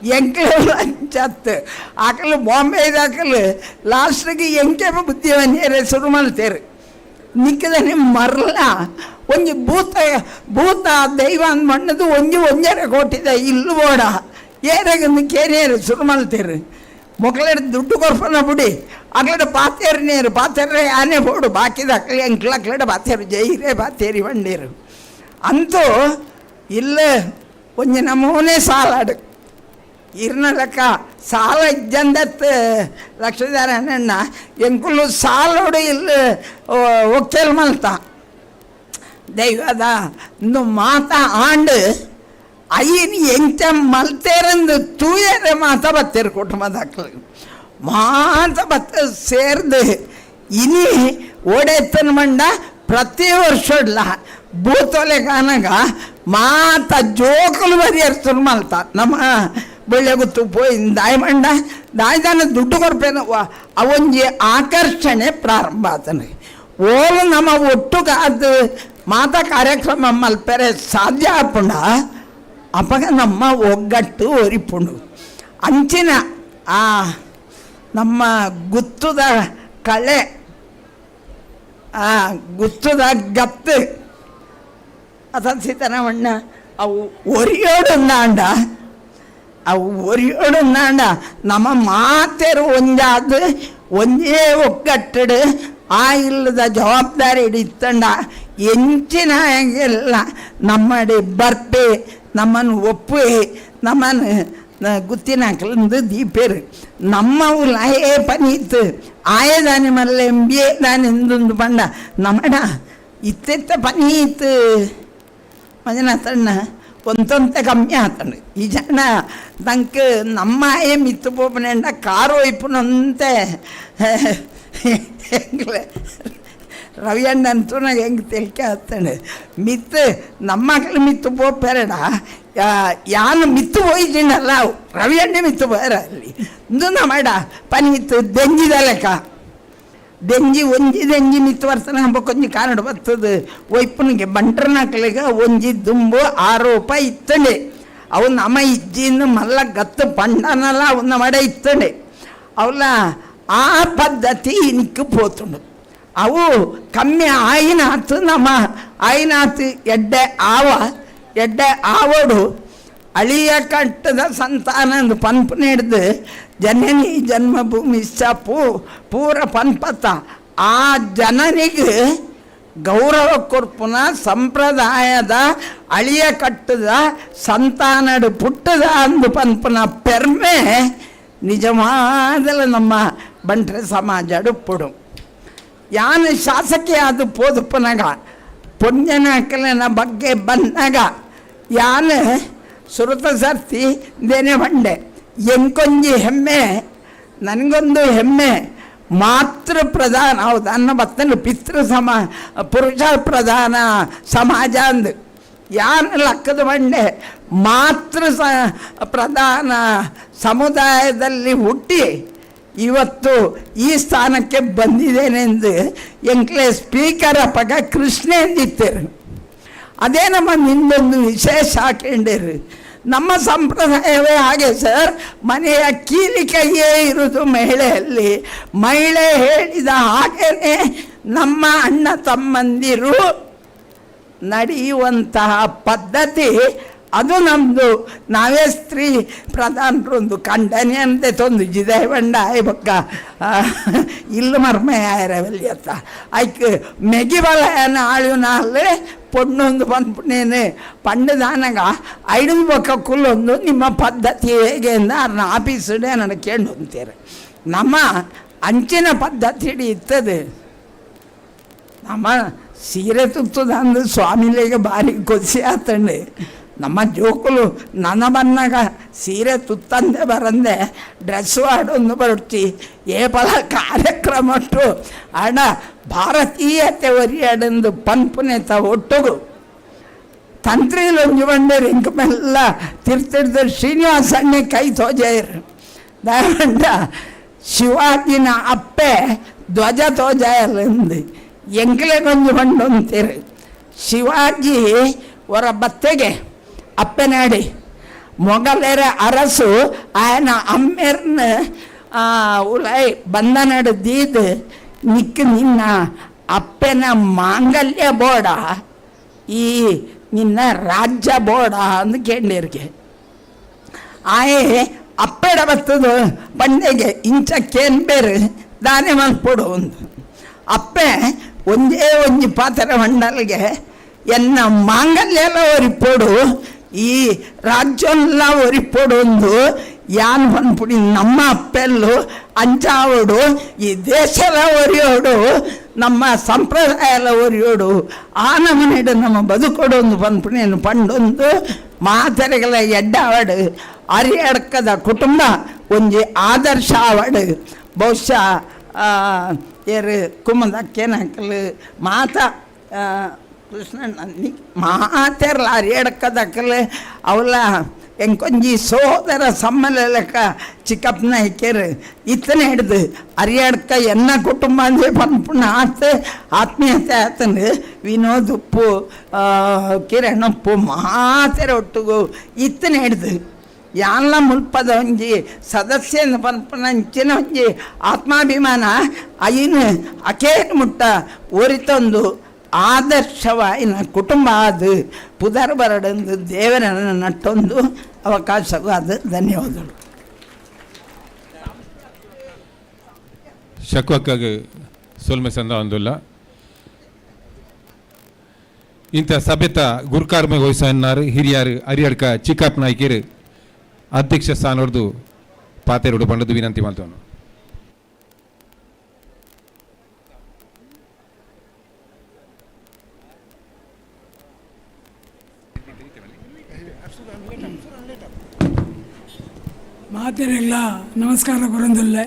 ಎಂಕ್ಲೆ ಲಂಚತ್ತು ಆಕಲು ಬಾಂಬೆದಾಕಲು ಲಾಸ್ಟ್ಗೆ ಎಂಕೆ ಬುದ್ಧಿವನ್ನೇರೆ ಶುರು ಮಾಡ್ತೇರು ನಿಕ್ಕದನೆ ಮರಲ ಒಂಜಿ ಭೂತ ದೈವ ಅಂದ್ ಮಣ್ಣದು ಒಂಜರೆ ಕೋಟಿದ ಇಲ್ಲು ಬೋಡ ಏರಾಗಂದು ಕೇರಿಯರು ಶುರು ಮಾಡ್ತೇರು ಮೊಕ್ಕಳೆಡ್ ದುಡ್ಡು ಕೊರ್ಪನ ಬಿಡಿ ಅಕ್ಲಡೆ ಪಾತೇರು ನೇರು ಪಾತೇರ ಆನೆ ಬೋಡು ಬಾಕಿದ ಅಕ್ಲೆ ಅಂಕ್ಲಕ್ಲಡೆ ಪಾತೇರು ಜೈರೇ ಪಾತೇರಿ ಬಂಡೇರು ಅಂತೂ ಇಲ್ಲ ಒಂಜಿ ನಮೂನೆ ಸಾಲಾಡು ಇರ್ನ ಲೆಕ್ಕ ಸಾಲ ಇಜ್ಜಂದತ್ತು ಲಕ್ಷದಾರ ಅಣ್ಣ ಎಂಕುಲು ಸಾಲೋಡು ಇಲ್ಲ ಒಕ್ಕೇಲ್ ಮಲ್ತ ದೈವದ ಇಂದು ಮಾತ ಆಂಡು ಅಯ್ಯನ ಎಂಚ ಮಲ್ತೇರಂದು ತೂಯರೆ ಮಾತ ಬತ್ತೇರು ಕುಟುಂಬದಾಕ್ಲು ಮಾತ ಬತ್ತ ಸೇರ್ದು ಇನಿ ಓಡೆತ್ತನ ಮಂಡ ಪ್ರತಿ ವರ್ಷಡ್ಲ ಭೂತೊಲೆ ಕಾನಾಗ ಮಾತ ಜೋಕುಲು ಬರಿಯರ್ ಶುರು ಮಲ್ತ ನಮ್ಮ ಬೆಳ್ಳೆ ಗೊತ್ತು ಪೋಯಿ ದಾಯಿ ಮಂಡ ದಾಯ್ದಾನ ದುಡ್ಡು ಕೊಡ್ಪೇನ ಅವೊಂಜಿ ಆಕರ್ಷಣೆ ಪ್ರಾರಂಭ ಆತನಿಗೆ ಓಲು ನಮ್ಮ ಒಟ್ಟುಗಾದ ಮಾತಾ ಕಾರ್ಯಕ್ರಮ ಮಲ್ಪೆರೆ ಸಾಧ್ಯ ಆಪುಂಡ ಅಪಗ ನಮ್ಮ ಒಗ್ಗಟ್ಟು ಒರಿಪುಂಡು ಅಂಚಿನ ಆ ನಮ್ಮ ಗುತ್ತುದ ಕಳೆ ಆ ಗುತ್ತುದ ಗತ್ತು ಅದ ಸೀತಾರಾಮಣ್ಣ ಅವು ಒರಿಯೋಡುಂದಾಂಡ ಅವು ಒರಿಯೋಡುಂದಾಂಡ ನಮ್ಮ ಮಾತೆರು ಒಂಜಾದು ಒಂದೇ ಒಗ್ಗಟ್ಟು ಆ ಇಲ್ಲದ ಜವಾಬ್ದಾರಿ ಇತ್ತಂಡ ಎಂಚಿನ ಎಲ್ಲ ನಮ್ಮಡಿ ಬರ್ಪೆ ನಮ್ಮನ್ನು ಒಪ್ಪು ನಮ್ಮನ್ನು ಗುತ್ತಿನಾಕಲಂದು ದೀಪೇರು ನಮ್ಮವು ಲಾಯೇ ಪನೀತು ಆಯದಾನಿ ಮಲ್ಲ ಎಂಬಿಯೇ ದಾನಿಂದೊಂದು ಬಂಡ ನಮ್ಮಡ ಇತ್ತೆತ್ತ ಪನೀತು ಮಂಜುನಾಥಣ್ಣ ಒಂತೊಂತೆ ಕಮ್ಮಿ ಆತಂಡು ಈ ಜನ ನಂಗೆ ನಮ್ಮ ಆಯೇ ಮಿತ್ತು ಪೋಪನೆಂಡ ಕಾರು ಒಯ್ಪುನಂತೆ ಹೆಂಗ್ಲೆ ರವಿಯಣ್ಣ ಅಂತೂ ನಂಗೆ ಹೆಂಗೆ ತಿಳ್ಕೆ ಆತಂಡು ಮಿತ್ತು ನಮ್ಮ ಮಕ್ಳು ಮಿತ್ತು ಪೋಪೆರಡ ಯಾನು ಮಿತ್ತು ಹೋಯ್ತಿನಲ್ಲ ರವಿಯಣ್ಣೆ ಮಿತ್ತು ಬೇರ ಅಲ್ಲಿ ಇಂದು ನಮ್ಮಡ ಪನೀತು ದೆಂಜಿದ ಲೆಕ್ಕ ದೆಂಜಿ ಒಂಜಿ ದೆಂಜಿ ಮಿತ್ತು ಬರ್ತನ ಕೊಂಜಿ ಕಾರಣ ಬರ್ತದೆ ಒಯ್ಪನಿಗೆ ಬಂಟ್ರನಾಕ್ಲಿಗೆ ಒಂಜಿ ದುಂಬು ಆರೋಪ ಇತ್ತಂಡೆ ಅವು ನಮ್ಮ ಇಜ್ಜಿಂದು ಮಲ್ಲ ಗತ್ತು ಪಂಡನಲ್ಲ ಅವನ್ನ ಮಡ ಇತ್ತಂಡೆ ಅವಳ ಆ ಪದ್ಧತಿ ನಿಕ್ಕು ಪೋತುಂಡು ಅವು ಕಮ್ಮಿ ಆಯಿನಾತು ನಮ್ಮ ಆಯಿನಾತು ಎಡ್ಡೆ ಆವೋಡು ಅಳಿಯ ಕಟ್ಟದ ಸಂತಾನದ ಪನ್ಪು ಹಿಡ್ದು ಜನನಿ ಜನ್ಮಭೂಮಿ ಪೂರ ಪನ್ಪತ್ತ ಆ ಜನನಿಗೆ ಗೌರವ ಕೊರ್ಪುನ ಸಂಪ್ರದಾಯದ ಅಳಿಯ ಕಟ್ಟದ ಸಂತಾನಡು ಪುಟ್ಟದ ಅಂದು ಪನ್ಪುನ ಪೆರ್ಮೆ ನಿಜವಾದಲ ನಮ್ಮ ಬಂಟ್ರೆ ಸಮಾಜ ಅಡುಪುಡು ಯಾನು ಶಾಸಕಿ ಅದು ಪೋದುಪ್ಪನಾಗ ಪುಣ್ಯನಕಲನ ಬಗ್ಗೆ ಬಂದಾಗ ಯಾನು ಸುರತ ಸರ್ತಿ ದೇನೆ ಬಂಡೆ ಎಂಕೊಂಜಿ ಹೆಮ್ಮೆ ನನಗೊಂದು ಹೆಮ್ಮೆ ಮಾತೃ ಪ್ರಧಾನ ಹೌದು ಅನ್ನ ಬತ್ತನು ಪುರುಷ ಪ್ರಧಾನ ಸಮಾಜ ಅಂದು ಯಾರು ಲೆಕ್ಕದ ಬಂಡೆ ಮಾತೃ ಪ್ರಧಾನ ಸಮುದಾಯದಲ್ಲಿ ಹುಟ್ಟಿ ಇವತ್ತು ಈ ಸ್ಥಾನಕ್ಕೆ ಬಂದಿದ್ದೇನೆಂದು ಎಂಕ್ಲೆ ಸ್ಪೀಕರ್ ಅಪ್ಪಗ ಕೃಷ್ಣ ಎಂದಿತ್ತರು ಅದೇ ನಮ್ಮ ನಿಂದೊಂದು ವಿಶೇಷ ಹಾಕೊಂಡಿರು ನಮ್ಮ ಸಂಪ್ರದಾಯವೇ ಹಾಗೆ ಸರ್ ಮನೆಯ ಕೀಲಿ ಕೈಯೇ ಇರುವುದು ಮಹಿಳೆಯಲ್ಲಿ ಮಹಿಳೆ ಹೇಳಿದ ಹಾಗೇನೆ ನಮ್ಮ ಅಣ್ಣ ತಮ್ಮಂದಿರು ನಡೆಯುವಂತಹ ಪದ್ಧತಿ ಅದು ನಮ್ಮದು ನಾವೇ ಸ್ತ್ರೀ ಪ್ರಧಾನರೊಂದು ಖಂಡನೆ ಅಂತೆ ತೊಂದು ಜಿದೆ ಬಂಡ ಬೊಕ್ಕ ಇಲ್ಲು ಮರ್ಮೆ ಆಯರವಲ್ಲಿ ಅತ್ತ ಆಯ್ಕೆ ಮೆಗಿಬಲನ ಆಳುನಾಲೆ ಪೊಣ್ಣೊಂದು ಪನ್ಪುನೇನು ಪಂಡದಾನಾಗ ಐದು ಬೊಕ್ಕ ಕುಲ್ಲೊಂದು ನಿಮ್ಮ ಪದ್ಧತಿ ಹೇಗೆ ಅಂದ ಅರ್ನ ಆಫೀಸುಡೆ ನನಗೆ ಕೇಳು ಅಂತೀರ ನಮ್ಮ ಅಂಚಿನ ಪದ್ಧತಿ ಇರ್ತದೆ ನಮ್ಮ ಸೀರೆ ತುತ್ತದ ಅಂದು ಸ್ವಾಮಿಲಿಗೆ ಭಾರಿ ಖುಷಿ ಆತಂಡು ನಮ್ಮ ಜೋಕುಲು ನನ್ನ ಬನ್ನಾಗ ಸೀರೆ ತುತ್ತಂದೆ ಬರಂದೆ ಡ್ರೆಸ್ಸು ಆಡೊಂದು ಬರುತ್ತಿ ಏ ಪಲ ಕಾರ್ಯಕ್ರಮ ಅಣ್ಣ ಭಾರತೀಯತೆ ಒರಿಯಾಡಂದು ಪನ್ಪುನೆತ ಒಟ್ಟುಗು ತಂತ್ರಿಲು ಒಂಜಿ ಬಂಡರು ಇಂಕ ಮೆಲ್ಲ ತಿರ್ತಿಡ್ದು ಶ್ರೀನಿವಾಸ ಅಣ್ಣೆ ಕೈ ತೋಜಾಯರು ದಾಂಡ ಶಿವಾಜಿನ ಅಪ್ಪೆ ಧ್ವಜ ತೋಜಾಯಲ್ಲಂದು ಎಂಕ್ಲೆ ಕೊಂಜು ಬಂಡು ಅಂತೀರು ಶಿವಾಜಿ ಹೊರ ಬತ್ತೆಗೆ ಅಪ್ಪೆನಾಡಿ ಮೊಗಲೇರ ಅರಸು ಆಯನ ಅಮ್ಮೆರ್ನ ಉಳೈ ಬಂಧನಡು ದೀದು ನಿಕ್ಕ ನಿನ್ನ ಅಪ್ಪನ ಮಾಂಗಲ್ಯ ಬೋಡ ಈ ನಿನ್ನ ರಾಜ್ಯ ಬೋಡ ಅಂದು ಕೇಳಿರ್ಗೆ ಆಯೆ ಅಪ್ಪೆಡ ಬತ್ತದು ಬಂಡೆಗೆ ಇಂಚಕ್ಕೇನು ಬೇರೆ ದಾನೆ ಮಲ್ಪೊಡು ಒಂದು ಅಪ್ಪೆ ಒಂದೇ ಒಂಜಿ ಪಾತ್ರ ಮಂಡಲ್ಗೆ ಎನ್ನ ಮಾಂಗಲ್ಯಲ ಒರಿಪೋಡು ಈ ರಾಜ್ಯಲ್ಲ ಒರಿಪೋಡು ಒಂದು ಯಾನ್ ಬಂದ್ಬಿಡಿ ನಮ್ಮ ಅಪ್ಪೆಲ್ಲು ಅಂಚಾವಡು ಈ ದೇಶಲ ಒರಿಯೋಡು ನಮ್ಮ ಸಂಪ್ರದಾಯ ಎಲ್ಲ ಒರಿಯೋಡು ಆ ನಮನೆಡು ನಮ್ಮ ಬದುಕೋಡು ಒಂದು ಬಂದ್ಬಿಡಿ ಪಂಡೊಂದು ಮಾತೆರೆಗಳ ಎಡ್ಡಾವಡು ಅರಿಯಡ್ಕದ ಕುಟುಂಬ ಒಂಜಿ ಆದರ್ಶ ಆವಡು ಬಹುಶಃ ಏರು ಕುಮ್ಮದಕ್ಕೇನಕ್ಕಲು ಮಾತಾ ಕೃಷ್ಣಣ್ಣ ಮಾತೆರ್ಲ ಅರಿಯಡ್ಕದಕ್ಕಲು ಅವಳ ಎಂಕೊಂಜಿ ಸೋದರ ಸಮ್ಮಲೆಕ್ಕ ಚಿಕ್ಕಪ್ಪನ ಐಕ್ಯರು ಇತ್ತನೇ ಹಿಡ್ದು ಅರಿಯಡ್ಕ ಎನ್ನ ಕುಟುಂಬ ಅಂದರೆ ಪನ್ಪುಣ್ಣ ಆತ ಆತ್ಮೀಯತೆ ಆತನು ವಿನೋದ್ ಉಪ್ಪು ಕಿರಣ್ ಉಪ್ಪು ಮಾತೆರ ಒಟ್ಟಿಗೂ ಇತ್ತನೇ ಹಿಡ್ದು ಯಾನ್ಲ ಮುಲ್ಪದ ಒಂಜಿ ಸದಸ್ಯನ ಪನ್ಪುನ ಇಂಚಿನ ಒಂಜಿ ಆತ್ಮಾಭಿಮಾನ ಅಯ್ಯನ ಅಕೇನು ಮುಟ್ಟ ಒರಿತೊಂದು ಆದರ್ಶವಾಯಿನ ಕುಟುಂಬ ಅದು ಪುದರ್ ಬರಡೊಂದು ದೇವರನ್ನು ನಟ್ಟೊಂದು ಅವಕಾಶವೂ ಅದು ಧನ್ಯವಾದಗಳು. ಶಕ್ವಕ್ಕಾಗಿ ಸೋಲ್ಮೆ ಸಂದ ಒಂದಿಲ್ಲ ಇಂಥ ಸಭೆತ ಗುರುಕಾರ್ಮೆ ವಹಿಸನ್ನಾರು ಹಿರಿಯರು ಅರಿಯಡ್ಕ ಚಿಕ್ಕಪ್ಪ ನಾಯ್ಕರು ಅಧ್ಯಕ್ಷ ಸ್ಥಾನದ್ದು ಪಾತೆರೋಡು ಬಂಡದು ವಿನಂತಿ ಮಾಡ್ತವನು. ಮಾತೆರೆಲ್ಲ ನಮಸ್ಕಾರ ಕೊರೊಂದುಲ್ಲೆ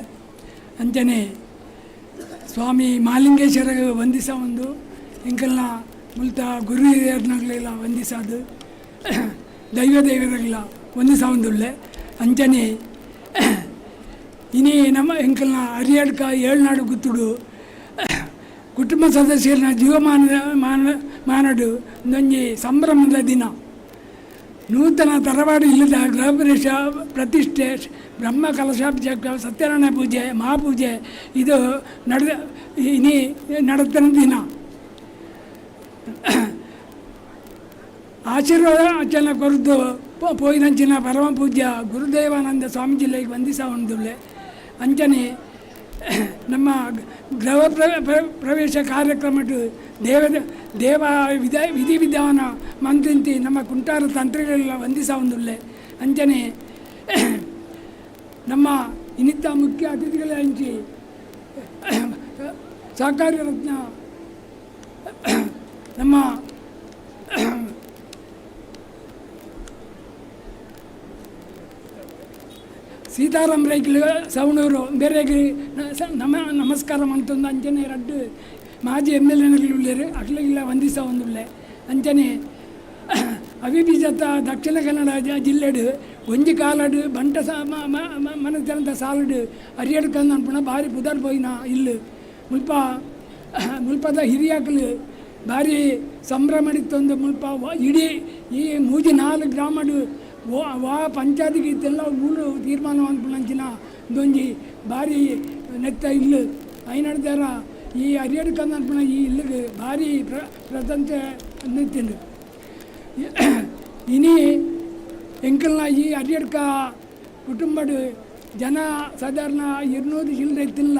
ಅಂಚನೆ ಸ್ವಾಮಿ ಮಾಲಿಂಗೇಶ್ವರ ವಂದಿಸ ಒಂದು ಎಂಕಲ್ನ ಮುಲ್ತ ಗುರು ಹಿರಿಯರ್ನಗಳೆಲ್ಲ ವಂದಿಸದು ದೈವದೇವರೆಲ್ಲ ವಂದಿಸ ಒಂದುಲ್ಲೆ ಅಂಚನೆ ಇನಿ ನಮ್ಮ ಎಂಕಲ್ನ ಅರಿಯಡ್ಕ ಏಳ್ನಾಡು ಗುತ್ತುಡು ಕುಟುಂಬ ಸದಸ್ಯರನ್ನ ಮಾನಡು ಒಂದೊಂಜಿ ಸಂಭ್ರಮದ ದಿನ ನೂತನ ತರವಾಡು ಇಲ್ಲದ ಗೃಹ ಪ್ರವೇಶ ಪ್ರತಿಷ್ಠೆ ಬ್ರಹ್ಮ ಕಲಶಾಭಿಷೇಕ ಸತ್ಯನಾರಾಯಣ ಪೂಜೆ ಮಹಾಪೂಜೆ ಇದು ನಡೆತನ ದಿನ ಆಶೀರ್ವಾದ ಕೊರದು ಪೋಯಿನಂಚಿನ ಪರಮ ಪೂಜ್ಯ ಗುರುದೇವಾನಂದ ಸ್ವಾಮೀಜಿಗಳಿಗೆ ವಂದಿಸ ಒಂದುಳ್ಳೆ ಅಂಚನೆ ನಮ್ಮ ಗೃಹ ಪ್ರವೇಶ ಕಾರ್ಯಕ್ರಮಟ್ಟು ದೇವ ವಿಧಿವಿಧಾನ ಮಂತ್ರಿಂತಿ ನಮ್ಮ ಕುಂಟಾರ ತಂತ್ರಿಗಳೆಲ್ಲ ವಂದಿಸ ಒಂದುಳ್ಳೆ ಅಂಚನೆ ನಮ್ಮ ಇನ್ನಿತ ಮುಖ್ಯ ಅತಿಥಿಗಳ ಹಂಚಿ ಸಹಕಾರಿ ರತ್ನ ನಮ್ಮ ಸೀತಾರಾಮ್ ರೈಕ್ಲು ಸವಣೂರು ಬೇರೆಗೆ ನಮಸ್ಕಾರ ಮಂತೊಂದು ಅಂಚನೆ ರಡ್ಡು ಮಾಜಿ MLA ಉಳ್ಳೇರು ಅಟ್ಲಿಲ್ಲ ವಂದಿಸ ಒಂದುಳ್ಳೆ ಅಂಚನೆ ಅವಿಭಜಿತ ದಕ್ಷಿಣ ಕನ್ನಡ ಜಿಲ್ಲೆಡು ಒಂಜಿ ಕಾಲಡು ಬಂಟ ಮನತನದ ಸಾಲಡು ಅರಿಯಡ್ಕಂದು ಅನ್ಪುಣ ಭಾರಿ ಪುದರ್ ಪೋಯಿನ ಇಲ್ಲು ಮುಲ್ಪದ ಹಿರಿಯಾಕಲು ಭಾರಿ ಸಂಭ್ರಮಡಿತ್ತೊಂದು ಮುಲ್ಪ ಇಡೀ ಈ 3-4 ಗ್ರಾಮಡು ವಾ ಪಂಚಾಯತಿಗೆ ಇತ್ತೆಲ್ಲ ಊರು ತೀರ್ಮಾನ ಅಂಚಿನ ಇದೊಂಜಿ ಭಾರಿ ನೆತ್ತ ಇಲ್ಲು ಐನಡ್ದಾರ ಈ ಅರಿಯಡ್ಕಂದು ಅನ್ಪುಣ ಈ ಇಲ್ಲಿಗೆ ಭಾರಿ ಪ್ರಶಂಸೆ ನಿಂತಿಂಡು ಇನಿ ಎಂಕಲ್ನ ಈ ಅರಿಯಡ್ಕ ಕುಟುಂಬಡು ಜನ ಸಾಧಾರಣ 200 ಚಿಲ್ಲರೆ ಇತ್ತಿಲ್ಲ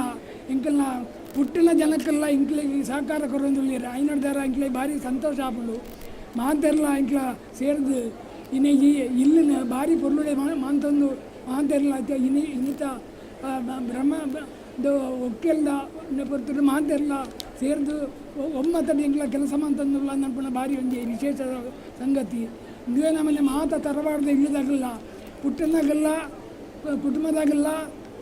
ಎಂಕಲ್ನ ಪುಟ್ಟಿನ ಜನಕ್ಕೆಲ್ಲ ಇಂಕ್ಲಿಗೆ ಸಹಕಾರ ಕೊರೊಂದುಳ್ಳಿರ ಐನಡ್ದಾರ ಇಂಕ್ಲೆ ಭಾರಿ ಸಂತೋಷ ಆಪುಂಡು ಮಾತೆರ್ಲ ಇಂಕ್ಲ ಸೇರಿದು ಇನ್ನು ಈ ಇಲ್ಲಿನ ಭಾರಿ ಪೊರ್ಲುಡೆ ಮಾಂತಂದು ಮಾತೆರ್ಲ ಇನ್ನಿತ ಬ್ರಹ್ಮ ಒಕ್ಕೆಲ್ದ ಪೊರ್ತುಡು ಮಾತೆರ್ಲ ಸೇರಿದು ಒಮ್ಮತಡಿ ಇಂಕ್ಲ ಕೆಲಸ ಮಂತಂದುಲ್ಲ ಅನ್ಪುಣ ಭಾರಿ ಒಂಜಿ ವಿಶೇಷ ಸಂಗತಿ ಇಂದುವೆ ನಮ್ಮಲ್ಲಿ ಮಾತ ತರಬಾರ್ದು ಇಲ್ಲದಾಗಲ್ಲ ಪುಟ್ಟಿನಾಗೆಲ್ಲ ಕುಟುಂಬದಾಗೆಲ್ಲ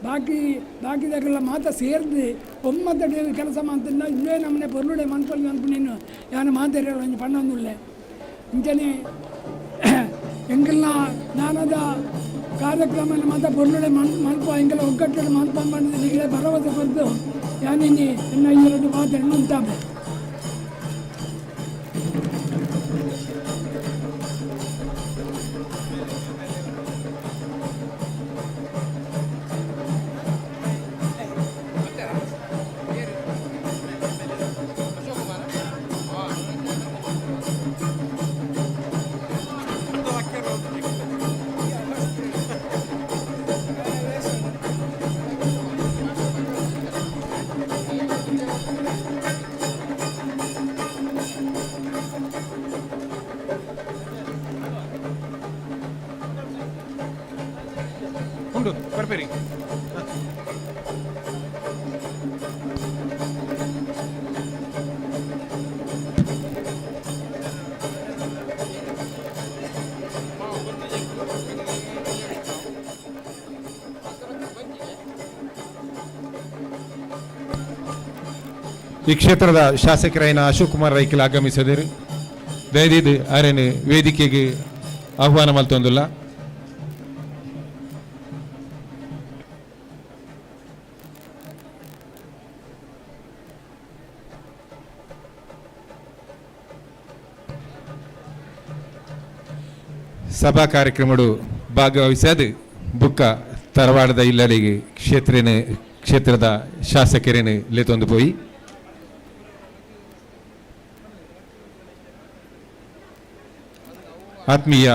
ಬಾಕಿದಾಗೆಲ್ಲ ಮಾತ ಸೇರಿದು ಒಮ್ಮತ್ತಡೆ ಕೆಲಸ ಮಾಡ್ತಿಲ್ಲ ಇಲ್ಲೇ ನಮ್ಮನೆ ಪೊರ್ಲುಡೆ ಮನ್ಪಲ್ಲಿ ಅನ್ಪುನೇನು ಯಾನು ಮಾತಾಡ ಒಂಜಿ ಪಣ್ಣೊಂದುಳ್ಳೆ ಇಂಚನೆ ಎಂಗೆಲ್ಲ ನಾನದ ಕಾರ್ಯಕ್ರಮ ಮಾತ ಪೊರ್ಲುಡೆ ಮನ್ಪ ಎಂಗೆಲ್ಲ ಒಗ್ಗಟ್ಟು ಮನ್ಪ ಮಾಡಿದ ಈಗಲೇ ಭರವಸೆ ಬರೆದು ಯಾನಿನ್ನಿ ಎನ್ನ ಎರಡು ಮಾತಾಡಿ ಉಂಟಾಬೆ ಉಂಟು ಬರ್ಬೇರಿ. ಈ ಕ್ಷೇತ್ರದ ಶಾಸಕರಾಯಿನ ಅಶೋಕ್ ಕುಮಾರ್ ರೈಕಲ್ ಆಗಮಿಸಿದರು. ದಯದಿದ್ದು ಅವರನ್ನು ವೇದಿಕೆಗೆ ಆಹ್ವಾನ ಮಲ್ತೊಂದಿಲ್ಲ. ಸಭಾ ಕಾರ್ಯಕ್ರಮಡು ಭಾಗವಹಿಸದ ಬುಕ್ಕ ತರವಾಡದ ಇಲ್ಲಡಿಗೆ ಕ್ಷೇತ್ರದ ಶಾಸಕರೇನು ಲೇತೊಂದು ಪೋಯಿ ಆತ್ಮೀಯ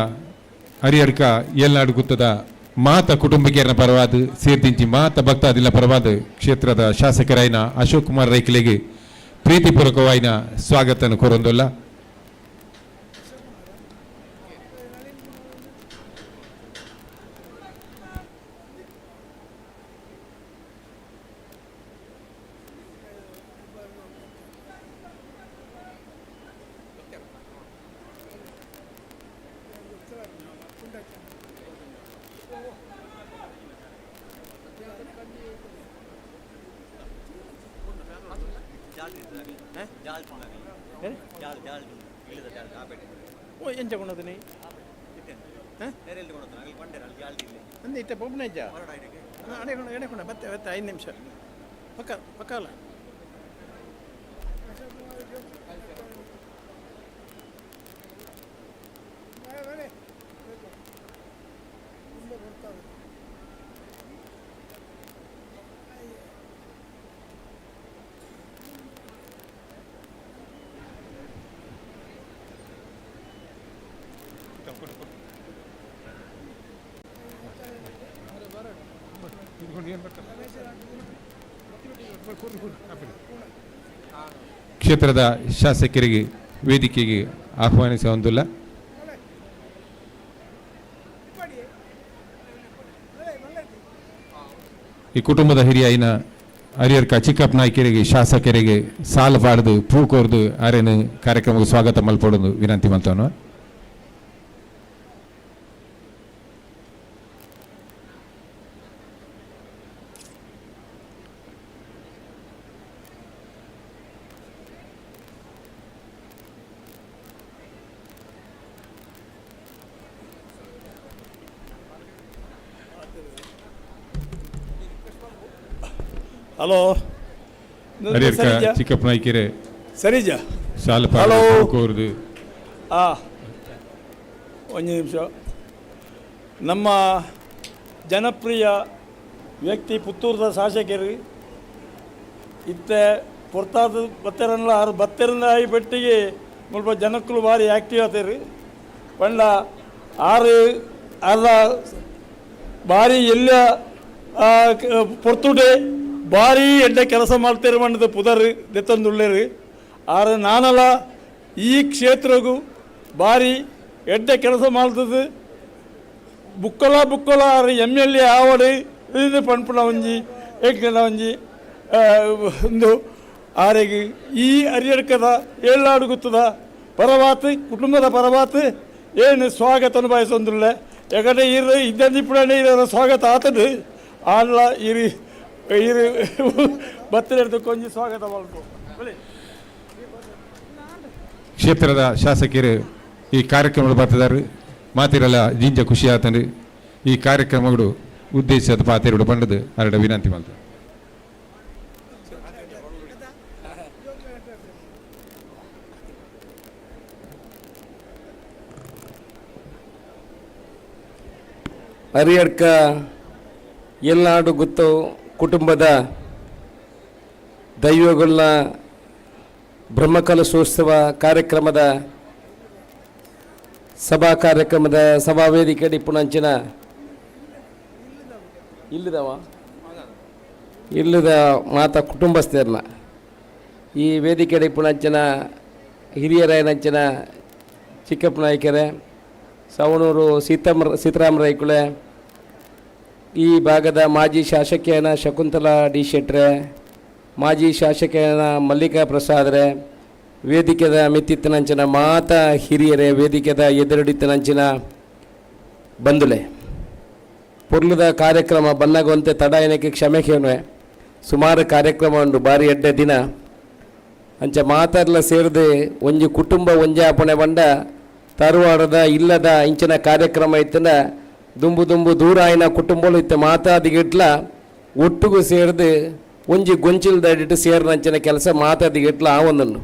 ಹರಿಯಡ್ಕ ಏಳ್ನಾಡು ಗುತ್ತದ ಮಾತ ಕುಟುಂಬಿಕರನ ಪರವಾದ ಸೇರ್ದಿಂಚಿ ಮಾತ ಭಕ್ತಾದಿಲ್ಲ ಪರವಾದ ಕ್ಷೇತ್ರದ ಶಾಸಕರಾಯಿನ ಅಶೋಕ್ ಕುಮಾರ್ ರೈಕಲೆಗೆ ಪ್ರೀತಿಪೂರ್ವಕವಾಯಿನ ಸ್ವಾಗತನ ಕೋರೊಂದಲ್ಲ. ಎಂಚಕೊಂಡದನಿ ಅಂದೆ ಇಟ್ಟ ಪೊಬ್ಬನಜ್ಜ ಎಣೆಕೊಂಡ ಬತ್ತೆ 5 ನಿಮಿಷ ಪಕ್ಕಲ್ಲ ಕ್ಷೇತ್ರದ ಶಾಸಕರಿಗೆ ವೇದಿಕೆಗೆ ಆಹ್ವಾನಿಸುವುದಿಲ್ಲ. ಈ ಕುಟುಂಬದ ಹಿರಿಯನ ಹರಿಯರ್ಕ ಚಿಕ್ಕಪ್ಪ ನಾಯ್ಕರಿಗೆ ಶಾಸಕರಿಗೆ ಸಾಲ ಪಾಡ್ದು ಪೂ ಕೋರ್ದು ಆರೇನು ಕಾರ್ಯಕ್ರಮಕ್ಕೆ ಸ್ವಾಗತ ಮಲ್ಪಡೋದು ವಿನಂತಿ ಮಾಡ್ತಾನು. ಹಲೋ ಚಿಕ್ಕಪ್ಪ ನಾಯ್ಕೆರೆ ಸರಿಜ ಸಾಲ ಕೋರ್ದು ಒಂದು ನಿಮಿಷ. ನಮ್ಮ ಜನಪ್ರಿಯ ವ್ಯಕ್ತಿ ಪುತ್ತೂರದ ಶಾಸಕರು ಇತ್ತೆ ಪೊರ್ತಾದ ಬತ್ತರಲ್ಲ ಆರು ಬತ್ತರಿಂದ ಆಗಿ ಪೆಟ್ಟಿಗೆ ಸ್ವಲ್ಪ ಜನಕ್ಕೂ ಭಾರಿ ಆ್ಯಕ್ಟಿವ್ ಆತರು ಪಂಡ ಆರು ಅಲ್ಲ ಭಾರಿ ಎಲ್ಲ ಪೊರ್ತುಡೆ ಭಾರಿ ಎಡ್ಡೆ ಕೆಲಸ ಮಾಡ್ತೇವೆ ಮಣ್ಣದ ಪುದರ್ ದೆತ್ತಂದುಳ್ಳೇರು ಆರು ನಾನಲ್ಲ ಈ ಕ್ಷೇತ್ರಗೂ ಭಾರಿ ಎಡ್ಡೆ ಕೆಲಸ ಮಾಡ್ತದೆ ಬುಕ್ಕಲ ಆರು MLA ಆವಡು ಇದು ಪಂಪುಣ ಒಂಜಿ ಏಕನ ಒಂಜಿ ಒಂದು ಆರೆಗೆ ಈ ಹರಿಯಡ್ಕದ ಏಳ್ನಾಡು ಗುತ್ತದ ಪರವಾತು ಕುಟುಂಬದ ಪರವಾತು ಏನು ಸ್ವಾಗತ ಅನುಭವಿಸೊಂದಿಲ್ಲ ಯಾಕಂದರೆ ಇದ್ದಂದು ಪುಡನೆ ಇದರ ಸ್ವಾಗತ ಆತದು ಆನ್ಲ ಇರಿ ಬತ್ತಿನ ಹಿಡಿದು ಕೊಂಚ ಸ್ವಾಗತ ಮಾಡ್ಕೊ. ಕ್ಷೇತ್ರದ ಶಾಸಕರು ಈ ಕಾರ್ಯಕ್ರಮಗಳು ಬರ್ತಿದ್ದಾರೆ. ಮಾತಿರಲ್ಲ ಜಿಂಜ ಖುಷಿ ಆತಂದ್ರೆ ಈ ಕಾರ್ಯಕ್ರಮಗಳು ಉದ್ದೇಶದ ಪಾತಿರುಡು ಬಂಡದು ಅರಡ ವಿನಂತಿ ಮಾಡ್ತಾರೆ. ಹರಿಯಡ್ಕ ಎಲ್ನಾಡು ಗುತ್ತು ಕುಟುಂಬದ ದೈವಗಳ ಬ್ರಹ್ಮಕಲಶೋತ್ಸವ ಕಾರ್ಯಕ್ರಮದ ಸಭಾ ವೇದಿಕೆ ಡಿಪ್ಪುನಂಚಿನ ಇಲ್ಲದ ಮಾತ ಕುಟುಂಬಸ್ಥರನ್ನ ಈ ವೇದಿಕೆ ಡಿಪ್ಪುನಂಚಿನ ಹಿರಿಯರಾಯನಂಚಿನ ಚಿಕ್ಕಪ್ಪ ನಾಯ್ಕರೇ, ಸವಣೂರು ಸೀತಾರಾಮ ರೈಕುಳೆ, ಈ ಭಾಗದ ಮಾಜಿ ಶಾಸಕಿಯನ ಶಕುಂತಲಾ ಡಿ ಶೆಟ್ರೆ, ಮಾಜಿ ಶಾಸಕಿಯನ ಮಲ್ಲಿಕಾ ಪ್ರಸಾದ್ರೆ, ವೇದಿಕೆದ ಮಿತ್ತಿತ್ತನಂಚಿನ ಮಾತ ಹಿರಿಯರೇ, ವೇದಿಕೆದ ಎದುರುಡಿತ್ತನಂಚಿನ ಬಂಧುಲೆ, ಪುರ್ಲದ ಕಾರ್ಯಕ್ರಮ ಬನ್ನಗೊಂತೆ ತಡ ಏನಕ್ಕೆ ಕ್ಷಮೆ ಕೇಳುವೆ. ಸುಮಾರು ಕಾರ್ಯಕ್ರಮ ಉಂಟು, ಬಾರಿ ಎಡ್ಡೆ ದಿನ ಅಂಚ ಮಾತಾಡ್ಲ ಸೇರಿದು ಒಂಜಿ ಕುಟುಂಬ ಒಂಜಾಪಣೆ ಬಂಡ ತರವಾಡದ ಇಲ್ಲದ ಇಂಚಿನ ಕಾರ್ಯಕ್ರಮ ಇತ್ತನ ದುಂಬು ದೂರ ಆಯ್ನ ಕುಟುಂಬಗಳು ಇತ್ತು ಮಾತಾದಿಗಿಟ್ಲ ಒಟ್ಟಿಗೂ ಸೇರಿದು ಒಂಜಿ ಗೊಂಚಿಲ್ದಾಡಿಟ್ಟು ಸೇರಿನಂಚಿನ ಕೆಲಸ ಮಾತಾದಿಗಿಟ್ಲ ಆ ಒಂದನ್ನು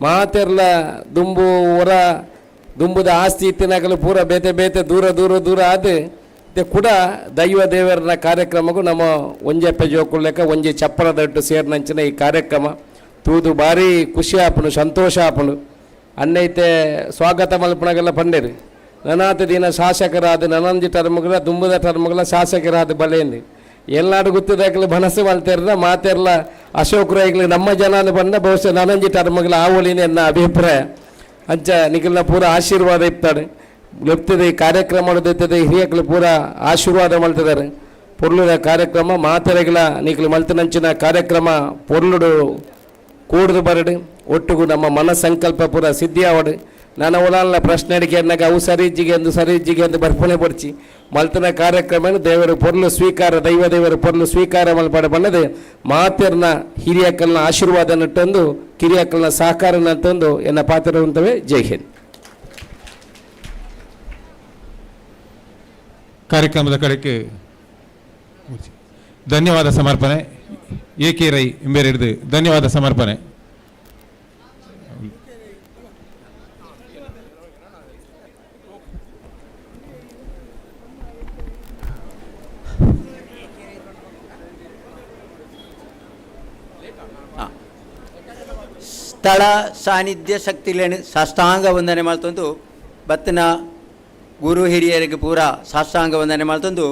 ಮಾತೆರ್ಲ ದುಂಬು ಹೊರ ದುಂಬುದ ಆಸ್ತಿ ಇತ್ತಿನಾಗಲು ಪೂರ ಬೇತೆ ದೂರ ಆದ ಕೂಡ ದೈವ ದೇವರನ ಕಾರ್ಯಕ್ರಮಕ್ಕೂ ನಮ್ಮ ಒಂಜೆಪ್ಪೆ ಜೋಕುಳ್ಳೆಕ ಒಂಜಿ ಚಪ್ಪರದಟ್ಟು ಸೇರಿನಂಚಿನ ಈ ಕಾರ್ಯಕ್ರಮ ತೂದು ಭಾರಿ ಖುಷಿ ಆಪನು, ಸಂತೋಷ ಆಪನು. ಅನ್ನೈತೆ ಸ್ವಾಗತ ಮಲ್ಪನಾಗೆಲ್ಲ ಪಂಡೇರು ನನಾತ ದಿನ ಶಾಸಕರಾದ ನನಂಜಿ ಟರ್ಮಗಳ ದುಂಬದ ಟರ್ಮಗಳ ಶಾಸಕರಾದ ಬಲೆಯಲ್ಲಿ ಎಲ್ಲಾಡು ಗೊತ್ತಿದಾಗಲಿ ಬನಸು ಮಲ್ತಿರ್ದ ಮಾತೆರ್ಲ ಅಶೋಕ್ ರಾಯ್ಗಳು ನಮ್ಮ ಜನಾನು ಬಂದ ಬಹುಶಃ ನನಂಜಿ ಟರ್ಮಗಳ ಆವಲಿನ ಎನ್ನ ಅಭಿಪ್ರಾಯ. ಅಂಚ ನಿಖಲ್ನ ಪೂರ ಆಶೀರ್ವಾದ ಇರ್ತಾಳೆ ಲೆಪ್ತದೆ ಈ ಕಾರ್ಯಕ್ರಮ ಮಾಡೋದೈತದೆ ಹಿರಿಯಕ್ಕಳು ಪೂರ ಆಶೀರ್ವಾದ ಮಾಡ್ತಿದ್ದಾರೆ. ಪೊರ್ಲುದ ಕಾರ್ಯಕ್ರಮ ಮಾತೆರೆಗಳ ನಿಖಲು ಮಲ್ತನಂಚಿನ ಕಾರ್ಯಕ್ರಮ ಪೊರ್ಲುಡು ಕೂಡ್ದು ಬರಡು ಒಟ್ಟಿಗೂ ನಮ್ಮ ಮನಸ್ಸಂಕಲ್ಪ ಪೂರ ಸಿದ್ಧಿ ಆವಡು. ನನ್ನ ಒಳಲ್ಲ ಪ್ರಶ್ನೆ ಅಡಿಕೆ ಅನ್ನಗ ಅವು ಸರಿಜ್ಜಿಗೆ ಎಂದು ಬರ್ಪಣೆ ಪಡಿಸಿ ಮಲ್ತನ ಕಾರ್ಯಕ್ರಮ ದೇವರು ಪೊರ್ಲು ಸ್ವೀಕಾರ ದೈವ ದೇವರು ಪೊರ್ಲು ಸ್ವೀಕಾರ ಮಲ್ಪಡ ಬಣ್ಣದೆ ಮಾತೆರ್ನ ಹಿರಿಯಕ್ಕಲ್ನ ಆಶೀರ್ವಾದ ನಟ್ಟೊಂದು ಕಿರಿಯಕ್ಕಲ್ನ ಸಹಕಾರ ನಟ್ಟೊಂದು ಎನ್ನ ಪಾತ್ರ ಉಂಟವೆ. ಜೈ ಹಿಂದ್. ಕಾರ್ಯಕ್ರಮದ ಕಡೆಗೆ ಧನ್ಯವಾದ ಸಮರ್ಪಣೆ. ಏಕೆ ರೈ ಇಂಬೇರೆ ಹಿಡಿದು ಧನ್ಯವಾದ ಸಮರ್ಪಣೆ. ಸ್ಥಳ ಸಾನ್ನಿಧ್ಯ ಶಕ್ತಿ ಲೇಣು ಸಾಷ್ಟಾಂಗ ವಂದನೆ ಮಾಡ್ತಂದು ಬತ್ತನ ಗುರು ಹಿರಿಯರಿಗೆ ಪೂರ ಸಾಷ್ಟಾಂಗ ವಂದನೆ ಮಾಡ್ತಂದು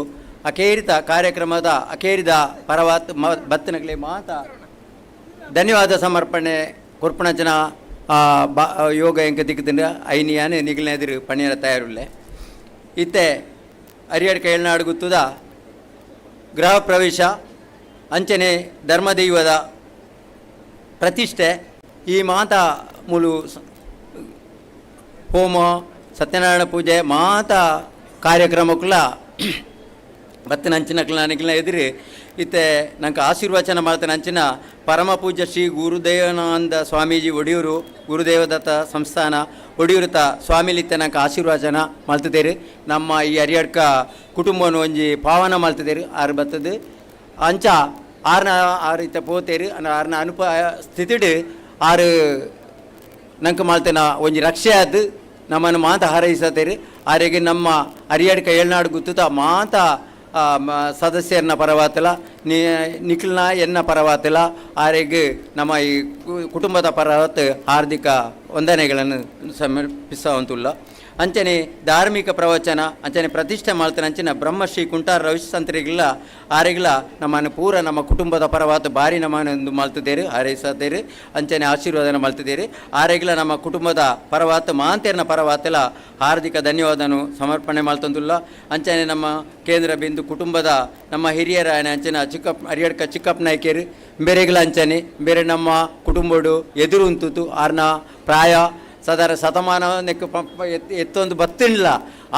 ಅಕೇರಿತ ಕಾರ್ಯಕ್ರಮದ ಅಕೇರಿದ ಪರವಾತ್ ಬತ್ತನಗಲಿ ಮಾತ ಧನ್ಯವಾದ ಸಮರ್ಪಣೆ ಕೊರ್ಪಣಚನ ಯೋಗ ಎಂಕ ದಿಕ್ಕದಿಂದ ಐನಿಯಾನೆ ನಿಗಲಿನ ಎದುರು ಪಣಿಯರ ತಯಾರುಳ್ಳೆ ಇತ್ತೆ ಹರಿಯಡ್ಕ ಏಳ್ನಾಡು ಗುತ್ತುದ ಗೃಹ ಪ್ರವೇಶ ಅಂಚನೆ ಧರ್ಮದೈವದ ಪ್ರತಿಷ್ಠೆ ಈ ಮಾತ ಮೂಲು ಹೋಮ ಸತ್ಯನಾರಾಯಣ ಪೂಜೆ ಮಾತ ಕಾರ್ಯಕ್ರಮಕ್ಕಲ್ಲ ಬತ್ತಿನ ಅಂಚಿನಕ್ಲ ನನಗೆಲ್ಲ ಎದುರು ಇತ್ತೆ ನಂಗೆ ಆಶೀರ್ವಚನ ಮಾಡ್ತೇನೆ ಅಂಚಿನ ಪರಮ ಪೂಜ್ಯ ಶ್ರೀ ಗುರುದೇವಾನಂದ ಸ್ವಾಮೀಜಿ ಒಡಿಯೂರು ಗುರುದೇವದತ್ತ ಸಂಸ್ಥಾನ ಒಡಿಯೂರುತ ಸ್ವಾಮಿಲಿತ್ತೆ ನಂಗೆ ಆಶೀರ್ವಚನ ಮಾಡ್ತಿದ್ದೇರಿ. ನಮ್ಮ ಈ ಹರಿಯಡ್ಕ ಕುಟುಂಬವನ್ನು ಒಂಜಿ ಪಾವನ ಮಾಡ್ತಿದ್ದೇರಿ. ಆರು ಬರ್ತದೆ ಅಂಚ ಆರು ಇತ್ತ ಪೋತೇರಿ ಆರ್ನ ಸ್ಥಿತಿಡು ಆರು ನಂಗೆ ಮಾಡ್ತೇನ ಒಂಜಿ ರಕ್ಷೆ ಆದ ನಮ್ಮನ್ನು ಮಾತ ಹಾರೈಸತ್ತೇರಿ. ಆರೆಗೆ ನಮ್ಮ ಹರಿಯಡ್ಕ ಏಳ್ನಾಡು ಗುತ್ತುತ ಮಾತ ಸದಸ್ಯರನ್ನ ಪರವಾತಿಲ್ಲ ನಿಖಿಲ್ನ ಎನ್ನ ಪರವಾತಿಲ್ಲ. ಆರೆಗೆ ನಮ್ಮ ಈ ಕುಟುಂಬದ ಪರವತ್ತು ಹಾರ್ದಿಕ ವಂದನೆಗಳನ್ನು ಸಮರ್ಪಿಸುವಂತುಲ್ಲ. ಅಂಚನೆ ಧಾರ್ಮಿಕ ಪ್ರವಚನ ಅಂಚನೆ ಪ್ರತಿಷ್ಠೆ ಮಾಡ್ತಾನೆ ಅಂಚಿನ ಬ್ರಹ್ಮಶ್ರೀ ಕುಂಟಾರ ರವಿಶಂತರಿಗಿಲ್ಲ ಆರೆಗಿಲ್ಲ ನಮ್ಮನ್ನು ಪೂರ ನಮ್ಮ ಕುಟುಂಬದ ಪರವಾತು ಬಾರಿ ನಮ್ಮನ್ನು ಮಲ್ತಿದ್ದೇವೆ ಹಾರೈಸತ್ತೇರಿ. ಅಂಚನೆ ಆಶೀರ್ವಾದನ ಮಲ್ತಿದ್ದೇರಿ. ಆರೆಗಿಲ್ಲ ನಮ್ಮ ಕುಟುಂಬದ ಪರವಾತು ಮಾಂತೇರ್ನ ಪರವಾತೆಲ್ಲ ಹಾರ್ದಿಕ ಧನ್ಯವಾದನು ಸಮರ್ಪಣೆ ಮಾಡ್ತಂದುಲ್ಲ. ಅಂಚನೆ ನಮ್ಮ ಕೇಂದ್ರ ಬಿಂದು ಕುಟುಂಬದ ನಮ್ಮ ಹಿರಿಯರ ಅಂಚನೆ ಹರಿಯಡ್ಕ ಚಿಕ್ಕಪ್ಪ ನಾಯ್ಕೇರಿ ಬೇರೆಗಿಲ್ಲ ಅಂಚನೆ ಬೇರೆ ನಮ್ಮ ಕುಟುಂಬಡು ಎದುರು ಉಂತುತು ಆರ್ನ ಪ್ರಾಯ ಸದಾರ ಶತಮಾನ ನೆಕ್ಕ ಎತ್ತೊಂದು ಬತ್ತಿಲ್ಲ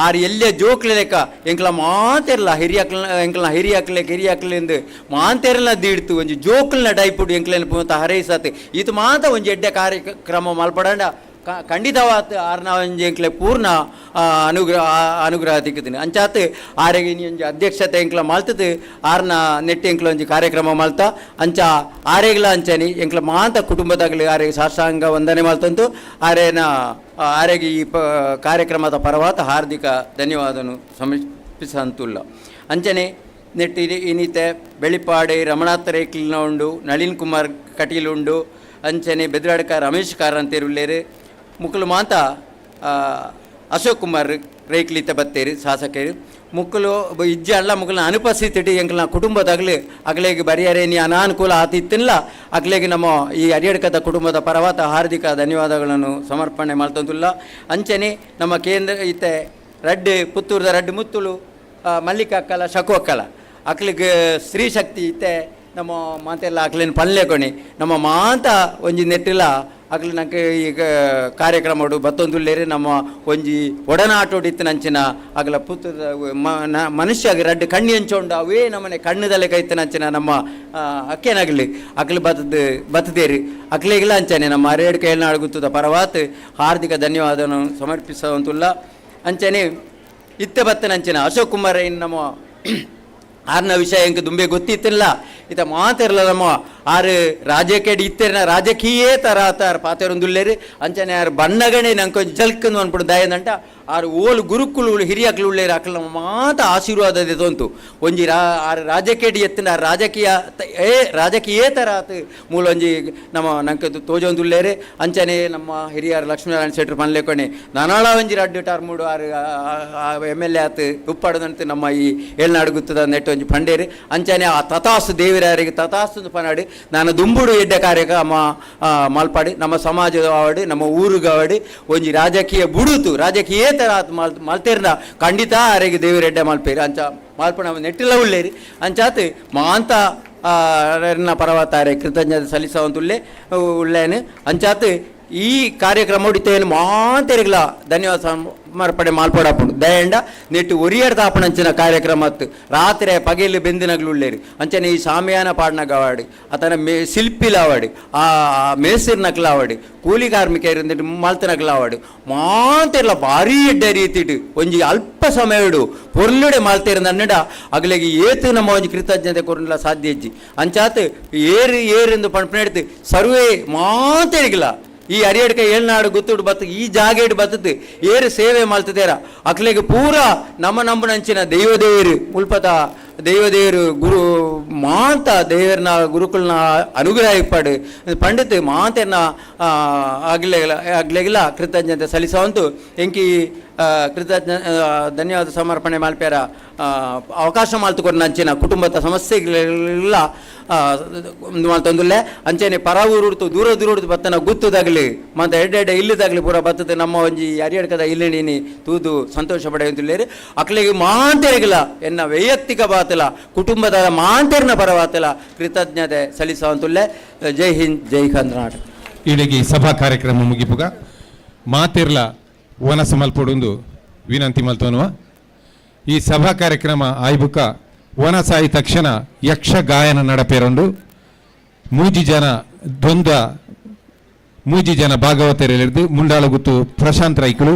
ಆರು ಎಲ್ಲೇ ಜೋಕ್ಲೆ ಲೆಕ್ಕ ಎಂಕ್ಲ ಮಾತೆರ್ಲ ಹಿರಿಯಾಕ್ಲೆಂದು ಮಾತೆರ್ಲ ದೀಡ್ತು ಒಂಜಿ ಜೋಕ್ಲನ ಡೈಪುಡು ಎಂಕ್ಲೆನ ಪೂತ ಹರೈಸತ್ತೆ ಇದು ಮಾತ ಒಂಜಿ ಎಡ್ಡೆ ಕಾರ್ಯಕ್ರಮ ಮಲ್ಪಡಂಡ ಖಂಡಿತವಾತ್ ಆರ್ನ ಒಂಜಿ ಎಂಕ್ಲೆ ಪೂರ್ಣ ಅನುಗ್ರಹ ತಿಕ್ಕತೀನಿ ಅಂಚಾತ್ ಆರೆಗೆ ಒಂಜಿ ಅಧ್ಯಕ್ಷತೆ ಎಂಕ್ಲ ಮಲ್ತದ್ದು ಆರ್ನ ನೆಟ್ಟಿ ಎಂಕ್ಲ ಒಂಜಿ ಕಾರ್ಯಕ್ರಮ ಮಲ್ತ ಅಂಚ ಆರೆಗ್ಲ ಅಂಚನಿ ಎಂಕ್ಲ ಮಾತ ಕುಟುಂಬದಾಗಲಿ ಆರೆಗೆ ಸಾಷ್ಟಾಂಗ ವಂದನೆ ಮಲ್ತಂತು ಆರೆಗೆ ಈ ಕಾರ್ಯಕ್ರಮದ ಪರವಾತ ಹಾರ್ದಿಕ ಧನ್ಯವಾದನು ಸಮರ್ಪಿಸಂತುಲ್ಲ ಅಂಚನೆ ನೆಟ್ಟಿ ಇನ್ನಿತೆ ಬೆಳಿಪಾಡೆ ರಮಣಾಥ ರೇಕ್ಲಿನ ಉಂಡು ನಳಿನ್ ಕುಮಾರ್ ಕಟೀಲ್ ಉಂಡು ಅಂಚನೆ ಬೆದ್ರಾಡ್ಕ ರಮೇಶ್ ಕಾರಂತೇರುಳ್ಳೇರು ಮುಕ್ಕಲು ಮಾತ ಅಶೋಕ್ ಕುಮಾರ್ ರೇಕ್ಲಿತ ಬತ್ತೇರು ಶಾಸಕರು ಮುಕ್ಕಲು ಇಜ್ಜೆ ಅಲ್ಲ ಮುಕ್ಕಲ ಅನುಪಸ್ಥಿತಿ ಎಂಕಲ್ನ ಕುಟುಂಬದಾಗಲಿ ಅಗ್ಲೆಗೆ ಬರಿಯರೆ ನೀ ಅನಾನುಕೂಲ ಆತಿತ್ತಿಲ್ಲ ಅಗ್ಲೆಗೆ ನಮ್ಮ ಈ ಅರಿಯಡ್ಕದ ಕುಟುಂಬದ ಪರವಾತ ಹಾರ್ದಿಕ ಧನ್ಯವಾದಗಳನ್ನು ಸಮರ್ಪಣೆ ಮಾಡ್ತಂತಿಲ್ಲ ಅಂಚನೆ ನಮ್ಮ ಕೇಂದ್ರ ಇತ್ತೆ ರಡ್ಡು ಪುತ್ತೂರದ ರಡ್ಡು ಮುತ್ತುಳು ಮಲ್ಲಿಕ ಅಕ್ಕಲ ಶಕು ಅಕ್ಕಲ ಅಕ್ಲಿಗೆ ಸ್ತ್ರೀ ಶಕ್ತಿ ಇತ್ತೆ ನಮ್ಮ ಮಾತೆಲ್ಲ ಅಕ್ಲಿನ ಪಲ್ಲೆ ಕೊಣಿ ನಮ್ಮ ಮಾತ ಒಂಜಿ ನೆಟ್ಟಿಲ್ಲ ಅಕ್ಲಿ ನಂಗೆ ಈಗ ಕಾರ್ಯಕ್ರಮ ಬತ್ತೊಂದುಲ್ಲೇರಿ ನಮ್ಮ ಒಂಜಿ ಒಡನಾಟೋಡಿತ್ತು ನಂಚಿನ ಅಗಲ ಪುತ್ತದ ಮನುಷ್ಯಗೆ ರಡ್ಡು ಕಣ್ಣಿ ಹಂಚೋಂಡು ಅವೇ ನಮ್ಮನೆ ಕಣ್ಣದಲ್ಲೇ ಕೈತು ನಂಚಿನ ನಮ್ಮ ಅಕ್ಕೇನಾಗಲಿ ಅಕ್ಲಿ ಬತ್ತದೇರಿ ಅಕ್ಲಿಗಿಲ್ಲ ಅಂಚನೆ ನಮ್ಮ ಅರೇಡು ಕೈಯಲ್ಲಿ ಗುತ್ತದ ಪರವಾತ್ ಹಾರ್ದಿಕ ಧನ್ಯವಾದವನ್ನು ಸಮರ್ಪಿಸುವಂತುಲ್ಲ ಅಂಚನೆ ಇತ್ತೆ ಬತ್ತನಂಚಿನ ಅಶೋಕ್ ಕುಮಾರ್ ನಮ್ಮ ಆರ್ನ ವಿಷಯ ಎಂಕ್ ದುಂಬೆ ಗೊತ್ತಿತ್ತಿಲ್ಲ ಇತ ಮಾತಿರಲ್ಲ ನಮ್ಮ ಆರು ರಾಜಕೀಯ ಇತ್ತೇರಿನ ರಾಜಕೀಯ ತರ ಪಾತೆರೊಂದುಲ್ಲೇರಿ ಅಂಚನೆ ಯಾರು ಬಣ್ಣಗಣೆ ನಂಗೆ ಜಲ್ಕಂದು ಅನ್ಬಿಡು ದಯದಂಟ ಆರು ಓಲು ಗುರುಕುಲು ಹಿರಿಯಕ್ಲು ಉಳ್ಳೇರಿ ಅಕ್ಲ ಮಾತ ಆಶೀರ್ವಾದ ತೊಂತು ಒಂಜಿ ಆರು ರಾಜಕೀಯ ಎತ್ತಿನ ರಾಜಕೀಯೇತರ ಮೂಲ ಒಂಜಿ ನಮ್ಮ ನಂಗೆ ತೋಜೊಂದುಲ್ಲೇರಿ ಅಂಚನೆ ನಮ್ಮ ಹಿರಿಯರು ಲಕ್ಷ್ಮೀನಾರಾಯಣ ಶೆಟ್ರು ಪನ್ಲೆಕೊಣೆ ನಾನಾಳ ಒಂಜಿ ರಡ್ಡು ಟರ್ಮುಡು ಆರು MLA ಆತು ಉಪ್ಪಾಡದಂತೆ ನಮ್ಮ ಈ ಏಳ್ನಾಡು ಗುತ್ತದ ನೆಟ್ಟು ಒಂಜಿ ಪಂಡೇರಿ ಅಂಚನೆ ಆ ತಥಾಸ್ತು ದೇವರಾರಿಗೆ ತಥಾಸ್ತು ಪನಾಡಿ ನಾನು ದುಂಬುಡು ಎಡ್ಡೆ ಕಾರ್ಯಕ್ರಮ ಮಲ್ಪಾಡಿ ನಮ್ಮ ಸಮಾಜದ ಆವಡಿ ನಮ್ಮ ಊರುಗಾವಡಿ ಒಂಜಿ ರಾಜಕೀಯ ಬುಡುತು ರಾಜಕೀಯ ತರ ಮಲ್ತೇರ್ನ ಖಂಡಿತ ಆರೆಗೆ ದೇವರೆಡ್ಡೆ ಮಲ್ಪೇರಿ ಅಂಚ ಮಲ್ಪಣ ನೆಟ್ಟಿಲ್ಲ ಉಳ್ಳೇರಿ ಅಂಚಾತ್ ಮಾಂತ ಪರವತ್ತಾರೆ ಕೃತಜ್ಞತೆ ಸಲ್ಲಿಸುವಂತುಲ್ಲೇ ಉಳ್ಳೇನು ಅಂಚಾತ್ ಈ ಕಾರ್ಯಕ್ರಮ ಹೊಡಿತೇನು ಮಾತೆರಿಗಲ ಧನ್ಯವಾದ ಸಮರ್ಪಣೆ ಮಾಲ್ಪಡಪ್ಪು ದಯಂಡ ನೆಟ್ಟು ಒರಿಯಡ್ದ ಆಪಣಂಚಿನ ಕಾರ್ಯಕ್ರಮ ರಾತ್ರಿ ಪಗೆಯಲ್ಲಿ ಬೆಂದಿನಗ್ಲು ಉಳ್ಳೇರಿ ಅಂಚನೆ ಈ ಶಾಮಿಯಾನ ಪಾಡ್ನಗವಾಡಿ ಆತನ ಶಿಲ್ಪಿಲಾವಾಡಿ ಆ ಮೇಸಿರ್ನಕ್ಲಾವಾಡಿ ಕೂಲಿ ಕಾರ್ಮಿಕರು ಮಾಲ್ತನಕ್ಲಾವಾಡಿ ಮಾತೆರ್ಲ ಭಾರಿ ಎಡ್ಡೆ ರೀತಿಡು ಒಂಜಿ ಅಲ್ಪ ಸಮಯಡು ಪೊರ್ಲುಡೆ ಮಾಲ್ತೇರು ನನ್ನಡ ಅಗಲಿಗೆ ಏತು ನಮ್ಮ ಒಂಜಿ ಕೃತಜ್ಞತೆ ಕೊರಲ್ಲ ಸಾಧ್ಯ ಇಜ್ಜಿ ಅಂಚಾತ್ ಏರೆಂದು ಪಂಪನೆಡ್ತು ಸರ್ವೇ ಮಾತೆರಿಗಿಲ್ಲ ಈ ಅರಿಯಡ್ಕ ಏಳ್ನಾಡು ಗುತ್ತುಡು ಬತ್ತ ಈ ಜಾಗೇಡು ಬತ್ತದು ಏರು ಸೇವೆ ಮಲ್ತದೇರ ಅಕ್ಲೆಗೆ ಪೂರ ನಮ್ಮ ನಂಬುನಂಚಿನ ದೇವದೇವರು ಮುಲ್ಪತ ದೇವದೇವರು ಗುರು ಮಾತ ದೇವರನ ಗುರುಕುಲ್ನ ಅನುಗ್ರಹ ಇಪ್ಪಾಡು ಪಂಡಿತ್ ಮಾತೆರ್ನ ಆಗ್ಲೆಗಿಲ್ಲ ಕೃತಜ್ಞತೆ ಸಲ್ಲಿಸುವಂತು ಎಂಕಿ ಧನ್ಯವಾದ ಸಮರ್ಪಣೆ ಮಾಲ್ಪೇರ ಅವಕಾಶ ಮಾಲ್ತುಕೊಂಡು ನಂಚಿನ ಕುಟುಂಬದ ಸಮಸ್ಯೆಗಳೆಲ್ಲ ಮಾಲ್ತೊಂದುಲ್ಲೆ ಅಂಚೆನೆ ಪರ ಊರುಡ್ತು ದೂರ ಉಡ್ತು ಬತ್ತನ ಗುತ್ತದಾಗಲಿ ಮತ್ತು ಎಡ್ಡೆ ಇಲ್ಲದಾಗಲಿ ಪೂರ ಬತ್ತದ ನಮ್ಮ ಒಂಜಿ ಅರಿಯಡ್ಕದ ಇಲ್ಲಿನಿ ತೂದು ಸಂತೋಷ ಪಡೆಯುತ್ತಿಲ್ಲೇರಿ ಅಕ್ಲಿಗೆ ಮಾಂತೆರಿಗಿಲ್ಲ ಎನ್ನ ವೈಯಕ್ತಿಕ ಬಾತಲ ಕುಟುಂಬದ ಮಾಂತೆರಿನ ಪರವಾತಲ ಕೃತಜ್ಞತೆ ಸಲ್ಲಿಸುವಂತುಲ್ಲೆ ಜೈ ಹಿಂದ್ ಜೈ ಕರ್ನಾಟಕ. ಇಲ್ಲಿಗೆ ಸಭಾ ಕಾರ್ಯಕ್ರಮ ಮುಗಿಪುಗ ಮಾತೆರ್ಲ ವನಸ ಮಲ್ಪೊಡುಂದು ವಿನಂತಿ ಮಲ್ತೋನುವ ಈ ಸಭಾ ಕಾರ್ಯಕ್ರಮ ಆಯ್ಬುಕ ವನಸ ಆಯ್ದ ತಕ್ಷಣ ಯಕ್ಷ ಗಾಯನ ನಡಪೇರೊಂಡು ಮೂಜಿ ಜನ ಭಾಗವತರಿದ್ದು ಮುಂಡಾಳಗುತ್ತು ಪ್ರಶಾಂತ್ ರೈಕುಲು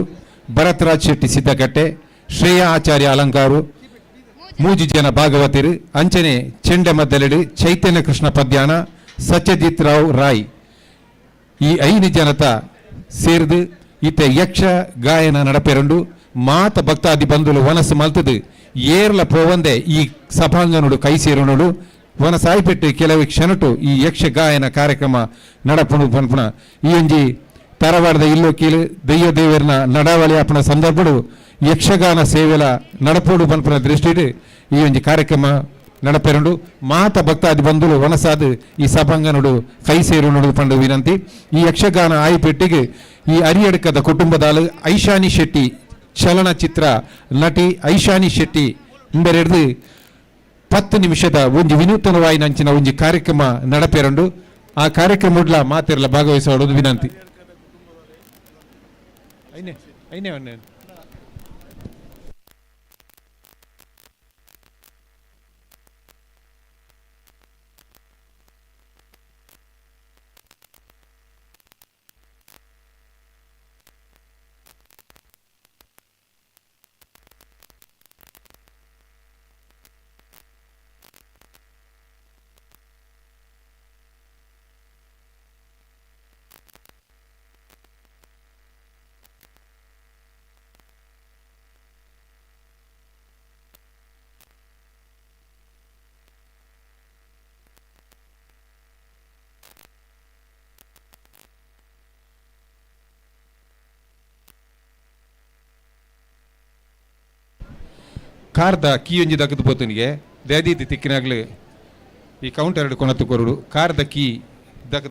ಭರತ್ರಾಜ್ ಶೆಟ್ಟಿ ಸಿದ್ದಕಟ್ಟೆ ಶ್ರೇಯಾ ಆಚಾರ್ಯ ಅಲಂಕಾರು ಮೂಜಿ ಜನ ಭಾಗವತರು ಅಂಚನೆ ಚೆಂಡೆ ಮದ್ದಲೆಡು ಚೈತನ್ಯ ಕೃಷ್ಣ ಪದ್ಯಾನ ಸತ್ಯಜಿತ್ ರಾವ್ ರಾಯ್ ಈ 5 ಜನತ ಸೇರಿದು ಈತ ಯಕ್ಷ ಗಾಯನ ನಡಪೆರಂಡು ಮಾತ ಭಕ್ತಾದಿ ಬಂಧುಲು ವನಸ್ಸು ಮಲ್ತದು ಏರ್ಲ ಪೋವಂದೆ ಈ ಸಭಾಂಗನುಡು ಕೈ ಸೇರೋಣುಡು ವನಸಾಯ್ಪೆಟ್ಟು ಕೆಲವು ಕ್ಷಣಟು ಈ ಯಕ್ಷ ಗಾಯನ ಕಾರ್ಯಕ್ರಮ ನಡಪುಣು ಪನ್ಪುಣ ಈ ಒಂಜಿ ತರವಾಡದ ಇಲ್ಲೋ ಕೀಲು ದೈವ ದೇವರನ ನಡಾವಳಿ ಆಪಣ ಸಂದರ್ಭಡು ಯಕ್ಷಗಾನ ಸೇವೆಲ ನಡಪೋಡು ಪನ್ಪುನ ದೃಷ್ಟಿಡು ಈ ಒಂಜಿ ಕಾರ್ಯಕ್ರಮ ನಡಪೆರಂಡು ಮಾತ ಭಕ್ತಾದಿ ಬಂಧುಲು ವನಸಾದು ಈ ಸಭಾಂಗನುಡು ಕೈ ಸೇರೋಣುಡು ಪಂಡು ವಿನಂತಿ ಈ ಯಕ್ಷಗಾನ ಆಯ್ಪೆಟ್ಟಿಗೆ ಈ ಅರಿಯಡ್ಕದ ಕುಟುಂಬದಾಲು ಐಶಾನಿ ಶೆಟ್ಟಿ ಚಲನಚಿತ್ರ ನಟಿ ಐಶಾನಿ ಶೆಟ್ಟಿ ಇಂಬೆರೆಡ್ದು 10 ನಿಮಿಷದ ಒಂಜಿ ವಿನೂತನವಾಯಿ ನಂಚಿನ ಒಂಜಿ ಕಾರ್ಯಕ್ರಮ ನಡಪೆರಂಡು ಆ ಕಾರ್ಯಕ್ರಮ ಮಾತೆರ್ಲ ಭಾಗವಹಿಸೋಡು ವಿನಂತಿ. అయినే ఉన్నాయి. ಕಾರ್ದ ಕೀ ಒಂಜಿ ದಕ್ಕದು ಪೋತುನಿಗೆ ದೇದೀತಿ ತಿಕ್ಕಿನಾಗ್ಲು ಈ ಕೌಂಟರ್ ಎರಡು ಕೊನತ್ತು ಕೊರುಡು ಕಾರ್ದ ಕೀ ದಕ್ಕ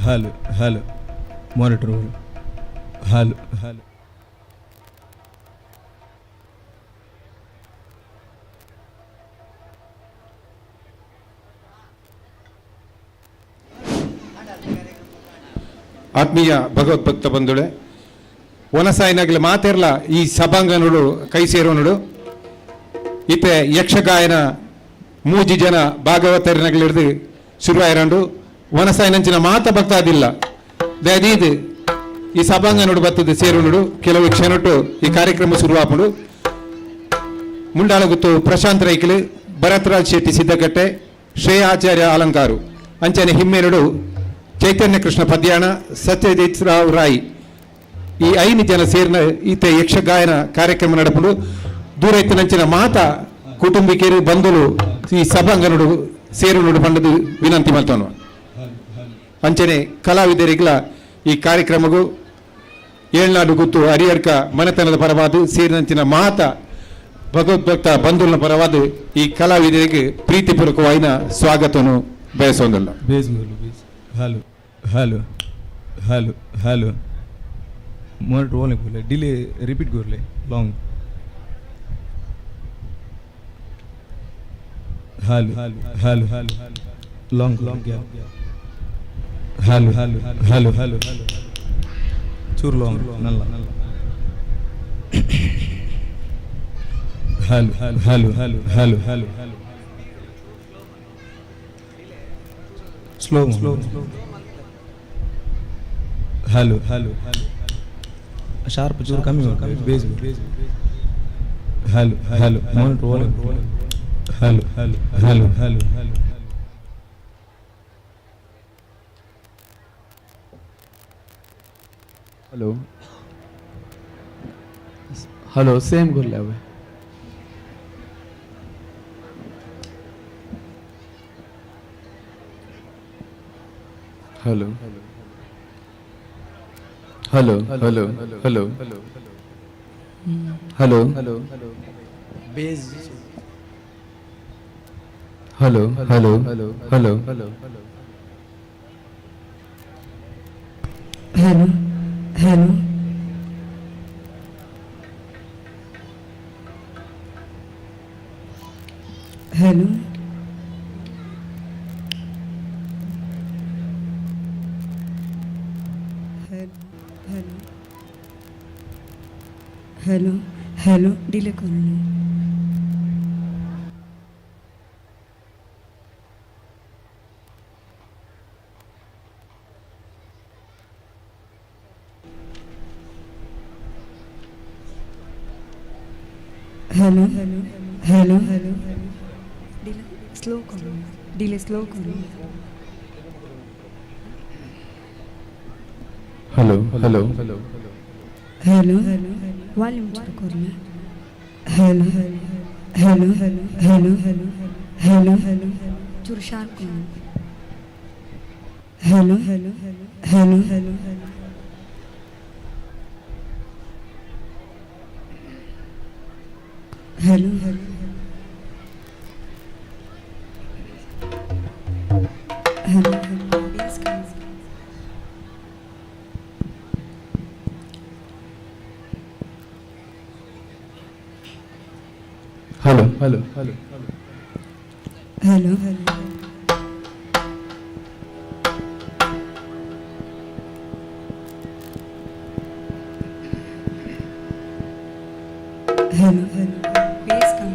hello hello monitor hello hello ಆತ್ಮೀಯ ಭಗವದ್ಭಕ್ತ ಬಂಧುಳೆ ಒನಸಾಯಿನಾಗಲಿ ಮಾತಿರಲ್ಲ ಈ ಸಭಾಂಗನೋಡು ಕೈ ಸೇರೋನೋಡು ಈತೆ ಯಕ್ಷಗಾಯನ ಮೂಜಿ ಜನ ಭಾಗವತರಿನಾಗಲಿಡ್ದು ಶುರುವಾಯಿರಂಡು ಒನಸಾಯಿನಂಚಿನ ಮಾತ ಭಕ್ತಾದಿಲ್ಲ ದಯದೀದು ಈ ಸಭಾಂಗನೋಡು ಬರ್ತದೆ ಸೇರೋನೋಡು ಕೆಲವು ಕ್ಷಣಟ್ಟು ಈ ಕಾರ್ಯಕ್ರಮ ಶುರುವಾಪಡು ಮುಂಡಾಳಗುತ್ತು ಪ್ರಶಾಂತ್ ರೈಕಲು ಭರತ್ರಾಜ್ ಶೆಟ್ಟಿ ಸಿದ್ದಕಟ್ಟೆ ಶ್ರೇಯ ಆಚಾರ್ಯ ಅಲಂಕಾರು ಅಂಚನೆ ಹಿಮ್ಮೇನಡು ಚೈತನ್ಯ ಕೃಷ್ಣ ಪದ್ಯಾಣ ಸತ್ಯಜಿತ್ ರಾವ್ ರಾಯ್ ಈ 5 ಜನ ಸೇರಿನ ಈತ ಯಕ್ಷಗಾಯನ ಕಾರ್ಯಕ್ರಮ ನಡಪುಡು ದೂರೈತನಂಚಿನ ಮಾತ ಕುಟುಂಬಿಕರು ಬಂಧುಲು ಈ ಸಭಾಂಗನಡು ಸೇರುನಡು ಪಂಡದು ವಿನಂತಿ ಮಾಡ್ತಾನು ಅಂಚನೆ ಕಲಾವಿದರಿಗಳ ಈ ಕಾರ್ಯಕ್ರಮಗೂ ಏಳ್ನಾಡು ಗುತ್ತು ಹರಿಹರ್ಕ ಮನೆತನದ ಪರವಾದ ಸೇರಿನಂಚಿನ ಮಾತ ಭಗವದ್ಭಕ್ತ ಬಂಧುಗಳ ಪರವಾದ ಈ ಕಲಾವಿದರಿಗೆ ಪ್ರೀತಿಪೂರ್ವಕವಾದ ಸ್ವಾಗತವನ್ನು ಬಯಸೋದಲ್ಲ. Hello hello hello hello monitor वाले बोले डिले रिपीट कर ले long hello hello hello long long hello hello hello hello चूर लॉन्ग नल्ला hello hello hello hello hello slow slow hello hello hello sharp जोर कमी हो बेस हेलो हेलो मॉनिटर वाले hello hello hello hello hello hello same कर ले hello hello hello hello hello hello bass hello hello hello hello hello hello hello hello hello hello delay करो hello hello hello hello delay slow करो delay slow करो hello hello hello hello hello volume check करना hello hello hello hello hello hello चूर sharp करो hello hello hello hello hello hello hello bass का hello hello hello hello hello hello bass का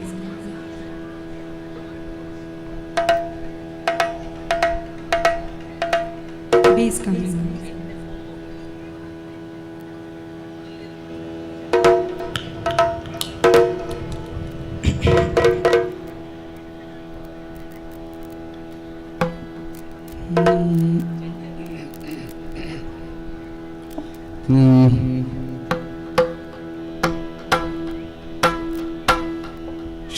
bass का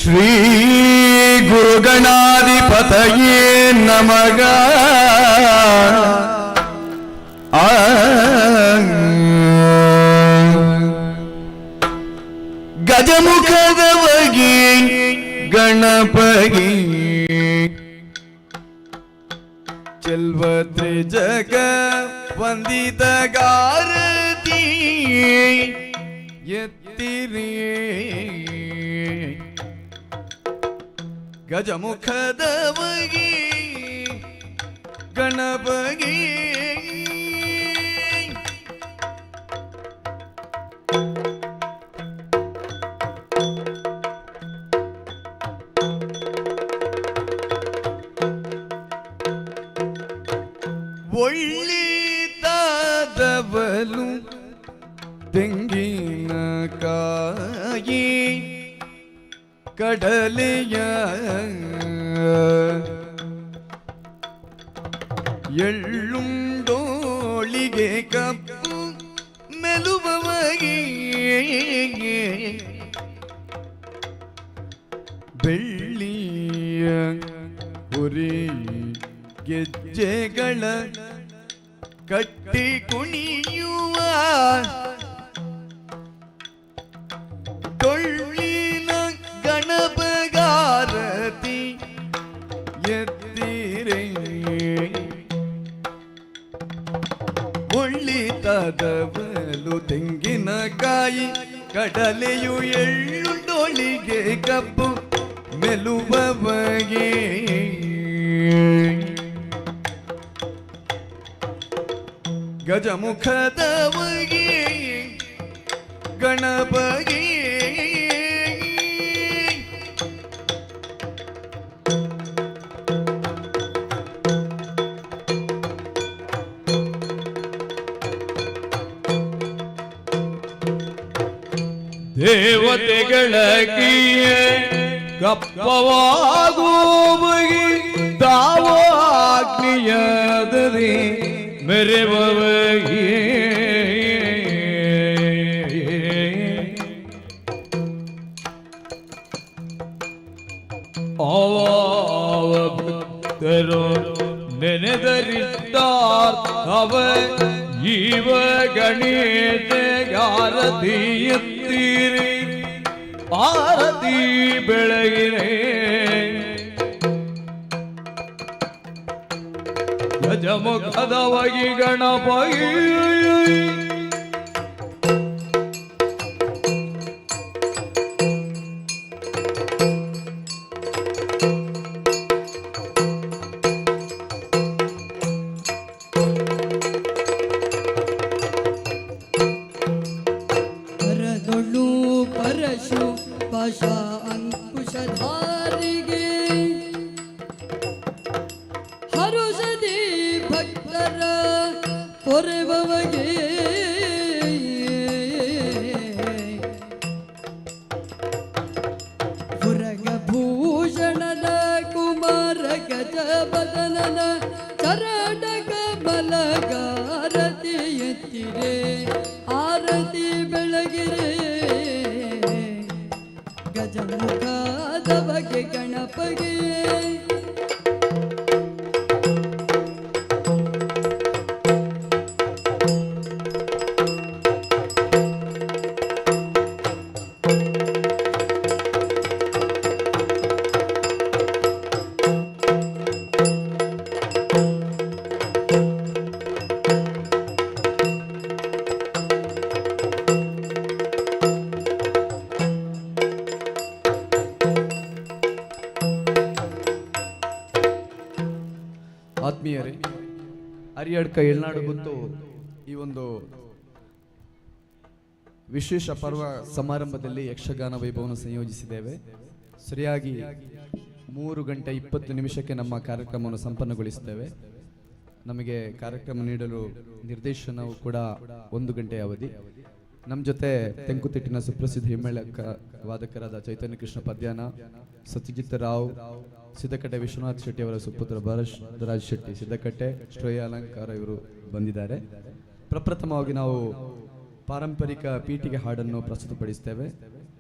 श्री गुरुगणाधिपतये नमः ಗಜಮುಖದವಗಿ ಗಣಪಗಿ ಚೆಲ್ವ ತ್ರಿಜಗ ವಂದಿತಗಾರತಿ ಎತ್ತಿರಿ ಗಜಮುಖದವಗಿ ಗಣಪಗಿ ಒಳ್ಳಿತಾದವಲು ತೆಂಗಿನಕಾಯಿ ಕಡಲೆಯ ಎಳ್ಳುಂಡೋಳಿಗೆ ಕಪ್ಪು ಮೆಲುಬವಗಿ ಬೆಳ್ಳಿಯ ಹುರಿ ಗೆಜ್ಜೆಗಳ ಕಟ್ಟಿ ಕುಣಿಯುವ ಟೊಳ್ಳಿನ ಗಣಪಗಾರತಿ ಎತ್ತಿರೆ ಒಳ್ಳಿತದವಲು ತೆಂಗಿನಕಾಯಿ ಕಡಲೆಯು ಎಳ್ಳುಂಡೋಳಿಗೆ ಕಬ್ಬು ಮೆಲುಬವಗೆ ಗಜಮುಖದವಗಿ ಗಣಪಗಿ ದೇವತೆಗಳಗಿಯ ಕಪ್ಪವಾಗುವಗಿ ದಾವಾಗ್ನಿಯದರಿ ಮೆರೆವಗಿ ಆವ ಭಕ್ತರು ನೆನೆದರಿದ್ದಾರ್ಥ ಈವ ಗಣೇಶಗಾರತಿ ಎತ್ತೀರಿ ಆರತಿ ಬೆಳಗಿರೆ ಗಜಮುಖದವಗಿ ಗಣಪಗಿ ಹರದೊಳು ಪರಶು ಪಾಶ ಅಂಕುಶಧಾರಿಗೆ ಹರುಷದಿ ಭಕ್ತರ ಪೊರೆವಗೆ ಭೂಷಣದ ಕುಮಾರ ಗಜ ಬದನನ ಚರಣ ಕಮಲಗಾರತಿ ಎತ್ತಿರೆ ಆರತಿ ಬೆಳಗಿರೆ ಗಜಮುಖದ ಬಗೆ ಗಣಪಗೆ ಆತ್ಮೀಯರೇ, ಅರಿಯಡ್ಕ ಎಳ್ನಾಡು ಗೊತ್ತು ಈ ಒಂದು ವಿಶೇಷ ಪರ್ವ ಸಮಾರಂಭದಲ್ಲಿ ಯಕ್ಷಗಾನ ವೈಭವವನ್ನು ಸಂಯೋಜಿಸಿದ್ದೇವೆ. ಸರಿಯಾಗಿ 3:20 ನಮ್ಮ ಕಾರ್ಯಕ್ರಮವನ್ನು ಸಂಪನ್ನಗೊಳಿಸುತ್ತೇವೆ. ನಮಗೆ ಕಾರ್ಯಕ್ರಮ ನೀಡಲು ನಿರ್ದೇಶನವು ಕೂಡ 1 ಗಂಟೆ ಅವಧಿ. ನಮ್ಮ ಜೊತೆ ತೆಂಕುತಿಟ್ಟಿನ ಸುಪ್ರಸಿದ್ಧ ಹಿಮ್ಮೇಳಕ ವಾದಕರಾದ ಚೈತನ್ಯ ಕೃಷ್ಣ ಪದ್ಯಾನ, ಸತ್ಯಜಿತ್ ರಾವ್, ಸಿದ್ದಕಟ್ಟೆ ವಿಶ್ವನಾಥ್ ಶೆಟ್ಟಿ ಅವರ ಸುಪುತ್ರ ಭರತ್ ಶೆಟ್ಟಿ ಸಿದ್ದಕಟ್ಟೆ, ಶ್ರೇಯ ಅಲಂಕಾರ ಇವರು ಬಂದಿದ್ದಾರೆ. ಪ್ರಪ್ರಥಮವಾಗಿ ನಾವು ಪಾರಂಪರಿಕ ಪೀಠಿಗೆ ಹಾಡನ್ನು ಪ್ರಸ್ತುತಪಡಿಸ್ತೇವೆ.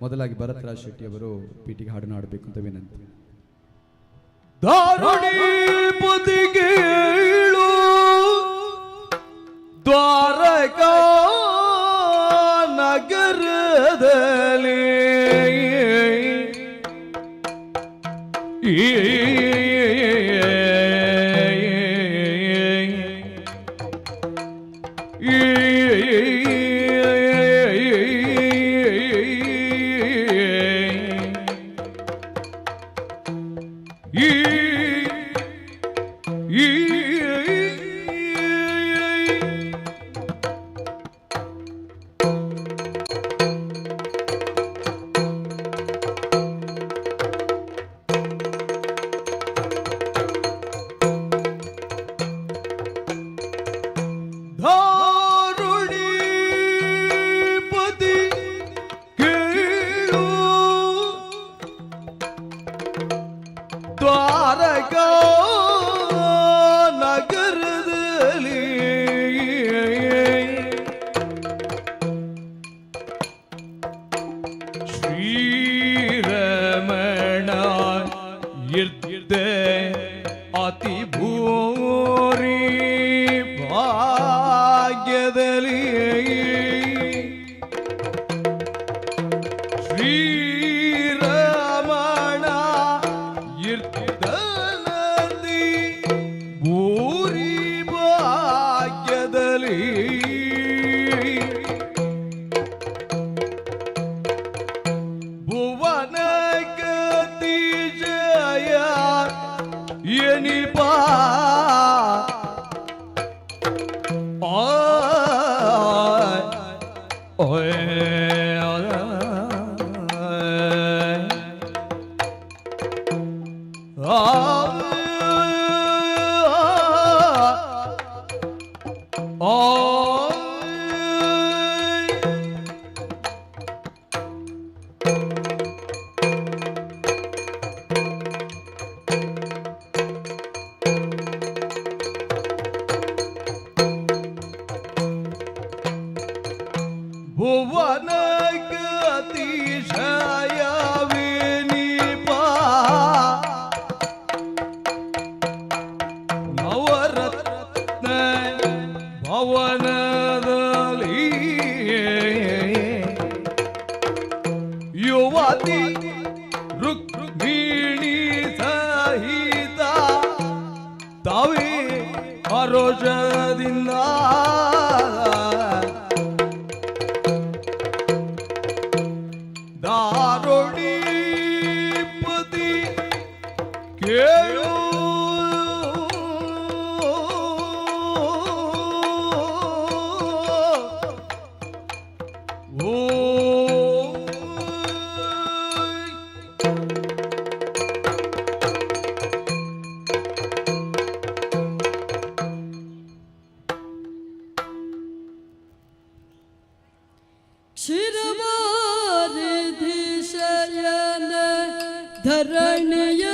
ಮೊದಲಾಗಿ ಭರತ್ ರಾಜ್ ಶೆಟ್ಟಿ ಅವರು ಪೀಠಿಗೆ ಹಾಡನ್ನು ಹಾಡಬೇಕು ಅಂತ ವಿನಂತಿ. ದಾರುಣಿಪತಿಗೇಳು ದ್ವಾರಕಾ ನಗರದಲ್ಲಿ ದ್ವಾರಕಾ ನಗರದಲ್ಲಿ ಶ್ರೀರಮಣ ಇರ್ದೆ ಅತಿ ಭೂರಿ ಭಾಗ್ಯದಲ್ಲಿ ಶ್ರೀರಮಣ ಇರ್ದನದಿ ಭೂರಿ ಭಾಗ್ಯದಲ್ಲಿ ಭುವನ ಗತಿ ಜಯ ಎನಿಪಾ ಭುವನ ಗತಿಶಯವೇನಿಪಾ ನವರತ್ನ ಭವನದಲ್ಲಿ ಯುವತಿ ರುಕ್ಮಿಣಿ ಸಹಿತ ತಾವೇ ಹರೋಷದಿಂದ ದಾರುಣಿಪತಿ ಕೇಳು ಓ ಕ್ಷೀರವಾರಿಧಿ ಶಯನ ಧರಣಿಯ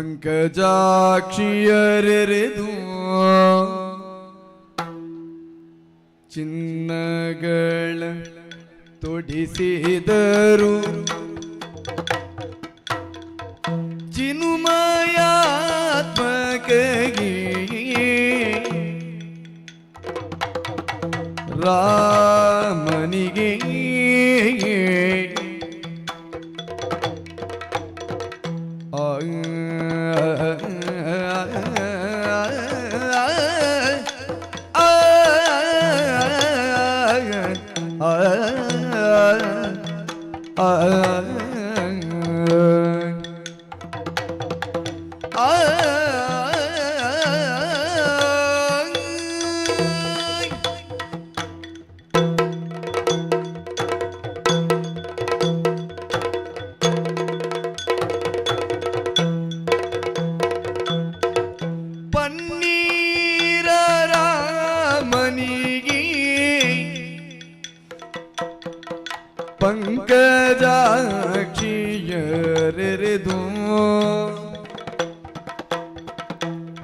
ಪಂಕಜಾಕ್ಷಿಯರೆರೆದು ಚಿನ್ನಗಳ ತೊಡಿಸಿದರು ಚಿನುಮಯಾತ್ಮಕಗಿ ರಾಮನಿಗೆ ಪನ್ನೀರ ರಾಮನಿಗೆ ಪಂಕಜಾಕ್ಷಿಯರೆರೆದು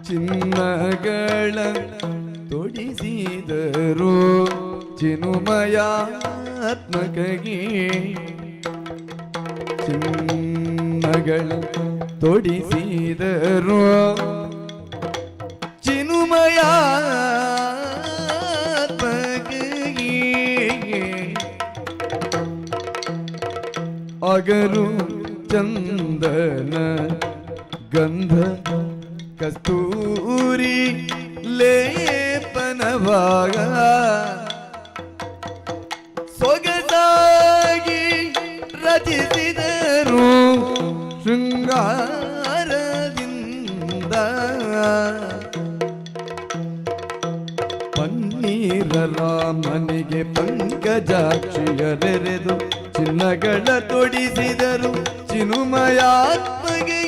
ಚಿನ್ನಗಳ ತೊಡಿಸಿದರು ಚಿನುಮಯಾತ್ಮಕಗೆ ಚಿನ್ನಗಳ ತೊಡಿಸಿದರು ಚಿನುಮಯಾತ್ಮಕಗೆ ಅಗರು ಚಂದನ ಗಂಧ ಕಸ್ತೂರಿ ಲೇಪನವಾಗ ಸೊಗಸಾಗಿ ರಚಿಸಿದರು ಶೃಂಗಾರದಿಂದ ಪನ್ನೀರ ರಾಮನಿಗೆ ಪಂಕಜಾಕ್ಷಿಯರೆರೆದು ಚಿನ್ನಗಳ ತೊಡಿಸಿದರು ಚಿನುಮಯಾತ್ಮಗೆ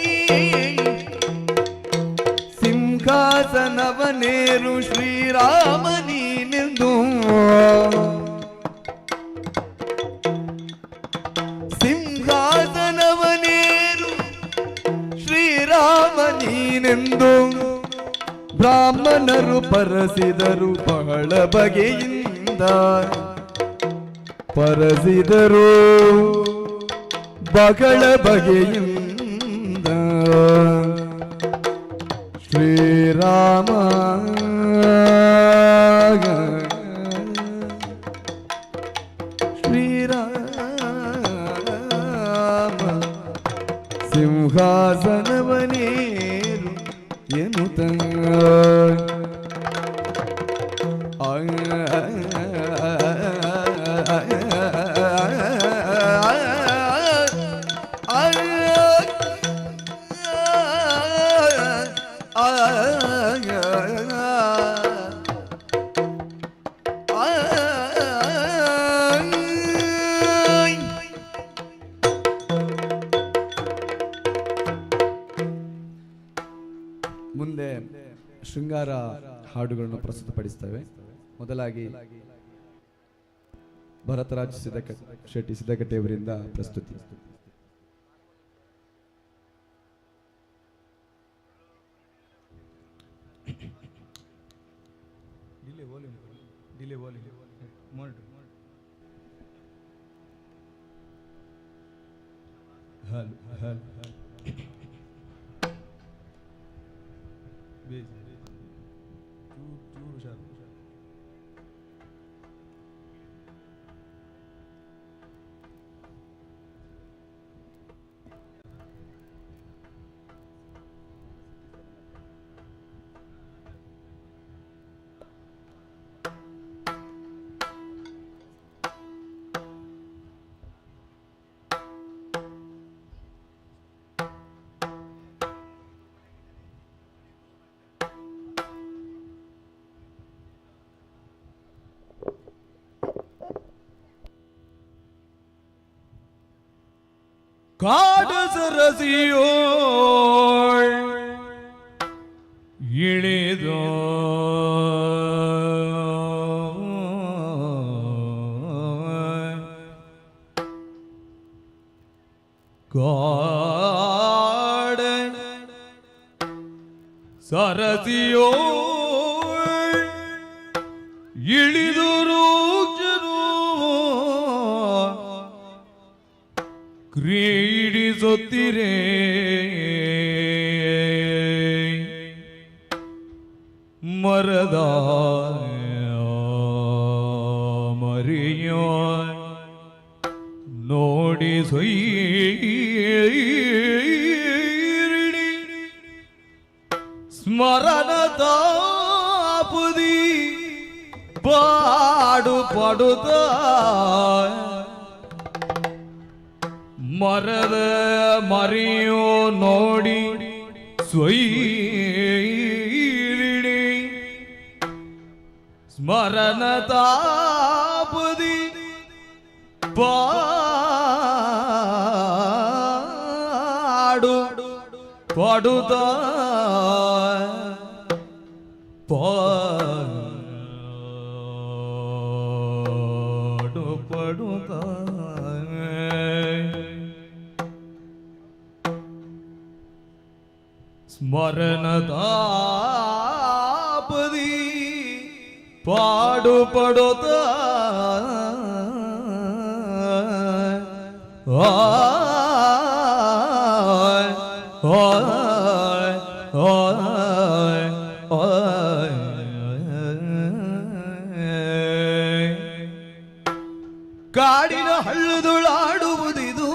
ಸಿಂಹಾಸನವನೇರು ಶ್ರೀರಾಮ ನೀನೆಂದು ಸಿಂಹಾಸನವನೇರು ಶ್ರೀರಾಮ ನೀನೆಂದು ಬ್ರಾಹ್ಮಣರು ಪರಸಿದರು ಬಹಳ ಬಗೆಯಿಂದ ಪರಸಿದರು ಬಹಳ ಬಗೆಯಿಂದ ಶ್ರೀರಾಮ ಶ್ರೀರಾಮ ಸಿಂಹಾಸನವನೇರು ಎನ್ನುತ್ತ ಮುಂದೆ ಶೃಂಗಾರ ಹಾಡುಗಳನ್ನು ಪ್ರಸ್ತುತಪಡಿಸ್ತೇವೆ. ಮೊದಲಾಗಿ ಭರತರಾಜ್ ಶೆಟ್ಟಿ ಸಿದ್ದಕಟ್ಟೆ ಅವರಿಂದ ಪ್ರಸ್ತುತಿ. ಕಾಡಸರಸಿಯೋಳ್ ಇಳಿದೋ ಕಾಡ ಸರಸಿಯೋ ಇಳಿದುರು ಕ್ರೀಡಿಸುತ್ತಿರೇ ಮರದ ಮರಿಯೋ ನೋಡಿ ಸ್ಮರಣ ತಾಪುದಿ ಪಾಡು ಪಡುತ್ತ ಮರದ ಮರಿಯೋ ನೋಡಿ ಸ್ವೈರಿಣಿ ಸ್ಮರಣ ತಾಪುದಿ ಪಾಡು ಪಡುತ್ತ ಪಾಡು ಪಡುತ್ತ ಸ್ಮರಣದಾಪದಿ ಪಾಡು ಪಡುತ್ತ ಕಾಡಿನ ಹಳ್ಳದುಳಾಡುವುದಿದು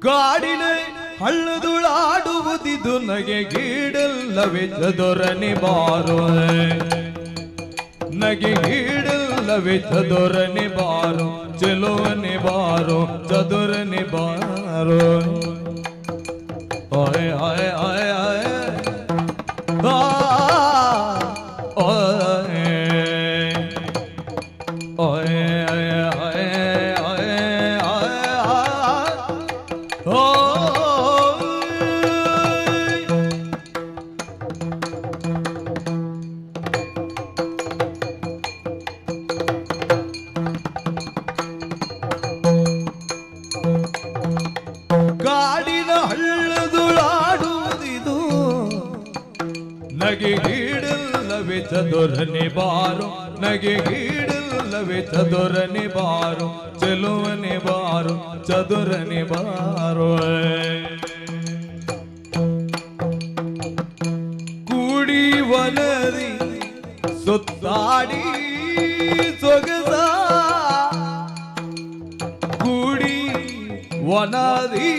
ಕಾಡಿನ ಹಳ್ಳದುಳಾಡುವುದಿದು ನಗೆ ಗೀಡಲ್ಲವೇ ಚದುರನೆ ಬಾರೋ ನಗೆ ಗೀಡಲ್ಲವೇ ಚದುರನೆ ಬಾರೋ ಚೆಲುವನೆ ಬಾರೋ ಚದುರನೆ ಬಾರೋ ಆಯ್ ಆಯ್ ಆಯ್ ಆಯ್ ಕಾಡಿನ ಹಳ್ಳದುಳಾಡುವುದಿದು ನಗೆ ಗೀಡಲ್ಲವೇ ಚದುರನೆ ಬಾರೋ ನಗೆ ಗೀಡಲ್ಲವೇ ಚದುರನೆ ಬಾರೋ ಚೆಲುವನೆ ಬಾರೋ ಚದುರನೆ ಬಾರೋ ಕೂಡಿ ವನದಿ ಸುತ್ತಾಡಿ ಸೊಗಸ ಕೂಡಿ ವನದಿ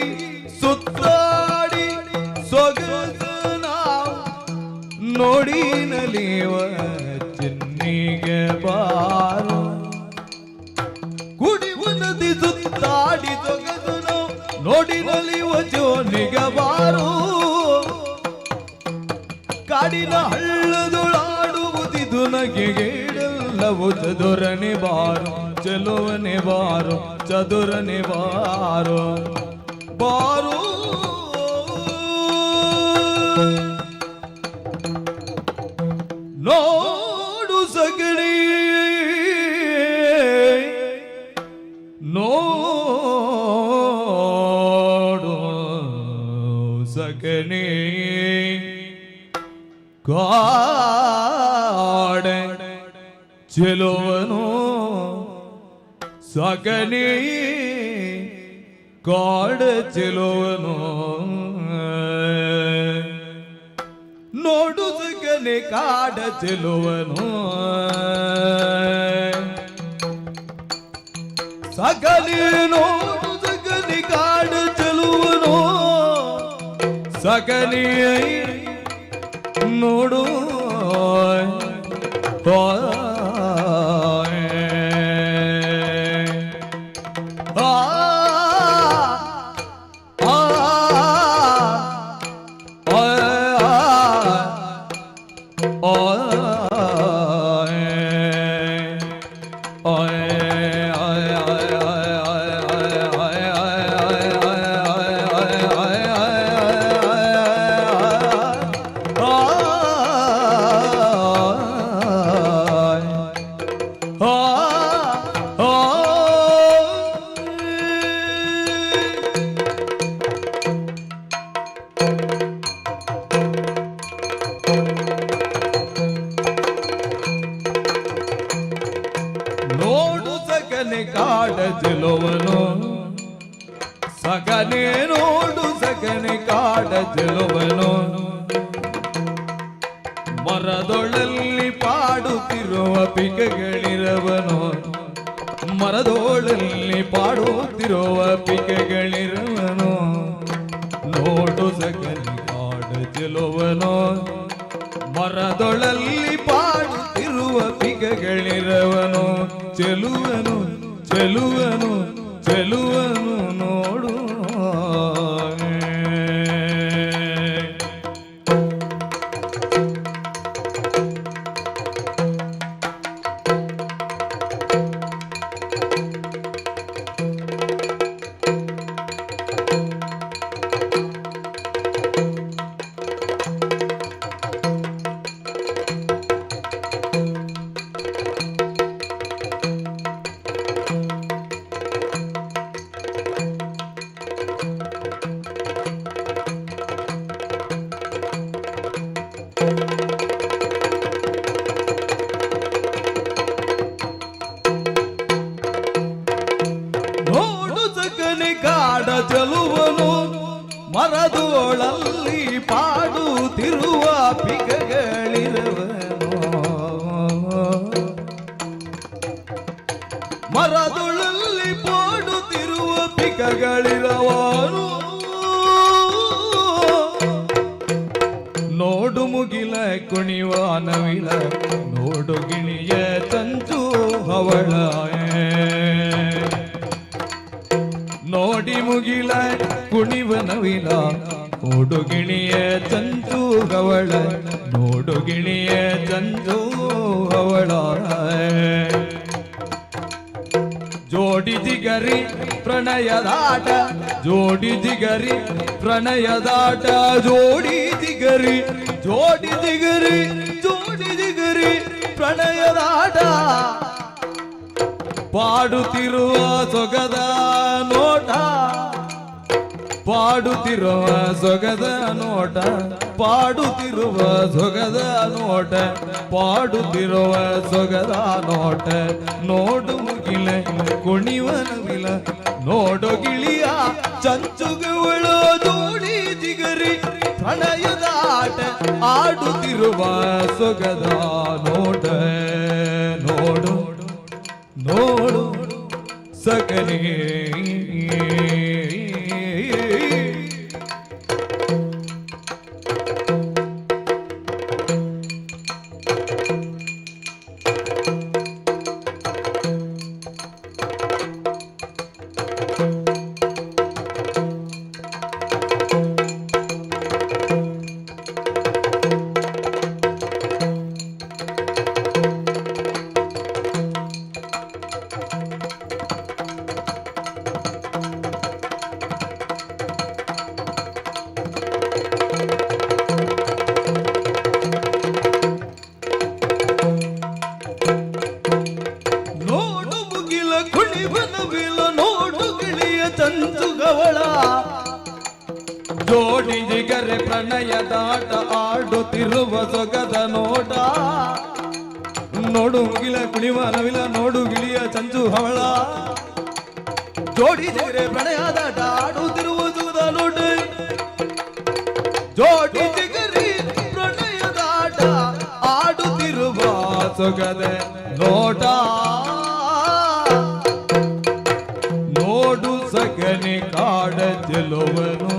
ಸುತ್ತಾಡಿ ಸೊಗಸ ನಾವು ನೋಡಿ ನಲಿವ ಚಿನ್ನಿಗೆ ಬಾರು ಕುಡಿ ವನದಿ ಸುತ್ತಾಡಿ ಸೊಗಸ ನಾವು ನೋಡಿ ನಲಿವ ಜೋನಿಗೆ ಬಾರು ಕಾಡಿನ ಹಳ್ಳದುಳಾಡುವುದಿದು ನಗೆ ಗೇಡಲ್ಲವು ಚದುರನೆ ಬಾರು ಚೆಲುವನೆ ಬಾರು ಚದುರನೆ ಬಾರು ಬಾರು ನೋಡು ಸಗಣಿ ನೋಡು ಸಗಣಿ ಕಾಡ ಚೆಲುವನು ಸಗಣಿ ಕಾಡ ಚೆಲುವನು ನೋಡು ಸಗಣಿ ಕಾಡ ಚೆಲುವನು ಸಗಣಿ ನೋಡು ಸಗಣಿ ಕಾಡ ಚೆಲುವನು ಸಗಣಿ ನೋಡು ಕಾಡ ಚೆಲುವನು ಮರದೊಳಲ್ಲಿ ಪಾಡುತ್ತಿರುವ ಪಿಕಗಳಿರವನು ಮರದೋಳಲ್ಲಿ ಪಾಡುತ್ತಿರುವ ಪಿಕಗಳಿರವನು ನೋಡು ಸಗಲಿ ಕಾಡ ಚೆಲುವನು ಮರದೊಳಲ್ಲಿ ಪಾಡುತ್ತಿರುವ ಪಿಕಗಳಿರವನು ಚೆಲುವನು ಚೆಲುವನು ಚೆಲುವನು ನೋಡು ಕಾಡ ಚೆಲುವನು ಮರದೋಳಲ್ಲಿ ಪಾಡುತ್ತಿರುವ ಪಿಕಗಳಿರವನು ಮರದೊಳಲ್ಲಿ ಪಾಡುತ್ತಿರುವ ಪಿಕಗಳಿರವನು ನೋಡು ಮುಗಿಲ ಕುಣಿವ ನವಿಲ ನೋಡು ಗಿಣಿಯ ಚಂಚು ಹವಳ ನೋಡಿ ಮುಗಿಲ ಕುಣಿವ ನವಿಲ ನೋಡು ಗಿಣಿಯ ಚಂಚು ಹವಳ ನೋಡು ಗಿಣಿಯ ಚಂಚು ಹವಳ ಜೋಡಿ ಜಿಗರಿ ಪ್ರಣಯದಾಟ ಜೋಡಿ ಜಿಗರಿ ಪ್ರಣಯದಾಟ ಜೋಡಿ ಜಿಗರಿ ಜೋಡಿ ಜಿಗರಿ ಜೋಡಿ ಜಿಗರಿ ಪ್ರಣಯದಾಟ ಪಾಡುತ್ತಿರುವ ಸೊಗದ ನೋಟ ಪಾಡುತ್ತಿರುವ ಸೊಗದ ನೋಟ ಪಾಡುತ್ತಿರುವ ಸೊಗದ ನೋಟ ಪಾಡುತ್ತಿರುವ ಸೊಗದ ನೋಟ ನೋಡು ಮುಗಿಲ ಕುಣಿವ ನವಿಲ ನೋಡು ಗಿಳಿಯ ಚಂಚುಗಳು ಜೋಡಿ ಜಿಗರಿ ಪ್ರಣಯದಾಟ ಆಡುತ್ತಿರುವ ಸೊಗದ ನೋಟ ನೋಡು ನೋಡು ಸಗನಿ ಜೋಡಿ ಜಿಗರೆ ಪ್ರಣಯದಾಟ ಆಡುತ್ತಿರುವ ಸೊಗದ ನೋಟ ನೋಡು ಮುಗಿಲ ಕುಣಿವ ನವಿಲ ನೋಡು ಗಿಳಿಯ ಚಂಚು ಹವಳ ಜೋಡಿ ಜಿಗರೆ ಪ್ರಣಯದಾಟ ಆಡುತ್ತಿರುವ ಸೊಗದ ನೋಟ ಜೋಡಿ ಜಿಗರಿ ಪ್ರಣಯದಾಟ ಆಡುತ್ತಿರುವ ಸೊಗದ ನೋಟ ನೋಡು ಸಗನಿ ಕಾಡ ಚೆಲುವನು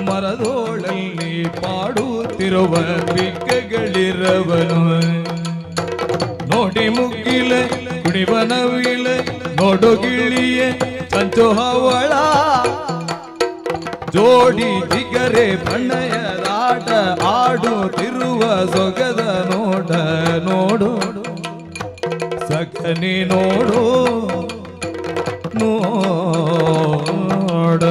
ಮರದೋಳಲ್ಲಿ ಪಾಡುತ್ತಿರುವ ಪಿಕ್ಕಗಳಿರವನು ನೋಡಿ ಮುಗಿಲ ಕುಣಿವ ನವಿಲ ನೋಡು ಗಿಳಿಯ ಚಂಚು ಹವಳ ಜೋಡಿ ಜಿಗರೆ ಬಣ್ಣಯದಾಟ ಆಡುತ್ತಿರುವ ಸೊಗದ ನೋಟ ನೋಡು ಸಖನಿ ನೋಡು ನೋಡ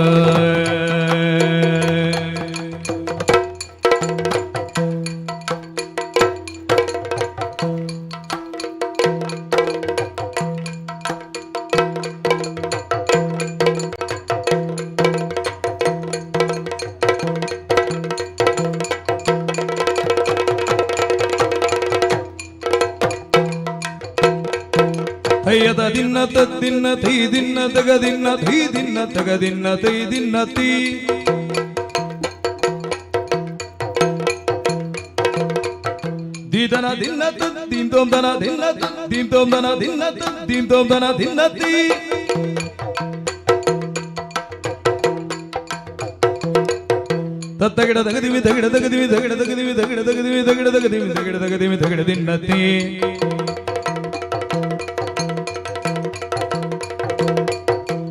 ಅಯ್ಯ ತಯದ ದಿನ್ನ ತದ್ದಿನ್ನ ತೈ ದಿನ್ನ ತಗದಿನ್ನ ತೈ ದಿನ್ನ ತಗದಿನ್ನ ತೈ ದಿನ್ನ ತೀ ದೀದನ ದಿನ್ನ ತದ್ದಿಂತೋಂದನ ದಿನ್ನ ತದ್ದಿಂತೋಂದನ ದಿನ್ನ ತದ್ದಿಂತೋಂದನ ದಿನ್ನ ತೀ ತತ್ತಗಿಡ ತಗದಿವಿ ತಗಿಡ ತಗದಿವಿ ತಗಿಡ ತಗದಿವಿ ತಗಿಡ ತಗದಿವಿ ತಗಿಡ ತಗದಿವಿ ತಗಿಡ ತಗದಿವಿ ತಗಿಡ ದಿನ್ನತಿ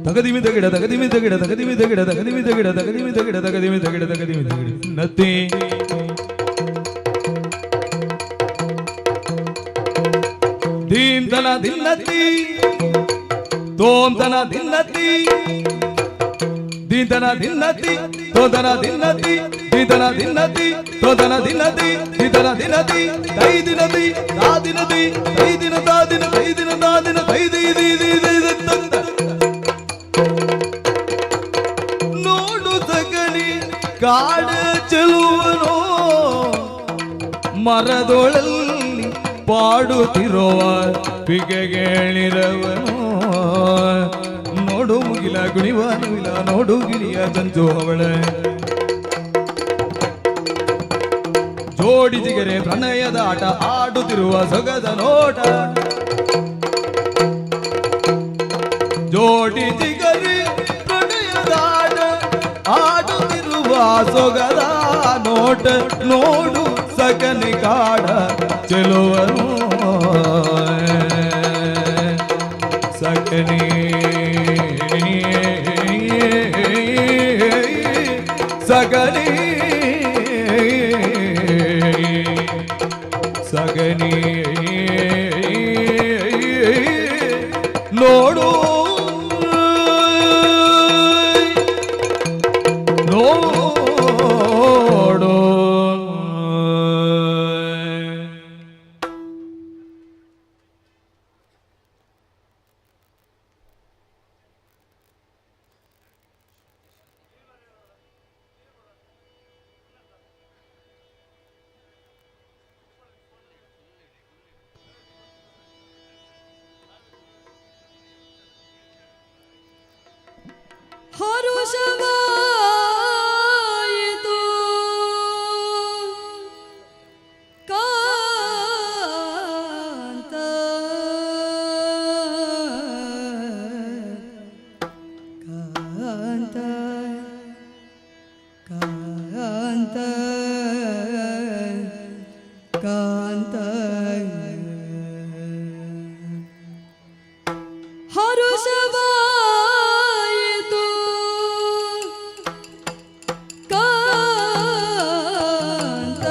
ತಗದಿವಿ ತಗಿಡ ತಗದಿವಿ ತಗಿಡ ತಗದಿವಿ ತಗಿಡ ತಗದಿವಿ ತಗಿಡ ತಗದಿವಿ ತಗಿಡ ತಗದಿವಿ ತಗಿಡ ತಗದಿವಿ ತಗಿಡ ದಿನ್ನತಿ ದೀಂತನ ದಿನ್ನತಿ ತೋಂತನ ದಿನ್ನತಿ ದೀದನ ದಿನ್ನತಿ ತೋದನ ದಿನ್ನತಿ ದೀದನ ದಿನ್ನತಿ ತೋದನ ದಿನ್ನತಿ ದೀದನ ದಿನತಿ ತೈ ದಿನತಿ ದಾ ದಿನತಿ ತೈ ದಿನ ದಾ ದಿನ ತೈ ದಿನ ದಾ ದಿನ ತೈ ದಿ ದಿ ದಿ ದಿ ತಂದ ನೋಡು ತಗನಿ ಕಾಡ ಚೆಲುವನೋ ಮರದೊಳಲ್ಲಿ ಪಾಡುತ್ತಿರುವ ಪಿಗೆಗಳಿರವನೋ ನೋಡು ಮುಗಿಲ ಗುಣಿವ ನುಗಿಲ ನೋಡು ಗಿಳಿಯ ಜಂಜು ಅವಳ ಜೋಡಿ ಜಿಗರೆ ಪ್ರಣಯದ ಆಟ ಆಡುತ್ತಿರುವ ಸೊಗದ ನೋಟ ಜೋಡಿ ಜಿಗರೆ ಪ್ರಣಯದ ಆಟ ಆಡುತ್ತಿರುವ ಸೊಗದ ನೋಟ ನೋಡು ಸಗನಿ ಕಾಡ ಚೆಲುವನು ಸಗನಿ ಸಗನಿ ಸಗನಿ ನೋಡು ನೋಡು ಹರುಷವಾಯಿತು ಕಾಂತ ಕಾಂತ ಕಾಂತ ಕಾಂತ ಹರುಷವಾಯಿತು ಕಾಂತ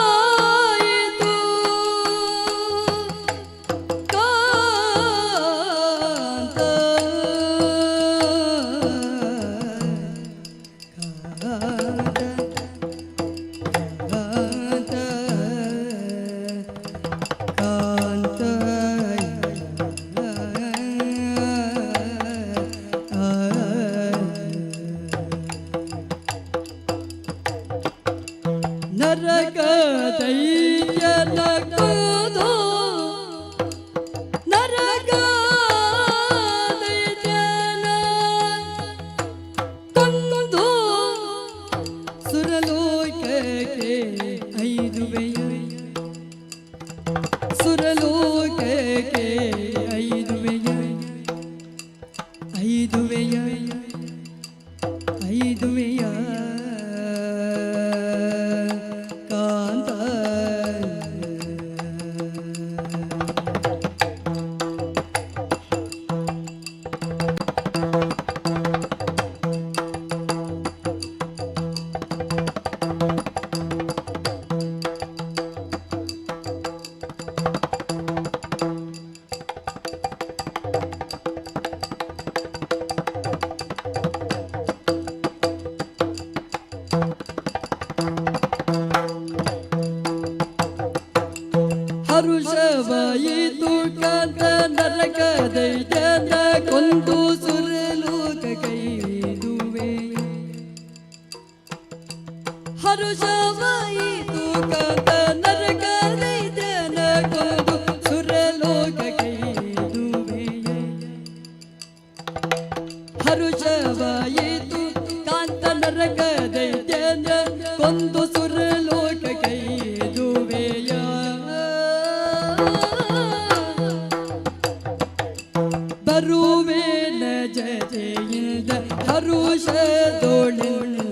ಹರುಷವಾಯಿತು ಕಾಂತ ಕಾಂತ ನರಕ ದೈತ್ಯನ ಕೊಂದು ನರಕ ದೈತ್ಯನ ಕೊಂದು ಸುರಲೋಕಕ್ಕೆ ಐದುವೆಯ ಸುರಲೋಕಕ್ಕೆ ಐದುವೆಯ ಐದುವೆಯ ಹರುಷವಾಯಿತು ಕಾಂತ ನರಕದೈತ್ಯನ ಕೊಂದು ಸುರಲೋಕಕ್ಕೈದುವೆಯ. ಹರುಷವಾಯಿತು ಕಾಂತ ನರಕದೈತ್ಯನ ಕೊಂದು ಸುರಲೋಕಕ್ಕೈದುವೆಯ. ಬರುವೇನ ಜತೆಯಿಂದ ಹರುಷದೊಳನು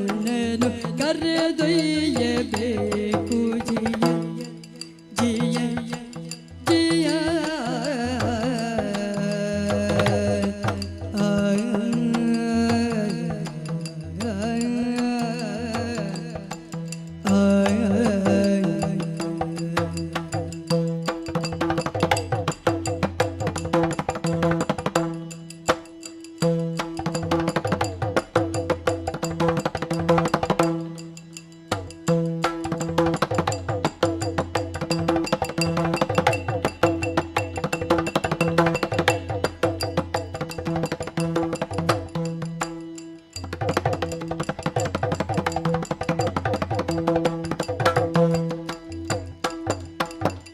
ಕರೆದೊಯ್ಯಬೇಕು ಜಿಯ ಜಿಯ ಜಿಯ.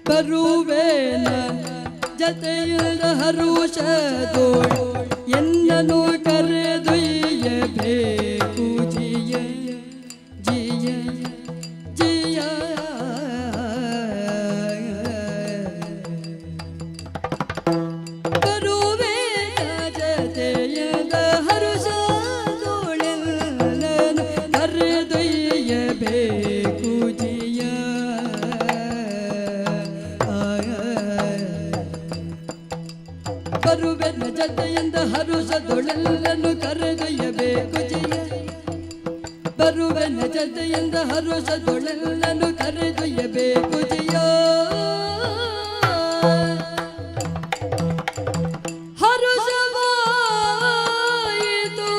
ಬರುವೇನ ಜತೆಯಿಂದ ಹರುಷದೋಳು ಎನ್ನನು ಕರೆದೊಯ್ಯಬೇಕು ಜಿಯ ಜಿಯ ಜಿಯ. ಬರುವೇನ ಜತೆಯಿಂದ ಹರುಷದೋಳೆನ್ನನು ಕರೆದೊಯ್ಯಬೇಕು ಜಿಯ. ಬರುವೆನ ಜತೆಯಿಂದ ಹರುಷದೊಳೆಲ್ಲನು ಕರೆದೊಯ್ಯಬೇಕು ಜಿಯ. ಬರುವೆನ ಜತೆಯಿಂದ ಹರುಷದೊಳೆಲ್ಲನು ಕರೆದೊಯ್ಯಬೇಕು ಜಿಯ. ಹರುಷವಾಯಿತು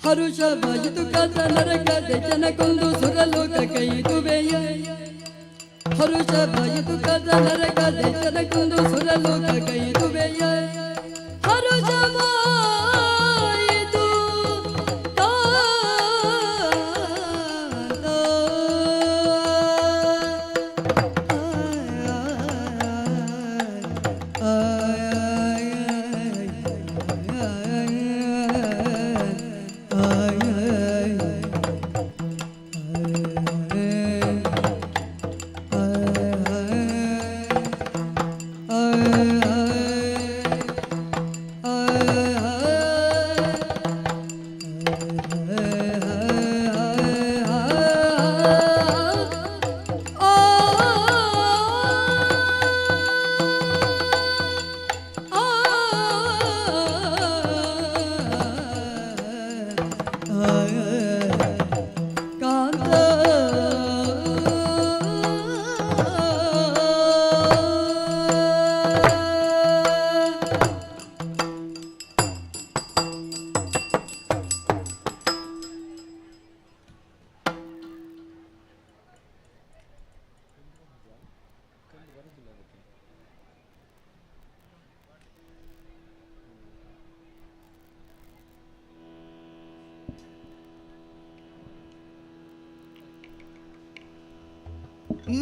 ಹರುಷವಾಯಿತು ಕಾಂತ ನರಕದೈತ್ಯನ ಕೊಂದು ಸುರಲೋಕಕ್ಕೈದುವೆಯ. ಹರುಷವಾಯಿತು ಕಾಂತ ನರಕದೈತ್ಯನ ಕೊಂದು ಸುರಲೋಕಕ್ಕೈದುವೆಯ. ಹರುಷವಾಯಿತು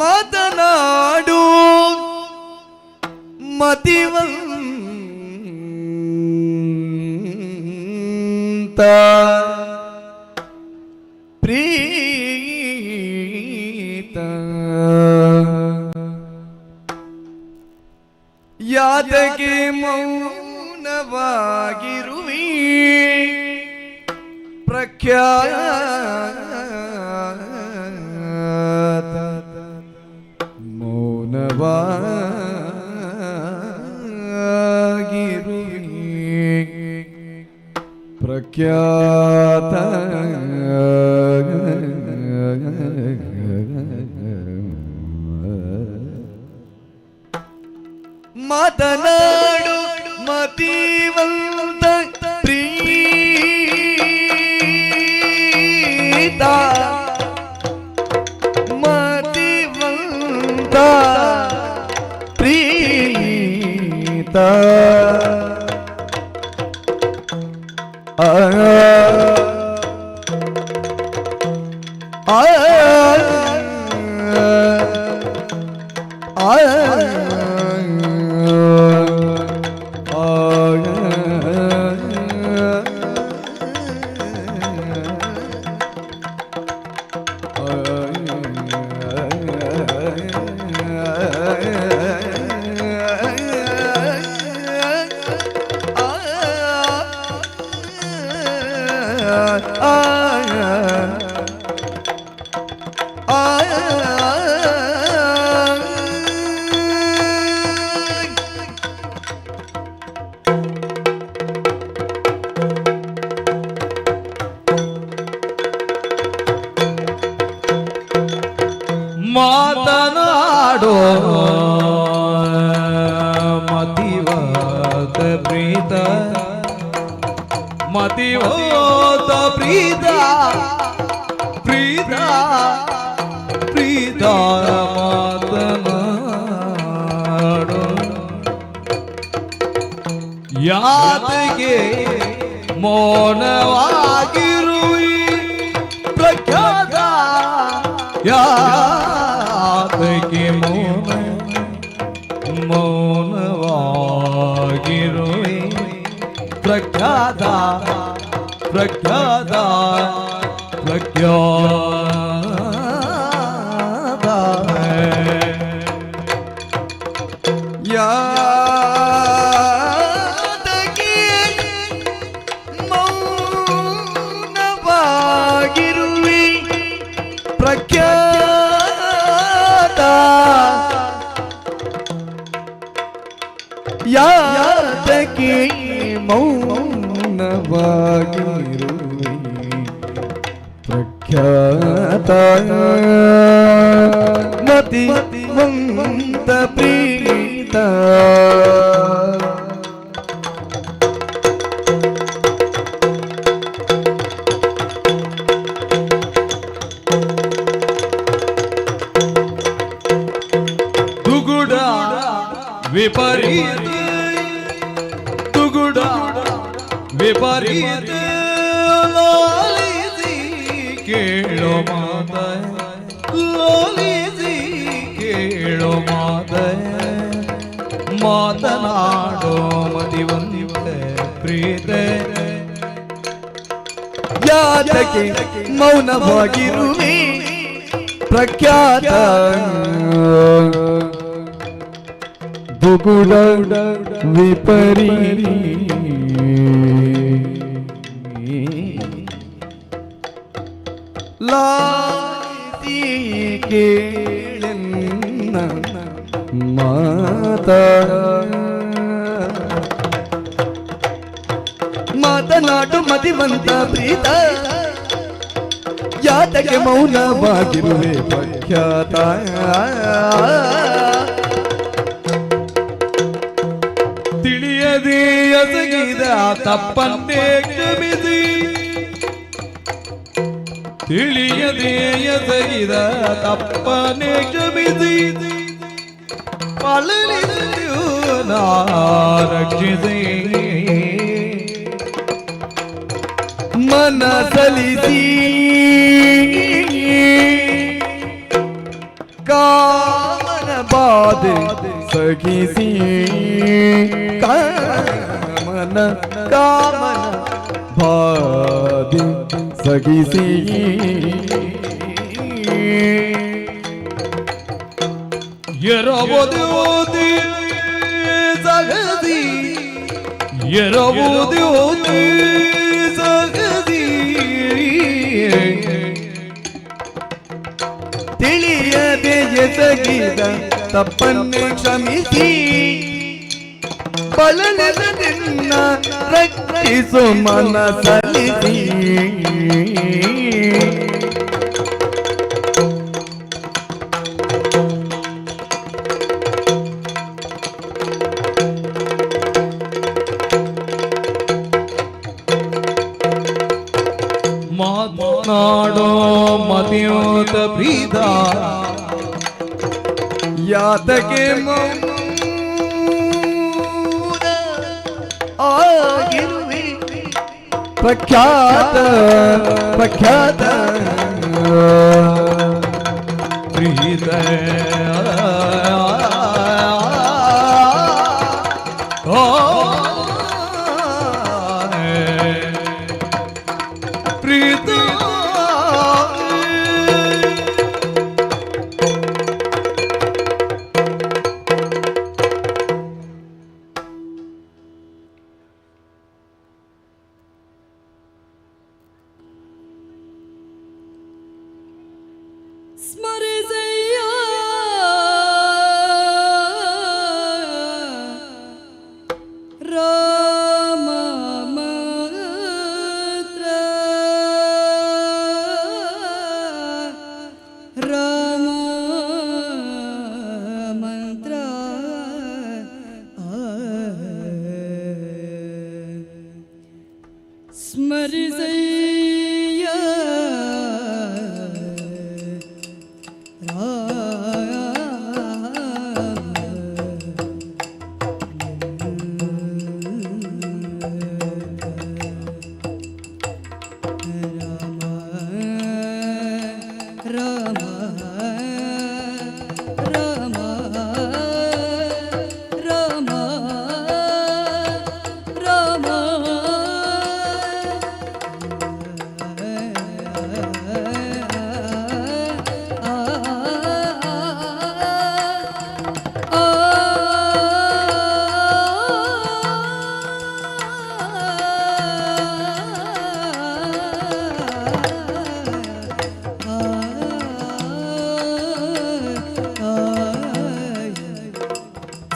ಮಾತನಾಡು ಮತಿವಂತ ಪ್ರೀತ ಯಾತಕ್ಕೆ ಮೌನವಾಗಿರುವಿ ಪ್ರಖ್ಯಾತ ಪ್ರಖ್ಯಾತ ಮಾತನಾಡು ಮತಿವಂತ ಪ್ರೀತ ಮತಿವಂತ ಪ್ರೀತ ಮಾತನಾಡೋ ಮತಿವಾದ ಪ್ರೀತ ಮತಿವಾದ ಪ್ರೀತ ಪ್ರೀತ ಪ್ರೀತ ಮಾತನಾಡೋ ಯಾತಕ್ಕೆ ಮೌನವಾಗಿರುವಿ ಪ್ರಖ್ಯಾತ ಯಾತಕ್ಕೆ ಮೌನವಾಗಿರುವೆ ಪ್ರಖ್ಯಾತ ಪ್ರಖ್ಯಾತ ಪ್ರಖ್ಯಾತ ಯಾತಕ್ಕೆ ಮೌನವಾಗಿರುವೆ ಪ್ರಖ್ಯಾತ ಯಾತಕ್ಕೆ ಮೌನವಾಗಿರುವೆ ಪ್ರಖ್ಯಾತ ಮತಿವಂತ ಪ್ರೀತ ತುಗುಡ ವಿಪರೀತ ತುಗುಡ ವಿಪರೀತ ಲಾಲಿಸಿ ಕೇಳೋ ಮಾತ ಲಾಲಿಸಿ ಕೇಳೋ ಮಾತ ಮಾತನಾಡೋ ಮತಿವಂತ ಪ್ರೀತ ಯಾತಕ್ಕೆ ಮೌನವಾಗಿರುವೆ ಪ್ರಖ್ಯಾತ ದುಗುಡ ವಿಪರೀ ಲಾಲಿಸಿ ಕೇಳೆನ್ನ ಮಾತ ಮಾತನಾಡು ಮತಿವಂತ ಪ್ರೀತ ಯಾತಕ್ಕೆ ಮೌನವಾಗಿರುವೆ ಪ್ರಖ್ಯಾತ ತಿಳಿಯದೆ ಎಸಗಿದ ತಪ್ಪನ್ನೇ ಕ್ಷಮಿಸಿ ತಿಳಿಯದೆ ಎಸಗಿದ ತಪ್ಪನ್ನೇ ಕ್ಷಮಿಸಿ ಪಳಲಿಸಿಯೂ ನಾ ರಕ್ಷಿಸಿ ಮನ ಸಲಿಸಿ ಕಾಮನ ಬಾಧೆ ಸಗಿಸಿ ಕಾಮನ ಬಾಧೆ ಸಗಿಸಿ ಎರವುದು ಓದಿ ಸಗದಿ ಎರವುದು ಓದಿ ಸಗದಿ ತಿಳಿಯದೆ ಎಸಗಿದ ತಪ್ಪನ್ನೇ ಕ್ಷಮಿಸಿ ಬಳಲಿದ ನಿನ್ನ ರಕ್ಷಿಸು ಮನಸಲಿಸಿ. ಮಾತನಾಡೋ ಮತಿಯೋತ ಪ್ರೀತ ಯಾತಕ್ಕೆ ಆಗಿರುವೆ ಪ್ರಖ್ಯಾತ ಪ್ರಖ್ಯಾತ ಪ್ರೀತ ಪ್ರೀತ ಸ್ಮರಿಸಯ್ಯ ರಾಮ ಮಾತ್ರ ರಾಮ ಮಂತ್ರ ಸ್ಮರಿಸಯ್ಯ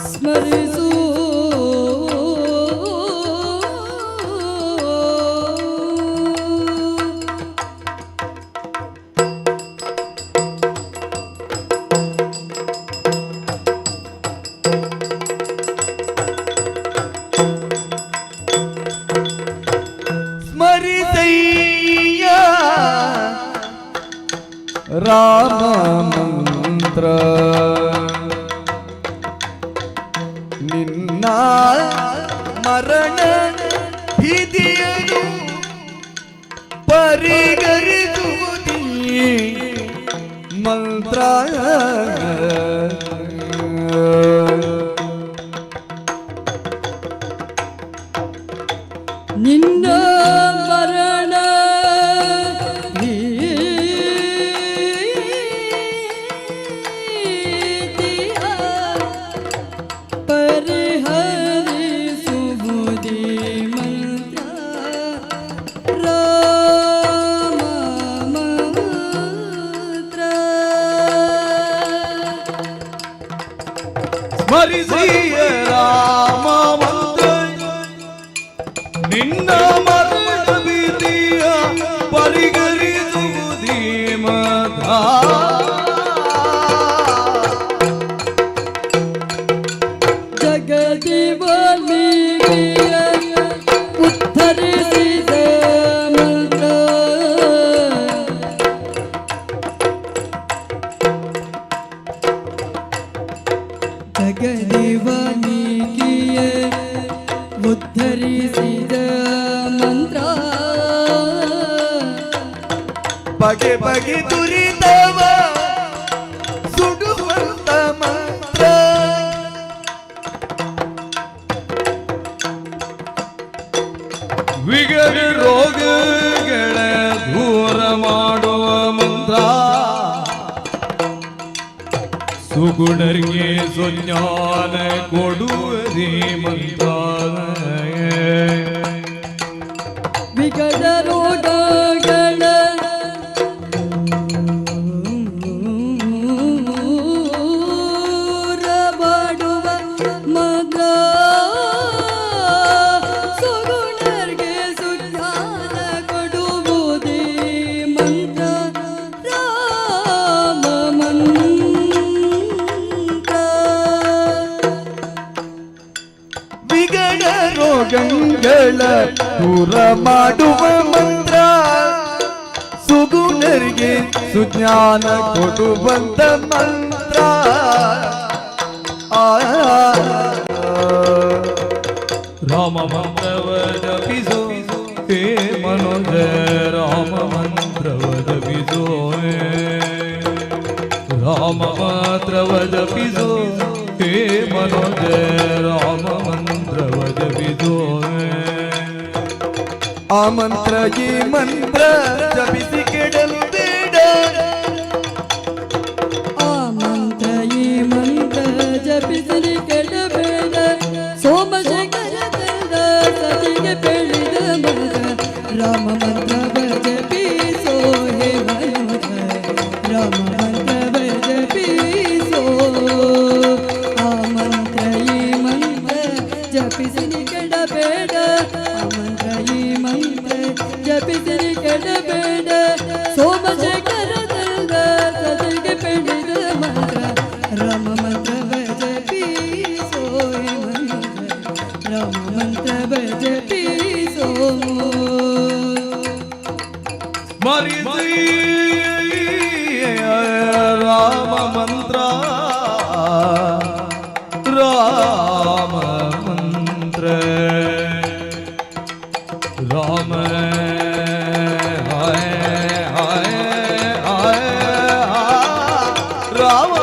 ಸ್ಮರಿಸು ಸ್ಮರಿಸಯ್ಯ ರಾಮ ಮಂತ್ರ ನಿನ್ನ ಮರಣ ಭೀತಿಯನ್ನು ಪರಿಗರಿಸುವುದೇ ಮಂತ್ರ. ನಿನ್ನ ಮರಣ ಪರಿಹರಿಸುವುದೇ ಮಂತ್ರ ರಾಮ ಮಂತ್ರ. ಸ್ಮರಿಸಿಯ ರಾಮ ಮಂತ್ರ ನಿನ್ನ ಮರಣ ಭೀತಿಯ ಪರಿಗರಿಸುವುದೇ ಮಂತ್ರ. ಜಗದಿವಲಿಯ ಉದ್ಧರಿಸಿದ ಮಂತ್ರ ಜಗದಿವಲಿಯ ಉದ್ಧರಿಸಿದ ಮಂತ್ರ ಬಗೆ ಬಗೆ ದುರಿತವ ಸುಡುವಂತ ಮಂತ್ರ. ವಿಗಡ ರೋಗಗಳ ದೂರ ಮಾಡುವ ಮಂತ್ರ. ಸುಗುಣರಿಗೆ ಸುಜ್ಞಾನ ಕೊಡುವುದೇ ಮಂತ್ರ. ವಿಕಟ ರೋಗಗಳ ದುಷ್ಟಗಳ ದೂರ ಮಾಡುವ ಮಂತ್ರ, ಸುಗುಣರಿಗೆ ಸುಜ್ಞಾನ ಕೊಡುವಂತ ಮಂತ್ರ. ರಾಮ ಮಂತ್ರವ ಜಪಿಸೋ ಹೇ ಮನೋಜ, ರಾಮ ಮಂತ್ರವ ಜಪಿಸೋ, ರಾಮ ಮಂತ್ರವ ಜಪಿಸೋ ಹೇ ಮನೋಜ, ರಾಮ ಮಂತ್ರವ ಜಪಿಸೋ. ಆ ಮಂತ್ರ ಈ ಮಂತ್ರ ಜಪಿಸಿ ಕೆಡಲು ಬೇಡ, ಆ ಮಂತ್ರ ಈ ಮಂತ್ರ ಜಪಿಸಲಿ ಕೆಡಬೇಡ. ಸೋಮಶೇಖರದ ಸತಿಗೆ ಬೆಳೆದ ಮಗ, ರಾಮ ಮಂತ್ರವ ಜಪಿಸೋ ಹೇ ಮನೋಜ, ರಾಮ ಮಂತ್ರವ ಜಪಿಸೋ. ಆ ಮಂತ್ರ ಈ ಮಂತ್ರ ಜಪಿಸಲಿ ಕೆಡಬೇಡ, ಆ ಮಂತ್ರ ಈ ಮಂತ್ರ ಜಪಿಸಲಿ ಕೆಡಬೇಡ. ಸೋಮಶೇಖರದ ಸತಿಗೆ ಬೆಳೆದ ಮಂತ್ರ, ರಾಮ ಮಂತ್ರವ ಜಪಿಸೋ ಹೇ ಮನೋಜ, ರಾಮ ಮಂತ್ರವ ಜಪಿಸೋ. ರಾಮ ಮಂತ್ರ, ರಾಮ ಮಂತ್ರ, ರಾಮ ಹಾಯ ಹಾಯ ಹಾಯ ರಾಮ.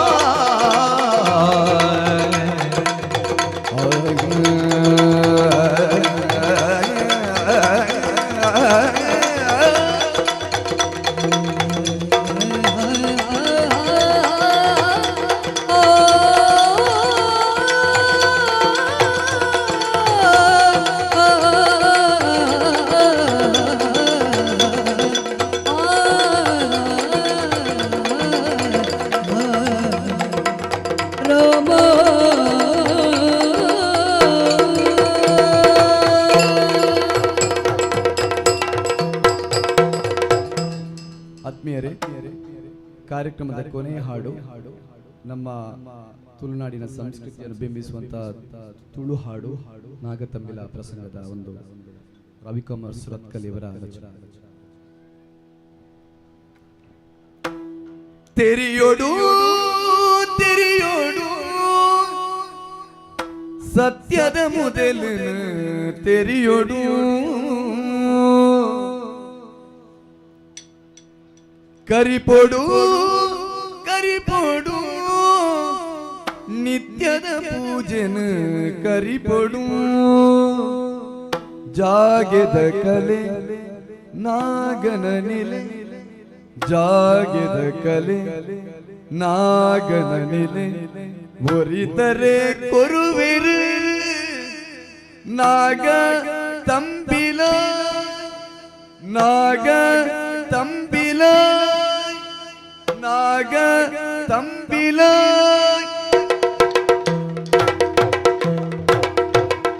ಆತ್ಮೀಯರೇ, ಕಾರ್ಯಕ್ರಮದ ಕೊನೆಯ ಹಾಡು ನಮ್ಮ ತುಳುನಾಡಿನ ಸಂಸ್ಕೃತಿಯನ್ನು ಬಿಂಬಿಸುವಂತ ತುಳು ಹಾಡು, ನಾಗತಂಬಿಲ ಪ್ರಸಂಗದ ಒಂದು ರವಿಕುಮಾರ್ ಸುರತ್ಕಲ್ ಇವರ ರಚನೆ. ತೆರೆಯೋಡು ತೆರೆಯೋಡು ಸತ್ಯದ ಮೊದಲು ತೆರೆಯೋಡು, ಕರಿಪೋಡು ಕರಿಪೋಡು ನಿತ್ಯದ ಪೂಜೆನ ಕರಿಪೋಡು. ಜಾಗೆದ ಕಲೆ ನಾಗನ ನಿಲೆ, ಜಾಗೆದ ಕಲೆ ನಾಗನ ನಿಲೆ, ಒರಿತರೆ ಕೊರುವೆರು ನಾಗ ತಂಬಿಲ, ನಾಗ ತಂಬಿಲ, ನಾಗ ತಂಬಿಲ.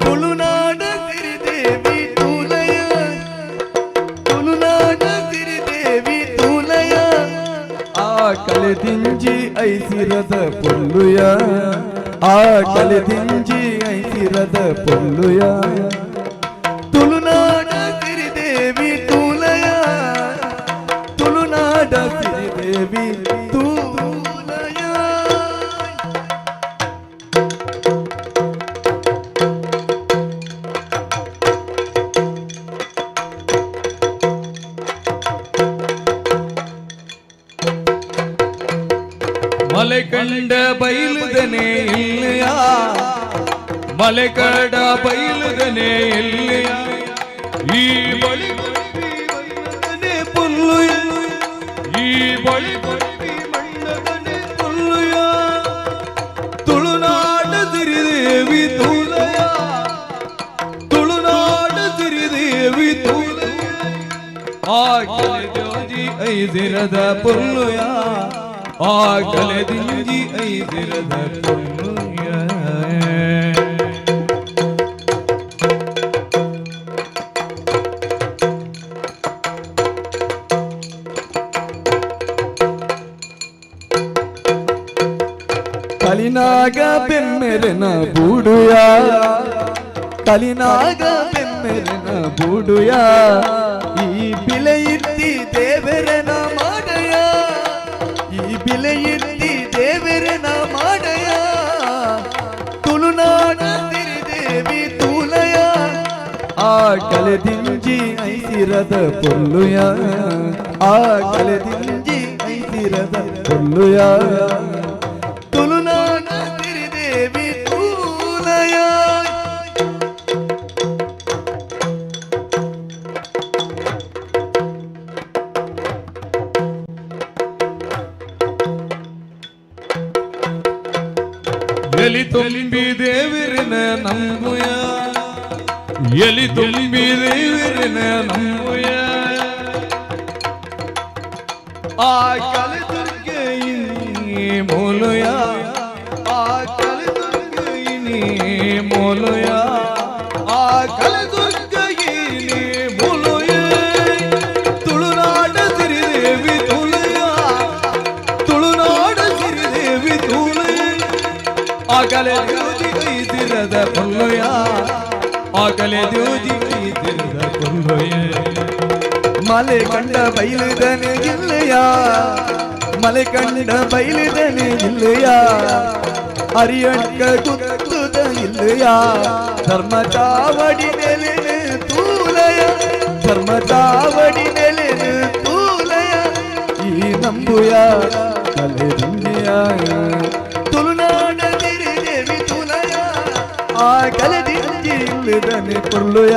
ತುಳುನಾಡ ಸಿರಿದೇವಿ ತೂಲಯ, ತುಳುನಾಡ ಸಿರಿದೇವಿ ತೂಲಯ. ಆ ಕಲೆದಿಂಜಿ ಐಸಿರದ ಪೊಲ್ಲುಯ, ಆ ಕಲೆದಿಂಜಿ ಐಸಿರದ ಪೊಲ್ಲುಯ. ತುಳುನಾಡ ಸಿರಿದೇವಿ ತೂಲಯ, ತುಳುನಾಡ ಸಿರಿದೇವಿ ತೂಲಯ. ಮಲೆ ಕಂಡ ಬೈಲುದನೆ ಇಲ್ಲಿಯ, ಮಲೆ ಕಡ ಬೈಲುದನೆ ಇಲ್ಲಿಯ. ಈ ಬಳಿ ಮಣ್ಣದನೆ ಪುಲ್ಲುಯ, ಈ ಬಳಿ ಮಣ್ಣದನೆ ಪುಲ್ಲುಯ. ತುಳುನಾಡ ಸಿರಿದೇವಿ ತೂಲಯ, ತುಳುನಾಡ ಸಿರಿದೇವಿ ತೂಲಯ. ಆ ಕಲೆದಿಂಜಿ ಐದಿರದ ಪುಲ್ಲುಯ, ಆ ಕಲೆದಿಂಜಿ ಐದಿರದ ಪುಲ್ಲುಯ. ಕಲಿನಾಗ ಬೆಮ್ಮೆರೆನ ಬೂಡುಯ, ಕಲಿನಾಗ ಬೆಮ್ಮೆ ದೇವರನ ಬೂಡುಯ ಈ ಬಿಲೆ ಇತ್ತಿ ದೇವರನ ಮಾಡಯ ಈ ಬಿಲೆ ಇತ್ತಿ ದೇವರನ ಮಾಡಯ ತುಳುನಾಡ ತಿರುದೇವಿ ತೂಲಯ ಆ ಕಲೆದಿಂಜಿ ಐಸಿರದ ಪೊಲ್ಲುಯ ಆ ಕಲೆದಿಂಜಿ ಐಸಿರದ ಪೊಲ್ಲುಯ ತುಳುನಾಡ ತಿರುದೇವಿ ತೂಲಯ ಎಲಿ ತುಂಬಿ ದೇವರನ ನಮ್ಮುಯ ಎಲಿ ತುಂಬಿ ದೇವರನ ನಮ್ಮುಯ ಆ ಕಲಿದುರ್ಗ ಮೂಲಯ ಆ ಕಲಿದುರ್ಗ ಮೂಲಯ ಆ ಕಲಿದುರ್ಗ ಮೂಲಯ ತುಳುನಾಡ ಸಿರಿದೇವಿ ತುಲಯ ತುಳುನಾಡ ಸಿರಿದೇವಿ ತುಲಯ ಆಗಲೇ ದ್ಯೋಜಿ ಕೈದಿರದ ಕೊಲ್ಲೊಯ ಆಗಲೇ ದ್ಯೋಜಿ ಕೈದಿರದ ಕೊಲ್ಲೊಯ ಮಲೆ ಕಂಡ ಬೈಲಿದನೆ ಇಲ್ಲಯ ಮಲೆ ಕಂಡ ಬೈಲಿದನೆ ಇಲ್ಲಯ ಹರಿಯಣ್ಕ ಕುತ್ತುದ ಇಲ್ಲಯ ಧರ್ಮ ಚಾವಡಿ ನೆಲೆನೆ ತೂಲಯ ಧರ್ಮ ಚಾವಡಿ ನೆಲೆನೆ ತೂಲಯ ಈ ನಂಬುಯ ಕಲೆ ದುಂದಿಯ ತುಳುನಾಡ ಆ ಕಲೆದಿಂಜಿ ಇಲ್ಲದನೆ ಪೊರ್ಲುಯ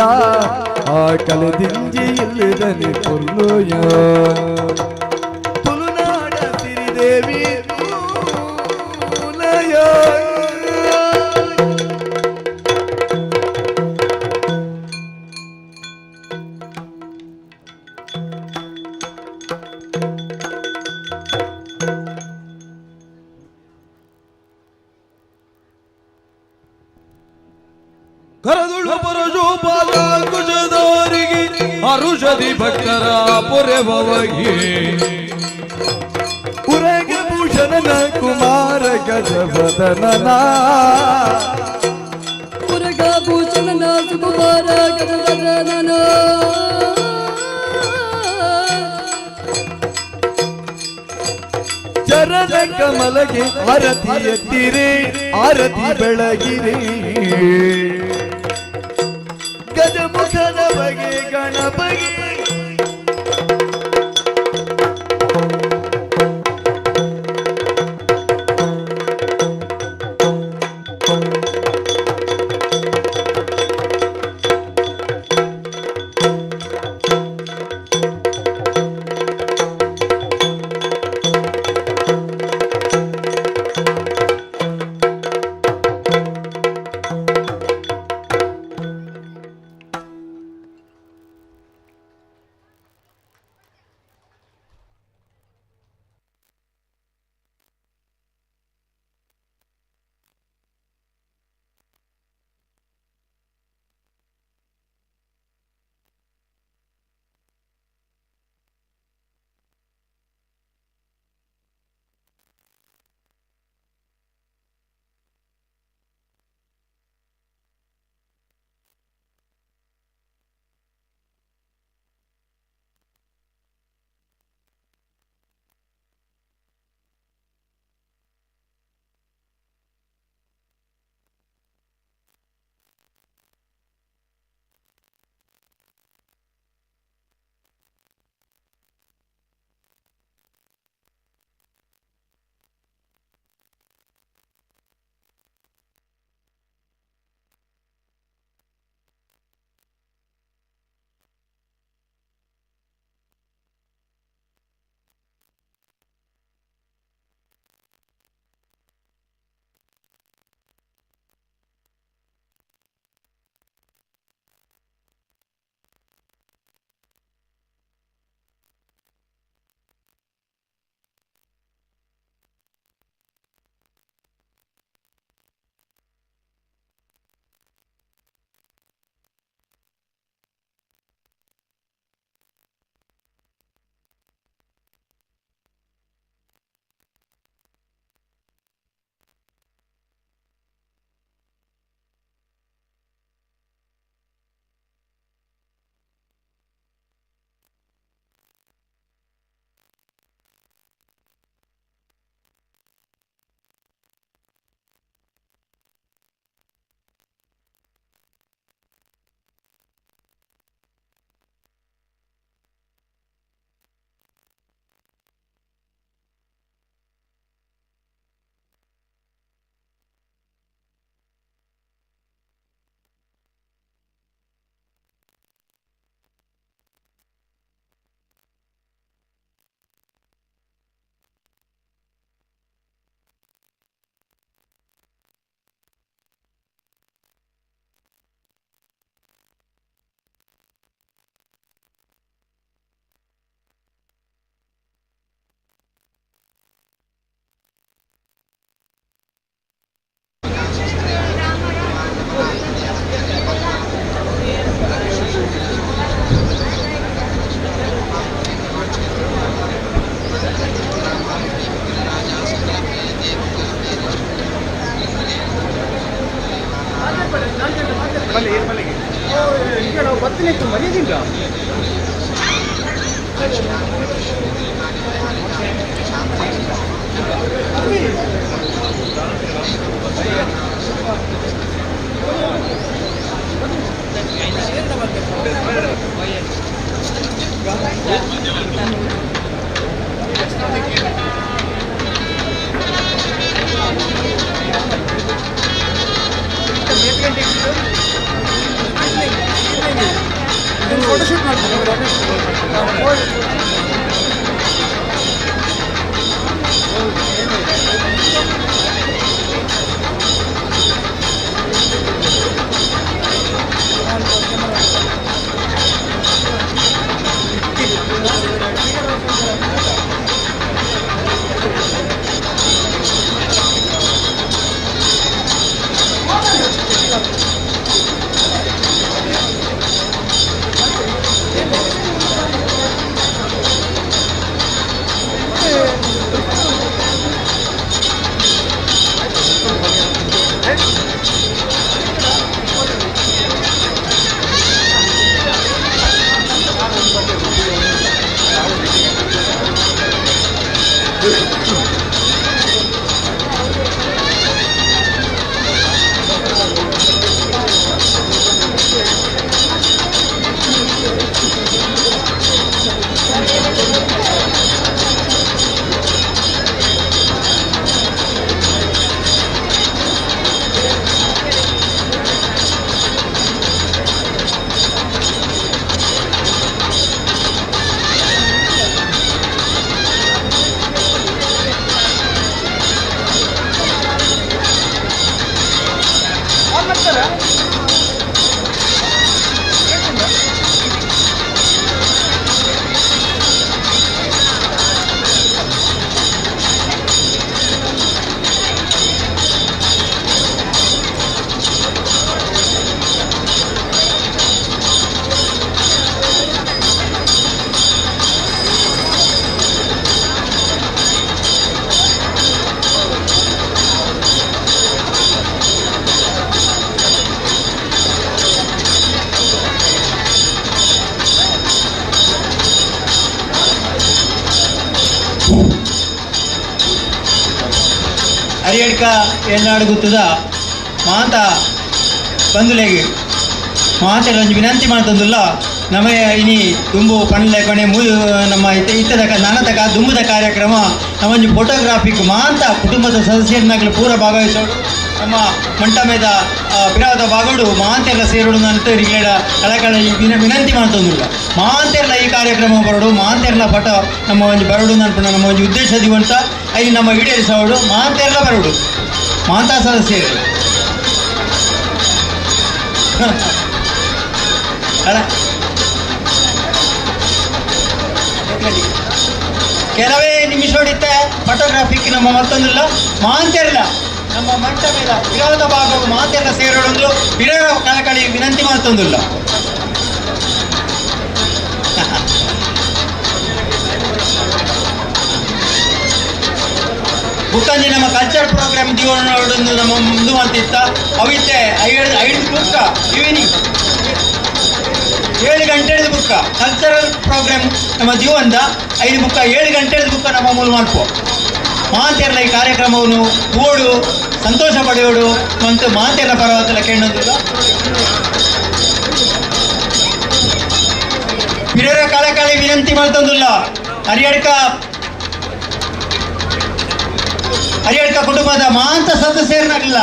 ಆ ಕಲೆದಿಂಜಿ ಇಲ್ಲದನೆ ಪೊರ್ಲುಯ ತುಳುನಾಡ ಸಿರಿದೇವಿ ತೂಲಯ ಕರದುಳು ಪರಶೋಪಾಲ ಕುಜದವರಿಗೆ ಅರುಷದಿ ಭಕ್ತರ ಪೊರೆವರಿಗೆ ಉರಗ ಭೂಷಣನ ಕುಮಾರ ಗಜವದನನ ಉರಗಭೂಷಣನ ಸುಕುಮಾರ ಗಜವದನನ ಚರಣ ಕಮಲಗೆ ಆರತಿ ಎತ್ತಿರೆ ಆರತಿ ಬೆಳಗಿರೆ ಗಜಮುಖನ ಬಗೆ ಗಣಪಗೆ ಪತ್ತನೇಕು ಮನೆಯಿಂದ ಫೋಟೋಶೂಟ್ ಮಾಡ್ತೀನಿ. ಅರಿಯಡ್ಕ ಎನ್ನಾಡುಗುತ್ತದ ಮಾತ ಬಂದುಲೆಗೆ ಮಾತೆಲ್ಲ ಒಂಜಿ ವಿನಂತಿ ಮಾಡ್ತಂದುಲ್ಲ ನಮ್ಮ ಇನಿ ದುಂಬು ಪಂಡ್ಲೆ ಕೊನೆ ನಮ್ಮ ಇತ್ತದ ನಾನತಕ ದುಂಬುದ ಕಾರ್ಯಕ್ರಮ ನಮ್ಮೊಂದು ಫೋಟೋಗ್ರಾಫಿಕ್ ಮಾತ ಕುಟುಂಬದ ಸದಸ್ಯರನ್ನಾಗಲಿ ಪೂರ ಭಾಗವಹಿಸೋಡು ನಮ್ಮ ಮಂಟಮೆದ ಪಿರಾದ ಬಾಗೋಡು ಮಾತೆಲ್ಲ ಸೇರೋಡು ಅಂತ ರಿಗೇಡ ಕಳಕಳ ವಿನಂತಿ ಮಾಡ್ತಂದಿಲ್ಲ ಮಾತೆಲ್ಲ ಈ ಕಾರ್ಯಕ್ರಮ ಬರೋಡು ಮಾತೆಲ್ಲ ಪಟ ನಮ್ಮ ಒಂದು ಬರೋಡು ಅನ್ಕೊಂಡು ನಮ್ಮ ಒಂದು ಉದ್ದೇಶದಿವಂತ ಐದು ನಮ್ಮ ಈಡೇರಿಸೋಡು ಮಾತೆಲ್ಲ ಬರೋಡು ಮಾತಾ ಸದಸ್ಯರು ಅಲ್ಲ ಕೆಲವೇ ನಿಮಿಷ ಹೊಡಿತೆ ಫೋಟೋಗ್ರಾಫಿಕ್ ನಮ್ಮ ಮತ್ತೊಂದಿಲ್ಲ ಮಾತೆಲ್ಲ ನಮ್ಮ ಮಂಟಪದ ವಿರೋಧ ಭಾಗವು ಮಾತೆಲ್ಲ ಸೇರೋಡೊಂದು ಹಿರಿಯರ ಕಳಕಳಿ ವಿನಂತಿ ಮಾಡ್ತಂದಿಲ್ಲ ಬುಕ್ಕಂಜಿ ನಮ್ಮ ಕಲ್ಚರ್ ಪ್ರೋಗ್ರಾಮ್ ದಿವನೊಂದು ನಮ್ಮ ಮುಂದೆ ಮಾಡ್ತಿತ್ತ ಅವಿತ್ತೆ 5 ಬುಕ್ಕ ಈವ್ನಿಂಗ್ 7 ಗಂಟೆದ ಬುಕ್ಕ ಕಲ್ಚರಲ್ ಪ್ರೋಗ್ರಾಮ್ ನಮ್ಮ ಜೀವನದ 5 ಬುಕ್ಕ 7 ಗಂಟೆದ ಬುಕ್ಕ ನಮ್ಮ ಮೂಲ ಮಾಡ್ಕೋ ಮಾತೆಲ್ಲ ಈ ಕಾರ್ಯಕ್ರಮವನ್ನು ಓಡು ಸಂತೋಷ ಪಡೆಯೋಡು ಮತ್ತು ಮಾತೆಲ್ಲ ಪರವತ್ತಲ್ಲ ಕೇಳೋದಿಲ್ಲ ಹಿರಿಯರ ಕಳಕಳಿ ವಿನಂತಿ ಮಾಡ್ತಂದಿಲ್ಲ ಹರಿಯಡ್ಕ ಕುಟುಂಬದ ಮಾಂತ ಸದಸ್ಯರನ್ನಾಗಲಿಲ್ಲ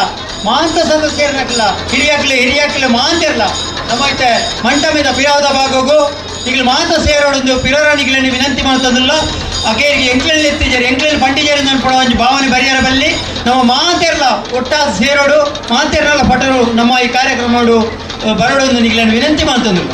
ಹಿರಿಯಾಕ್ಲೆ ಮಾಂತಿರಲ್ಲ ನಮ್ಮ ಐತೆ ಮಂಟಮದ ಪಿರಾದ ಭಾಗಗೂ ಈಗ ಮಾಂತ ಸೇರೋಡೊಂದು ಪಿರರಾಣಿಗೆ ವಿನಂತಿ ಮಾಡ್ತಂದಿಲ್ಲ ಅಕೇರಿಗೆ ಎಂಕ್ಲೆಲ್ಲಿ ಎತ್ತಿದ್ದಾರೆ ಎಂಕ್ಲೆಲ್ಲಿ ಪಂಡಿಜಾರಿ ನೆನಪಡೋ ಒಂದು ಭಾವನೆ ಬರಿಯರ ಬಲ್ಲಿ ನಮ್ಮ ಮಾತೆರ್ಲ ಒಟ್ಟಾದ ಸೇರೋಡು ಮಾತೆರ್ನಲ್ಲ ಪಟರು ನಮ್ಮ ಈ ಕಾರ್ಯಕ್ರಮ ಬರೋಡೊಂದು ನಿಗ್ಲನ್ನು ವಿನಂತಿ ಮಾಡ್ತಂದಿಲ್ಲ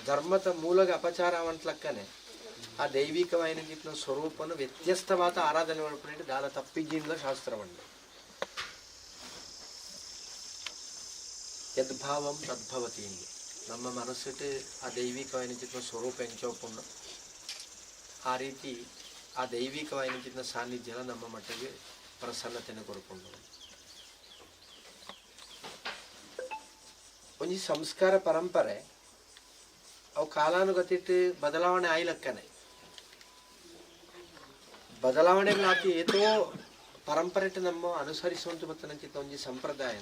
ಧರ್ಮದ ಮೂಲಗ ಅಪಚಾರ ಅವಂಟ್ಲಕ್ಕನೆ ಆ ದೈವಿಕವಾಯಿನ ಜಿತ್ನ ಸ್ವರೂಪವನ್ನು ವ್ಯತ್ಯಸ್ತವಾದ ಆರಾಧನೆ ಮಾಡ್ಕೊಂಡು ದಾಲ ತಪ್ಪಿಜಿಂದ ಶಾಸ್ತ್ರವನ್ನು ಯದ್ಭಾವಂ ತದ್ಭವತಿ ನಮ್ಮ ಮನಸ್ಸಿಟ್ಟು ಆ ದೈವಿಕವಾಯಿನ ಜಿತ್ನ ಸ್ವರೂಪ ಎಂಚೋಕೊಂಡು ಆ ರೀತಿ ಆ ದೈವಿಕವಾಯಿನ ಜಿತ್ನ ಸಾನ್ನಿಧ್ಯ ನಮ್ಮ ಮಟ್ಟಿಗೆ ಪ್ರಸನ್ನತೆಯನ್ನು ಕೊಡ್ಕೊಂಡು ಒಂಜಿ ಸಂಸ್ಕಾರ ಪರಂಪರೆ ಅವು ಕಾಲಾನುಗತಿಟ್ಟು ಬದಲಾವಣೆ ಆಯ್ಲಕ್ಕನೆ ಬದಲಾವಣೆಗಳಾಗಿ ಏತೋ ಪರಂಪರೆಟ್ಟು ನಮ್ಮ ಅನುಸರಿಸುವಂತ ಮತ್ತು ನಂಚಿತ್ತ ಒಂಜಿ ಸಂಪ್ರದಾಯ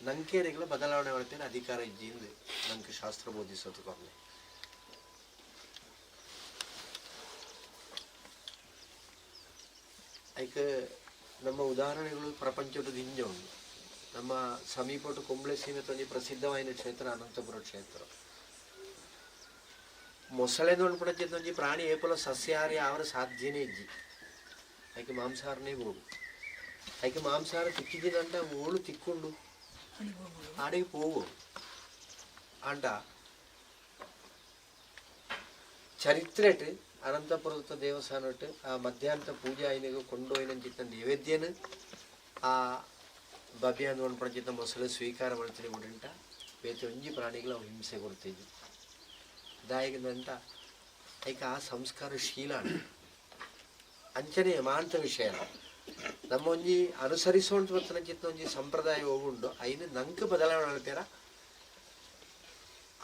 ನಂಕೇರಿಗಳ ಬದಲಾವಣೆ ಮಾಡ್ತೇನೆ ಅಧಿಕಾರ ಇಜ್ಜಿಂದು ನಂಗೆ ಶಾಸ್ತ್ರ ಬೋಧಿಸೋದು ಬರ್ಲಿ ಐಕೆ ನಮ್ಮ ಉದಾಹರಣೆಗಳು ಪ್ರಪಂಚದ ದಿಂಜ ಉಂಟು ನಮ್ಮ ಸಮೀಪಟ್ಟು ಕುಂಬ್ಳೆ ಸೀಮೆತ ಒಂಜಿ ಪ್ರಸಿದ್ಧವಾದ ಕ್ಷೇತ್ರ ಅನಂತಪುರ ಕ್ಷೇತ್ರ ಮೊಸಳೆ ನೋಡ್ಬಿಡಚ್ಚಿತ್ತು ಒಂಜಿ ಪ್ರಾಣಿ ಏಪಲ ಸಸ್ಯಾಹಾರಿ ಅವರ ಸಾಧ್ಯನೇ ಇಜ್ಜಿ ಐಕೆ ಮಾಂಸಾಹಾರನೇ ಹೋಗು ಐಕೆ ಮಾಂಸಾಹಾರ ತಿಕ್ಕಿದ್ದೀನಂಟ ಓಳು ತಿಕ್ಕೊಂಡು ಆಡಿಗೆ ಹೋಗು ಅಂಟ ಚರಿತ್ರೆಟ್ ಅನಂತಪುರದ ದೇವಸ್ಥಾನಟ್ಟು ಆ ಮಧ್ಯಾಹ್ನ ಪೂಜೆ ಆಯ್ನೆಗೂ ಕೊಂಡೋಯ್ನಂಚಿತ್ತ ನೈವೇದ್ಯನ ಆ ಬಬ್ಬಿ ಅಂದ್ಕೊಂಡ್ಪಂಚಿತ್ತ ಮೊಸಳೆ ಸ್ವೀಕಾರ ಮಾಡ್ತೀನಿ ಉಂಟ ಬೇತೆ ಒಂಜಿ ಪ್ರಾಣಿಗಳು ಅವು ಹಿಂಸೆ ಕೊಡ್ತಿದ್ವಿ ದಾಯಗದಂತ ಐಕ ಆ ಸಂಸ್ಕಾರ ಶೀಲ ಅಂಚನೆ ಮಾಂತ ವಿಷಯ ನಮ್ಮ ಒಂಜಿ ಅನುಸರಿಸೋಂತ ಬರ್ತನ ಚಿತ್ತ ಒಂಜಿ ಸಂಪ್ರದಾಯ ಹೋಗುಂಡು ಐನು ನಂಕ ಬದಲಾವಣೆ ಮಾಡ್ತಾರ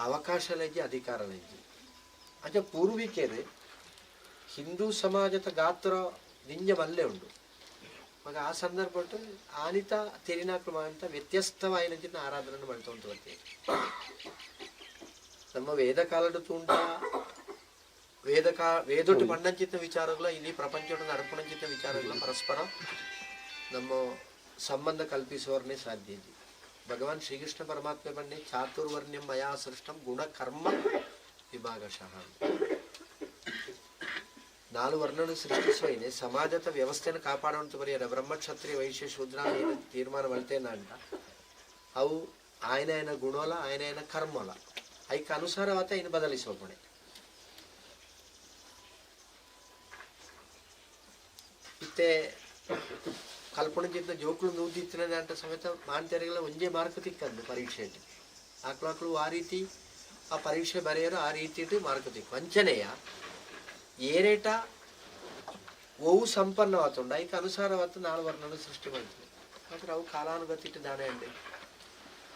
ಅವಕಾಶಲಜ್ಜಿ ಅಧಿಕಾರಲಜ್ಜಿ ಅಂಚ ಪೂರ್ವಿಕೆರು ಹಿಂದೂ ಸಮಾಜದ ಗಾತ್ರ ದಿಂಜ ಮಲ್ಲೆ ಉಂಡು ಮಗ ಆ ಸಂದರ್ಭಟ್ಟು ಆನಿತ ತೆರಿನಾಕ್ರಮ ಅಂತ ವ್ಯತ್ಯಸ್ತವಾಯಿನ ಆರಾಧನೆ ಮಾಡ್ತಾ ಉಂಟು ಬರ್ತೇವೆ ನಮ್ಮ ವೇದ ಕಾಲದ ತುಂಟ ವೇದೊಟ್ಟು ಪಂಡಂಚಿತ್ತ ವಿಚಾರಗಳ ಇಲ್ಲಿ ಪ್ರಪಂಚದ ನಡಪಣಂಚಿತ್ತ ವಿಚಾರಗಳ ಪರಸ್ಪರ ನಮ್ಮ ಸಂಬಂಧ ಕಲ್ಪಿಸುವವರನ್ನೇ ಸಾಧ್ಯ ಇದೆ ಭಗವಾನ್ ಶ್ರೀಕೃಷ್ಣ ಪರಮಾತ್ಮೆ ಬನ್ನಿ ಚಾತುರ್ವರ್ಣ್ಯಂ ಮಯಾ ಸೃಷ್ಟಂ ಗುಣ ಕರ್ಮ ವಿಭಾಗಶಃ 4 ವರ್ಣನ ಸೃಷ್ಟಿಸುವೈನೆ ಸಮಾಜದ ವ್ಯವಸ್ಥೆಯನ್ನು ಕಾಪಾಡುವಂತ ಬರೆಯಾರ ಬ್ರಹ್ಮಕ್ಷತ್ರಿಯ ವೈಶ್ಯ ಶೂದ್ರ ತೀರ್ಮಾನ ಮಾಡ್ತೇನ ಅಂತ ಅವು ಆಯ್ನ ಗುಣೋಲ ಆಯ್ನ ಕರ್ಮೋಲ ಐಕ ಅನುಸಾರವಾತ ಇನ್ನು ಬದಲಿಸೋಪಣೆ ಇತ್ತೆ ಕಲ್ಪಣೆಜಿಂದ ಜೋಕ್ಳು ನೂದಿತ್ತಿನ ಅಂತ ಸಮೇತ ಮಾನ್ತೆರೆಗಳ ಒಂದೇ ಮಾರ್ಕ್ ತಿಕ್ಕಂದು ಪರೀಕ್ಷೆ ಆಕ್ಳು ಆ ರೀತಿ ಆ ಪರೀಕ್ಷೆ ಬರೆಯೋರು ಆ ರೀತಿ ಮಾರ್ಕ್ ತಿಕ್ಕು ವಂಚನೆಯ ಏರೇಟ ಓವು ಸಂಪನ್ನವಾತುಂಡ ಐಕ ಅನುಸಾರವಾತ 4 ವರ್ಣನ ಸೃಷ್ಟಿ ಮಾಡ್ತೀವಿ ಮಾತ್ರ ಅವು ಕಾಲಾನುಗತಿಟ್ಟು ದಾಣೆ ಅಂಡೆ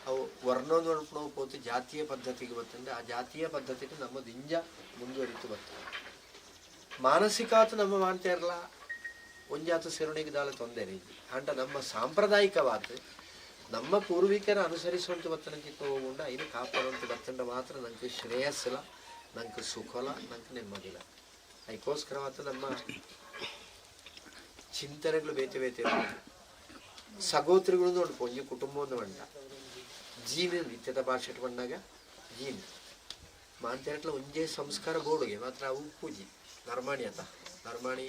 ಅವು ವರ್ಣೋದು ಅನುಪಣವು ಪೋತು ಜಾತಿಯ ಪದ್ಧತಿಗೆ ಬರ್ತಂದ್ರೆ ಆ ಜಾತಿಯ ಪದ್ಧತಿಗೆ ನಮ್ಮ ದಿಂಜ ಮುಂದುವರಿತು ಬರ್ತದೆ ಮಾನಸಿಕಾತ ನಮ್ಮ ಮಾಡ್ತಾ ಇರಲ್ಲ ಒಂಜಾತ ಸೇರುಣಿಗೆ ದಾಳ ತೊಂದರೆ ಅಂಟ ನಮ್ಮ ಸಾಂಪ್ರದಾಯಿಕವಾದ ನಮ್ಮ ಪೂರ್ವಿಕರ ಅನುಸರಿಸುವಂತ ಬರ್ತನ ಚಿತ್ತ ಹೋಗುಂಡ ಇದು ಕಾಪಾಡುವಂತ ಬರ್ತಂಡ ಮಾತ್ರ ನಂಗೆ ಶ್ರೇಯಸ್ಸಿಲ್ಲ ನಂಗೆ ಸುಖಲ ನಂಗೆ ನೆಮ್ಮದಿಲ್ಲ ಅದಕ್ಕೋಸ್ಕರವಾದ ನಮ್ಮ ಚಿಂತನೆಗಳು ಬೇತೆ ಬೇತೆ ಸಗೋತ್ರಿಗಳು ನೋಡ್ಕೊ ಒಂಜಿ ಕುಟುಂಬವನ್ನು ಬಂಡ ಜೀನ್ ನಿತ್ಯದ ಭಾಷೆ ಬಂದಾಗ ಜೀನ್ ಮಾಂತೇಟ್ಲ ಒಂಜೇ ಸಂಸ್ಕಾರ ಬೋಡುಗೆ ಮಾತ್ರ ಅವು ಪೂಜಿ ನರ್ಮಾಣಿ ಅತ ನರ್ಮಾಣಿ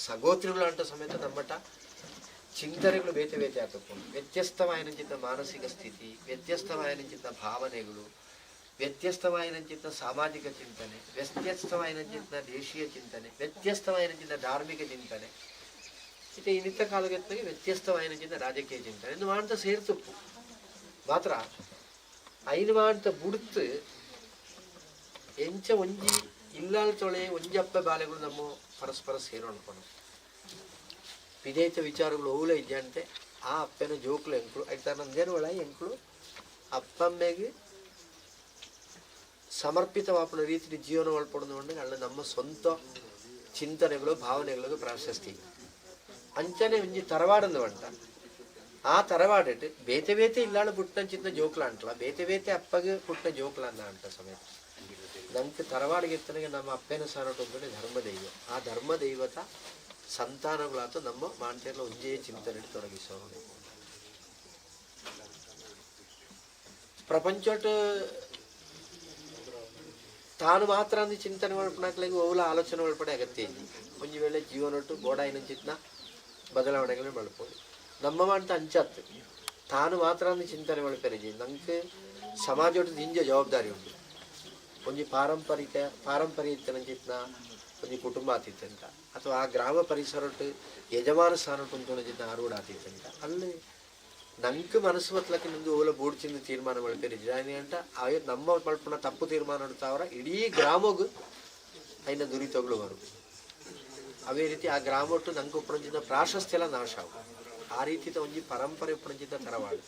ಸಗೋತ್ರಿಗಳು ಅಂಟ ಸಮೇತ ನಮ್ಮಟ ಚಿಂತನೆಗಳು ಬೇತೆ ಬೇತೆ ಆಗ್ತಕೊಂಡು ವ್ಯತ್ಯಸ್ತವಾಯಿನಂಚಿದ್ದ ಮಾನಸಿಕ ಸ್ಥಿತಿ ವ್ಯತ್ಯಸ್ತವಾಯಿನಂಚಿದ್ದ ಭಾವನೆಗಳು ವ್ಯತ್ಯಸ್ತವಾಯಿನಂಚಿದ್ದ ಸಾಮಾಜಿಕ ಚಿಂತನೆ ವ್ಯತ್ಯಸ್ತವಾಯಿನಂಚಿದ್ದ ದೇಶೀಯ ಚಿಂತನೆ ವ್ಯತ್ಯಸ್ತವಾಯಿನಂಚಿದ್ದ ಧಾರ್ಮಿಕ ಚಿಂತನೆ ಇದು ಈ ನಿತ್ಯ ಕಾಲಘಟ್ಟಕ್ಕೆ ವ್ಯತ್ಯಸ್ತವಾಯಿನಂಚಿದ್ದ ರಾಜಕೀಯ ಚಿಂತನೆ ಎಂದು ಮಾಡ್ತಾ ಸೇರ್ತುಪ್ಪು ಮಾತ್ರ ಐನು ಮಾಡ್ತಾ ಬುಡ್ತು ಎಂಚ ಒಂಜಿ ಇಲ್ಲಾಲ್ ತೊಳೆ ಒಂಜಿ ಅಪ್ಪ ಬಾಲೆಗಳು ನಮ್ಮ ಪರಸ್ಪರ ಸೇರೋಣ್ಕೊಂಡು ವಿಧೇಯತ ವಿಚಾರಗಳು ಓಲೆ ಇದ್ದಂತೆ ಆ ಅಪ್ಪನ ಜೋಕ್ಲು ಎಂಕ್ಳು ಆಯ್ತಾ ನಂದೇನು ಒಳ ಎಂಕ್ಳು ಅಪ್ಪಮ್ಮೆಗೆ ಸಮರ್ಪಿತವಾಪನ ರೀತಿ ಜೀವನ ಒಳಪಡೋದು ಅಲ್ಲ ನಮ್ಮ ಸ್ವಂತ ಚಿಂತನೆಗಳು ಭಾವನೆಗಳಿಗೆ ಪ್ರಾಶಸ್ತಿ ಅಂಚನೆ ಒಂಜಿ ತರವಾಡಂದು ಬಂಟ ಆ ತರವಾಡಿಟ್ಟು ಬೇತೆ ಬೇತೆ ಇಲ್ಲಾಳು ಪುಟ್ಟನ ಚಿನ್ನ ಜೋಕ್ಲ ಅಂಟ್ಲ ಬೇತೆ ಬೇತೆ ಅಪ್ಪಗೆ ಪುಟ್ಟ ಜೋಕ್ಲ ಅನ್ನ ಅಂಟ ಸಮೇತ ನಂಗೆ ತರವಾಡಿಗೆತ್ತನಿಗೆ ನಮ್ಮ ಅಪ್ಪನ ಸಾರಟೊಂದು ಧರ್ಮದೈವ ಆ ಧರ್ಮದೈವತ ಸಂತಾನಗಳಾತ ನಮ್ಮ ಮಾಡ್ತಿರಲ್ಲ ಒಂದೇ ಚಿಂತನೆ ತೊಡಗಿಸೋರು ಪ್ರಪಂಚ ತಾನು ಮಾತ್ರ ಅಂದು ಚಿಂತನೆ ಮಾಡ್ಕೊಳಕ್ಲಾಗಿ ಓಲ ಆಲೋಚನೆ ಒಳಪಡೆ ಅಗತ್ಯ ಇದೆ ಒಂಜಿ ವೇಳೆ ಜೀವನೊಟ್ಟು ಗೋಡಾಯಿನ ಚಿತ್ನ ಬದಲಾವಣೆಗಳನ್ನ ಮಾಡ್ಬೋದು ನಮ್ಮ ಮಾಡ್ತಾ ಅಂಚತ್ತು ತಾನು ಮಾತ್ರ ಅಂದು ಚಿಂತನೆ ಮಾಡ್ಪೇರಿಜಿ ನಂಗೆ ಸಮಾಜ ದಿಂಜ ಜವಾಬ್ದಾರಿ ಉಂಟು ಒಂಜಿ ಪಾರಂಪರ್ಯತ್ತನಂಚಿತ್ನ ಒಂಜಿ ಕುಟುಂಬ ಆತಿತ್ತಂಟ ಅಥವಾ ಆ ಗ್ರಾಮ ಪರಿಸರಟ್ಟು ಯಜಮಾನ ಸ್ಥಾನ ಉಂಟೊಂಜಿನ ಆರೂಢ ಆತಿತ್ತಂಟ ಅಲ್ಲಿ ನಂಗೆ ಮನಸ್ಸು ಬತ್ತಲಕ್ಕೆ ನಿಂದು ಓಲ ಬೂಡ್ಚಿಂದ ತೀರ್ಮಾನ ಮಲ್ಪೇರಿದ್ದೆ ಅಂತ ಅಯ್ಯೋ ನಮ್ಮ ಮಲ್ಪನ ತಪ್ಪು ತೀರ್ಮಾನ ಇಡ್ತಾವ್ರ ಇಡೀ ಗ್ರಾಮಗೂ ಐನ ದುರಿತಗಳು ಬರು ಅವೇ ರೀತಿ ಆ ಗ್ರಾಮ ಒಟ್ಟು ನಂಗೆ ಉಪ್ಪಣಂಚಿನ ಪ್ರಾಶಸ್ತ್ಯ ಎಲ್ಲ ನಾಶ ಆಗ ಆ ರೀತಿಯ ಒಂಜಿ ಪರಂಪರೆ ಉಪ್ಪಣಂಚಿನ ತರವಾಡು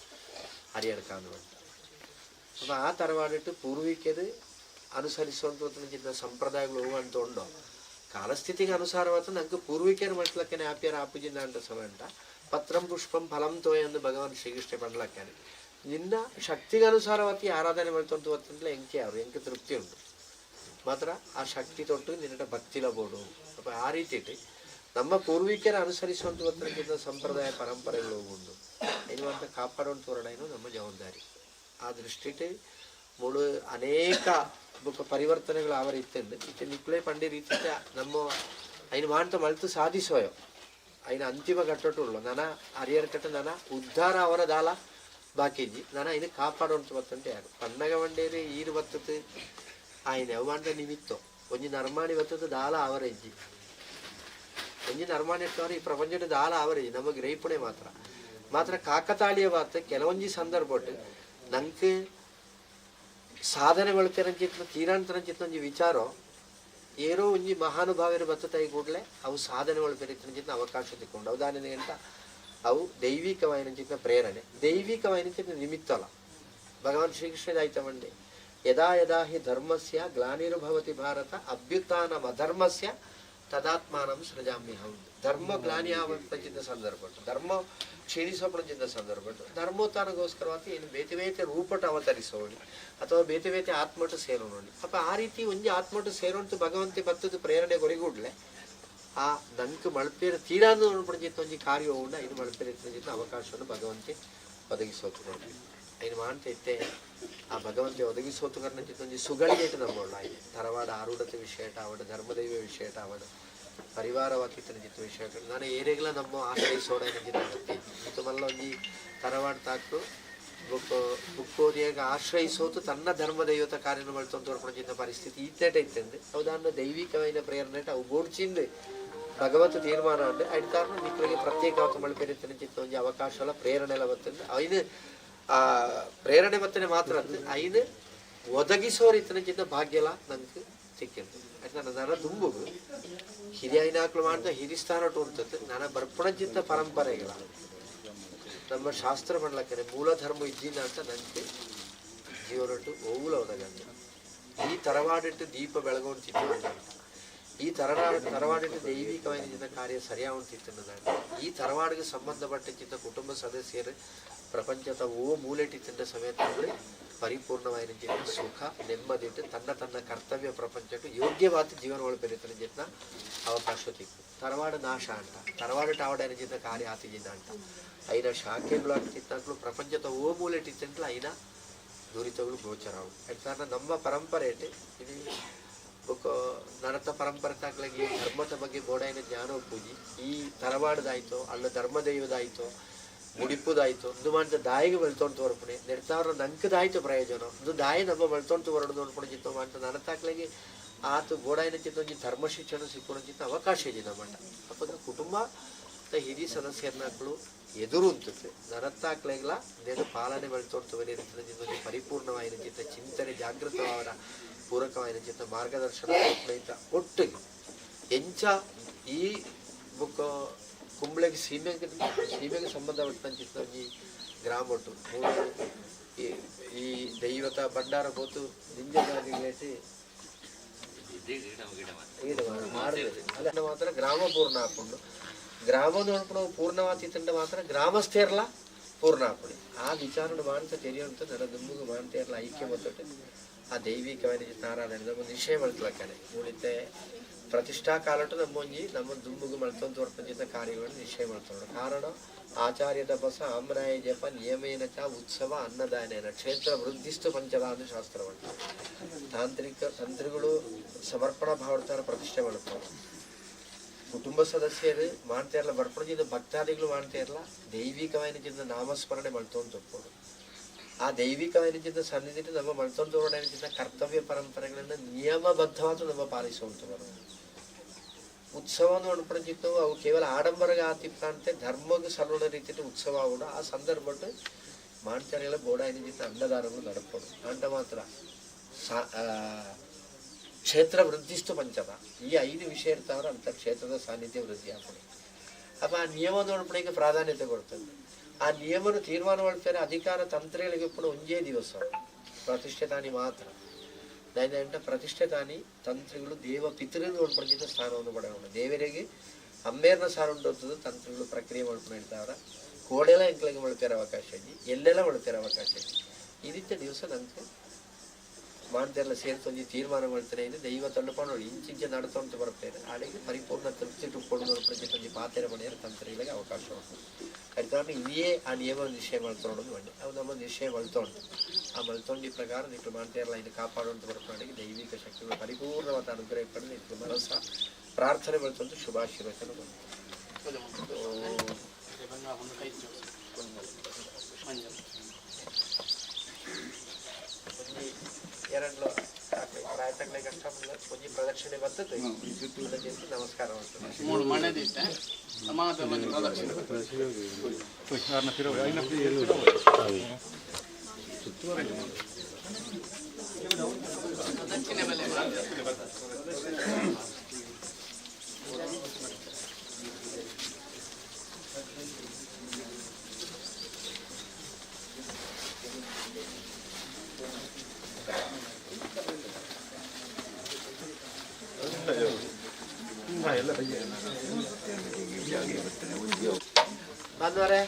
ಹರಿಹರ ಕಾನ್ವೆಂಟ್ ಅಪ್ಪ ಆ ತರವಾಡಿಟ್ಟು ಪೂರ್ವಿಕರು ಅನುಸರಿಸುವಂಥ ಸಂಪ್ರದಾಯಗಳು ಅಂತ ಉಂಡೋ ಕಾಲಸ್ಥಿತಿಗೆ ಅನುಸಾರವಾದ ನಂಗೆ ಪೂರ್ವಿಕರು ಮಟ್ಲಕ್ಕೆ ಆಪ್ಯಾರ ಆಪುಜಿಂದ ಅಂತ ಸಮಂಟ ಪತ್ರಂ ಪುಷ್ಪಂ ಫಲಂ ತೋಯ ಎಂದು ಭಗವಾನ್ ಶ್ರೀಕೃಷ್ಣ ಪಂಡ್ಲಕ್ಕೆ ನಿನ್ನ ಶಕ್ತಿಗೆ ಅನುಸಾರವಾಗಿ ಆರಾಧನೆ ಮಾಡ್ತಂತ ಹೊತ್ತಂತಲೇ ಎಂಕೆ ಅವರು ಎಂಕೆ ತೃಪ್ತಿ ಉಂಟು ಮಾತ್ರ ಆ ಶಕ್ತಿ ತೊಟ್ಟು ನಿನ್ನ ಭಕ್ತಿಲ ಬೋಡು ಅಪ್ಪ ಆ ರೀತಿ ಇಟ್ಟು ನಮ್ಮ ಪೂರ್ವಿಕರ ಅನುಸರಿಸುವಂಥ ಹೊತ್ತಿನ ಸಂಪ್ರದಾಯ ಪರಂಪರೆಗಳು ಉಂಟು ಏನು ಅಂತ ಕಾಪಾಡುವಂಥ ಹೊರಡೇನು ನಮ್ಮ ಜವಾಬ್ದಾರಿ ಆ ದೃಷ್ಟಿಟ್ಟು ಮೂಳು ಅನೇಕ ಪರಿವರ್ತನೆಗಳು ಅವರ ಇತ್ತಂದು ಇತ್ತೆ ನಿಕ್ಲೇ ಪಂಡಿ ರೀತಿ ನಮ್ಮ ಐನು ಮಾಡ್ತಾ ಮಲ್ತು ಸಾಧಿಸೋಯೋ ಐನ ಅಂತಿಮ ಘಟ್ಟುಳ್ಳು ನನ್ನ ಹರಿಹರ ಕಟ್ಟ ನನ್ನ ಉದ್ಧಾರ ಅವರ ದಾಲ ಬಾಕಿಜಿ ನಾನು ಐನ ಕಾಪಾಡುವಂತ ಬತ್ತಂತೆ ಯಾರು ಪನ್ನಗ ಬಂಡೇರಿ ಈರು ಬತ್ತದು ಆಯ್ನ ಅವಂಡ ನಿಮಿತ್ತ ಒಂಜಿ ನರ್ಮಾಣಿ ಬತ್ತದ ದಾಲ ಅವರ ಇಜ್ಜಿ ಒಂಜಿ ನರ್ಮಾಣಿ ಇಟ್ಟವ್ರು ಈ ಪ್ರಪಂಚದ ದಾಲ ಅವರ ನಮಗೆ ಗ್ರಹಿಪಣೆ ಮಾತ್ರ ಕಾಕತಾಳೀಯ ಬಾತ್ ಕೆಲವೊಂಜಿ ಸಂದರ್ಭ ನಂಗೆ ಸಾಧನೆ ಬಳತರಂಚಿತ್ನ ತೀರಾಂತರಂಚಿತ್ನ ಒಂಜಿ ವಿಚಾರ ಏನೋ ಒಂಜಿ ಮಹಾನುಭಾವರು ಬತ್ತತಾಯಿ ಕೂಡಲೇ ಅವು ಸಾಧನೆ ಒಳಪೆರಿತಂಚಿತ್ನ ಅವಕಾಶ ತಿಕ್ಕೊಂಡು ಉದಾಹರಣೆ ಅಂತ ಅವು ದೈವಿಕವಾಯಿನಂಚಿತ್ನ ಪ್ರೇರಣೆ ದೈವಿಕವಾಯಿನಂಚಿತ್ನ ನಿಮಿತ್ತಲ್ಲ ಭಗವಾನ್ ಶ್ರೀಕೃಷ್ಣ ಆಯ್ತ ಮಂಡೆ ಯದಾ ಯದಾ ಹಿ ಧರ್ಮಸ್ಯ ಗ್ಲಾನಿರ್ಭವತಿ ಭಾರತ ಅಭ್ಯುತ್ಥಾನಂ ಅಧರ್ಮಸ್ಯ ತದಾತ್ಮಾನಂ ಸೃಜಾಮ್ಯ ಹೌದು ಧರ್ಮ ಗ್ಲಾನಿ ಆವಂಚಿದ್ದ ಸಂದರ್ಭ ಧರ್ಮ ಕ್ಷೀಣಿಸೋಪಡಿದ್ದ ಸಂದರ್ಭ ಧರ್ಮೋತ್ಥಾನಗೋಸ್ಕರವಾಗಿ ಏನು ಬೇತೆ ಬೇತೆ ರೂಪಟ ಅವತರಿಸೋಣಿ ಅಥವಾ ಬೇತೆ ಬೇತೆ ಆತ್ಮಟ ಸೇರೋಣಿ ಅಪ್ಪ ಆ ರೀತಿ ಒಂಜಿ ಆತ್ಮಟ ಸೇರೋಂತ ಭಗವಂತಿ ಬತ್ತದ ಪ್ರೇರಣೆ ಕೊರಿಗೂಡ್ಲೆ ಆ ನಂಗೆ ಮಳಪೇರ ತೀರಾಂದು ನೋಡ್ಬಿಡ್ಜಿತ್ತು ಒಂಜಿ ಕಾರ್ಯ ಉಂಡ ಇನ್ನು ಮಳಪೇರ ಅವಕಾಶವನ್ನು ಭಗವಂತಿ ಒದಗಿಸೋತು ನೋಡಿ ಐನು ಮಾಡ್ತಾ ಇತ್ತೆ ಆ ಭಗವಂತಿ ಒದಗಿಸೋತು ಕರ್ನಂಚಿತ್ತು ಒಂಜಿ ಸುಗಳಿಗೆ ನಮ್ಮೊಳ್ಳ ಆಯ್ತು ತರವಾಡ ಆರೂಢತೆ ವಿಷಯಟ ಅವಡ ಧರ್ಮದೈವ ವಿಷಯಟ ಅವಡ ಪರಿವಾರವಾಕಿತ್ತನ ಜಿತ್ತು ವಿಷಯ ನಾನು ಏರೆಗ್ಲ ನಮ್ಮ ಆಶ್ರಯಿಸೋಣ ಏನಂಜಿತ್ತು ಇದು ಮಲ್ಲ ಒಂಜಿ ತರವಾಡ ತಾಕು ಬುಕ್ಕೋದಿಯಾಗ ಆಶ್ರಯಿಸೋತು ತನ್ನ ಧರ್ಮದೈವತ ಕಾರ್ಯ ಮಾಡ್ತಂತ ತೋರ್ಪಡಿಸಿದ ಪರಿಸ್ಥಿತಿ ಈತೇಟ ಇತ್ತಂದು ಅವದಾನ ದೈವಿಕమైన ಪ್ರೇರಣೆ ಅವು ಬೋಡ್ಚಿಂದು ಭಗವಂತ ತೀರ್ಮಾನ ಅಂದ್ರೆ ಅಡ್ ಕಾರಣ ನಿಕ್ಕಳಿಗೆ ಪ್ರತ್ಯೇಕವಾದ ಮಳ್ಪೇರಿತ್ತನ ಚಿತ್ತ ಒಂಜಿ ಅವಕಾಶ ಎಲ್ಲ ಪ್ರೇರಣೆ ಎಲ್ಲ ಬರ್ತಂದು ಐನು ಆ ಪ್ರೇರಣೆ ಬತ್ತನೆ ಮಾತ್ರ ಐನು ಒದಗಿಸೋರಿತ್ತನ ಚಿತ್ತ ಭಾಗ್ಯಲ ನಂಗೆ ಸಿಕ್ಕಿಂದು ನನ್ನ ತುಂಬುಗು ಹಿರಿಯ ಐನಾಕ್ಲು ಮಾಡ್ತಾ ಹಿರಿಸ್ಥಾನಟ್ಟು ಉಂಟು ನನ್ನ ಬರ್ಪಣಜಿತ್ತ ಪರಂಪರೆಗಳ ನಮ್ಮ ಶಾಸ್ತ್ರ ಮಾಡ್ಲಕ್ಕೆ ಮೂಲ ಧರ್ಮ ಇದ್ದಿನ ಅಂತ ನನಗೆ ಜೀವನಟ್ಟು ಓವುಲ ಒದಗಂತ ಈ ತರವಾಡಿಟ್ಟು ದೀಪ ಬೆಳಗುವಂತಿತ್ತು ಈ ತರವಾಡಿಟ್ಟು ದೈವಿಕವಾದ ಕಾರ್ಯ ಸರಿಯಾಗುವಂತಿತ್ತು ಈ ತರವಾಡಿಗೆ ಸಂಬಂಧಪಟ್ಟಿದ್ದ ಕುಟುಂಬ ಸದಸ್ಯರು ಪ್ರಪಂಚದ ಮೂಲೆಟ್ಟಿದ್ದ ಸಮೇತಗಳು ಪರಿಪೂರ್ಣವಾದ ಸುಖ ನೆಮ್ಮದಿಟ್ಟು ತನ್ನ ಕರ್ತವ್ಯ ಪ್ರಪಂಚಕ್ಕೆ ಯೋಗ್ಯವಾದ ಜೀವನ ಒಳಪೆರಿತನ ಜಿತ್ನ ಅವಕಾಶ ತಿಕ್ಕು ತರವಾಡ ನಾಶ ಅಂತ ತರವಾಡ ಟಾವಡನ ಜಿತ್ತ ಕಾರ್ಯ ಆತಿಜಿನ ಅಂತ ಐನ ಶಾಖೆಗಳು ಆಗ್ತಿತ್ತಂತಲೂ ಪ್ರಪಂಚದ ಮೂಲೆಟ್ಟಿತ್ತಂತಲೂ ಐನ ದುರಿತಗಳು ಗೋಚರವು ಯಾಕಂದ್ರೆ ನಮ್ಮ ಪರಂಪರೆ ಇದು ನರತ ಪರಂಪರೆ ತಾಗ್ಲಾಗಿ ಧರ್ಮದ ಬಗ್ಗೆ ಬೋಡಾಯಿನ ಜ್ಞಾನ ಪೂಜಿ ಈ ತರವಾಡದಾಯ್ತೋ ಅಲ್ಲ ಧರ್ಮದೈವದಾಯ್ತೋ ಮುಡಿಪುದಾಯ್ತು ಇದು ಮಾಡಿದ ದಾಯಿಗೆ ಬೆಳ್ತೊಂಡು ತೋರ್ಪಣೆ ನೆಡ್ತಾವ್ರ ನಂಕದಾಯ್ತು ಪ್ರಯೋಜನ ಇದು ದಾಯಿ ನಮ್ಮ ಬೆಳ್ತೊಂಡು ಹೊರಡು ನೋಡ್ಕೊಂಡು ಚಿತ್ತ ಮಾಡ್ತಾ ನನ್ನ ತಾಕ್ಲಾಗಿ ಆತು ಗೋಡಾಯಿನ ಚಿತ್ತ ಒಂಜಿ ಧರ್ಮ ಶಿಕ್ಷಣ ಸಿಕ್ಕೋಣ ಚಿತ್ತ ಅವಕಾಶ ಇದೆ ನಮ್ಮ ಅಪ್ಪ ಕುಟುಂಬ ಹಿರಿಯ ಸದಸ್ಯರನ್ನಗಳು ಎದುರು ಅಂತದ್ದು ನನ್ನ ತಾಕ್ಲಾಗ್ಲ ನೆಡು ಪಾಲನೆ ಬೆಳ್ತೊಂಡು ಒಂದು ಪರಿಪೂರ್ಣವಾದ ಚಿತ್ತ ಚಿಂತನೆ ಜಾಗೃತವಾದ ಪೂರಕವಾದ ಚಿತ್ತ ಮಾರ್ಗದರ್ಶನ ಒಟ್ಟಿಗೆ ಎಂಚ ಈ ಬುಕ್ ಕುಂಬಳೆಗೆ ಸೀಮೆಗೆ ಸಂಬಂಧಪಟ್ಟಂಚಿತ್ತ ಈ ಗ್ರಾಮ ಒಟ್ಟು ಈ ದೈವತ ಭಂಡಾರ ಬೋತು ನಿಂಜಿ ಅದನ್ನು ಮಾತ್ರ ಗ್ರಾಮ ಪೂರ್ಣ ಹಾಕೊಂಡು ಗ್ರಾಮದ ಒಳಪಡ ಪೂರ್ಣವಾತಿತ್ತಂಡ ಮಾತ್ರ ಗ್ರಾಮಸ್ಥೇರ್ಲ ಪೂರ್ಣ ಹಾಕೊಳ್ಳಿ ಆ ವಿಚಾರ ಮಾಡ್ತಾ ತೆರೆಯುವಂಥ ನನ್ನ ದುಂಬುಗೆ ಮಾಡ್ತಾ ಇರಲ್ಲ ಐಕ್ಯ ಮೊತ್ತಟ್ಟು ಆ ದೈವಿಕವಾದ ಆರಾಧನೆ ನಮ್ಮ ನಿಶ್ಚಯ ಮಾಡ್ಕೊಳಕ್ಕಾನೆ ಉಳಿತೆ ಪ್ರತಿಷ್ಠಾ ಕಾಲಟ್ಟು ನಮ್ಮ ದುಂಬುಗು ಮಳ್ತೊಂದು ತೋರ್ಪಂಚಿತ ಕಾರ್ಯಗಳನ್ನು ನಿಶ್ಚಯ ಮಾಡ್ತಾರೆ ಕಾರಣ ಆಚಾರ್ಯದ ಬಸ ಆಮ್ರಾಯ ಜಪ ನಿಯಮೇನ ಚ ಉತ್ಸವ ಅನ್ನದಾನೇನ ಕ್ಷೇತ್ರ ವೃದ್ಧಿಸ್ತು ಪಂಚದಾನ ಶಾಸ್ತ್ರವನ್ನು ತಂತ್ರಿಗಳು ಸಮರ್ಪಣಾ ಭಾವಡ್ತಾರ ಪ್ರತಿಷ್ಠೆ ಮಾಡ್ತಾರೆ ಕುಟುಂಬ ಸದಸ್ಯರು ಮಾಡ್ತಾ ಇರಲ್ಲ ಬರ್ಪಣಜಿಂದ ಭಕ್ತಾದಿಗಳು ಮಾಡ್ತಾ ಇರಲ್ಲ ದೈವಿಕವಾದ ನಾಮಸ್ಮರಣೆ ಮಾಡ್ತೊಂದು ತಪ್ಪೋದು ಆ ದೈವಿಕವಾಗಿನ ಸನ್ನಿಧಿಯಲ್ಲಿ ನಮ್ಮ ಮಲ್ತೊಂದೋಡನಿನ ಕರ್ತವ್ಯ ಪರಂಪರೆಗಳನ್ನು ನಿಯಮಬದ್ಧವಾಗಿ ನಮ್ಮ ಪಾಲಿಸುವಂಥವರು. ಉತ್ಸವವನ್ನು ಒಳಪಡಿಸಿತ್ತು ಅವು ಕೇವಲ ಆಡಂಬರಗ ಆತಿಪ್ಪ ಅಂತೆ ಧರ್ಮಕ್ಕೆ ಸಲ್ಲುವ ರೀತಿಯಲ್ಲಿ ಉತ್ಸವ ಕೂಡ ಆ ಸಂದರ್ಭಟ್ಟು ಮಾಡ್ತಾರೆಲ್ಲ ಬೋಡಾಯಿನ ಅನ್ನದಾನಗಳು ನಡ್ಕೊಂಡು ಅಂಟ ಮಾತ್ರ ಕ್ಷೇತ್ರ ವೃದ್ಧಿಸ್ತು ಪಂಚಮ ಈ 5 ವಿಷಯ ಇರ್ತಾವ್ರೆ ಅಂತ ಕ್ಷೇತ್ರದ ಸಾನ್ನಿಧ್ಯ ವೃದ್ಧಿ ಆಗ್ತದೆ. ಅಪ್ಪ ಆ ನಿಯಮದ ಒಳಪಡಿಗೆ ಪ್ರಾಧಾನ್ಯತೆ ಕೊಡ್ತದೆ. ಆ ನಿಯಮನ ತೀರ್ಮಾನ ಮಾಡ್ತಾರೆ ಅಧಿಕಾರ ತಂತ್ರಗಳಿಗೆ ಕೂಡ ಒಂದೇ ದಿವಸ ಪ್ರತಿಷ್ಠಿತಾನಿ ಮಾತ್ರ ದಾಯಂಟ ಪ್ರತಿಷ್ಠಿತಾನಿ ತಂತ್ರಿಗಳು ದೇವ ಪಿತೃಗಳು ಒಳಪಡಿಸಿದ ಸ್ಥಾನವನ್ನು ಪಡೆಯೋಣ. ದೇವರಿಗೆ ಅಮ್ಮೇರ್ನ ಸಾರ ಉಂಟೋಗ್ತದೆ ತಂತ್ರಿಗಳು ಪ್ರಕ್ರಿಯೆ ಮಾಡ್ಕೊಂಡು ಹೇಳ್ತಾವ್ರ ಕೋಡೆಲ್ಲ ಎಂಕ್ಳಿಗೆ ಮೊಳತಿರೋ ಅವಕಾಶ ಇದೆ, ಎಲ್ಲೆಲ್ಲ ಮೊಳತಿರೋ ಅವಕಾಶ ಇದೆ. ಇದಿತ್ತ ದಿವಸ ನಂತರ ಮಾಡ್ದೆಲ್ಲ ಸೇರ್ಕೊಂಡಿ ತೀರ್ಮಾನ ಮಾಡ್ತಾರೆ ಇದು ದೈವ ತಳ್ಳುಕೊಂಡು ಇಂಚಿಂಚೆ ನಡ್ಕೊಂತ ಬರ್ತೇನೆ ಆಡಿಗೆ ಪರಿಪೂರ್ಣ ತೃಪ್ತಿ ಟುಕ್ಕೊಂಡು ಪ್ರತಿ ಪಾತ್ರೆ ಪಡೆಯಲು ತಂತ್ರಗಳಿಗೆ ಅವಕಾಶ ಉಂಟು. ಅದಕ್ಕೆ ಇದೇ ಆ ನಿಯಮ ನಿಶ್ಚಯ ಮಾಡ್ಕೊಂಡು ಮಾಡಿ ಅವು ನಮ್ಮ ನಿಶ್ಚಯ ಮಲ್ತೊಂಡು ಆ ಮಲ್ತೊಂಡಿ ಪ್ರಕಾರ ನಿಟ್ಟು ಮಾಡ್ತಾರಲ್ಲ ಇದು ಕಾಪಾಡುವಂತ ಬರ್ಕೊಂಡಿಗೆ ದೈವಿಕ ಶಕ್ತಿಗಳು ಪರಿಪೂರ್ಣವಾದ ಅನುಗ್ರಹ ಪಡೆದು ನಿಟ್ಟು ಮನಸ್ಸ ಪ್ರಾರ್ಥನೆ ಮಾಡ್ಕೊಂಡು ಶುಭಾಶೀರ್ವಚನ ಬಂತು. ಎರಡು ಪ್ರಾಯತಗಳ ಕಷ್ಟ ಕೊಂಚ ಪ್ರದಕ್ಷಿಣೆ ಬರ್ತದೆ ನಮಸ್ಕಾರ ಬಂದವರೇ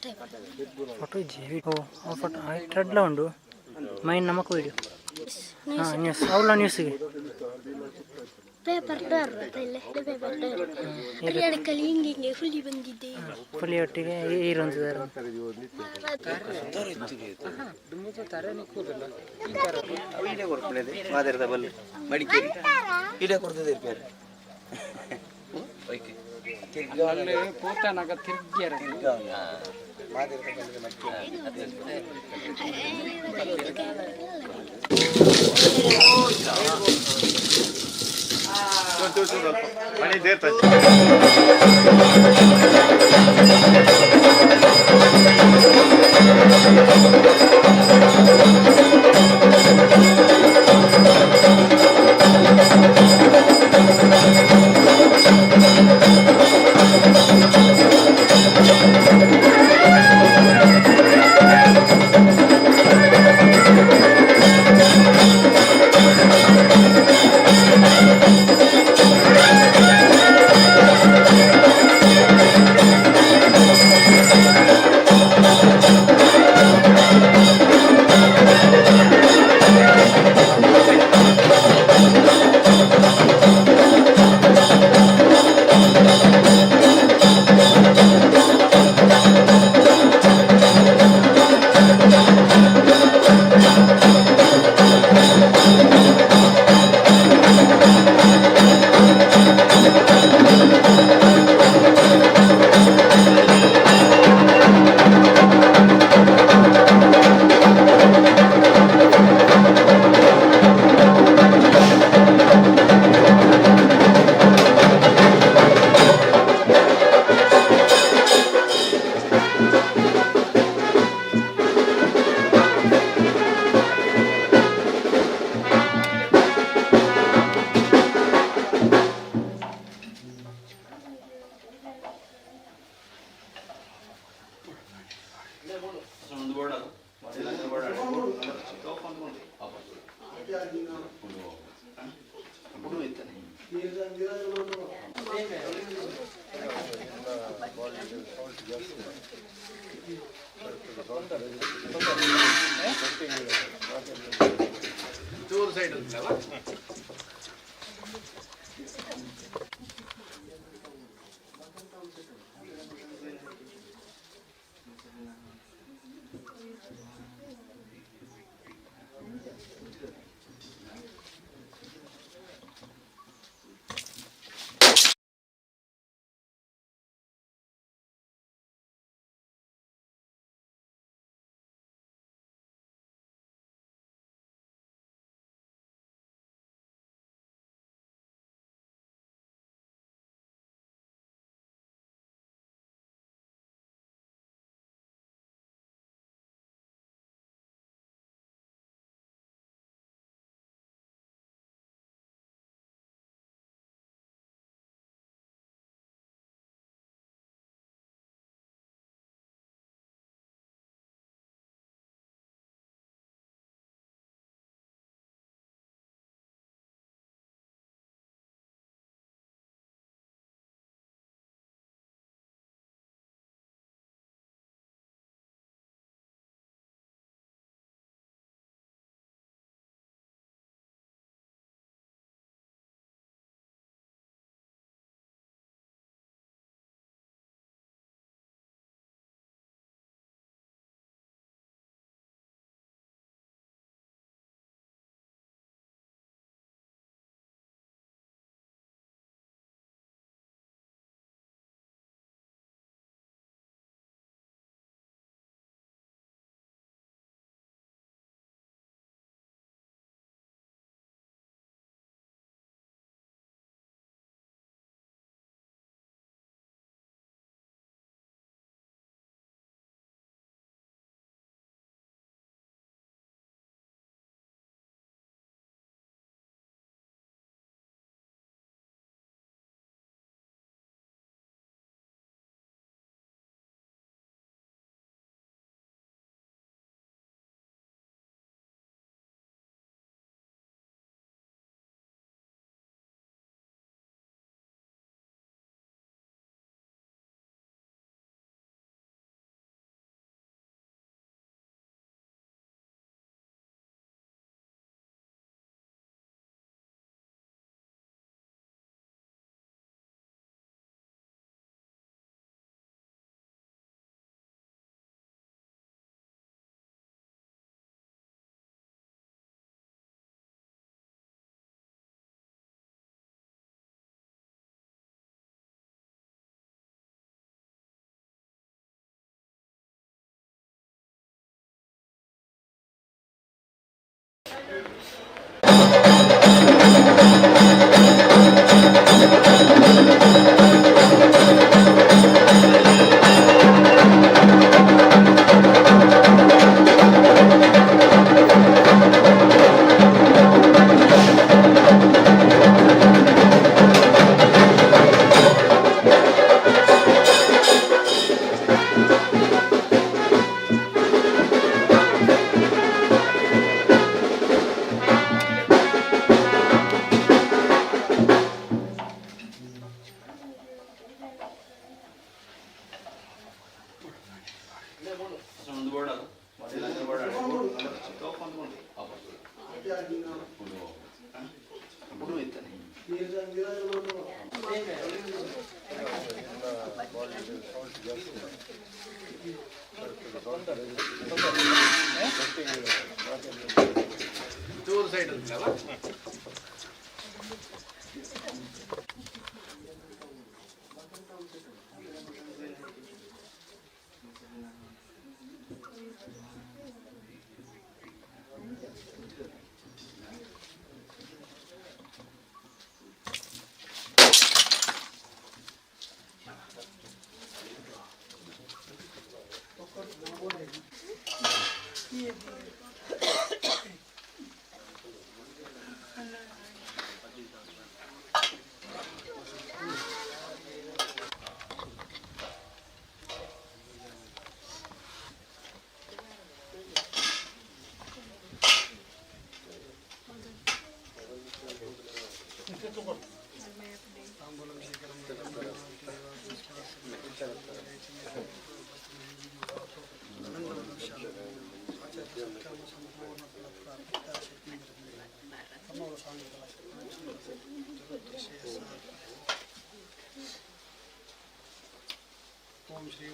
ಫೋಟೋ ಇಜ್ಜಿ ಓ ಆ ಫೋಟೋ ಟ್ರೆಡ್ಲ ಉಂಡು ಮೈನ್ ನಮಕ್ ವೀಡಿಯೋ ನ್ಯೂಸ್ ಅವಳ ನ್ಯೂಸಿಗೆ ಪೇಪರ್ ಅಡಿಕಲ್ಲಿ ಹಿಂಗೆ ಹುಲಿ ಬಂದಿದ್ದೆ ಹುಲಿ ಒಟ್ಟಿಗೆ ಈರೊಂದಿದ್ದಾರೆ ಪೂರ್ತಾನಾಗ ತಿರ್ಗ್ಯಾರ ಮನೆ ಓಂ ಶ್ರೀ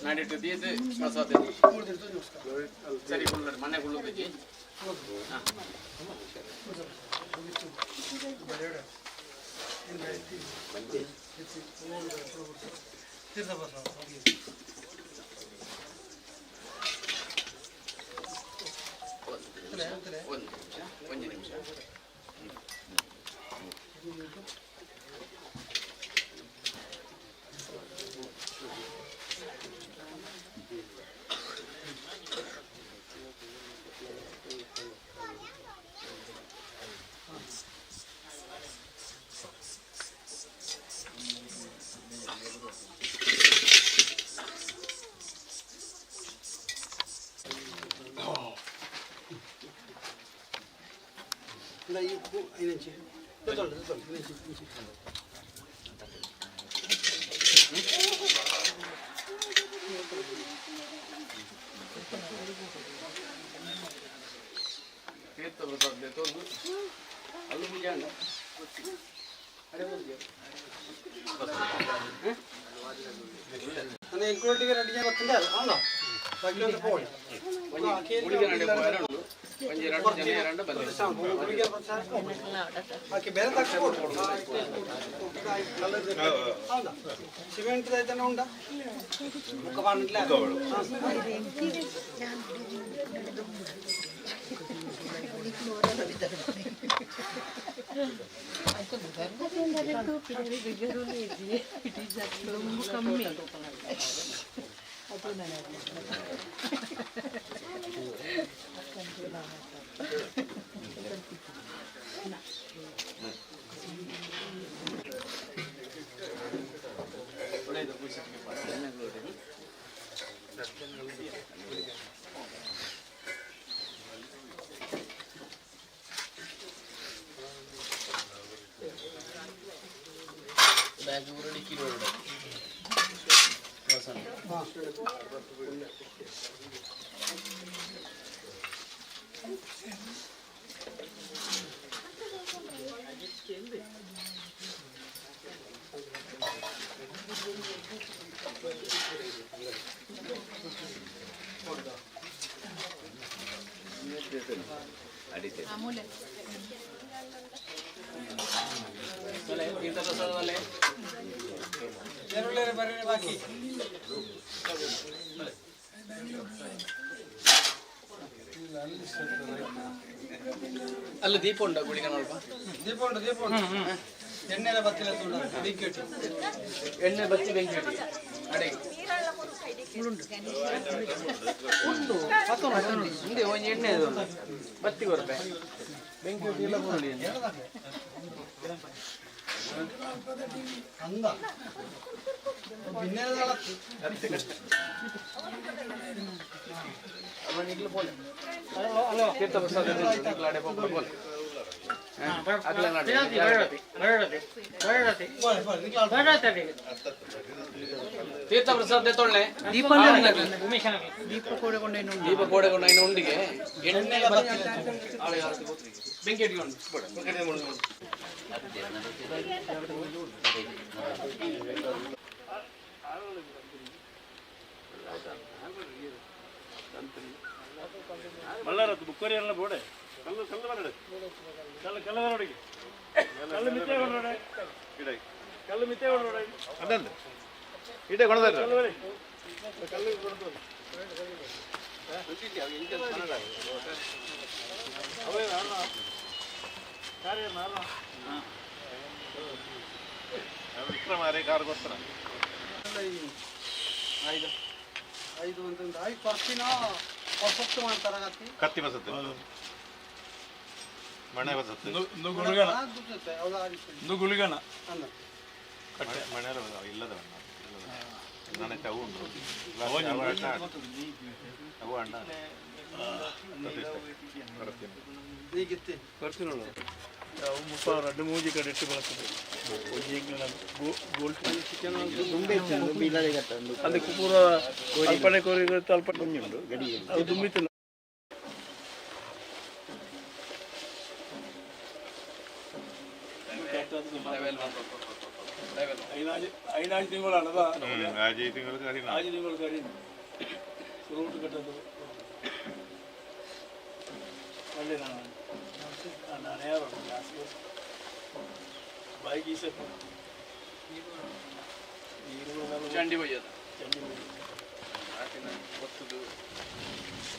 ನಾಡಿಟ್ಟು ದೀದ ಪ್ರಸಾದ ಸರಿ ಮನೆ ಗುಳ್ಳುತ್ತಿ ಒಂದು ನಿಮಿಷ ఇంకోటిగా రెడీ చేయబోతుండే అవునా తగ్గినంత పోయి ಬೇರೆ ಸಿಮೆಂಟ್ ಐತನ ಉಂಡ ಮುಖ ಕಮ್ಮಿ ಅಲ್ಲಿ ದೀಪ ಉಂಟ ಗುಳಿಗ ನೋಡ್ಪ ದೀಪ ಉಂಟು ಎಣ್ಣೆ ಬತ್ತಿಲ್ಲ ಬೆಂಕಿ ಇಟ್ಟು ಎಣ್ಣೆ ಬತ್ತಿ ಬೆಂಕಿ ಇಟ್ಟು ಅಡಿಗೆ ಉಂಟು ಮುಂದೆ ಒಂದು ಎಣ್ಣೆ ಬತ್ತಿ ಕೊರತೆ ಬೆಂಕಿ ಇಟ್ಟು ಎಲ್ಲ ಕೊಡಲಿ ಅಂದ ತೀರ್ಥ ಪ್ರಸಾದ ತೀರ್ಥ ಪ್ರಸಾದ ತೊಳ್ಳೆ ದೀಪ ಕೋಡೆಗೊಂಡ ಇನ್ನು ಉಂಡಿಗೆ ಎಣ್ಣೆ ಬೆಂಕಿ ಇಟ್ಕೊಂಡು ಮಲ್ಲಾರತ್ತು ಬುಕ್ಕರಿ ಎಲ್ಲ ಬೋಡೆ ಕಲ್ಲು ಕಲ್ಲು ಬರಡೆ ಕಲ್ಲು ಬರೋಡಿಗೆ ಕಲ್ಲು ಮಿತ್ತೆ ಹೊರಡೆ ಕಲ್ಲು ಮಿತ್ತೆ ಹೊರಡೆ ಅದಂದ್ರೆ ಇಡೇ ಕೊಡದ ಕಲ್ಲು ಕೊಡ್ತು ಅವೇ ಅಲ್ಲ ಕಾರ್ಯ ಅಲ್ಲ ವಿಕ್ರಮಾರೇ ಕಾರ್ ಗೊತ್ತರ ಐದು ಅಂತಂದು ಐದು ಪರ್ಸಿನ ಹೊಸತ್ತು ಮಾಡ್ತಾರ ಕತ್ತಿ ಬಸತ್ತೆ ಮಣೆ ಬಸತ್ತೆ ಗುಳಿಗಣ ಮಣೆ ಇಲ್ಲದ ನನ್ನ ಅವು ಉಂಟು ಅವು ಅಣ್ಣ ಬರ್ತೀನಲ್ಲ ಅವು ಮುಪ್ಪ ರಡ್ಡು ಮೂಜಿ ಕಡೆ ಇಟ್ಟು ಬಳಸ್ತದೆ ಅದಕ್ಕೆ ಪೂರ ಅಲ್ಪನೆ ಕೋರಿ ಅಲ್ಪ ಉಂಟು ಅದು ದುಂಬಿತ್ತು ಐನಾಜು ತಿಂಗಳು ಅಲ್ಲದ ಆಜಿ ತಿಂಗಳು ಕರಿ ಆಜಿ ತಿಂಗಳು ಕರಿ ಸುರುಟು ಕಟ್ಟದು ಅಲ್ಲೇ ನಾನು ಯಾರು ಬಾಯಿಗೆ ಈಸ ಚಂಡಿ ಬಯ್ಯದ ಒತ್ತದು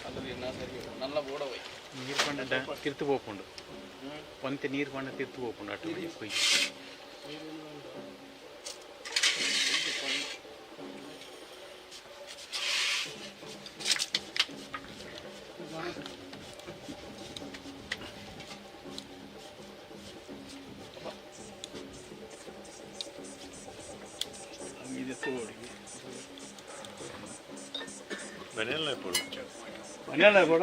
ಅಲ್ಲಿ ಸರಿ ನಲ್ಲ ಬೋಡ ಬೈ ನೀರು ಕೊಂಡ ತಿರ್ತು ಹೋಗ್ಕೊಂಡು ಒಂತೆ ನೀರು ಕೊಂಡ ತಿರ್ತು ಹೋಗ್ಕೊಂಡು ಅಟ್ಟು ಹೋಗಿ ಮನೆಯಲ್ಲ ಕೊಡು ಮನೆಯಲ್ಲ ಕೊಡ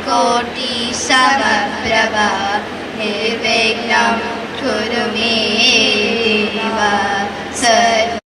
कोटि समप्रभा निर्विघ्नं कुरु मे देव सर्व